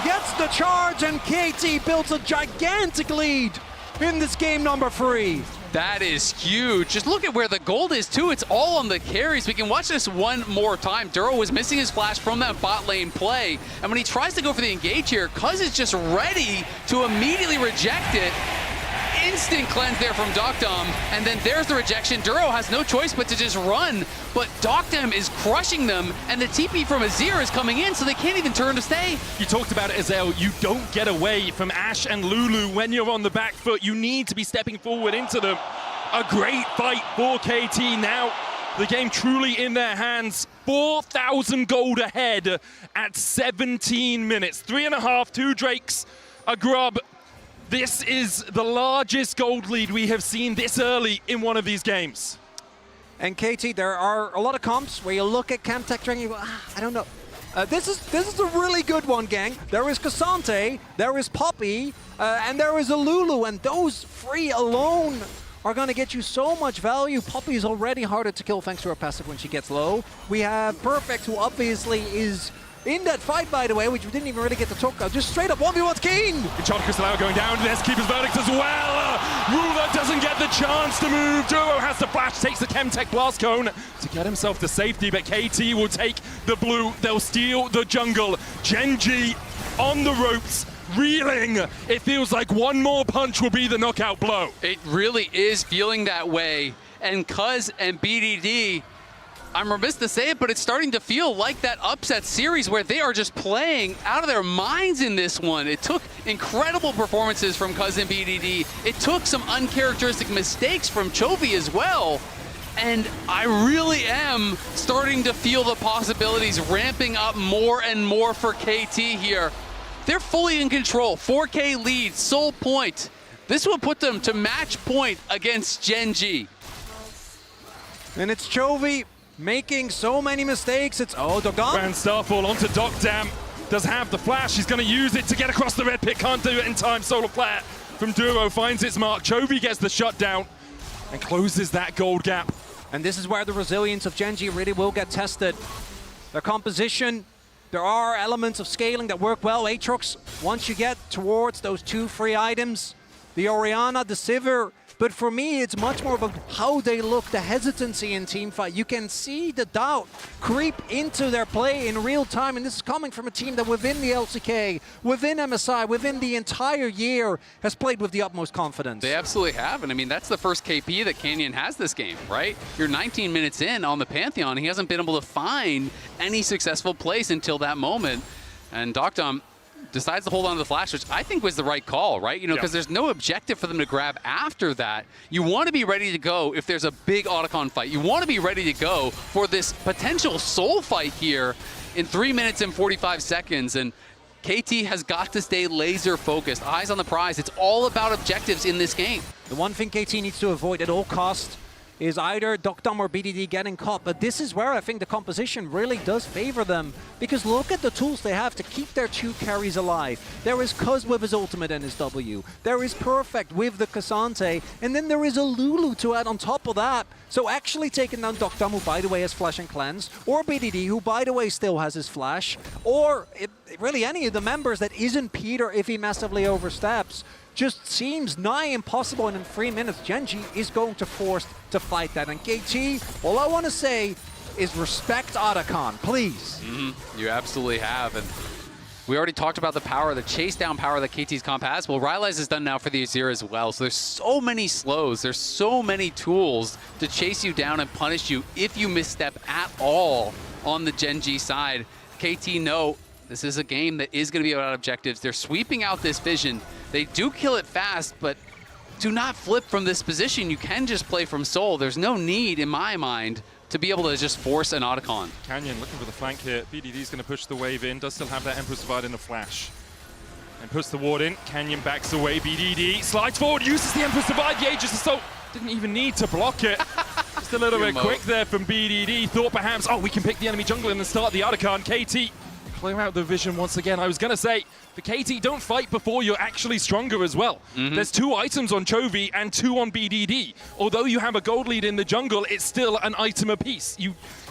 gets the charge, and KT builds a gigantic lead in this game number 3. That is huge. Just look at where the gold is too. It's all on the carries. We can watch this one more time. Duro was missing his flash from that bot lane play. And when he tries to go for the engage here, Cuz is just ready to immediately reject it. Instant cleanse there from Docdom, and then there's the rejection. Duro has no choice but to just run, but Docdom is crushing them, and the TP from Azir is coming in, so they can't even turn to stay. You talked about it, Azel. You don't get away from Ashe and Lulu when you're on the back foot. You need to be stepping forward into them. A great fight for KT now. The game truly in their hands. 4,000 gold ahead at 17 minutes. 3.5, 2 Drakes, a Grub. This is the largest gold lead we have seen this early in one of these games. And KT, there are a lot of comps where you look at Camtech and you go, I don't know. This is a really good one, gang. There is Cassante, there is Poppy, and there is a Lulu, and those 3 alone are going to get you so much value. Poppy is already harder to kill thanks to her passive when she gets low. We have Perfect, who obviously is in that fight, by the way, which we didn't even really get to talk about. Just straight up 1v1 Keen. Enchanted Crystal going down. There's Keeper's Verdict as well. Ruler doesn't get the chance to move. Duro has the flash, takes the Chemtech Blast Cone to get himself to safety, but KT will take the blue. They'll steal the jungle. Gen.G on the ropes, reeling. It feels like one more punch will be the knockout blow. It really is feeling that way. And Cuz and BDD, I'm remiss to say it, but it's starting to feel like that upset series where they are just playing out of their minds in this one. It took incredible performances from Cuz and BDD. It took some uncharacteristic mistakes from Chovy as well. And I really am starting to feel the possibilities ramping up more and more for KT here. They're fully in control. 4K lead, sole point. This will put them to match point against Gen.G. And it's Chovy making so many mistakes. It's Docdom. Grand Starfall onto Docdam. Does have the flash. He's going to use it to get across the red pit. Can't do it in time. Solar Flare from Duro finds its mark. Chovy gets the shutdown and closes that gold gap. And this is where the resilience of Gen.G really will get tested. Their composition, there are elements of scaling that work well. Aatrox, once you get towards those 2 free items, the Orianna, the Sivir, but for me, it's much more about how they look, the hesitancy in teamfight. You can see the doubt creep into their play in real time, and this is coming from a team that within the LCK, within MSI, within the entire year, has played with the utmost confidence. They absolutely have, and I mean, that's the first KP that Canyon has this game, right? You're 19 minutes in on the Pantheon. He hasn't been able to find any successful place until that moment, and Docdom decides to hold on to the flash, which I think was the right call, right? You know, because there's no objective for them to grab after that. You want to be ready to go if there's a big Otacon fight. You want to be ready to go for this potential soul fight here in 3 minutes and 45 seconds. And KT has got to stay laser focused, eyes on the prize. It's all about objectives in this game. The one thing KT needs to avoid at all costs is either Docdom or BDD getting caught, but this is where I think the composition really does favor them, because look at the tools they have to keep their 2 carries alive. There is Cuz with his ultimate and his W. There is Perfect with the Cassante, and then there is a Lulu to add on top of that. So actually taking down Docdom, who by the way has Flash and Cleanse, or BDD, who by the way still has his Flash, or really any of the members that isn't Peter if he massively oversteps, just seems nigh impossible, and in 3 minutes, Gen.G is going to force to fight that. And KT, all I want to say is respect Otacon, please. You absolutely have, and we already talked about the power, the chase down power that KT's comp has. Well, Rylai's is done now for the Azir as well, so there's so many slows, there's so many tools to chase you down and punish you if you misstep at all on the Gen.G side. KT know this is a game that is going to be about objectives. They're sweeping out this vision. They do kill it fast, but do not flip from this position. You can just play from Soul. There's no need, in my mind, to be able to just force an Otacon. Canyon looking for the flank here. BDD's going to push the wave in. Does still have that Empress Divide in the flash. And puts the ward in. Canyon backs away. BDD slides forward, uses the Empress Divide. The Aegis Assault didn't even need to block it. Just a little bit quick there from BDD. Thought perhaps, oh, we can pick the enemy jungle and then start the Otacon. KT clear out the vision once again. I was going to say, for KT, don't fight before you're actually stronger as well. There's 2 items on Chovy and 2 on BDD. Although you have a gold lead in the jungle, it's still an item apiece.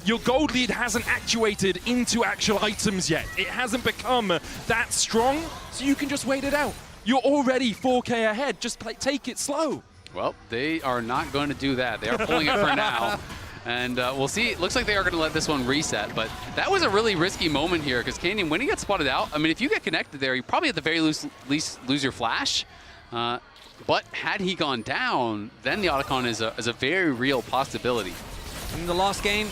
Your gold lead hasn't actuated into actual items yet. It hasn't become that strong, so you can just wait it out. You're already 4K ahead. Just take it slow. Well, they are not going to do that. They are pulling it for now. And we'll see. It looks like they are going to let this one reset. But that was a really risky moment here because Canyon, when he got spotted out, I mean, if you get connected there, you probably at the very least lose your flash. But had he gone down, then the Otacon is a very real possibility. In the last game,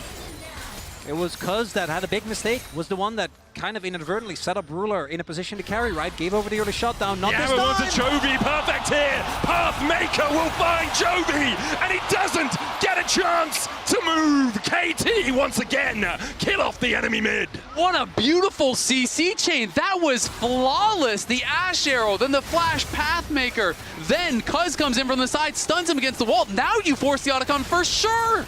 it was Cuz that had a big mistake, was the one that kind of inadvertently set up Ruler in a position to carry, right? Gave over the early shutdown, not this time! Yeah, to Chovy, perfect here! Pathmaker will find Chovy, and he doesn't get a chance to move! KT once again, kill off the enemy mid! What a beautiful CC chain! That was flawless! The Ash Arrow, then the Flash Pathmaker, then Cuz comes in from the side, stuns him against the wall. Now you force the Otacon for sure!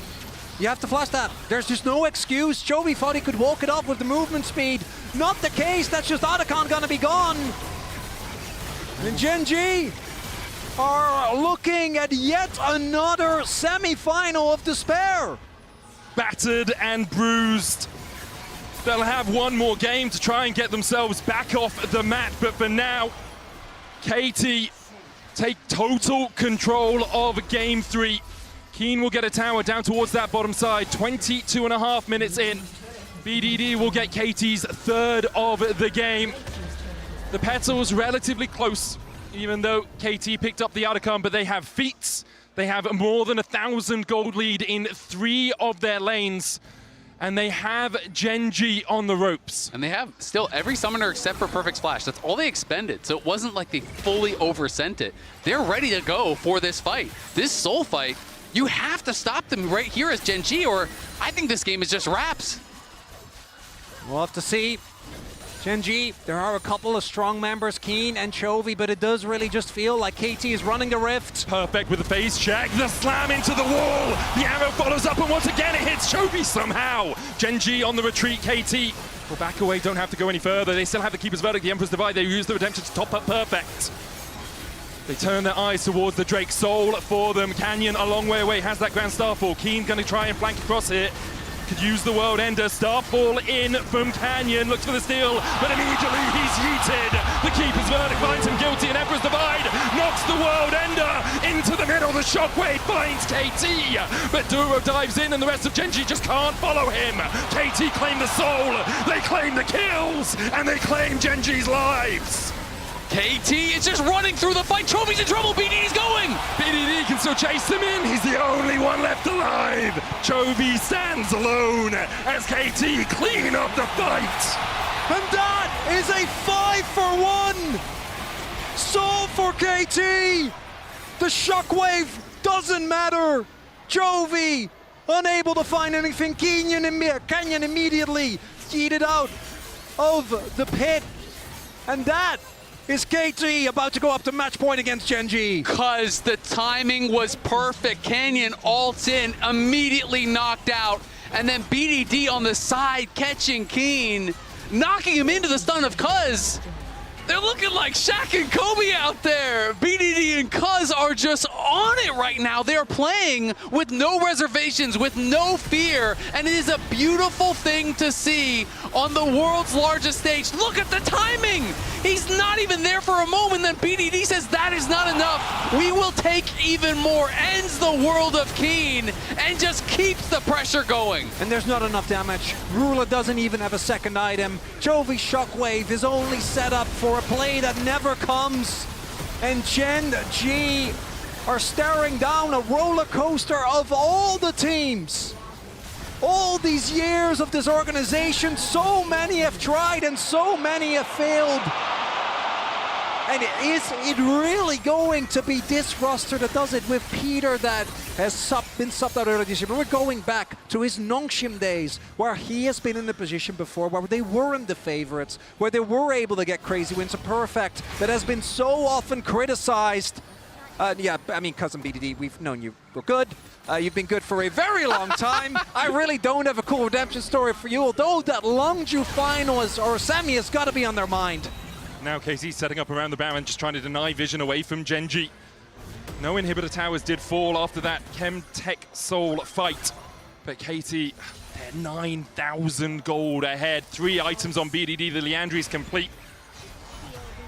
You have to flash that. There's just no excuse. Chovy thought he could walk it off with the movement speed. Not the case. That's just Otacon gonna be gone. And Gen G are looking at yet another semi-final of despair. Battered and bruised. They'll have one more game to try and get themselves back off the mat, but for now, KT take total control of Game 3. Keen will get a tower down towards that bottom side, 22.5 minutes in. BDD will get KT's 3rd of the game. The Petals relatively close, even though KT picked up the Otacon, but they have feats. They have more than 1,000 gold lead in 3 of their lanes. And they have Gen G on the ropes. And they have still every summoner except for Perfect Splash. That's all they expended. So it wasn't like they fully oversent it. They're ready to go for this fight. This soul fight, you have to stop them right here as Gen G, or I think this game is just wraps. We'll have to see. Gen G, there are a couple of strong members, Keen and Chovy, but it does really just feel like KT is running the rift. Perfect with the phase check, the slam into the wall. The arrow follows up, and once again it hits Chovy somehow. Gen G on the retreat, KT will back away, don't have to go any further. They still have the Keeper's Verdict, the Emperor's Divide. They use the Redemption to top up Perfect. They turn their eyes towards the Drake Soul for them. Canyon a long way away, has that Grand Starfall. Keen gonna try and flank across here. Could use the World Ender. Starfall in from Canyon, looks for the steal, but immediately he's yeeted. The Keeper's Verdict finds him guilty, and Emperor's Divide knocks the World Ender into the middle. The Shockwave finds KT, but Duro dives in, and the rest of Gen G just can't follow him. KT claim the soul, they claim the kills, and they claim Gen G's lives. KT is just running through the fight. Chovy's in trouble. BDD's going. BDD can still chase him in. He's the only one left alive. Chovy stands alone as KT clean up the fight. And that is a 5-for-1. Soul for KT. The Shockwave doesn't matter. Chovy unable to find anything. Canyon immediately yeeted out of the pit. And that is KT about to go up to match point against Gen G. Cuz the timing was perfect. Canyon ults in, immediately knocked out. And then BDD on the side catching Keen, knocking him into the stun of Cuz. They're looking like Shaq and Kobe out there. BDD and Cuz are just on it right now. They're playing with no reservations, with no fear, and it is a beautiful thing to see on the world's largest stage. Look at the timing. He's not even there for a moment, then BDD says that is not enough. We will take even more, ends the world of Keen, and just keeps the pressure going. And there's not enough damage. Rula doesn't even have a second item. Chovy Shockwave is only set up for a play that never comes. And Gen G are staring down a roller coaster of all the teams. All these years of this organization, so many have tried and so many have failed. And is it really going to be this roster that does it with Peter that has been subbed out earlier this year? But we're going back to his Nongshim days where he has been in the position before where they weren't the favorites, where they were able to get crazy wins. A Perfect that has been so often criticized. Yeah, I mean, Cousin BDD, we've known you were good. You've been good for a very long time. I really don't have a cool redemption story for you, although that Longju final or semi has got to be on their mind. Now KT setting up around the Baron, just trying to deny vision away from Genji. No inhibitor towers did fall after that Chem Tech Soul fight. But KT, they're 9,000 gold ahead. 3 items on BDD, the Leandry's complete.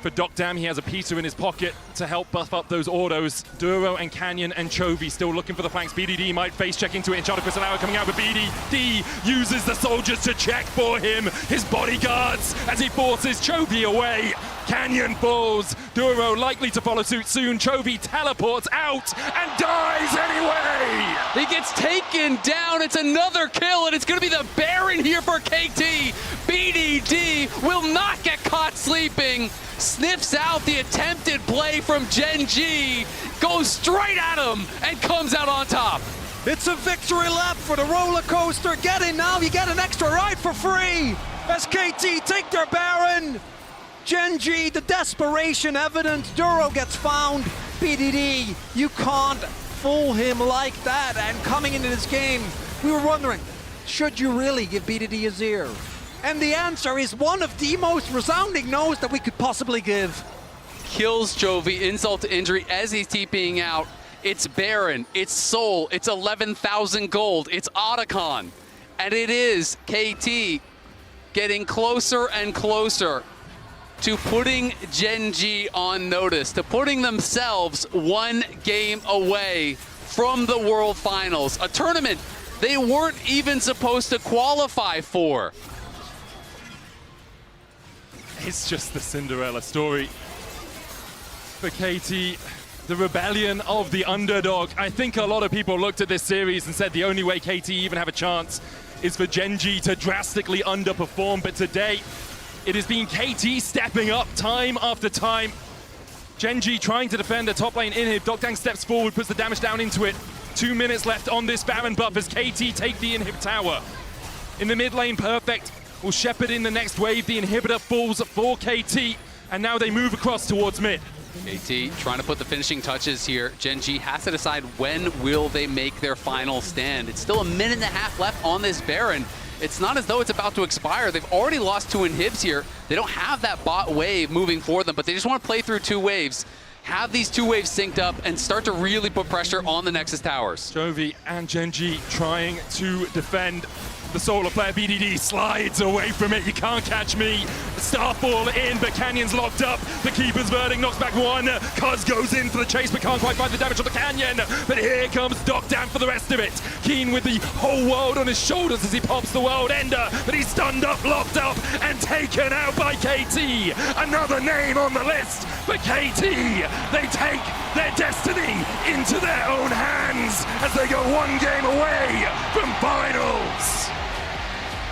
For Dokdam, he has a Peter in his pocket to help buff up those autos. Duro and Canyon and Chovy still looking for the flanks. BDD might face check into it. Enchanted Crystal coming out, but BDD uses the soldiers to check for him. His bodyguards as he forces Chovy away. Canyon falls. Duro likely to follow suit soon. Chovy teleports out and dies anyway. He gets taken down. It's another kill, and it's going to be the Baron here for KT. BDD will not get caught sleeping. Sniffs out the attempted play from Genji, goes straight at him, and comes out on top. It's a victory lap for the roller coaster. Get in now, you get an extra ride for free. SKT take their Baron. Genji, the desperation evident. Duro gets found. BDD, you can't fool him like that. And coming into this game, we were wondering, should you really give BDD his ear? And the answer is one of the most resounding no's that we could possibly give. Kills Chovy, insult to injury as he's TPing out. It's Baron, it's Soul, it's 11,000 gold, it's Otacon. And it is KT getting closer and closer to putting Genji on notice, to putting themselves 1 game away from the World Finals, a tournament they weren't even supposed to qualify for. It's just the Cinderella story for KT, the rebellion of the underdog. I think a lot of people looked at this series and said the only way KT even have a chance is for Genji to drastically underperform, but today it has been KT stepping up time after time. Genji trying to defend the top lane inhib. Dokdang steps forward, puts the damage down into it. 2 minutes left on this Baron buff as KT take the inhib tower. In the mid lane, Perfect will shepherd in the next wave. The inhibitor falls for KT, and now they move across towards mid. KT trying to put the finishing touches here. Genji has to decide when will they make their final stand. It's still 1.5 minutes left on this Baron. It's not as though it's about to expire. They've already lost 2 inhibs here. They don't have that bot wave moving for them, but they just want to play through 2 waves. Have these 2 waves synced up and start to really put pressure on the Nexus towers. Chovy and Genji trying to defend. The solar player BDD slides away from it. You can't catch me. Starfall in, but Canyon's locked up. The keeper's verdict knocks back 1. Cuz goes in for the chase, but can't quite find the damage on the Canyon. But here comes Dokdam for the rest of it. Keen with the whole world on his shoulders as he pops the world ender. But he's stunned up, locked up, and taken out by KT. Another name on the list for KT. They take their destiny into their own hands as they go 1 game away from finals.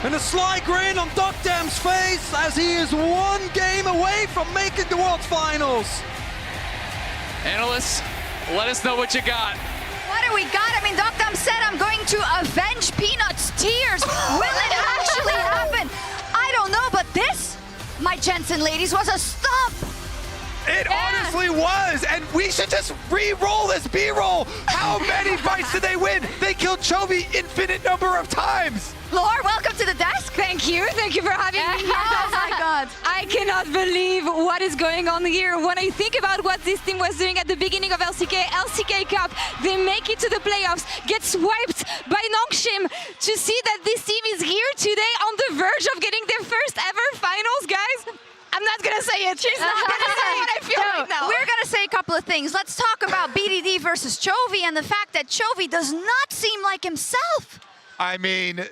And a sly grin on Dokdam's face as he is 1 game away from making the World Finals. Analysts, let us know what you got. What do we got? I mean, Dokdam said, I'm going to avenge Peanut's tears. Will it actually happen? I don't know, but this, my gents and ladies, was a stomp. It honestly was, and we should just re-roll this B-roll. How many fights did they win? They killed Chovy infinite number of times. Laura, welcome to the desk. Thank you for having me here. Oh my God. I cannot believe what is going on here. When I think about what this team was doing at the beginning of LCK Cup, they make it to the playoffs, get swiped by Nongshim. To see that this team is here today on the verge of getting their first ever finals, guys. I'm not gonna say it. She's not gonna say what I feel right now. We're gonna say a couple of things. Let's talk about BDD versus Chovy and the fact that Chovy does not seem like himself. I mean,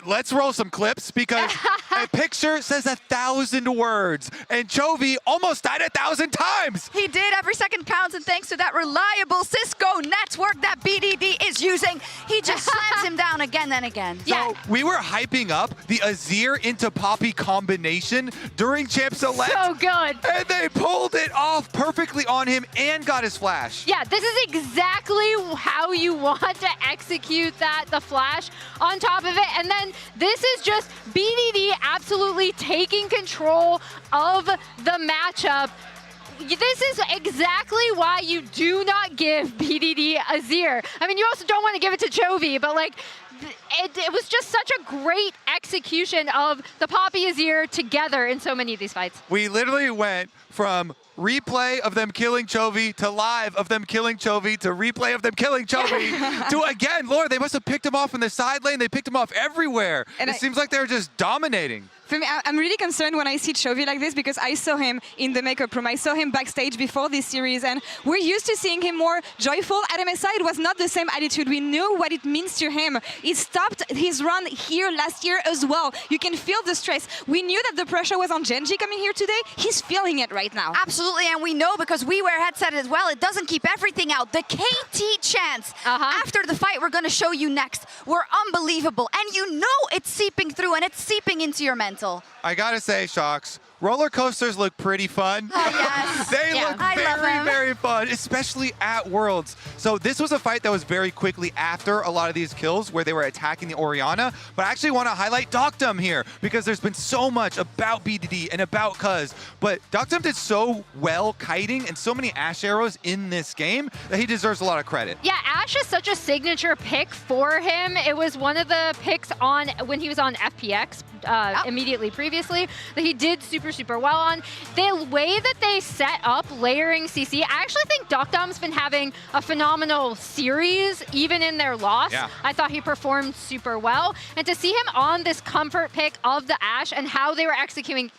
let's roll some clips because a picture says 1,000 words, and Chovy almost died 1,000 times. He did. Every second counts, and thanks to that reliable Cisco network that BDD is using, he just slams him down again and again. So we were hyping up the Azir into Poppy combination during Champ Select. So good. And they pulled it off perfectly on him and got his flash. Yeah, this is exactly how you want to execute that, the flash on top of it. And then this is just BDD absolutely taking control of the matchup. this is exactly why you do not give BDD Azir. I mean, you also don't want to give it to Chovy, but like, it was just such a great execution of the Poppy Azir together in so many of these fights. We literally went from replay of them killing Chovy to live of them killing Chovy to replay of them killing Chovy to again, Lord, they must have picked him off in the side lane. They picked him off everywhere. And it seems like they're just dominating. For me, I'm really concerned when I see Chovy like this because I saw him in the makeup room. I saw him backstage before this series, and we're used to seeing him more joyful. At MSI, it was not the same attitude. We knew what it means to him. He stopped his run here last year as well. You can feel the stress. We knew that the pressure was on Gen.G coming here today. He's feeling it right now. Absolutely, and we know because we wear headset as well, it doesn't keep everything out. The KT chants after the fight we're going to show you next were unbelievable, and you know it's seeping through and it's seeping into your mental. I gotta say, Shocks, roller coasters look pretty fun. Yes. They look very fun, especially at Worlds. So this was a fight that was very quickly after a lot of these kills where they were attacking the Orianna. But I actually want to highlight Doctum here because there's been so much about BDD and about Cuz. But Doctum did so well kiting and so many Ashe arrows in this game that he deserves a lot of credit. Yeah, Ashe is such a signature pick for him. It was one of the picks on when he was on FPX immediately previously that he did super well on. The way that they set up layering CC, I actually think Doctum's been having a phenomenal series, even in their loss. Yeah. I thought he performed super well. And to see him on this comfort pick of the Ashe and how they were executing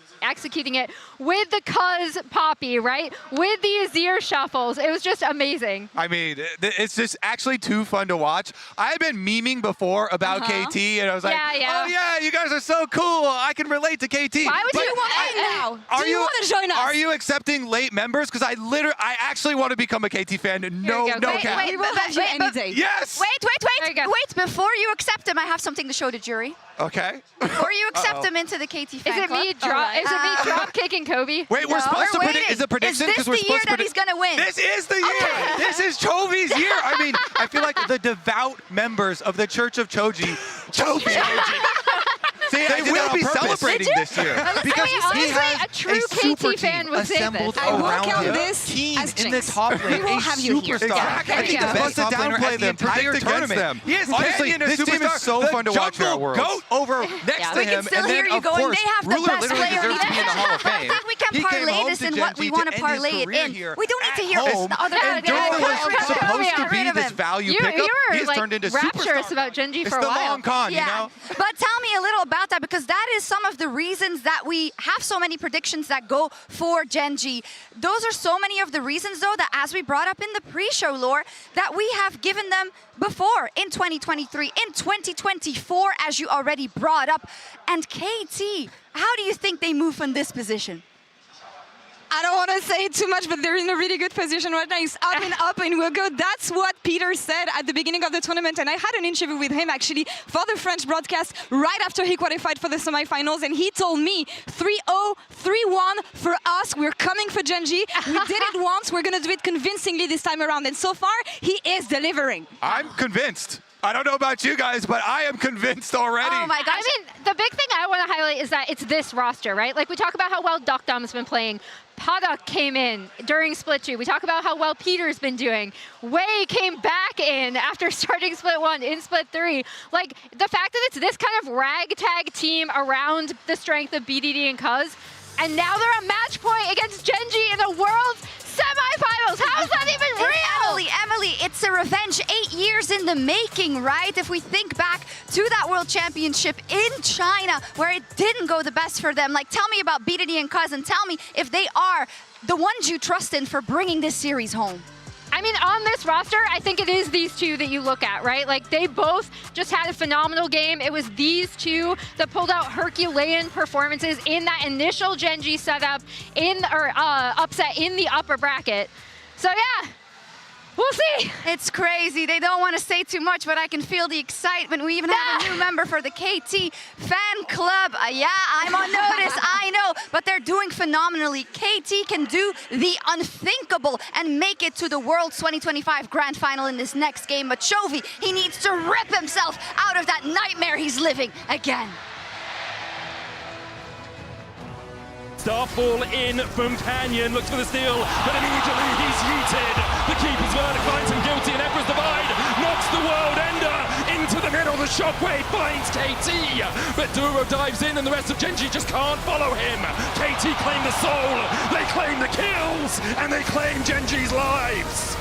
it with the Cuz Poppy, right? With the Azir shuffles. It was just amazing. I mean, it's just actually too fun to watch. I had been memeing before about KT, and I was like, oh yeah, you guys are so cool. I can relate to KT. Why would you want in now? Do you want to join us? Are you accepting late members? Because I actually want to become a KT fan. No cap. We will have you any day. Yes! Wait, before you accept him, I have something to show the jury. Okay. Before you accept him into the KT fan Is it me drop kicking Kobe? Wait, we're supposed to predict. Is it prediction? Is this the year that he's going to win? This is the year. This is Chovy's year. I mean, I feel like the devout members of the Church of Choji. See, they will be celebrating this year because he has a true KT fan would say this. I will count this team as in the top lane. We will have you here. Exactly. I think the best top laner at the entire tournament. Honestly, this team is so fun to watch here at Worlds. Goat over next to him, and then of course, Ruler literally deserves to be in the Hall of Fame. I think we can parlay this in what we want to parlay it in. We don't need to hear this other And Dolan was supposed to be this value pickup. He's turned into rapturous superstar. about Gen.G for a It's the while. long con, you know? But tell me a little about that because that is some of the reasons that we have so many predictions that go for Gen.G. Those are so many of the reasons, though, that as we brought up in the pre-show lore, that we have given them before in 2023, in 2024, as you already brought up. And KT, how do you think they move from this position? I don't want to say too much, but they're in a really good position right now. It's up and we'll go. That's what Peter said at the beginning of the tournament. And I had an interview with him actually for the French broadcast right after he qualified for the semifinals. And he told me 3-0, 3-1 for us. We're coming for Gen.G. We did it once. We're going to do it convincingly this time around. And so far, he is delivering. I'm convinced. I don't know about you guys, but I am convinced already. Oh my gosh. I mean, the big thing I want to highlight is that it's this roster, right? Like we talk about how well Doctum's been playing. Pada came in during Split 2. We talk about how well Peter's been doing. Wei came back in after starting Split 1 in Split 3. Like, the fact that it's this kind of ragtag team around the strength of BDD and Cuz, and now they're a match point against Gen.G in the World's Semifinals. How is that even real? Emily, it's a revenge 8 years in the making, right? If we think back to that World Championship in China, where it didn't go the best for them. Like, tell me about BDD and Cuz, and tell me if they are the ones you trust in for bringing this series home. I mean, on this roster, I think it is these two that you look at, right? Like, they both just had a phenomenal game. It was these two that pulled out Herculean performances in that initial Gen.G setup, upset in the upper bracket. So, yeah. We'll see. It's crazy. They don't want to say too much, but I can feel the excitement. We even have a new member for the KT fan club. Yeah, I'm on notice, I know, but they're doing phenomenally. KT can do the unthinkable and make it to the World's 2025 Grand Final in this next game. But Chovy, he needs to rip himself out of that nightmare he's living again. Starfall in from Canyon, looks for the steal, but immediately he's yeeted. The keeper's verdict finds him guilty, and Emperor's Divide knocks the world ender into the middle. The shockwave finds KT, but Duro dives in, and the rest of Genji just can't follow him. KT claim the soul, they claim the kills, and they claim Genji's lives.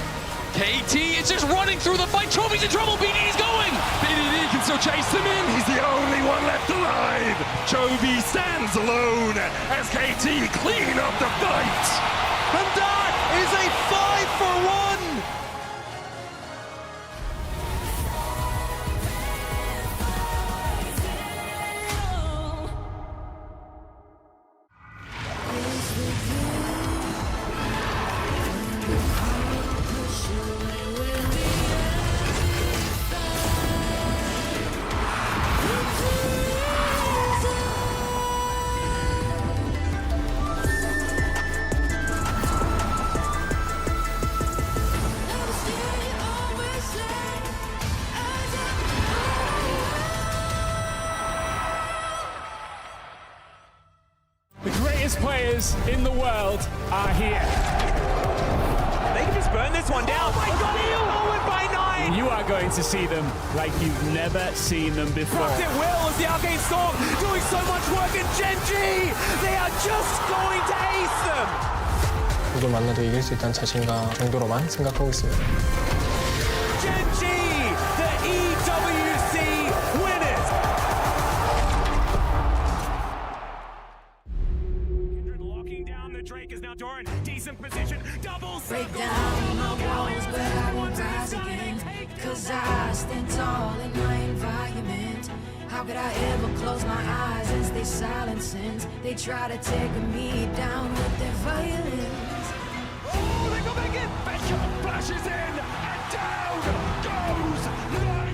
KT is just running through the fight. Chovy's in trouble. BDD's going. BDD can still chase him in. He's the only one left alive. Chovy stands alone as KT clean up the fight. And that is a 5-for-1. Players in the world are here. They can just burn this one down. Oh my god, he'll forward by 9! You are going to see them like you've never seen them before. Procs it will as the Arcane Storm doing so much work, and Genji! They are just going to ace them! 누굴 만나도 이길 수 있다는 자신감 정도로만 생각하고 있습니다. Genji, the EWC winners! Drake is now Doran, decent position, doubles. Break down my walls, but I won't rise again. Cause I stand tall in my environment. How could I ever close my eyes and stay silent since they try to take me down with their violence? Oh, they go back in! Betcha flashes in, and down goes Knight!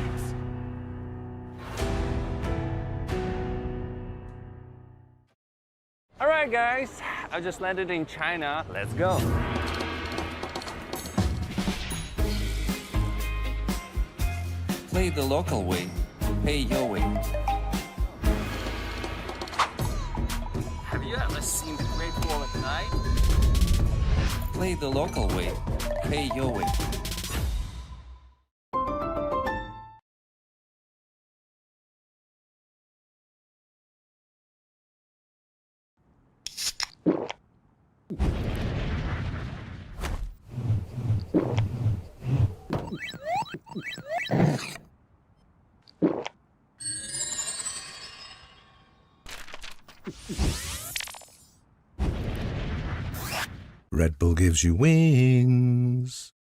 Alright guys, I just landed in China. Let's go. Play the local way, pay your way. Have you ever seen the Great Wall at night? Play the local way, pay your way. Red Bull gives you wings.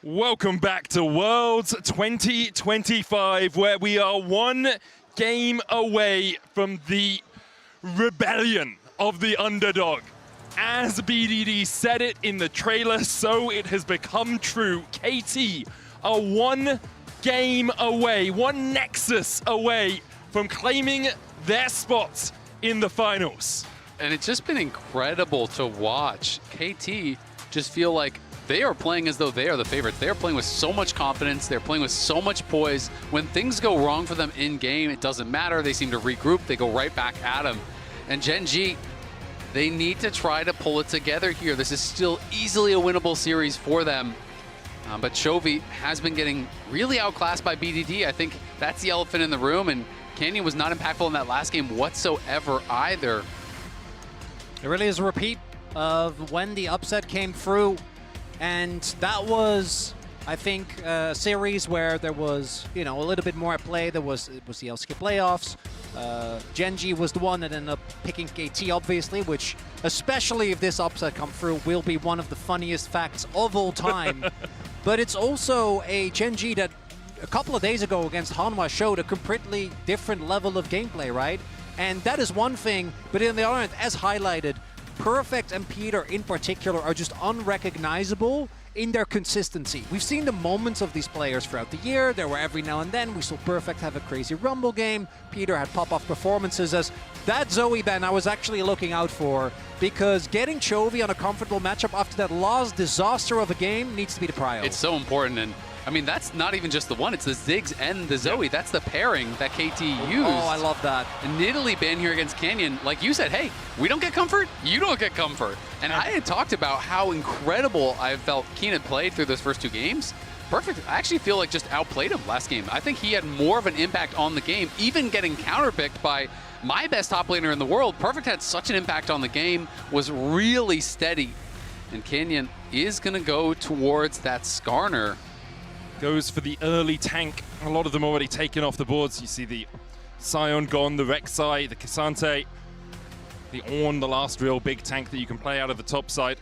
Welcome back to Worlds 2025, where we are one game away from the rebellion of the underdog. As BDD said it in the trailer, so it has become true. KT are one game away, one nexus away from claiming their spot in the finals. And it's just been incredible to watch. KT just feel like they are playing as though they are the favorites. They are playing with so much confidence. They're playing with so much poise. When things go wrong for them in game, it doesn't matter. They seem to regroup. They go right back at them. And Gen G, they need to try to pull it together here. This is still easily a winnable series for them. But Chovy has been getting really outclassed by BDD. I think that's the elephant in the room. And Canyon was not impactful in that last game whatsoever either. It really is a repeat of when the upset came through. And that was, I think, a series where there was, a little bit more at play. It was the LCK playoffs. Gen G was the one that ended up picking KT, obviously, which, especially if this upset comes through, will be one of the funniest facts of all time. But it's also a Gen G that a couple of days ago against Hanwha showed a completely different level of gameplay, right? And that is one thing, but on the other hand, as highlighted, Perfect and Peter in particular are just unrecognizable in their consistency. We've seen the moments of these players throughout the year. There were every now and then. We saw Perfect have a crazy Rumble game. Peter had pop-off performances. As that Zoe ban I was actually looking out for, because getting Chovy on a comfortable matchup after that last disaster of a game needs to be the prio. It's so important. And I mean, that's not even just the one, it's the Ziggs and the Zoe. That's the pairing that KT used. Oh, I love that. And Nidalee ban here against Canyon, like you said, hey, we don't get comfort, you don't get comfort. And I had talked about how incredible I felt Keenan played through those first two games. Perfect, I actually feel like just outplayed him last game. I think he had more of an impact on the game, even getting counterpicked by my best top laner in the world. Perfect had such an impact on the game, was really steady. And Canyon is gonna go towards that Skarner. Goes for the early tank. A lot of them already taken off the boards. You see the Sion gone, the Rek'Sai, the K'Sante, the Ornn, the last real big tank that you can play out of the top side.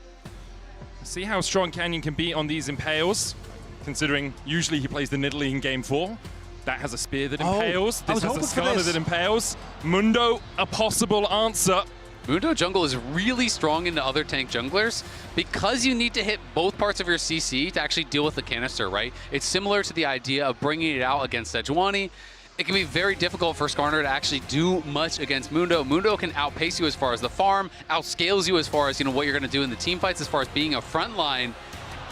See how strong Canyon can be on these Impales, considering usually he plays the Nidalee in game 4. That has a spear that impales. This has a Skarner that impales. Mundo, a possible answer. Mundo jungle is really strong into other tank junglers because you need to hit both parts of your CC to actually deal with the canister, right? It's similar to the idea of bringing it out against Sejuani. It can be very difficult for Skarner to actually do much against Mundo. Mundo can outpace you as far as the farm, outscales you as far as what you're going to do in the team fights, as far as being a front line.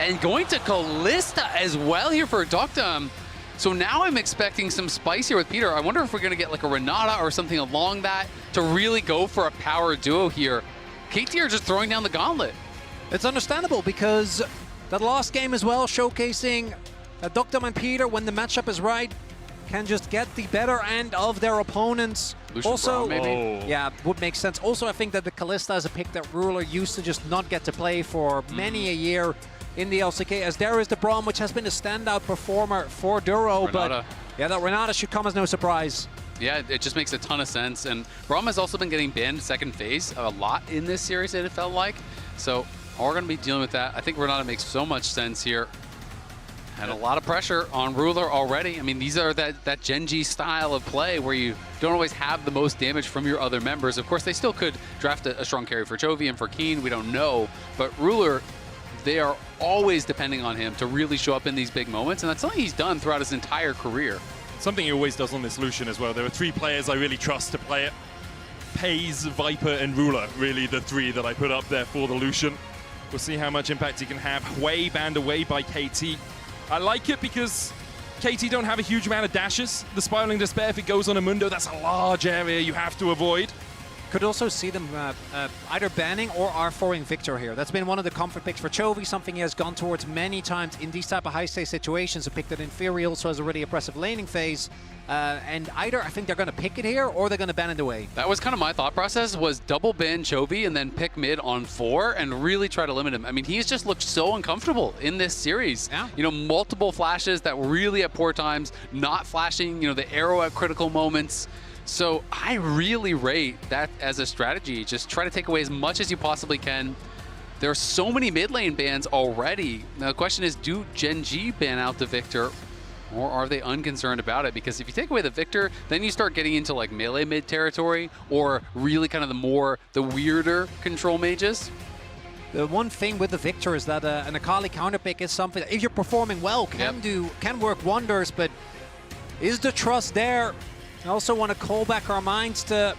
And going to Kalista as well here for Doctum. So now I'm expecting some spice here with Peter. I wonder if we're going to get like a Renata or something along that to really go for a power duo here. KT are just throwing down the gauntlet. It's understandable because that last game as well, showcasing that Doctum and Peter, when the matchup is right, can just get the better end of their opponents. Lucian also, Braum, maybe? Yeah, would make sense. Also, I think that the Kalista is a pick that Ruler used to just not get to play for many a year in the LCK, as there is the Braum, which has been a standout performer for Duro, Renata. but yeah, that Renata should come as no surprise. Yeah, it just makes a ton of sense. And Braum has also been getting banned second phase a lot in this series, it felt like. So we're going to be dealing with that. I think Renata makes so much sense here. And a lot of pressure on Ruler already. I mean, these are that Gen G style of play where you don't always have the most damage from your other members. Of course, they still could draft a strong carry for Chovy and for Keen. We don't know. But Ruler, they are always depending on him to really show up in these big moments. And that's something he's done throughout his entire career. Something he always does on this Lucian as well. There are 3 players I really trust to play it. Paze, Viper, and Ruler, really the 3 that I put up there for the Lucian. We'll see how much impact he can have. Hwei banned away by KT. I like it because KT don't have a huge amount of dashes. The Spiraling Despair, if it goes on a Mundo, that's a large area you have to avoid. Could also see them either banning or R4ing Victor here. That's been one of the comfort picks for Chovy, something he has gone towards many times in these type of high-stakes situations. A pick that in theory also has a really oppressive laning phase. And either I think they're going to pick it here or they're going to ban it away. That was kind of my thought process, was double ban Chovy and then pick mid on 4 and really try to limit him. I mean, he's just looked so uncomfortable in this series. Yeah. Multiple flashes that were really at poor times, not flashing, the arrow at critical moments. So I really rate that as a strategy. Just try to take away as much as you possibly can. There are so many mid lane bans already. Now the question is, do Gen G ban out the Victor, or are they unconcerned about it? Because if you take away the Victor, then you start getting into like melee mid territory, or really kind of the weirder control mages. The one thing with the Victor is that an Akali counterpick is something that, if you're performing well, can work wonders, but is the trust there? I also want to call back our minds to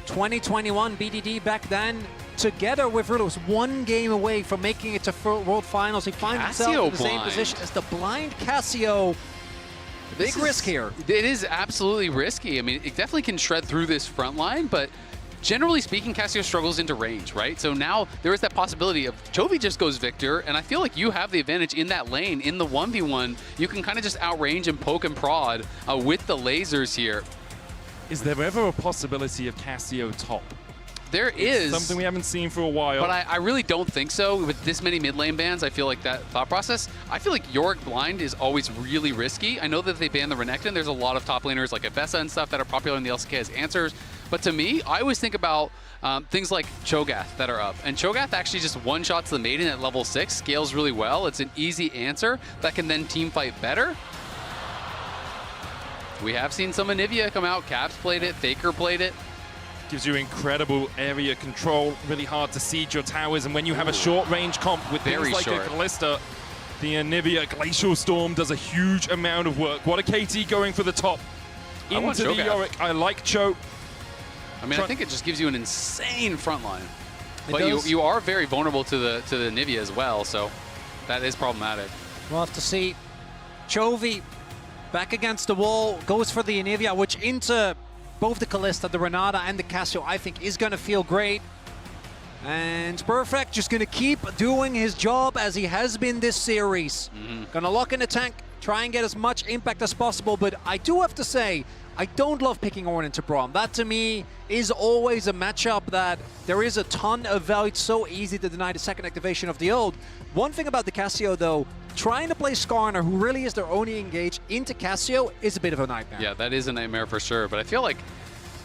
2021 BDD back then. Together with Rulo, was one game away from making it to World Finals. He finds himself in the same position as the blind Cassio. Big risk here. It is absolutely risky. I mean, it definitely can shred through this front line, but generally speaking, Cassio struggles into range, right? So now there is that possibility of Chovy just goes Victor, and I feel like you have the advantage in that lane. In the 1v1, you can kind of just outrange and poke and prod with the lasers here. Is there ever a possibility of Cassio top? There is. Something we haven't seen for a while. But I really don't think so. With this many mid lane bans, I feel like that thought process, I feel like Yorick Blind is always really risky. I know that they banned the Renekton. There's a lot of top laners like Avessa and stuff that are popular in the LCK as answers. But to me, I always think about things like Cho'Gath that are up. And Cho'Gath actually just one-shots the Maiden at level 6, scales really well. It's an easy answer that can then team fight better. We have seen some Anivia come out. Caps played it, Faker played it. Gives you incredible area control, really hard to siege your towers, and when you have a short-range comp with things like a Callista, the Anivia Glacial Storm does a huge amount of work. What a KT going for the top into the Yorick. I like Cho. I mean, I think it just gives you an insane front line. But you are very vulnerable to the Anivia as well, so that is problematic. We'll have to see. Chovy back against the wall, goes for the Anivia, which into both the Callista, the Renata, and the Cassio, I think is going to feel great. And Perfect just going to keep doing his job as he has been this series. Going to lock in the tank, try and get as much impact as possible, but I do have to say, I don't love picking Ornn into Braum. That to me is always a matchup that there is a ton of value. It's so easy to deny the second activation of the ult. One thing about the Cassio though, trying to play Skarner, who really is their only engage, into Cassio is a bit of a nightmare. Yeah, that is a nightmare for sure, but I feel like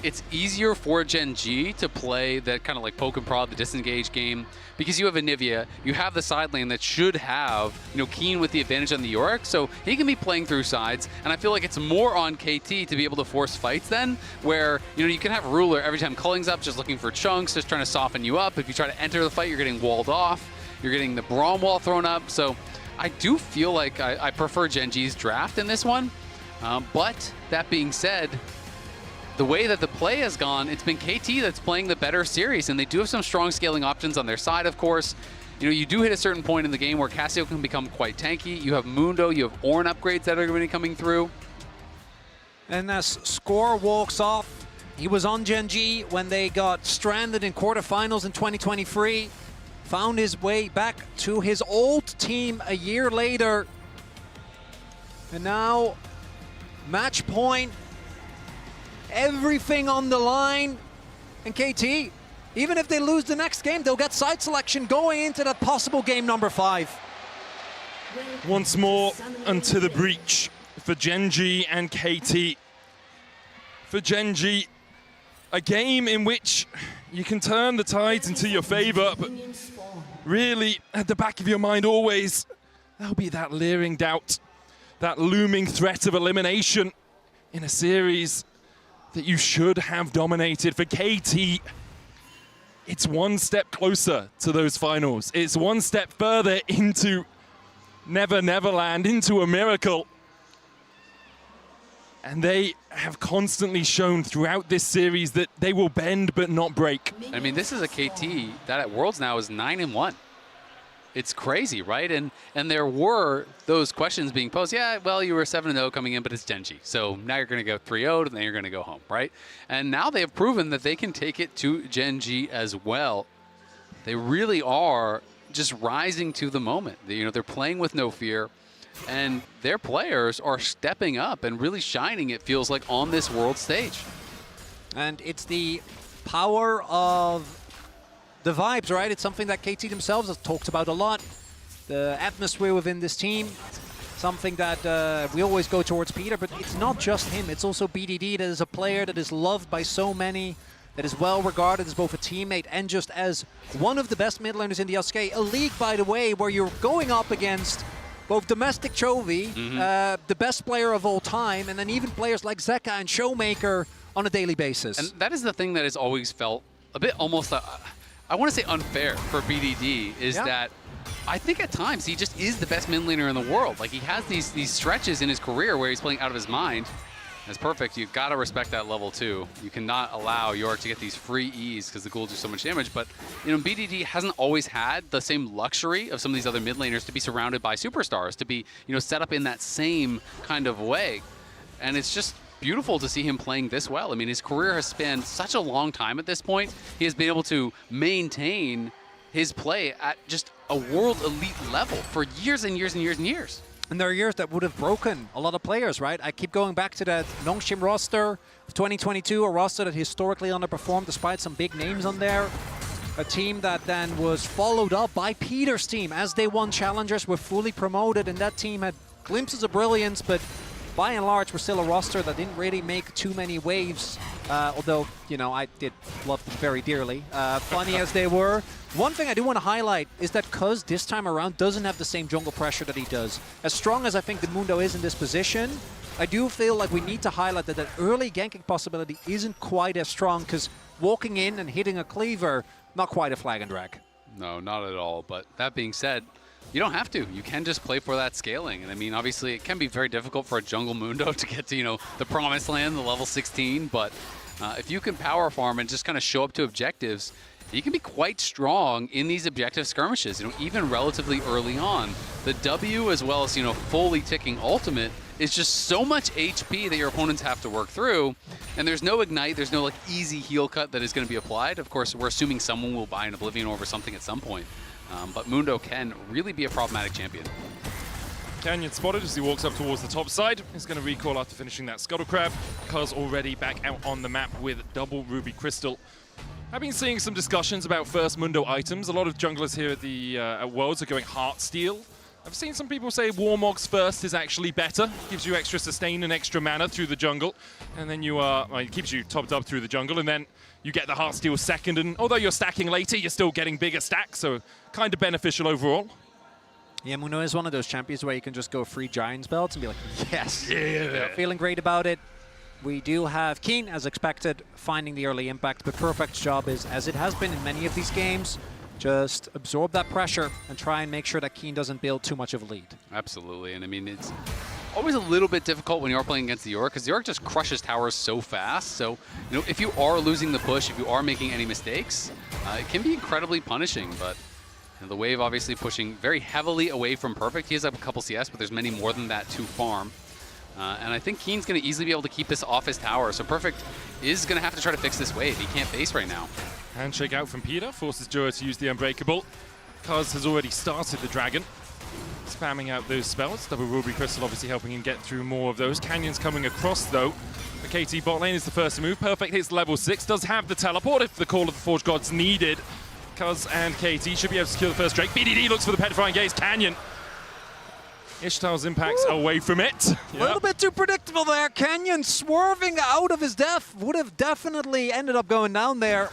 it's easier for Gen G to play that kind of like poke and prod, the disengage game, because you have Anivia, you have the side lane that should have, you know, Keen with the advantage on the Yorick, so he can be playing through sides, and I feel like it's more on KT to be able to force fights then, where, you know, you can have Ruler every time Culling's up, just looking for chunks, just trying to soften you up. If you try to enter the fight, you're getting walled off, you're getting the Braum wall thrown up, so I do feel like I prefer Gen G's draft in this one, but that being said, the way that the play has gone, it's been KT that's playing the better series, and they do have some strong scaling options on their side, of course. You know, you do hit a certain point in the game where Cassio can become quite tanky. You have Mundo, you have Ornn upgrades that are going to be coming through. And as Score walks off, he was on Gen G when they got stranded in quarterfinals in 2023. Found his way back to his old team a year later. And now, match point. Everything on the line. And KT, even if they lose the next game, they'll get side selection going into that possible game number 5. Once more onto the breach for Gen G and KT. For Gen G, a game in which you can turn the tides into your favor, but really at the back of your mind always, there'll be that leering doubt, that looming threat of elimination in a series that you should have dominated. For KT, it's one step closer to those finals. It's one step further into Never Neverland, into a miracle. And they have constantly shown throughout this series that they will bend but not break. I mean, this is a KT that at Worlds now is 9-1. It's crazy, right? And there were those questions being posed. Yeah, well, you were 7-0 coming in, but it's Gen G. So now you're going to go 3-0, and then you're going to go home, right? And now they have proven that they can take it to Gen G as well. They really are just rising to the moment. You know, they're playing with no fear, and their players are stepping up and really shining, it feels like, on this world stage. And it's the power of the vibes, right? It's something that KT themselves have talked about a lot. The atmosphere within this team, something that we always go towards Peter, but it's not just him. It's also BDD that is a player that is loved by so many, that is well regarded as both a teammate and just as one of the best mid laners in the LCK. A league, by the way, where you're going up against both domestic Chovy, the best player of all time, and then even players like Zeka and Showmaker on a daily basis. And that is the thing that has always felt a bit almost, I want to say unfair for BDD, is that I think at times he just is the best mid laner in the world. Like, he has these stretches in his career where he's playing out of his mind. That's perfect. You've got to respect that level too. You cannot allow York to get these free E's because the ghouls do so much damage. But you know, BDD hasn't always had the same luxury of some of these other mid laners to be surrounded by superstars, to be set up in that same kind of way. And it's just beautiful to see him playing this well. I mean, his career has spanned such a long time at this point. He has been able to maintain his play at just a world elite level for years and years and years and years. And there are years that would have broken a lot of players, right? I keep going back to that Nongshim roster of 2022, a roster that historically underperformed despite some big names on there. A team that then was followed up by Peter's team as they won challengers, were fully promoted, and that team had glimpses of brilliance, but by and large, we're still a roster that didn't really make too many waves, although, I did love them very dearly, funny as they were. One thing I do want to highlight is that Cuz this time around doesn't have the same jungle pressure that he does. As strong as I think the Mundo is in this position, I do feel like we need to highlight that early ganking possibility isn't quite as strong, because walking in and hitting a cleaver, not quite a flag and drag. No, not at all. But that being said, you don't have to. You can just play for that scaling. And I mean, obviously, it can be very difficult for a jungle Mundo to get to, the promised land, the level 16. But if you can power farm and just kind of show up to objectives, you can be quite strong in these objective skirmishes, even relatively early on. The W, as well as, fully ticking ultimate, is just so much HP that your opponents have to work through. And there's no ignite, there's no easy heal cut that is going to be applied. Of course, we're assuming someone will buy an Oblivion Orb or something at some point. But Mundo can really be a problematic champion. Canyon spotted as he walks up towards the top side. He's going to recall after finishing that Scuttle Crab. Cuz already back out on the map with double Ruby Crystal. I've been seeing some discussions about first Mundo items. A lot of junglers here at the at Worlds are going Heartsteel. I've seen some people say Warmog's first is actually better. Gives you extra sustain and extra mana through the jungle. And then it keeps you topped up through the jungle. And then you get the Heartsteel second. And although you're stacking later, you're still getting bigger stacks. So kind of beneficial overall. Yeah, Mundo is one of those champions where you can just go free Giants belts and be like, yes, yeah. Feeling great about it. We do have Keen, as expected, finding the early impact, but Perfect's job is, as it has been in many of these games, just absorb that pressure and try and make sure that Keen doesn't build too much of a lead. Absolutely, and I mean, it's always a little bit difficult when you're playing against the York, because the York just crushes towers so fast. So, if you are losing the push, if you are making any mistakes, it can be incredibly punishing, but the Wave obviously pushing very heavily away from Perfect. He has a couple CS, but there's many more than that to farm. And I think Keen's going to easily be able to keep this off his tower. So Perfect is going to have to try to fix this wave. He can't face right now. Handshake out from Peter, forces Jura to use the Unbreakable. Cuz has already started the Dragon. Spamming out those spells. Double Ruby Crystal obviously helping him get through more of those. Canyon's coming across though. The KT bot lane is the first to move. Perfect hits level 6. Does have the teleport if the Call of the Forge Gods needed. Cuz and KT should be able to secure the first Drake. BDD looks for the Petrifying Gaze. Canyon. Ishtar's impacts away from it. A little bit too predictable there. Canyon swerving out of his death. Would have definitely ended up going down there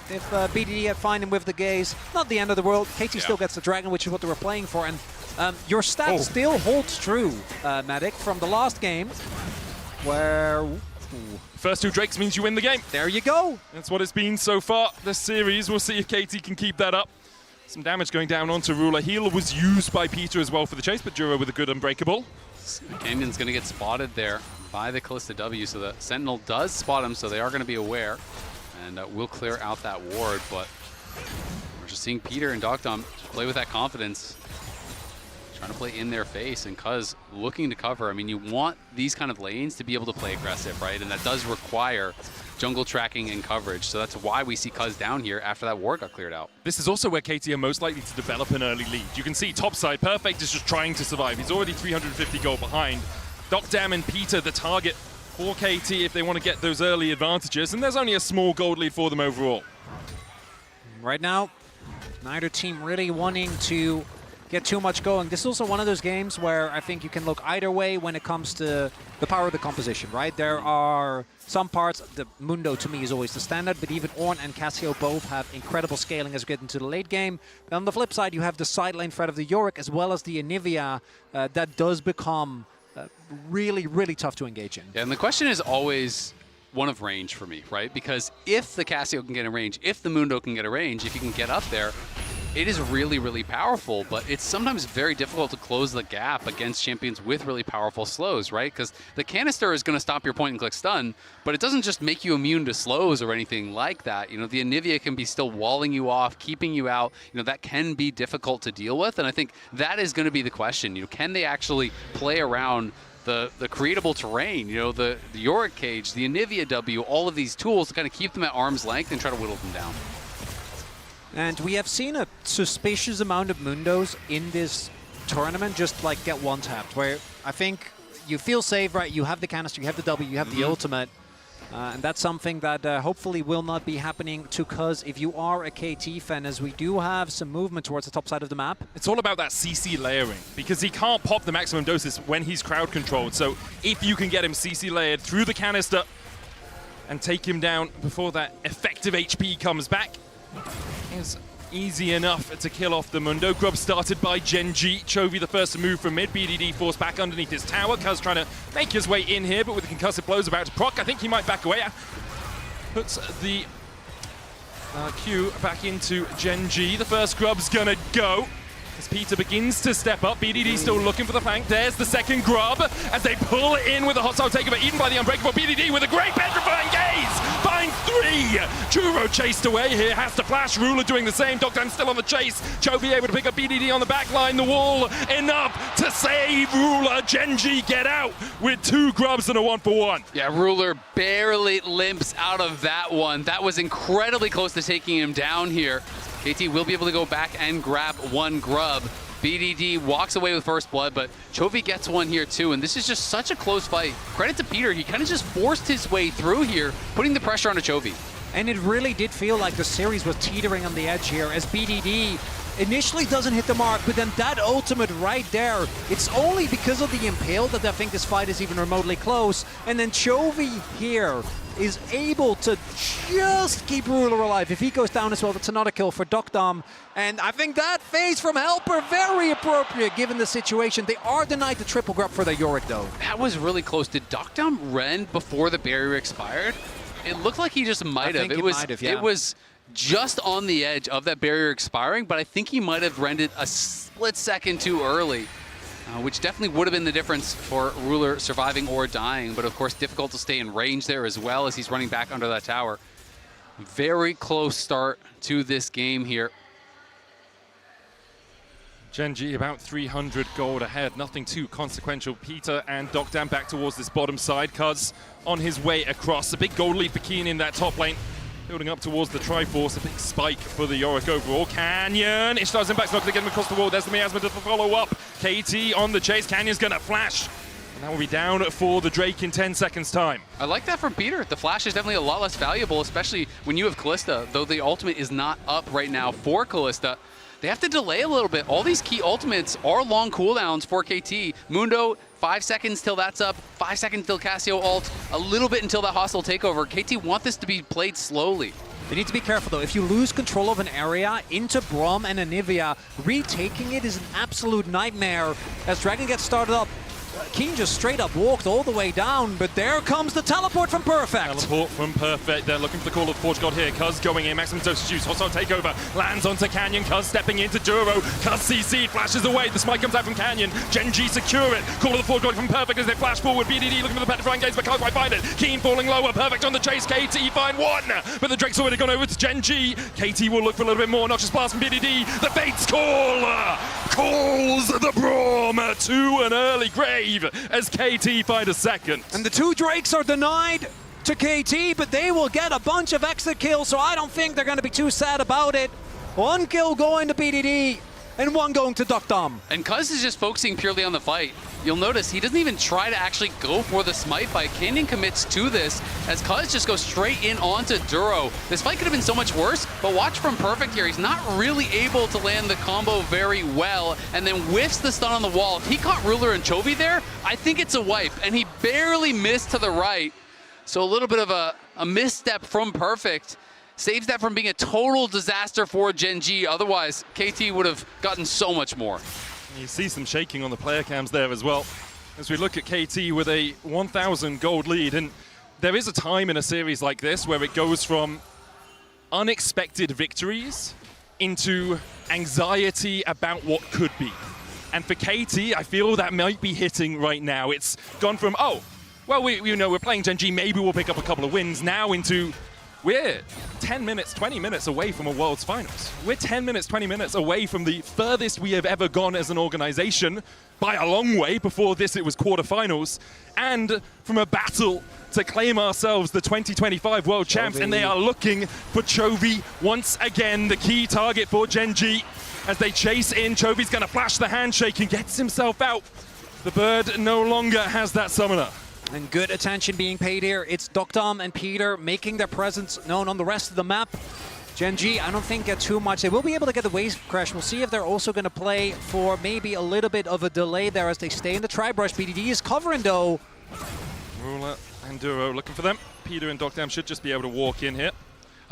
if BDD had found him with the gaze. Not the end of the world. KT still gets the dragon, which is what they were playing for. And your stat still holds true, Medic, from the last game, where... First two Drakes means you win the game. There you go. That's what it's been so far this series. We'll see if KT can keep that up. Some damage going down onto Ruler. Heal was used by Peter as well for the chase, but Jura with a good Unbreakable. Canyon's going to get spotted there by the Kalista W, so the Sentinel does spot him, so they are going to be aware. And will clear out that ward, but we're just seeing Peter and Dogdom play with that confidence. Trying to play in their face, and Cuz looking to cover. I mean, you want these kind of lanes to be able to play aggressive, right? And that does require jungle tracking and coverage, so that's why we see Cuz down here after that ward got cleared out. This is also where KT are most likely to develop an early lead. You can see topside, Perfect is just trying to survive. He's already 350 gold behind. Dogdam and Peter the target for KT if they want to get those early advantages, and there's only a small gold lead for them overall. Right now, neither team really wanting to get too much going. This is also one of those games where I think you can look either way when it comes to the power of the composition, right? There are some parts, the Mundo to me is always the standard, but even Ornn and Cassio both have incredible scaling as we get into the late game. But on the flip side, you have the side lane threat of the Yorick as well as the Anivia that does become really, really tough to engage in. Yeah, and the question is always one of range for me, right? Because if the Cassio can get a range, if the Mundo can get a range, if you can get up there, it is really, really powerful, but it's sometimes very difficult to close the gap against champions with really powerful slows, right? Because the canister is going to stop your point and click stun, but it doesn't just make you immune to slows or anything like that. You know, the Anivia can be still walling you off, keeping you out. You know, that can be difficult to deal with, and I think that is going to be the question. You know, can they actually play around the creatable terrain, you know, the Yorick Cage, the Anivia W, all of these tools to kind of keep them at arm's length and try to whittle them down. And we have seen a suspicious amount of Mundos in this tournament just like get one-tapped, where I think you feel safe, right? You have the canister, you have the W, you have the ultimate. And that's something that hopefully will not be happening to Cuz if you are a KT fan, as we do have some movement towards the top side of the map. It's all about that CC layering, because he can't pop the maximum doses when he's crowd controlled. So if you can get him CC layered through the canister and take him down before that effective HP comes back, it's easy enough to kill off the Mundo. Grub started by Gen.G. Chovy the first to move from mid. BDD forced back underneath his tower. Cuz trying to make his way in here, but with the concussive blows about to proc, I think he might back away. Puts the Q back into Gen.G. The first Grub's gonna go. As Peter begins to step up, BDD still looking for the flank. There's the second Grub as they pull it in with a hostile takeover, even by the Unbreakable. BDD with a great petrifying gaze, finds 3. Juro chased away here, has to flash. Ruler doing the same. Dogtime still on the chase. Chovy able to pick up BDD on the back line. The wall enough to save Ruler. Gen.G get out with 2 Grubs and a 1-for-1. Yeah, Ruler barely limps out of that one. That was incredibly close to taking him down here. KT will be able to go back and grab 1 Grub. BDD walks away with first blood, but Chovy gets one here too, and this is just such a close fight. Credit to Peter, he kind of just forced his way through here, putting the pressure onto Chovy. And it really did feel like the series was teetering on the edge here, as BDD initially doesn't hit the mark, but then that ultimate right there, it's only because of the Impale that I think this fight is even remotely close. And then Chovy here is able to just keep Ruler alive. If he goes down as well, that's another kill for Dogdom. And I think that phase from Helper, very appropriate given the situation. They are denied the triple grab for the Yorick though. That was really close. Did Dogdom rend before the barrier expired? It looked like he just might have. It was just on the edge of that barrier expiring, but I think he might have rendered a split second too early, which definitely would have been the difference for Ruler surviving or dying, but of course difficult to stay in range there as well as he's running back under that tower. Very close start to this game here. Gen.G about 300 gold ahead, nothing too consequential. Peter and Dogdam back towards this bottom side. Cuz on his way across. A big gold lead for Keen in that top lane. Building up towards the Triforce, a big spike for the Yorick overall. Canyon, Ishtar's impact's not going to get him across the wall. There's the Miasma to follow up. KT on the chase, Canyon's going to flash. And that will be down for the Drake in 10 seconds time. I like that from Peter. The flash is definitely a lot less valuable, especially when you have Kalista, though the ultimate is not up right now for Kalista. They have to delay a little bit. All these key ultimates are long cooldowns for KT. Mundo, 5 seconds till that's up, 5 seconds till Cassio ult, a little bit until that hostile takeover. KT want this to be played slowly. They need to be careful though. If you lose control of an area into Braum and Anivia, retaking it is an absolute nightmare. As Dragon gets started up, Keen just straight up walked all the way down, but there comes the teleport from Perfect. Teleport from Perfect. They're looking for the call of the Forge God here. Cuz going in, maximum dose juice. Hostile takeover. Lands onto Canyon. Cuz stepping into Duro. Cuz CC flashes away. The smite comes out from Canyon. Gen.G secure it. Call of the Forge God from Perfect as they flash forward. BDD looking for the petrifying gaze, but can't quite find it. Keen falling lower. Perfect on the chase. KT find 1. But the Drake's already gone over to Gen.G. KT will look for a little bit more. Noxious Blast from BDD. The Fates call. Calls the Braum to an early grave as KT find a second. And the 2 Drakes are denied to KT, but they will get a bunch of extra kills, so I don't think they're going to be too sad about it. 1 kill going to BDD, and 1 going to Dogdom. And Cuz is just focusing purely on the fight. you'll notice he doesn't even try to actually go for the smite fight. Canyon commits to this as Cuz just goes straight in onto Duro. This fight could have been so much worse, but watch from Perfect here. He's not really able to land the combo very well and then whiffs the stun on the wall. If he caught Ruler and Chovy there, I think it's a wipe, and he barely missed to the right. So a little bit of a misstep from Perfect. Saves that from being a total disaster for Gen G. Otherwise, KT would have gotten so much more. You see some shaking on the player cams there as well. As we look at KT with a 1,000 gold lead, and there is a time in a series like this where it goes from unexpected victories into anxiety about what could be. And for KT, I feel that might be hitting right now. It's gone from, oh, well, we're playing Gen G, maybe we'll pick up a couple of wins, now into, we're 10 minutes, 20 minutes away from a World's Finals. We're 10 minutes, 20 minutes away from the furthest we have ever gone as an organization, by a long way. Before this, it was quarterfinals, and from a battle to claim ourselves the 2025 World Champs, and they are looking for Chovy once again, the key target for Gen G. As they chase in, Chovy's gonna flash the handshake and gets himself out. The bird no longer has that summoner. And good attention being paid here. It's Dokdam and Peter making their presence known on the rest of the map. Gen G, I don't think get too much. They will be able to get the wave crash. We'll see if they're also going to play for maybe a little bit of a delay there as they stay in the tribe rush. BDD is covering though. Ruler and Duro looking for them. Peter and Dokdam should just be able to walk in here.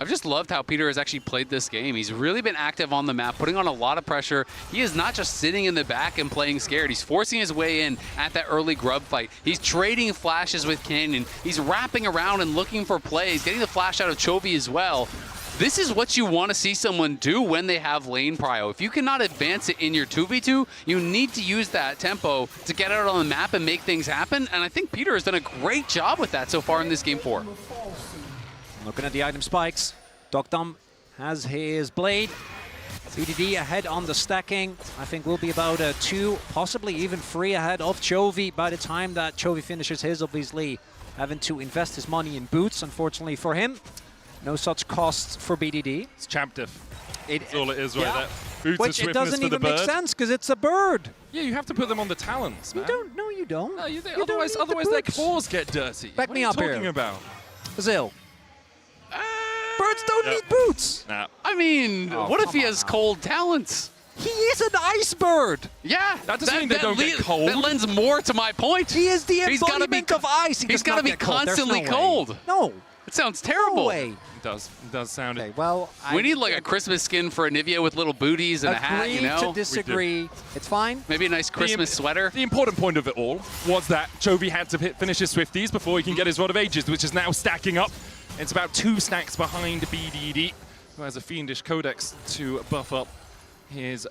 I've just loved how Peter has actually played this game. He's really been active on the map, putting on a lot of pressure. He is not just sitting in the back and playing scared. He's forcing his way in at that early grub fight. He's trading flashes with Canyon. He's wrapping around and looking for plays, getting the flash out of Chovy as well. This is what you want to see someone do when they have lane prio. If you cannot advance it in your 2v2, you need to use that tempo to get out on the map and make things happen. And I think Peter has done a great job with that so far in this game 4. Looking at the item spikes, Dokdam has his blade. BDD ahead on the stacking. I think we'll be about 2, possibly even 3 ahead of Chovy by the time that Chovy finishes his, obviously having to invest his money in boots, unfortunately for him. No such costs for BDD. It's champ diff. That's all it is right there. Boots Which of it doesn't for the even make bird. sense because it's a bird. Yeah, you have to put them on the talons, man. You don't. No, you don't. No, You otherwise don't need the their boots. claws get dirty. Back what me are you up here. talking about? Brazil. Birds don't need boots. Nah. I mean, what if he has cold talents? He is an ice bird. Yeah, that doesn't mean they don't get cold. That lends more to my point. He is the embodiment of ice. He's got to be constantly cold. No. It sounds terrible. No way. It does sound it. Well, we need like a Christmas skin for Anivia with little booties and a hat, you know? Agree to disagree. It's fine. Maybe a nice Christmas sweater. The important point of it all was that Chovy had to finish his Swifties before he can get his Rod of Ages, which is now stacking up. It's about 2 stacks behind BDD, who has a Fiendish Codex to buff up his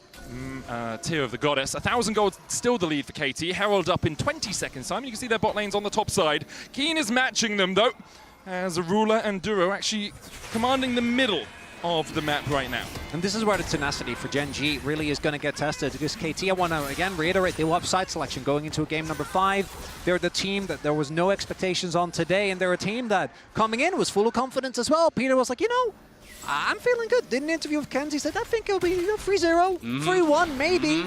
Tear of the Goddess. 1,000 gold, still the lead for KT. Herald up in 20 seconds time. You can see their bot lanes on the top side. Keen is matching them though, as Ruler and Duro actually commanding the middle of the map right now. And this is where the tenacity for Gen G really is going to get tested, because KT, I want to again reiterate, they will have side selection going into game number 5. They're the team that there was no expectations on today, and they're a team that coming in was full of confidence as well. Peter was like, you know, I'm feeling good. Did an interview with Kenzie, said, I think it'll be 3-0, 3-1 maybe.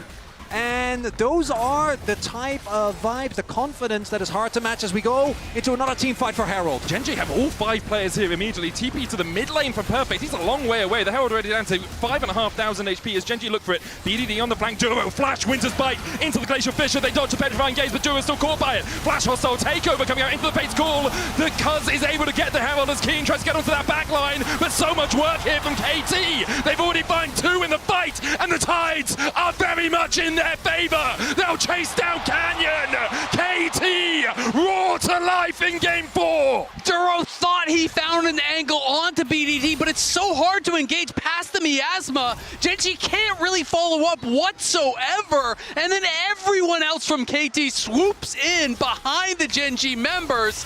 And those are the type of vibes, the confidence that is hard to match as we go into another team fight for Herald. Gen G have all 5 players here immediately. TP to the mid lane from Perfect. He's a long way away. The Herald already down to 5,500 HP as Gen G look for it. BDD on the flank. Duro flash, Winter's Bite into the Glacial Fissure. They dodge a petrifying gaze, but Duro's still caught by it. Flash hostile takeover coming out into the Fate's Call. The Cuz is able to get the Herald as Keen tries to get onto that back line, but so much work here from KT. They've already found 2 in the fight, and the tides are very much in their favor. They'll chase down Canyon. KT raw to life in game 4. Duro thought he found an angle onto BDD, but it's so hard to engage past the miasma. Gen G can't really follow up whatsoever, and then everyone else from KT swoops in behind the Gen G members.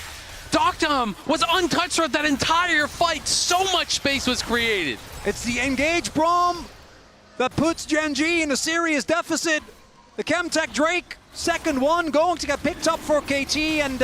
Dokdam was untouched throughout that entire fight. So much space was created. It's the engage Braum that puts Gen G in a serious deficit. The Chemtech Drake, second one, going to get picked up for KT, and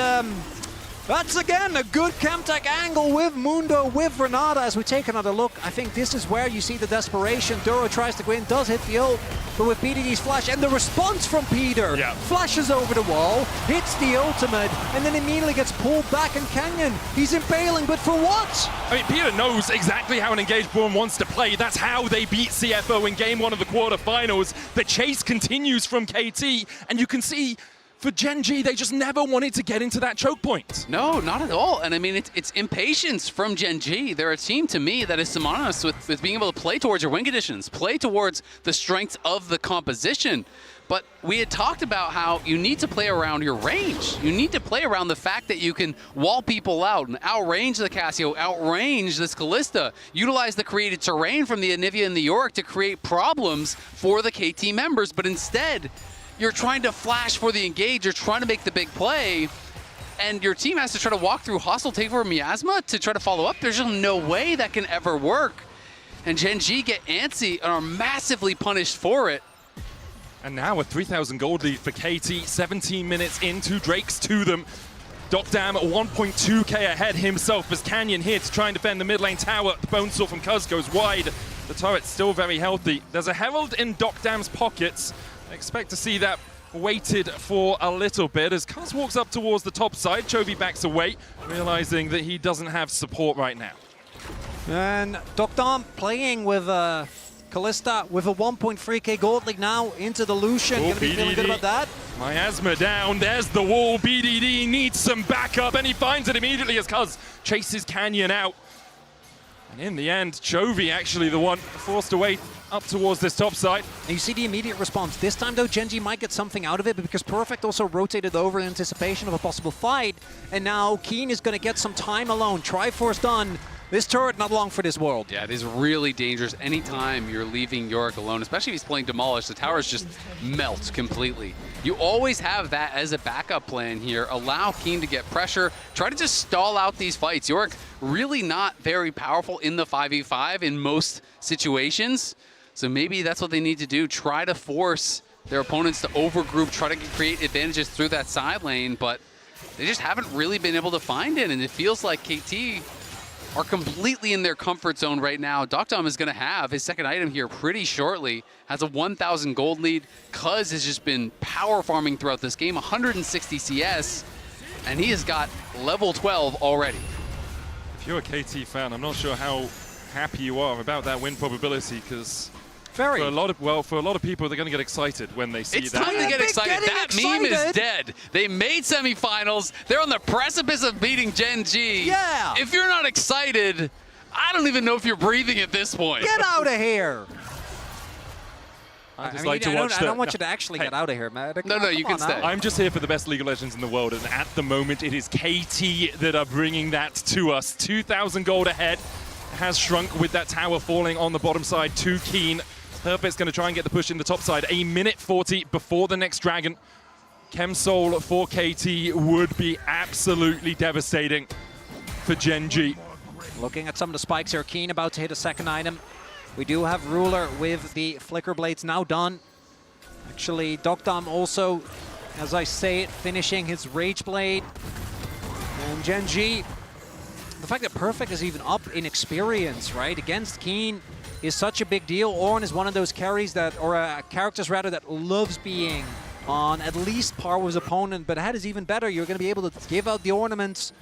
That's again a good Chemtech angle with Mundo, with Renata. As we take another look, I think this is where you see the desperation. Duro tries to go in, does hit the ult, but with PDD's flash and the response from Peter, flashes over the wall, hits the ultimate, and then immediately gets pulled back. And Canyon, he's impaling, but for what? I mean, Peter knows exactly how an engaged Braun wants to play. That's how they beat CFO in game 1 of the quarterfinals. The chase continues from KT, and you can see for Gen G, they just never wanted to get into that choke point. No, not at all. And I mean, it's impatience from Gen G. They're a team, to me, that is synonymous with being able to play towards your win conditions, play towards the strengths of the composition. But we had talked about how you need to play around your range. You need to play around the fact that you can wall people out and outrange the Casio, outrange this Kalista, utilize the created terrain from the Anivia and the Yorick to create problems for the KT members. But instead, you're trying to flash for the engage, you're trying to make the big play, and your team has to try to walk through hostile takeover Miasma to try to follow up. There's just no way that can ever work. And Gen G get antsy and are massively punished for it. And now a 3,000 gold lead for KT, 17 minutes into Drake's to them. Dokdam 1.2k ahead himself as Canyon here to try and defend the mid lane tower. The bone saw from Cuz goes wide. The turret's still very healthy. There's a Herald in Dokdam's pockets. I expect to see that waited for a little bit as Cuz walks up towards the top side. Chovy backs away, realizing that he doesn't have support right now. And Dokdam playing with Kalista with a 1.3k gold league now into the Lucian. Gonna be feeling good about that. Miasma down, there's the wall. BDD needs some backup and he finds it immediately as Cuz chases Canyon out. And in the end, Chovy actually the one forced away up towards this top side. And you see the immediate response. This time though, Gen G might get something out of it, but because Perfect also rotated over in anticipation of a possible fight. And now Keen is gonna get some time alone. Triforce done. This turret not long for this world. Yeah, it is really dangerous anytime you're leaving Yorick alone, especially if he's playing Demolish. The towers just melt completely. You always have that as a backup plan here. Allow Keen to get pressure. Try to just stall out these fights. Yorick really not very powerful in the 5v5 in most situations. So maybe that's what they need to do. Try to force their opponents to overgroup, try to create advantages through that side lane, but they just haven't really been able to find it. And it feels like KT are completely in their comfort zone right now. Dokdam is going to have his second item here pretty shortly. Has a 1,000 gold lead. Cuz has just been power farming throughout this game, 160 CS, and he has got level 12 already. If you're a KT fan, I'm not sure how happy you are about that win probability, because for a lot of people, they're going to get excited when they see that. It's time to get excited. That meme is dead. They made semifinals. They're on the precipice of beating Gen G. Yeah. If you're not excited, I don't even know if you're breathing at this point. Get out of here. I don't want you to actually get out of here, man. No, you can stay. I'm just here for the best League of Legends in the world, and at the moment, it is KT that are bringing that to us. 2,000 gold ahead. Has shrunk with that tower falling on the bottom side. Too Keen. Herpet's going to try and get the push in the top side. A minute 40 before the next dragon. Chemsoul for KT would be absolutely devastating for Gen G. Looking at some of the spikes here. Keen about to hit a second item. We do have Ruler with the Flicker Blades now done. Actually, Dokdam also, as I say it, finishing his Rage Blade. And Gen G, the fact that Perfect is even up in experience, right, against Keen is such a big deal. Ornn is one of those carries that, or characters rather, that loves being on at least par with his opponent, but that is even better. You're going to be able to give out the ornaments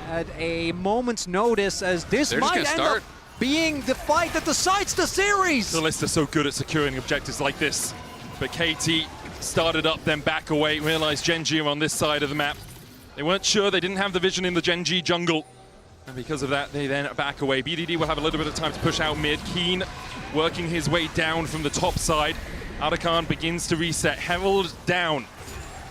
at a moment's notice, as this might end up being the fight that decides the series. Kalista so good at securing objectives like this, but KT started up, then back away, realized Gen G are on this side of the map. They weren't sure, they didn't have the vision in the Gen G jungle. And because of that, they then back away. BDD will have a little bit of time to push out mid. Keen working his way down from the top side. Arakan begins to reset. Herald down.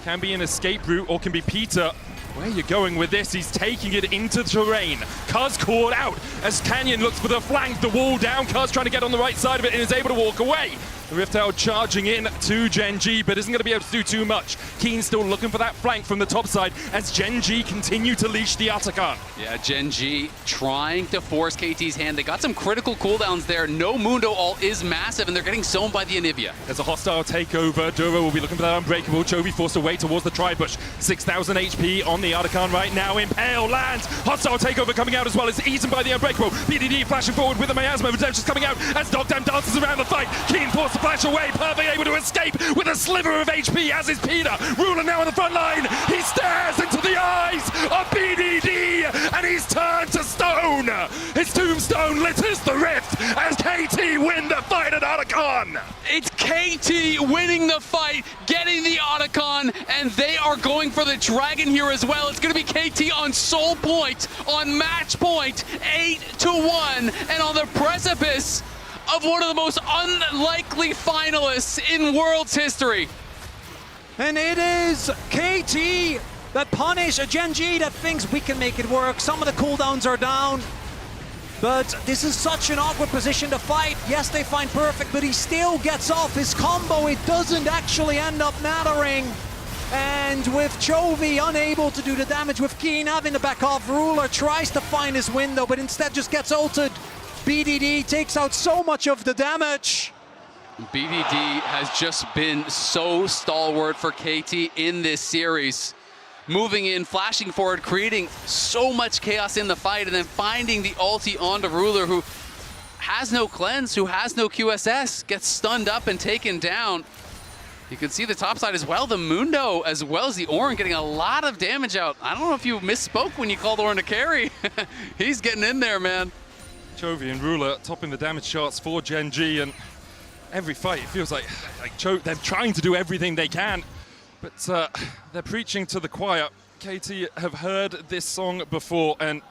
Can be an escape route or can be Peter. Where are you going with this? He's taking it into terrain. Cuz caught out as Canyon looks for the flank. The wall down. Cuz trying to get on the right side of it and is able to walk away. Riftail charging in to Gen G, but isn't going to be able to do too much. Keen still looking for that flank from the top side as Gen G continue to leash the Atakan. Yeah, Gen G trying to force KT's hand. They got some critical cooldowns there. No Mundo ult is massive, and they're getting zoned by the Anivia. There's a hostile takeover. Duro will be looking for that Unbreakable. Chovy forced away towards the Tribush. 6,000 HP on the Atakan right now. Impale lands. Hostile takeover coming out as well. It's eaten by the Unbreakable. BDD flashing forward with the miasma. Redemption's coming out as Dogdam dances around the fight. Keen forced to flash away. Perfect able to escape with a sliver of HP, as is Peter. Ruler now on the front line. He stares into the eyes of BDD and he's turned to stone. His tombstone litters the rift as KT win the fight at Otacon. It's KT winning the fight, getting the Otacon, and they are going for the Dragon here as well. It's going to be KT on soul point, on match point, 8-1, and on the precipice of one of the most unlikely finalists in World's history. And it is KT that punish a Gen G that thinks we can make it work. Some of the cooldowns are down, but this is such an awkward position to fight. Yes, they find Perfect, but he still gets off his combo. It doesn't actually end up mattering. And with Chovy unable to do the damage, with Keen having to back off, Ruler tries to find his window, but instead just gets ulted. BDD takes out so much of the damage. BDD has just been so stalwart for KT in this series. Moving in, flashing forward, creating so much chaos in the fight, and then finding the ulti onto Ruler, who has no cleanse, who has no QSS, gets stunned up and taken down. You can see the top side as well, the Mundo as well as the Orin getting a lot of damage out. I don't know if you misspoke when you called Orin to carry. He's getting in there, man. Chovy and Ruler topping the damage charts for Gen G, and every fight it feels like they're trying to do everything they can, but they're preaching to the choir. KT have heard this song before, and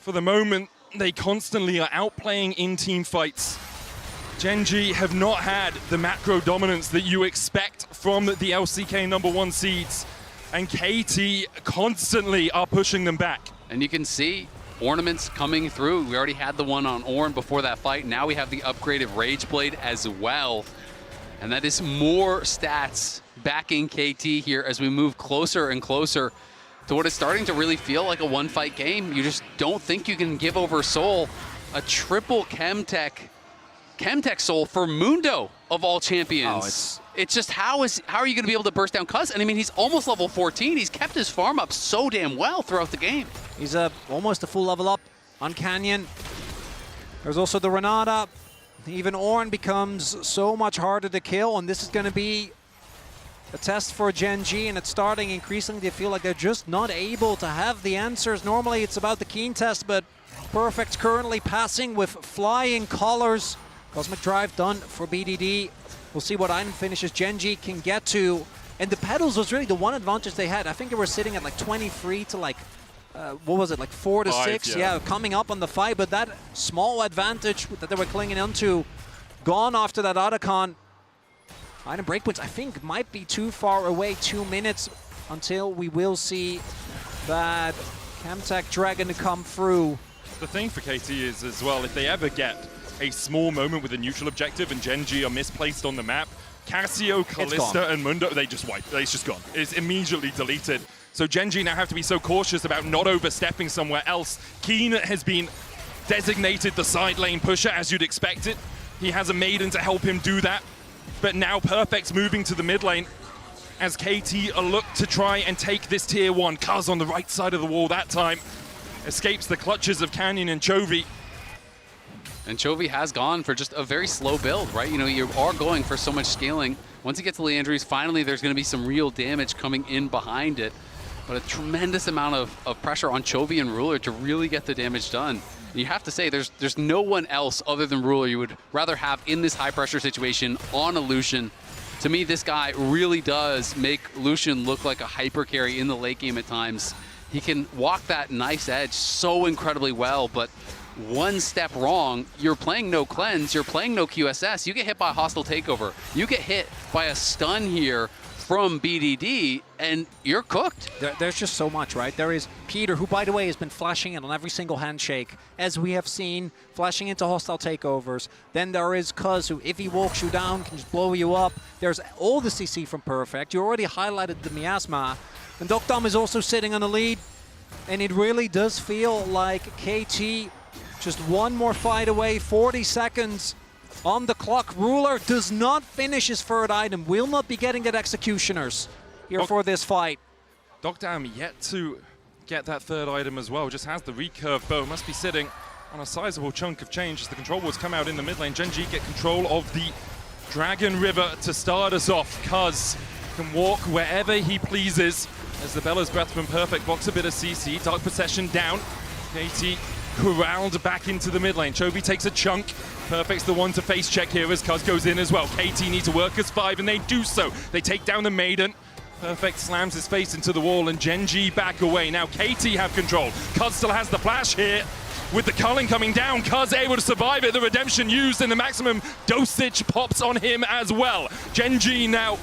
for the moment they constantly are outplaying in team fights. Gen G have not had the macro dominance that you expect from the LCK #1 seeds, and KT constantly are pushing them back. And you can see ornaments coming through. We already had the one on Ornn before that fight. Now we have the upgraded Rage Blade as well. And that is more stats backing KT here as we move closer and closer to what is starting to really feel like a one-fight game. You just don't think you can give over Soul. A triple Chemtech Soul for Mundo of all champions. It's just how are you going to be able to burst down Cuz? And I mean, he's almost level 14. He's kept his farm up so damn well throughout the game. He's almost a full level up on Canyon. There's also the Renata. Even Ornn becomes so much harder to kill, and this is going to be a test for Gen G, and it's starting increasingly to feel like they're just not able to have the answers. Normally it's about the Keen test, but Perfect currently passing with flying colors. Cosmic Drive done for BDD. We'll see what item finishes Gen G can get to. And the pedals was really the one advantage they had. I think they were sitting at like 23 to like, what was it, like 4 to 6? Yeah, coming up on the fight. But that small advantage that they were clinging onto, gone after that Otacon. Item breakpoints, I think, might be too far away. 2 minutes until we will see that Chemtech Dragon to come through. The thing for KT is as well, if they ever get a small moment with a neutral objective and Gen G are misplaced on the map, Cassio, Kalista, and Mundo, they just wipe. It's just gone. It's immediately deleted. So Gen G now have to be so cautious about not overstepping somewhere else. Keen has been designated the side lane pusher, as you'd expect it. He has a Maiden to help him do that. But now Perfect's moving to the mid lane as KT look to try and take this tier 1. Cuz on the right side of the wall that time escapes the clutches of Canyon and Chovy. And Chovy has gone for just a very slow build, right? You know, you are going for so much scaling. Once you get to Leandries, finally there's going to be some real damage coming in behind it. But a tremendous amount of pressure on Chovy and Ruler to really get the damage done. And you have to say, there's no one else other than Ruler you would rather have in this high-pressure situation on a Lucian. To me, this guy really does make Lucian look like a hyper carry in the late game at times. He can walk that nice edge so incredibly well, but one step wrong, you're playing no cleanse, you're playing no QSS, you get hit by a hostile takeover, you get hit by a stun here from BDD, and you're cooked. There's just so much, right? There is Peter, who, by the way, has been flashing in on every single handshake, as we have seen, flashing into hostile takeovers. Then there is Cuz, who, if he walks you down, can just blow you up. There's all the CC from Perfect. You already highlighted the miasma. And Dokdam is also sitting on a lead. And it really does feel like KT just one more fight away, 40 seconds on the clock. Ruler does not finish his third item, will not be getting that Executioners here for this fight. Dokdam yet to get that third item as well, just has the recurve bow, must be sitting on a sizable chunk of change as the control wards come out in the mid lane. Gen G get control of the Dragon River to start us off. Cuz can walk wherever he pleases as the Bella's Breath from Perfect blocks a bit of CC. Dark Possession down. KT corralled back into the mid lane. Chovy takes a chunk. Perfect's the one to face check here as Cuz goes in as well. KT need to work as 5 and they do so. They take down the Maiden. Perfect slams his face into the wall and Gen G back away. Now KT have control. Cuz still has the flash here. With the culling coming down, Cuz able to survive it. The redemption used and the maximum dosage pops on him as well. Gen G now,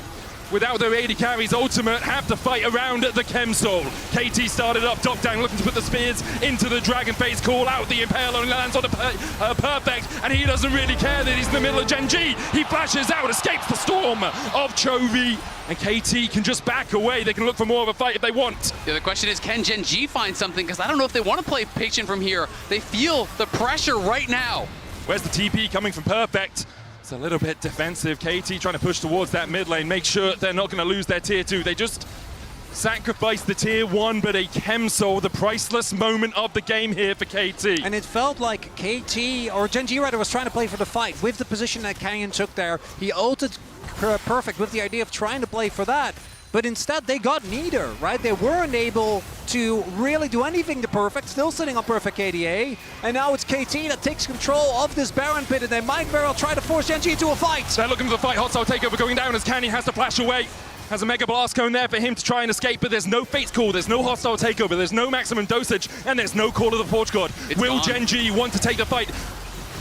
without their AD carries ultimate, have to fight around the Chem Soul. KT started up, Dokdam looking to put the spears into the Dragon Face, call out the Impale only lands on the Perfect, and he doesn't really care that he's in the middle of Gen G. He flashes out, escapes the storm of Chovy, and KT can just back away. They can look for more of a fight if they want. Yeah, the question is, can Gen G find something? Because I don't know if they want to play patient from here. They feel the pressure right now. Where's the TP coming from Perfect? It's a little bit defensive. KT trying to push towards that mid lane, make sure they're not going to lose their tier 2. They just sacrificed the tier 1, but a Chem Soul, the priceless moment of the game here for KT. And it felt like KT, or Gen G rather, was trying to play for the fight with the position that Canyon took there. He ulted Perfect with the idea of trying to play for that. But instead, they got neither, right? They weren't able to really do anything to Perfect, still sitting on Perfect KDA. And now it's KT that takes control of this Baron pit, and they might very well try to force Gen G into a fight. They're looking for the fight. Hostile takeover going down as Canyon has to flash away. Has a Mega Blast Cone there for him to try and escape, but there's no Fate's Call, there's no hostile takeover, there's no maximum dosage, and there's no Call of the Forge God. Will Gen G want to take the fight?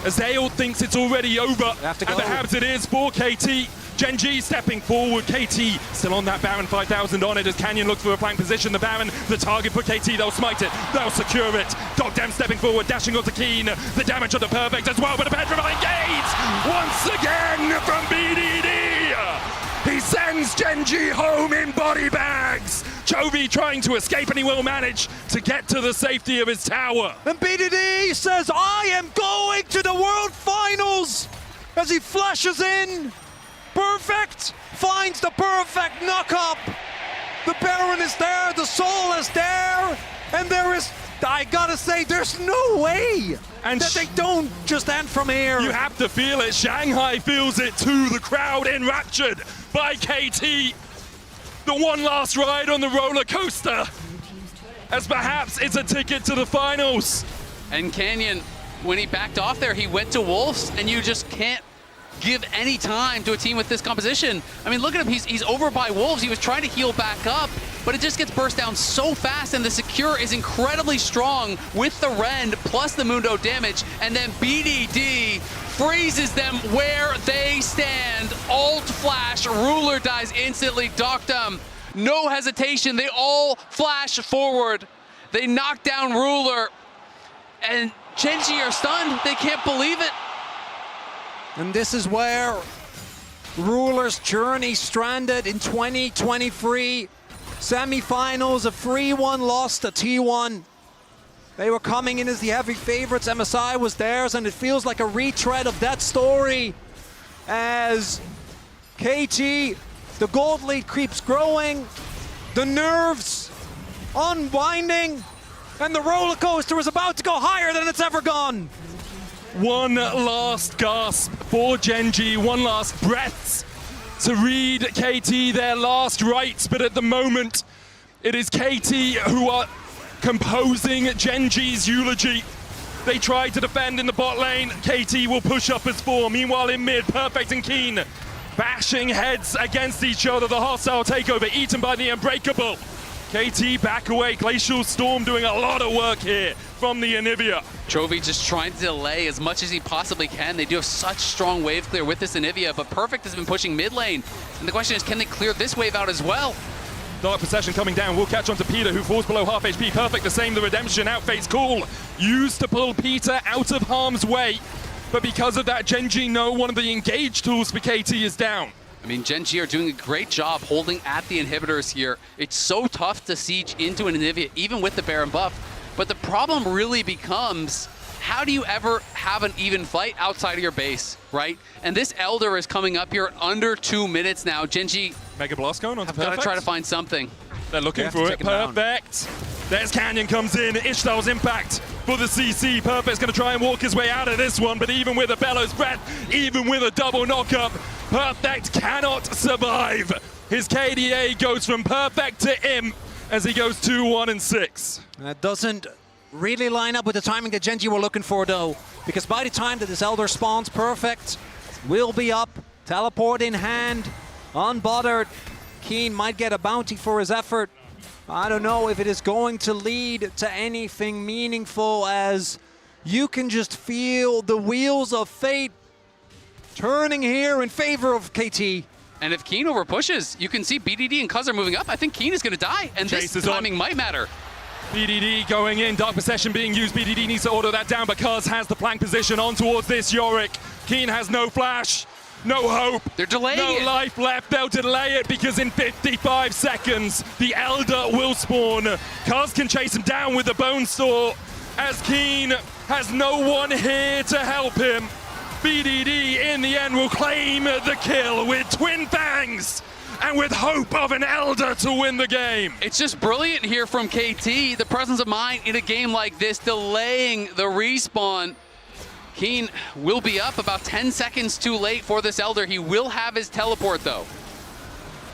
Azale thinks it's already over, and perhaps it is for KT. Gen G stepping forward, KT still on that Baron, 5,000 on it as Canyon looks for a flank position. The Baron, the target for KT, they'll smite it, they'll secure it. Dokdam stepping forward, dashing onto Keen, the damage on the Perfect as well, but a petrifying gaze once again from BDD. He sends Gen G home in body bags. Chovy trying to escape and he will manage to get to the safety of his tower. And BDD says, I am going to the World Finals as he flashes in. Perfect finds the perfect knock-up. The Baron is there, the Soul is there, and there is, I gotta say, there's no way that they don't just end from here. You have to feel it. Shanghai feels it too. The crowd enraptured by KT. The one last ride on the roller coaster, as perhaps it's a ticket to the finals. And Canyon, when he backed off there, he went to Wolves, and you just can't give any time to a team with this composition. I mean, look at him, he's over by Wolves. He was trying to heal back up, but it just gets burst down so fast, and the Secure is incredibly strong with the Rend plus the Mundo damage, and then BDD freezes them where they stand. Alt flash, Ruler dies instantly. Dokdam, no hesitation, they all flash forward. They knock down Ruler, and Gen G are stunned. They can't believe it. And this is where Ruler's journey stranded in 2023. Semifinals, a 3-1 loss to T1. They were coming in as the heavy favorites. MSI was theirs, and it feels like a retread of that story as KT, the gold lead keeps growing, the nerves unwinding, and the roller coaster is about to go higher than it's ever gone. One last gasp for Gen G, one last breaths to read KT their last rites, but at the moment it is KT who are composing Gen G's eulogy. They try to defend in the bot lane, KT will push up as 4, meanwhile in mid, Perfect and Keen bashing heads against each other, the hostile takeover eaten by the Unbreakable. KT back away. Glacial Storm doing a lot of work here from the Anivia. Chovy just trying to delay as much as he possibly can. They do have such strong wave clear with this Anivia, but Perfect has been pushing mid lane. And the question is, can they clear this wave out as well? Dark Possession coming down, will catch on to Peter, who falls below half HP. Perfect, the same, the Redemption, outface Cool. Used to pull Peter out of harm's way, but because of that, Gen.G know one of the engage tools for KT is down. I mean, Gen.G are doing a great job holding at the inhibitors here. It's so tough to siege into an Anivia, even with the Baron buff. But the problem really becomes, how do you ever have an even fight outside of your base, right? And this Elder is coming up here under 2 minutes now. Gen.G Mega Blast going on to Perfect. Got to try to find something. They're looking for it. Perfect. There's Canyon comes in. Ishtal's impact for the CC. Perfect's going to try and walk his way out of this one, but even with a Bellows Breath, even with a double knockup, Perfect cannot survive. His KDA goes from Perfect to Imp as he goes 2-1 and 6. That doesn't really line up with the timing that Gen.G were looking for, though, because by the time that this Elder spawns, Perfect will be up, teleport in hand, unbothered. Keen might get a bounty for his effort. I don't know if it is going to lead to anything meaningful, as you can just feel the wheels of fate turning here in favor of KT. And if Keen over pushes, you can see BDD and Cuz are moving up. I think Keen is going to die, and Chase this timing might matter. BDD going in, Dark Possession being used. BDD needs to auto that down because has the flank position on towards this Yorick. Keen has no flash, no hope. They're delaying it. No life left. They'll delay it because in 55 seconds, the Elder will spawn. Cuz can chase him down with the Bone Saw as Keen has no one here to help him. BDD in the end will claim the kill with Twin Fangs and with hope of an Elder to win the game. It's just brilliant here from KT, the presence of mind in a game like this, delaying the respawn. Keen will be up about 10 seconds too late for this Elder. He will have his teleport though.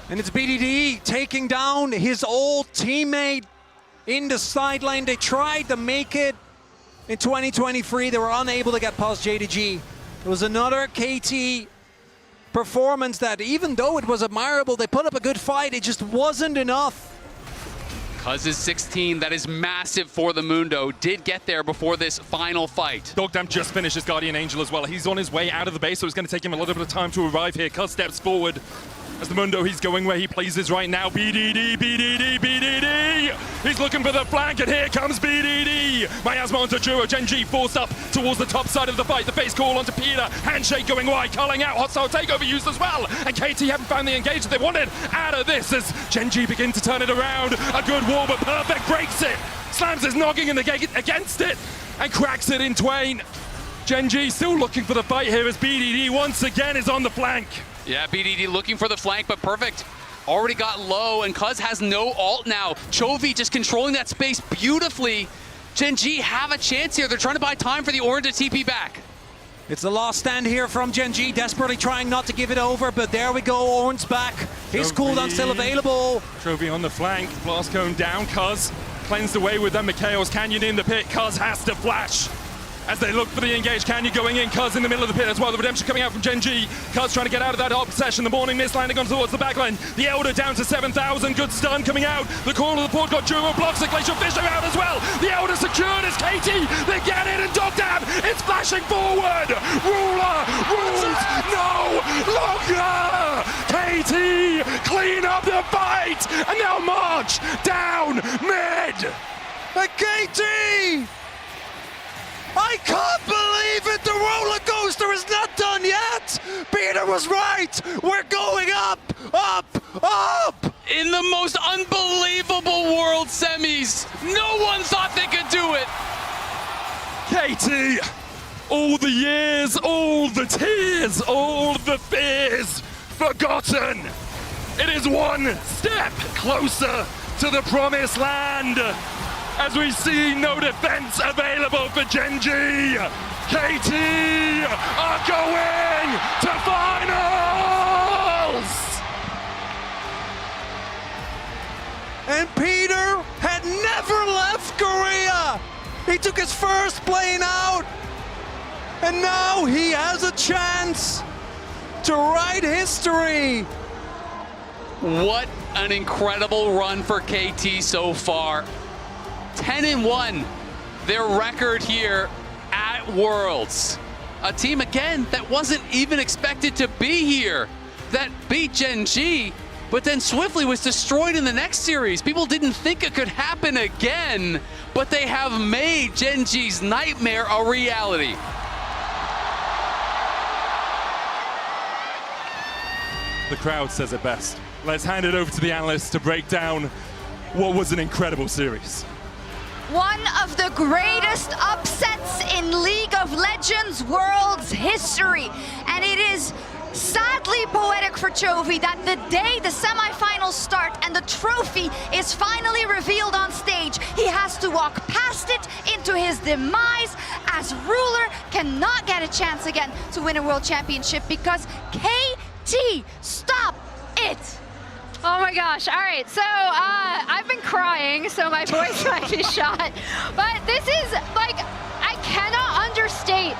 And it's BDD taking down his old teammate in the sideline. They tried to make it in 2023. They were unable to get past JDG. It was another KT performance that, even though it was admirable, they put up a good fight, it just wasn't enough. Cuz is 16, that is massive for the Mundo. Did get there before this final fight. Dogdam just finished his Guardian Angel as well. He's on his way out of the base, so it's going to take him a little bit of time to arrive here. Cuz steps forward. As the Mundo, he's going where he pleases right now. BDD, BDD, BDD! He's looking for the flank, and here comes BDD! Miasma onto Juro, Gen.G forced up towards the top side of the fight. The face call onto Peter, handshake going wide, culling out, hostile takeover used as well. And KT haven't found the engage that they wanted out of this as Gen.G begin to turn it around. A good wall, but Perfect breaks it. Slams his noggin in the gate against it and cracks it in twain. Gen.G still looking for the fight here as BDD once again is on the flank. Yeah, BDD looking for the flank, but Perfect already got low, and Cuz has no ult now. Chovy just controlling that space beautifully. Gen.G have a chance here. They're trying to buy time for the Ornn to TP back. It's the last stand here from Gen.G, desperately trying not to give it over, but there we go, Ornn's back. His cooldown still available. Chovy on the flank, Blast Cone down, Cuz cleansed away with them. Mikhail's Canyon in the pit, Cuz has to flash. As they look for the engage, Canyon going in, Cuz in the middle of the pit as well. The Redemption coming out from Gen.G. Cuz trying to get out of that Dark Possession. The Morning Mist landing on towards the backline. The Elder down to 7,000. Good stun coming out. The corner of the port got Juro blocks it. Glacial Fisher out as well. The Elder secured as KT. They get it, and Dogdam is flashing forward. Ruler rules no longer. KT clean up the fight, and they'll march down mid. But KT! I can't believe it! The roller coaster is not done yet! Peter was right! We're going up! Up! Up! In the most unbelievable World Semis! No one thought they could do it! KT! All the years, all the tears, all the fears forgotten! It is one step closer to the promised land! As we see no defense available for Gen.G. KT are going to finals! And Peter had never left Korea! He took his first plane out, and now he has a chance to write history What an incredible run for KT so far. 10-1, their record here at Worlds. A team, again, that wasn't even expected to be here, that beat Gen G, but then swiftly was destroyed in the next series. People didn't think it could happen again, but they have made Gen G's nightmare a reality. The crowd says it best. Let's hand it over to the analysts to break down what was an incredible series. One of the greatest upsets in League of Legends Worlds history. And it is sadly poetic for Chovy that the day the semifinals start and the trophy is finally revealed on stage, he has to walk past it into his demise, as Ruler cannot get a chance again to win a world championship because KT, stop it! Oh my gosh, all right, so I've been crying, so my voice might be shot. But this is, like, I cannot understate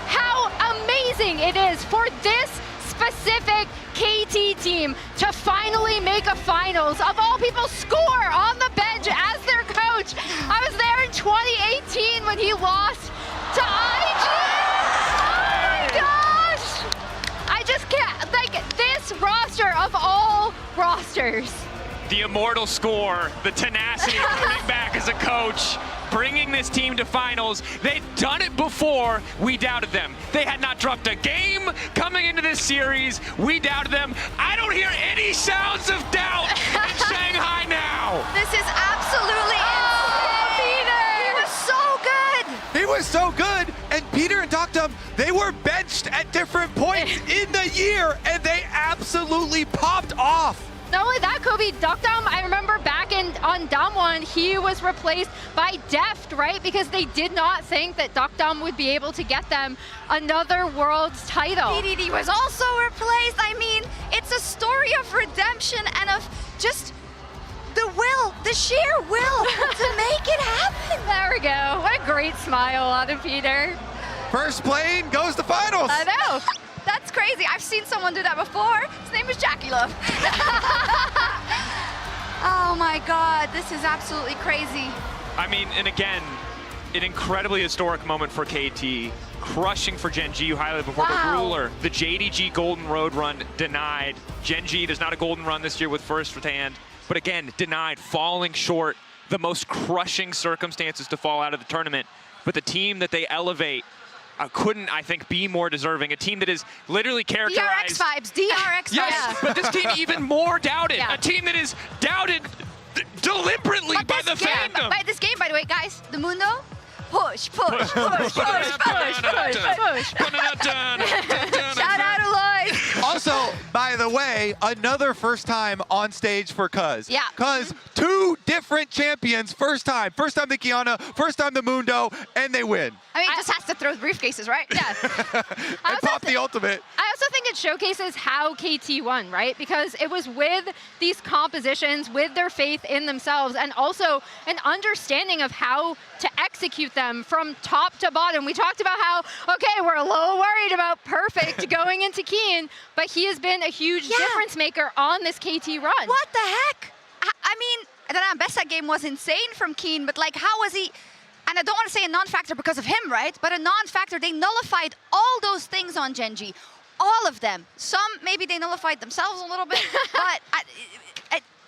how amazing it is for this specific KT team to finally make a finals. Of all people, score on the bench as their coach. I was there in 2018 when he lost to IG. Oh my gosh! I just can't, like, this roster of all rosters. The immortal score, the tenacity of coming back as a coach, bringing this team to finals. They'd done it before, we doubted them. They had not dropped a game coming into this series, we doubted them. I don't hear any sounds of doubt in Shanghai now. This is absolutely insane. He was so good, and Peter and Doctum, they were benched at different points in the year, and they absolutely popped off. Not only that, Kobe, Doctum, I remember back on Damwon, he was replaced by Deft, right? Because they did not think that Doctum would be able to get them another Worlds title. PDD was also replaced. I mean, it's a story of redemption and of just the will, the sheer will to make it happen. There we go. What a great smile out of Peter. First plane goes to finals. I know. That's crazy. I've seen someone do that before. His name is Jackie Love. Oh my God, this is absolutely crazy. I mean, and again, an incredibly historic moment for KT. Crushing for Gen G, you highlighted before, but Ruler, the JDG Golden Road run denied. Gen G, there's not a Golden Run this year with first hand, but again, denied, falling short, the most crushing circumstances to fall out of the tournament. But the team that they elevate couldn't, I think, be more deserving. A team that is literally characterized... DRX vibes, DRX vibes. Yes, but this team even more doubted. Yeah. A team that is doubted deliberately by the fandom. By this game, by the way, guys, the Mundo, push, push, push, push, push, push, push. Shout out Aloy. Also, by the way, another first time on stage for Cuz. Yeah. Cuz, two different champions, first time. First time the Kiana, first time the Mundo, and they win. I mean, just has to throw briefcases, right? Yeah. And pop the ultimate. I also think it showcases how KT won, right? Because it was with these compositions, with their faith in themselves, and also an understanding of how to execute them from top to bottom. We talked about how, okay, we're a little worried about Perfect going into Keen, but he has been a huge difference maker on this KT run. What the heck? I mean, the Bessa game was insane from Keen, but like, how was he? And I don't want to say a non-factor because of him, right? But a non-factor, they nullified all those things on Gen G. All of them. Some, maybe they nullified themselves a little bit, but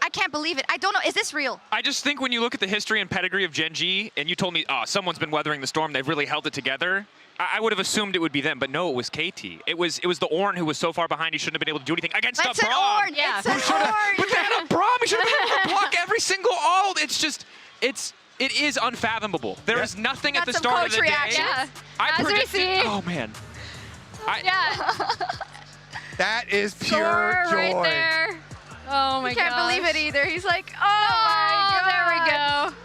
I can't believe it. I don't know, is this real? I just think when you look at the history and pedigree of Gen G, and you told me, oh, someone's been weathering the storm, they've really held it together, I would have assumed it would be them, but no, it was KT. It was the Ornn who was so far behind he shouldn't have been able to do anything against That's the an Braum. Ornn, yeah. It's an Ornn. But they had a Braum, he should have been able to block every single ult. It's just, it is unfathomable. There is nothing at the start of the day. Yeah. I As we predicted, see. oh man. Yeah. That is pure Sora joy. right there. Oh my god. Can't believe it either. He's like, oh Oh, my there we God. go.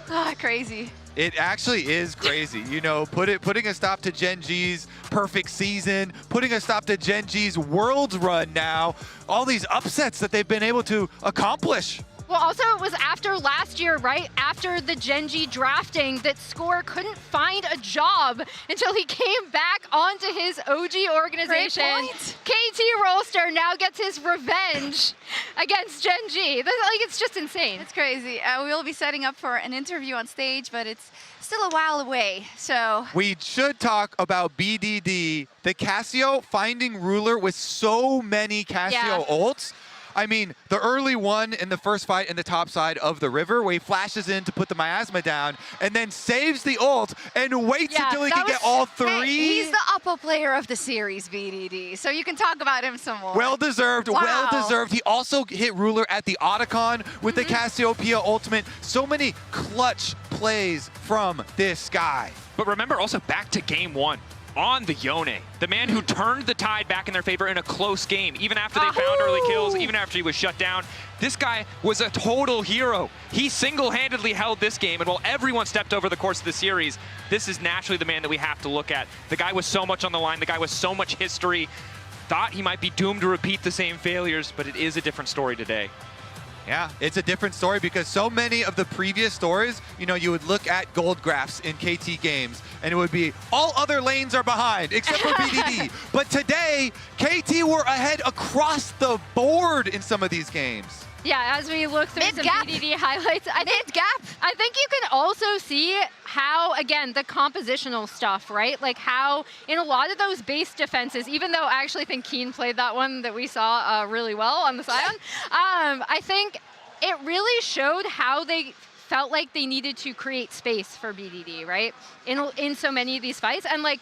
Ah, crazy. It actually is crazy. You know, putting a stop to Gen G's perfect season, putting a stop to Gen G's Worlds run now, all these upsets that they've been able to accomplish. Well, also it was after last year, right? After the Gen.G drafting that Score couldn't find a job until he came back onto his OG organization. Great point. KT Rolster now gets his revenge against Gen.G. Like, it's just insane. It's crazy. We'll be setting up for an interview on stage, but it's still a while away, so. We should talk about BDD, the Cassio finding Ruler with so many Cassio ults. I mean, the early one in the first fight in the top side of the river where he flashes in to put the miasma down and then saves the ult and waits until he can get all three. Hey, he's the upper player of the series, BDD, so you can talk about him some more. Well deserved, well deserved. He also hit Ruler at the Otacon with the Cassiopeia ultimate. So many clutch plays from this guy. But remember also back to game one. On the Yone, the man who turned the tide back in their favor in a close game, even after they found early kills, even after he was shut down. This guy was a total hero. He single-handedly held this game, and while everyone stepped over the course of the series, this is naturally the man that we have to look at. The guy with so much on the line, the guy with so much history, thought he might be doomed to repeat the same failures, but it is a different story today. Yeah, it's a different story because so many of the previous stories, you know, you would look at gold graphs in KT games and it would be all other lanes are behind except for BDD. But today, KT were ahead across the board in some of these games. Yeah, as we look through some BDD highlights, I think you can also see how, again, the compositional stuff, right? Like how in a lot of those base defenses, even though I actually think Keen played that one that we saw really well on the Scion, I think it really showed how they felt like they needed to create space for BDD, right? In so many of these fights. And like,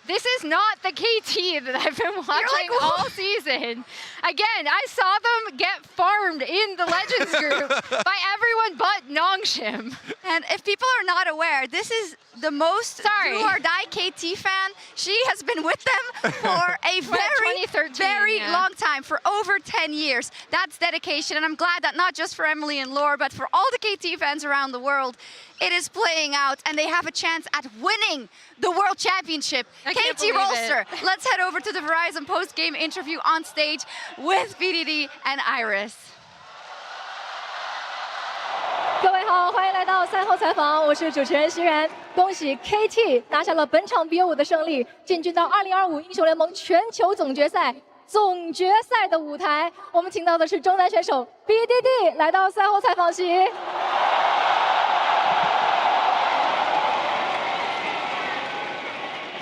this is not the KT that I've been watching all season. Again, I saw them get farmed in the Legends group by everyone but Nongshim. And if people are not aware, this is the most do or die KT fan. She has been with them for a very long time, for over 10 years. That's dedication, and I'm glad that not just for Emily and Lore, but for all the KT fans around the world, it is playing out, and they have a chance at winning the World Championship. KT Rolster, let's head over to the Verizon post-game interview on stage with BDD and Iris. 各位好，欢迎来到赛后采访，我是主持人欣然。恭喜 KT 拿下了本场BO5的胜利，进军到2025英雄联盟全球总决赛的舞台。我们请到的是中单选手 BDD 来到赛后采访席。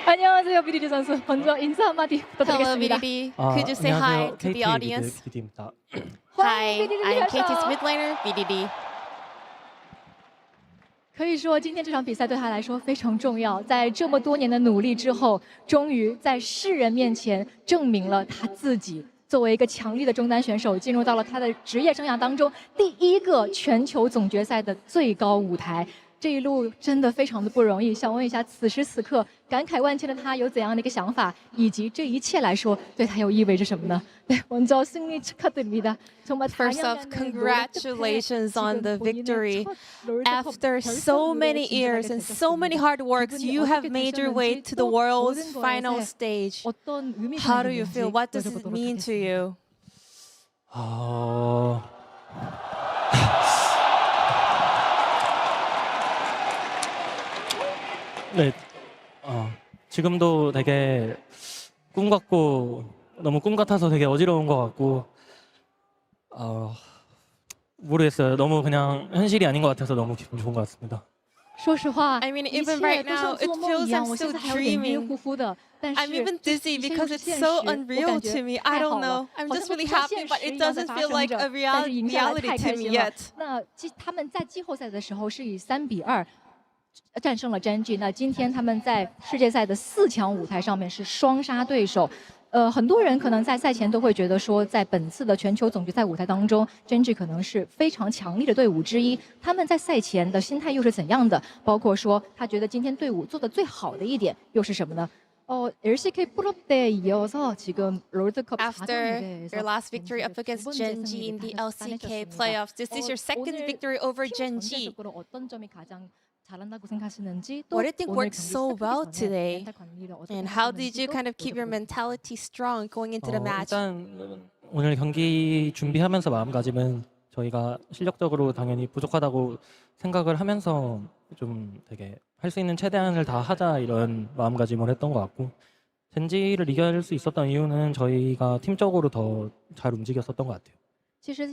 안녕하세요, BDD 선수. 먼저 인사 한마디 부탁드리겠습니다. Hello, BDD. Could you say hi to the audience? Hi, I'm KT's mid laner, BDD. 可以说，今天这场比赛对他来说非常重要。在这么多年的努力之后，终于在世人面前证明了他自己。作为一个强力的中单选手，进入到了他的职业生涯当中第一个全球总决赛的最高舞台。 这一路真的非常的不容易，想问一下，此时此刻感慨万千的他有怎样的一个想法，以及这一切来说对他又意味着什么呢？네, 먼저 승리 축하드립니다. 정말 First off, congratulations on the victory. After so many years and so many hard works, you have made your way to the world's final stage. How do you feel? What does it mean to you? 네, 지금도 되게 꿈 같고 너무 꿈 같아서 되게 어지러운 것 같고 모르겠어요. 너무 그냥 현실이 아닌 것 같아서 너무 기분 좋은 것 같습니다. 说实话， I mean, even right now, it feels I'm still dreaming. 乎乎的，但是 I'm even dizzy because it's so unreal to me. I don't know. I'm just really happy, but it doesn't feel like a reality to me yet. 那他们在季后赛的时候是以3比2。 战胜了 Gen.G， 那今天他们在世界赛的4强舞台上面是双杀对手。很多人可能在赛前都会觉得说，在本次的全球总决赛舞台当中 ，Gen.G 可能是非常强力的队伍之一。他们在赛前的心态又是怎样的？包括说，他觉得今天队伍做的最好的一点又是什么呢？ LCK 풀업 때에 이어서 지금 롤드컵 After your last victory up against Gen.G in the LCK playoffs, this is your second victory over Gen.G. What do you think worked so well today? And how did you kind of keep your mentality strong going into the match? 일단 오늘 경기 준비하면서 마음가짐은 저희가 실력적으로 당연히 부족하다고 생각을 하면서 좀 되게 할 수 있는 최대한을 다 하자 이런 마음가짐을 했던 것 같고 젠지를 이길 수 있었던 이유는 저희가 팀적으로 더 잘 움직였었던 것 같아요. During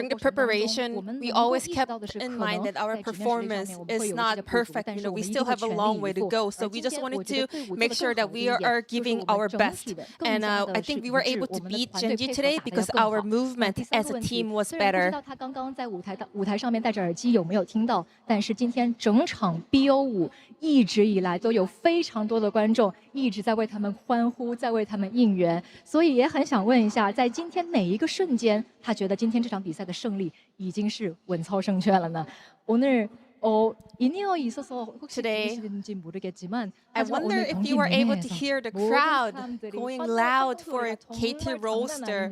the preparation, we always kept in mind that our performance is not perfect. You know, we still have a long way to go. So we just wanted to make sure that we are giving our best. And I think we were able to beat Genji today because our movement as a team was better. 他刚刚在舞台上面戴着耳机有没有听到？但是今天整场 BO5一直以来都有非常多的观众一直在为他们欢呼，在为他们应援。所以也很想问一下，在今天哪一个瞬间，他觉得今天这场比赛的胜利已经是稳操胜券了呢？ 오늘 인이어 있어서 혹시 들으시는지 모르겠지만 I wonder if you were able to hear the crowd going loud for KT Roaster.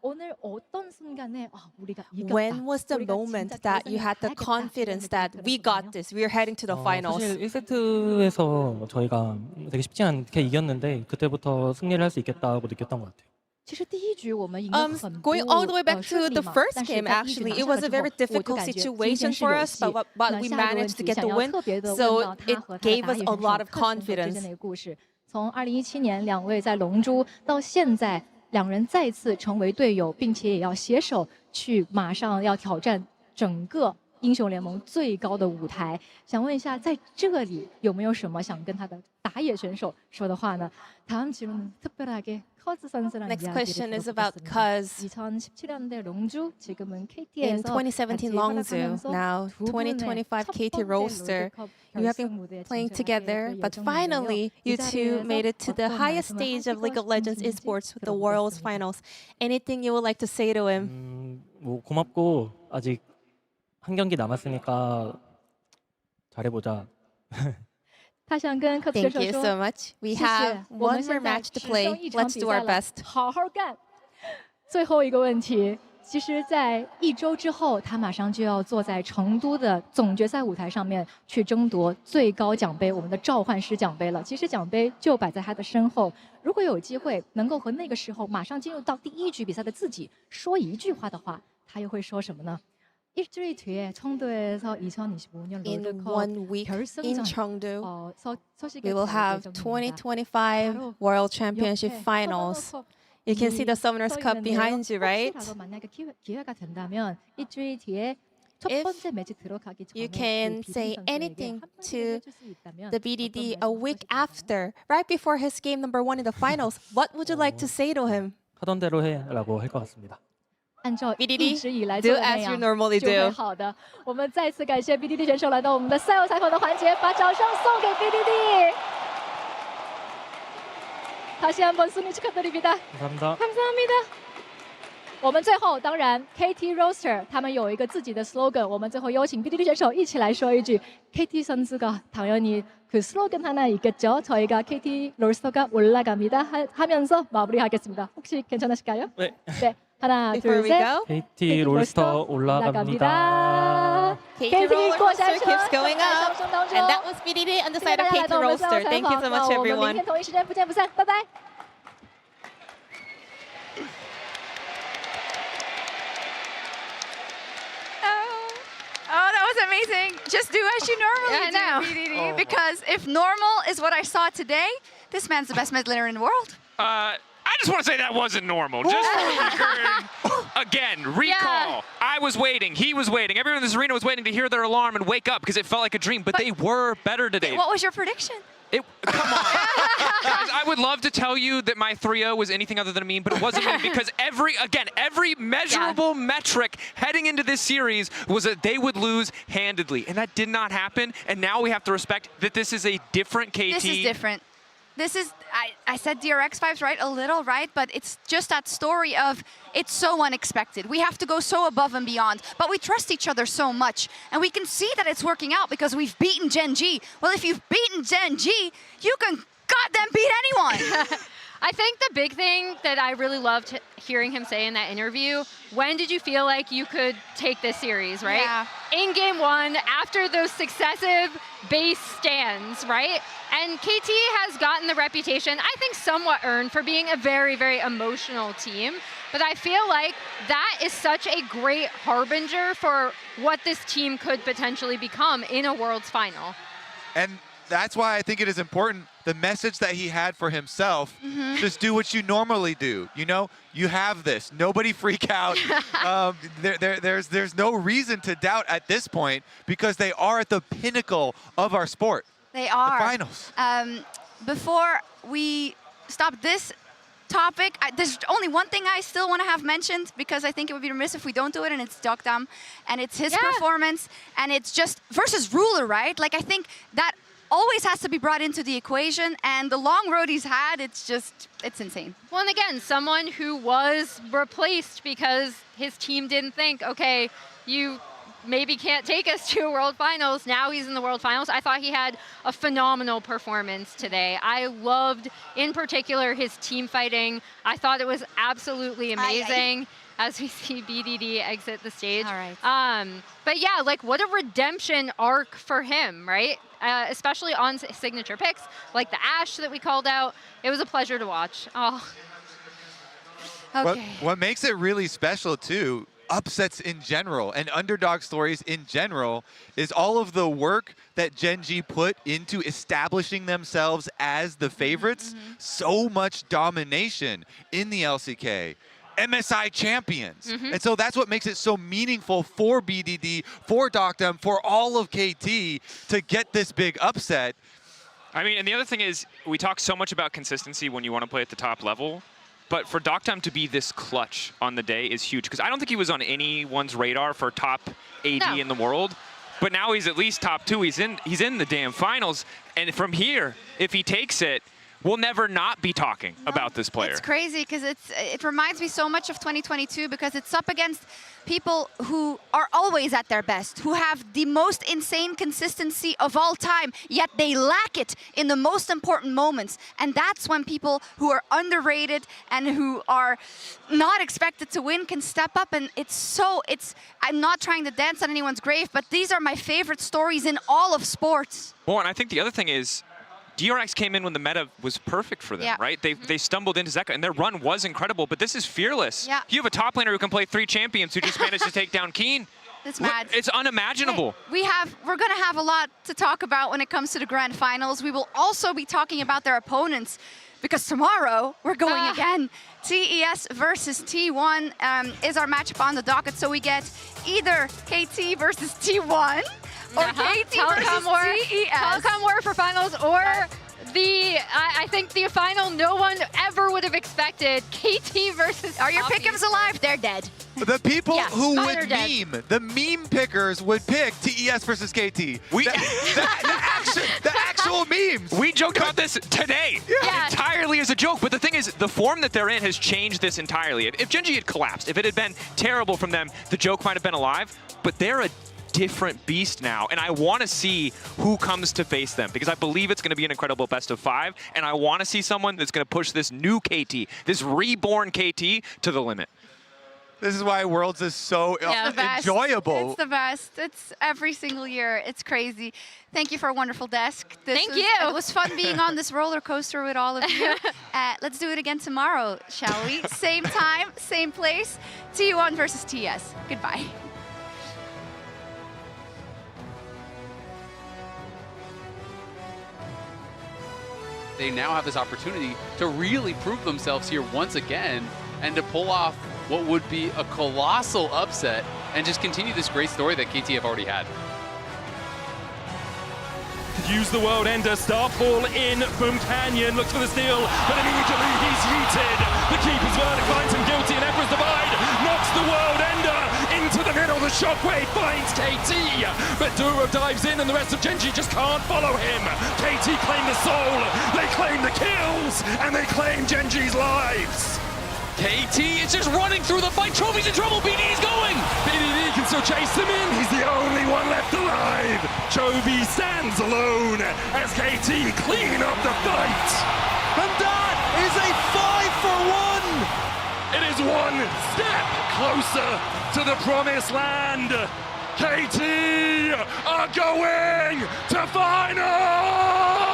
오늘 어떤 순간에 우리가 When was the moment that you had the confidence that we got this, we are heading to the finals? 사실 1세트에서 저희가 되게 쉽지 않게 이겼는데 그때부터 승리를 할 수 있겠다고 느꼈던 것 같아요. Going all the way back to the first game, actually, it was a very difficult situation for us, but we managed to get the win, so it gave us a lot of confidence. 从2017年两位在龙珠到现在，两人再次成为队友，并且也要携手去马上要挑战整个英雄联盟最高的舞台。想问一下，在这里有没有什么想跟他的打野选手说的话呢？ 다음 질문은 특별하게 커즈 선수랑 Next question is about Cuz. 2017년대 롱주, 지금은 In KT에서 2017 Longzhu, now 2025 KT Roaster, you have been playing together, but finally you two made it to the highest stage of League of Legends Esports with the World's Finals. Anything you would like to say to him? 뭐 고맙고 아직 한 경기 남았으니까 잘해보자. 他想跟科子选 Thank 手 you 说 so much. We 谢谢 have 我 one 们 more 现在 match to 只 play. 剩一场 Let's 比 do 赛 our 了 best. 好好干。最后一个问题，其实，在1周之后，他马上就要坐在成都的总决赛舞台上面去争夺最高奖杯——我们的召唤师奖杯了。其实奖杯就摆在他的身后，如果有机会能够和那个时候马上进入到第1局比赛的自己说一句话的话，他又会说什么呢？ 일주일 뒤에 청도에서 2025년 In 롤드컵 1 week in 결승전 Chengdu, 소식이 we will have 2025 World Championship Finals. You can see the Summoners Cup behind you, right? 혹시라도 만약에 기회가 된다면 일주일 뒤에 첫 번째 매치 들어가기 전에 You can say anything to the BDD a week after, right before his game number 1 in the finals. What would you like to say to him? 하던 대로 해라고 할 것 같습니다. 按照 BDD, 一直以来做的 do 那 as you 样 normally 就会 do. 好的。我们再次感谢 BDD 选手来到我们的赛后采访的环节，把掌声送给 BDD。 다시 한번 승리 축하드립니다. 감사합니다. 감사합니다. 我们最后当然 KT Roaster 他们有一个自己的 slogan， 我们最后有请 BDD 选手一起来说一句 KT 선수가 당연히 그 슬로건 하나 있겠죠. 저희가 KT Roaster가 올라갑니다 하면서 마무리하겠습니다. 혹시 괜찮으실까요? 네. 네. 하나, Before 둘, we 셋. go, KT 롤스터 올라갑니다. KT Roller Coaster keeps going up. And that was BDD on the side of KT Roaster. Thank you so much, 我们明 everyone. 天同一时间不见不散，拜拜。 Oh, that was amazing. Just do as you normally do, BDD. Because if normal is what I saw today, this man's the best mid laner in the world. I just want to say that wasn't normal. Just for the record, again, recall. I was waiting. He was waiting. Everyone in this arena was waiting to hear their alarm and wake up because it felt like a dream. But they were better today. What was your prediction? Come on. Guys, I would love to tell you that my 3-0 was anything other than a meme, but it wasn't me because every measurable metric heading into this series was that they would lose handedly. And that did not happen. And now we have to respect that this is a different KT. This is different. This is, I said DRX vibes, right? A little, right? But it's just that story of it's so unexpected. We have to go so above and beyond. But we trust each other so much. And we can see that it's working out because we've beaten Gen G. Well, if you've beaten Gen G, you can goddamn beat anyone. I think the big thing that I really loved hearing him say in that interview, when did you feel like you could take this series, right? Yeah. In game 1, after those successive base stands, right? And KT has gotten the reputation, I think somewhat earned, for being a very, very emotional team. But I feel like that is such a great harbinger for what this team could potentially become in a Worlds final. And that's why I think it is important, the message that he had for himself, just do what you normally do. You know, you have this. Nobody freak out. There's no reason to doubt at this point because they are at the pinnacle of our sport. They are. The finals. Before we stop this topic, there's only one thing I still want to have mentioned because I think it would be remiss if we don't do it, and it's Dogdam, and it's his performance, and it's just versus Ruler, right? Like, I think that always has to be brought into the equation, and the long road he's had, it's insane. Well, and again, someone who was replaced because his team didn't think, okay, you maybe can't take us to a World Finals. Now he's in the World Finals. I thought he had a phenomenal performance today. I loved, in particular, his team fighting. I thought it was absolutely amazing as we see BDD exit the stage. All right. But yeah, like, what a redemption arc for him, right? Especially on signature picks, like the Ashe that we called out. It was a pleasure to watch. Oh. Okay. What makes it really special, too, upsets in general and underdog stories in general, is all of the work that Gen G put into establishing themselves as the favorites. So much domination in the LCK. MSI champions. And so that's what makes it so meaningful for BDD, for Dogdam, for all of KT to get this big upset. I mean, and the other thing is, we talk so much about consistency when you want to play at the top level. But for Dogdam to be this clutch on the day is huge, because I don't think he was on anyone's radar for top AD in the world. But now he's at least top 2. He's in the damn finals. And from here, if he takes it, we'll never not be talking about this player. It's crazy because it reminds me so much of 2022 because it's up against people who are always at their best, who have the most insane consistency of all time, yet they lack it in the most important moments. And that's when people who are underrated and who are not expected to win can step up. And I'm not trying to dance on anyone's grave, but these are my favorite stories in all of sports. Well, and I think the other thing is, DRX came in when the meta was perfect for them, right? They stumbled into Zeka, and their run was incredible, but this is fearless. Yeah. You have a top laner who can play 3 champions who just managed to take down Keen. It's mad. It's unimaginable. Hey, we're going to have a lot to talk about when it comes to the grand finals. We will also be talking about their opponents, because tomorrow we're going again. TES versus T1 is our matchup on the docket, so we get either KT versus T1 or KT versus TES. Telecom War for finals, or I think the final no one ever would have expected, KT versus Are your pick'ems alive? They're dead. The people who would meme, the meme pickers would pick TES versus KT. The actual memes. We joked about this today entirely as a joke, but the thing is, the form that they're in has changed this entirely. If Gen G had collapsed, if it had been terrible from them, the joke might have been alive, but they're a different beast now, and I want to see who comes to face them, because I believe it's going to be an incredible best of 5, and I want to see someone that's going to push this new KT, this reborn KT, to the limit. This is why Worlds is so enjoyable. It's the best. It's every single year. It's crazy. Thank you for a wonderful desk. Thank you. It was fun being on this roller coaster with all of you. Let's do it again tomorrow, shall we? Same time, same place. T1 versus TS. Goodbye. They now have this opportunity to really prove themselves here once again and to pull off what would be a colossal upset and just continue this great story that KT have already had. Use the world ender, Starfall in from Canyon, looks for the steal, but immediately he's yeeted. The keeper's verdict finds him guilty, and Emperor's Divide knocks the world ender into the middle. The shockwave finds KT, but Duro dives in, and the rest of Gen G just can't follow him. KT claim the soul, they claim the kills, and they claim Gen G's lives. KT is just running through the fight. Trophy's in trouble. BDD's going. BDD can still chase him in. He's the only one left alive. Chovy stands alone as KT clean up the fight. And that is a 5-for-1. It is one step closer to the promised land. KT are going to finals.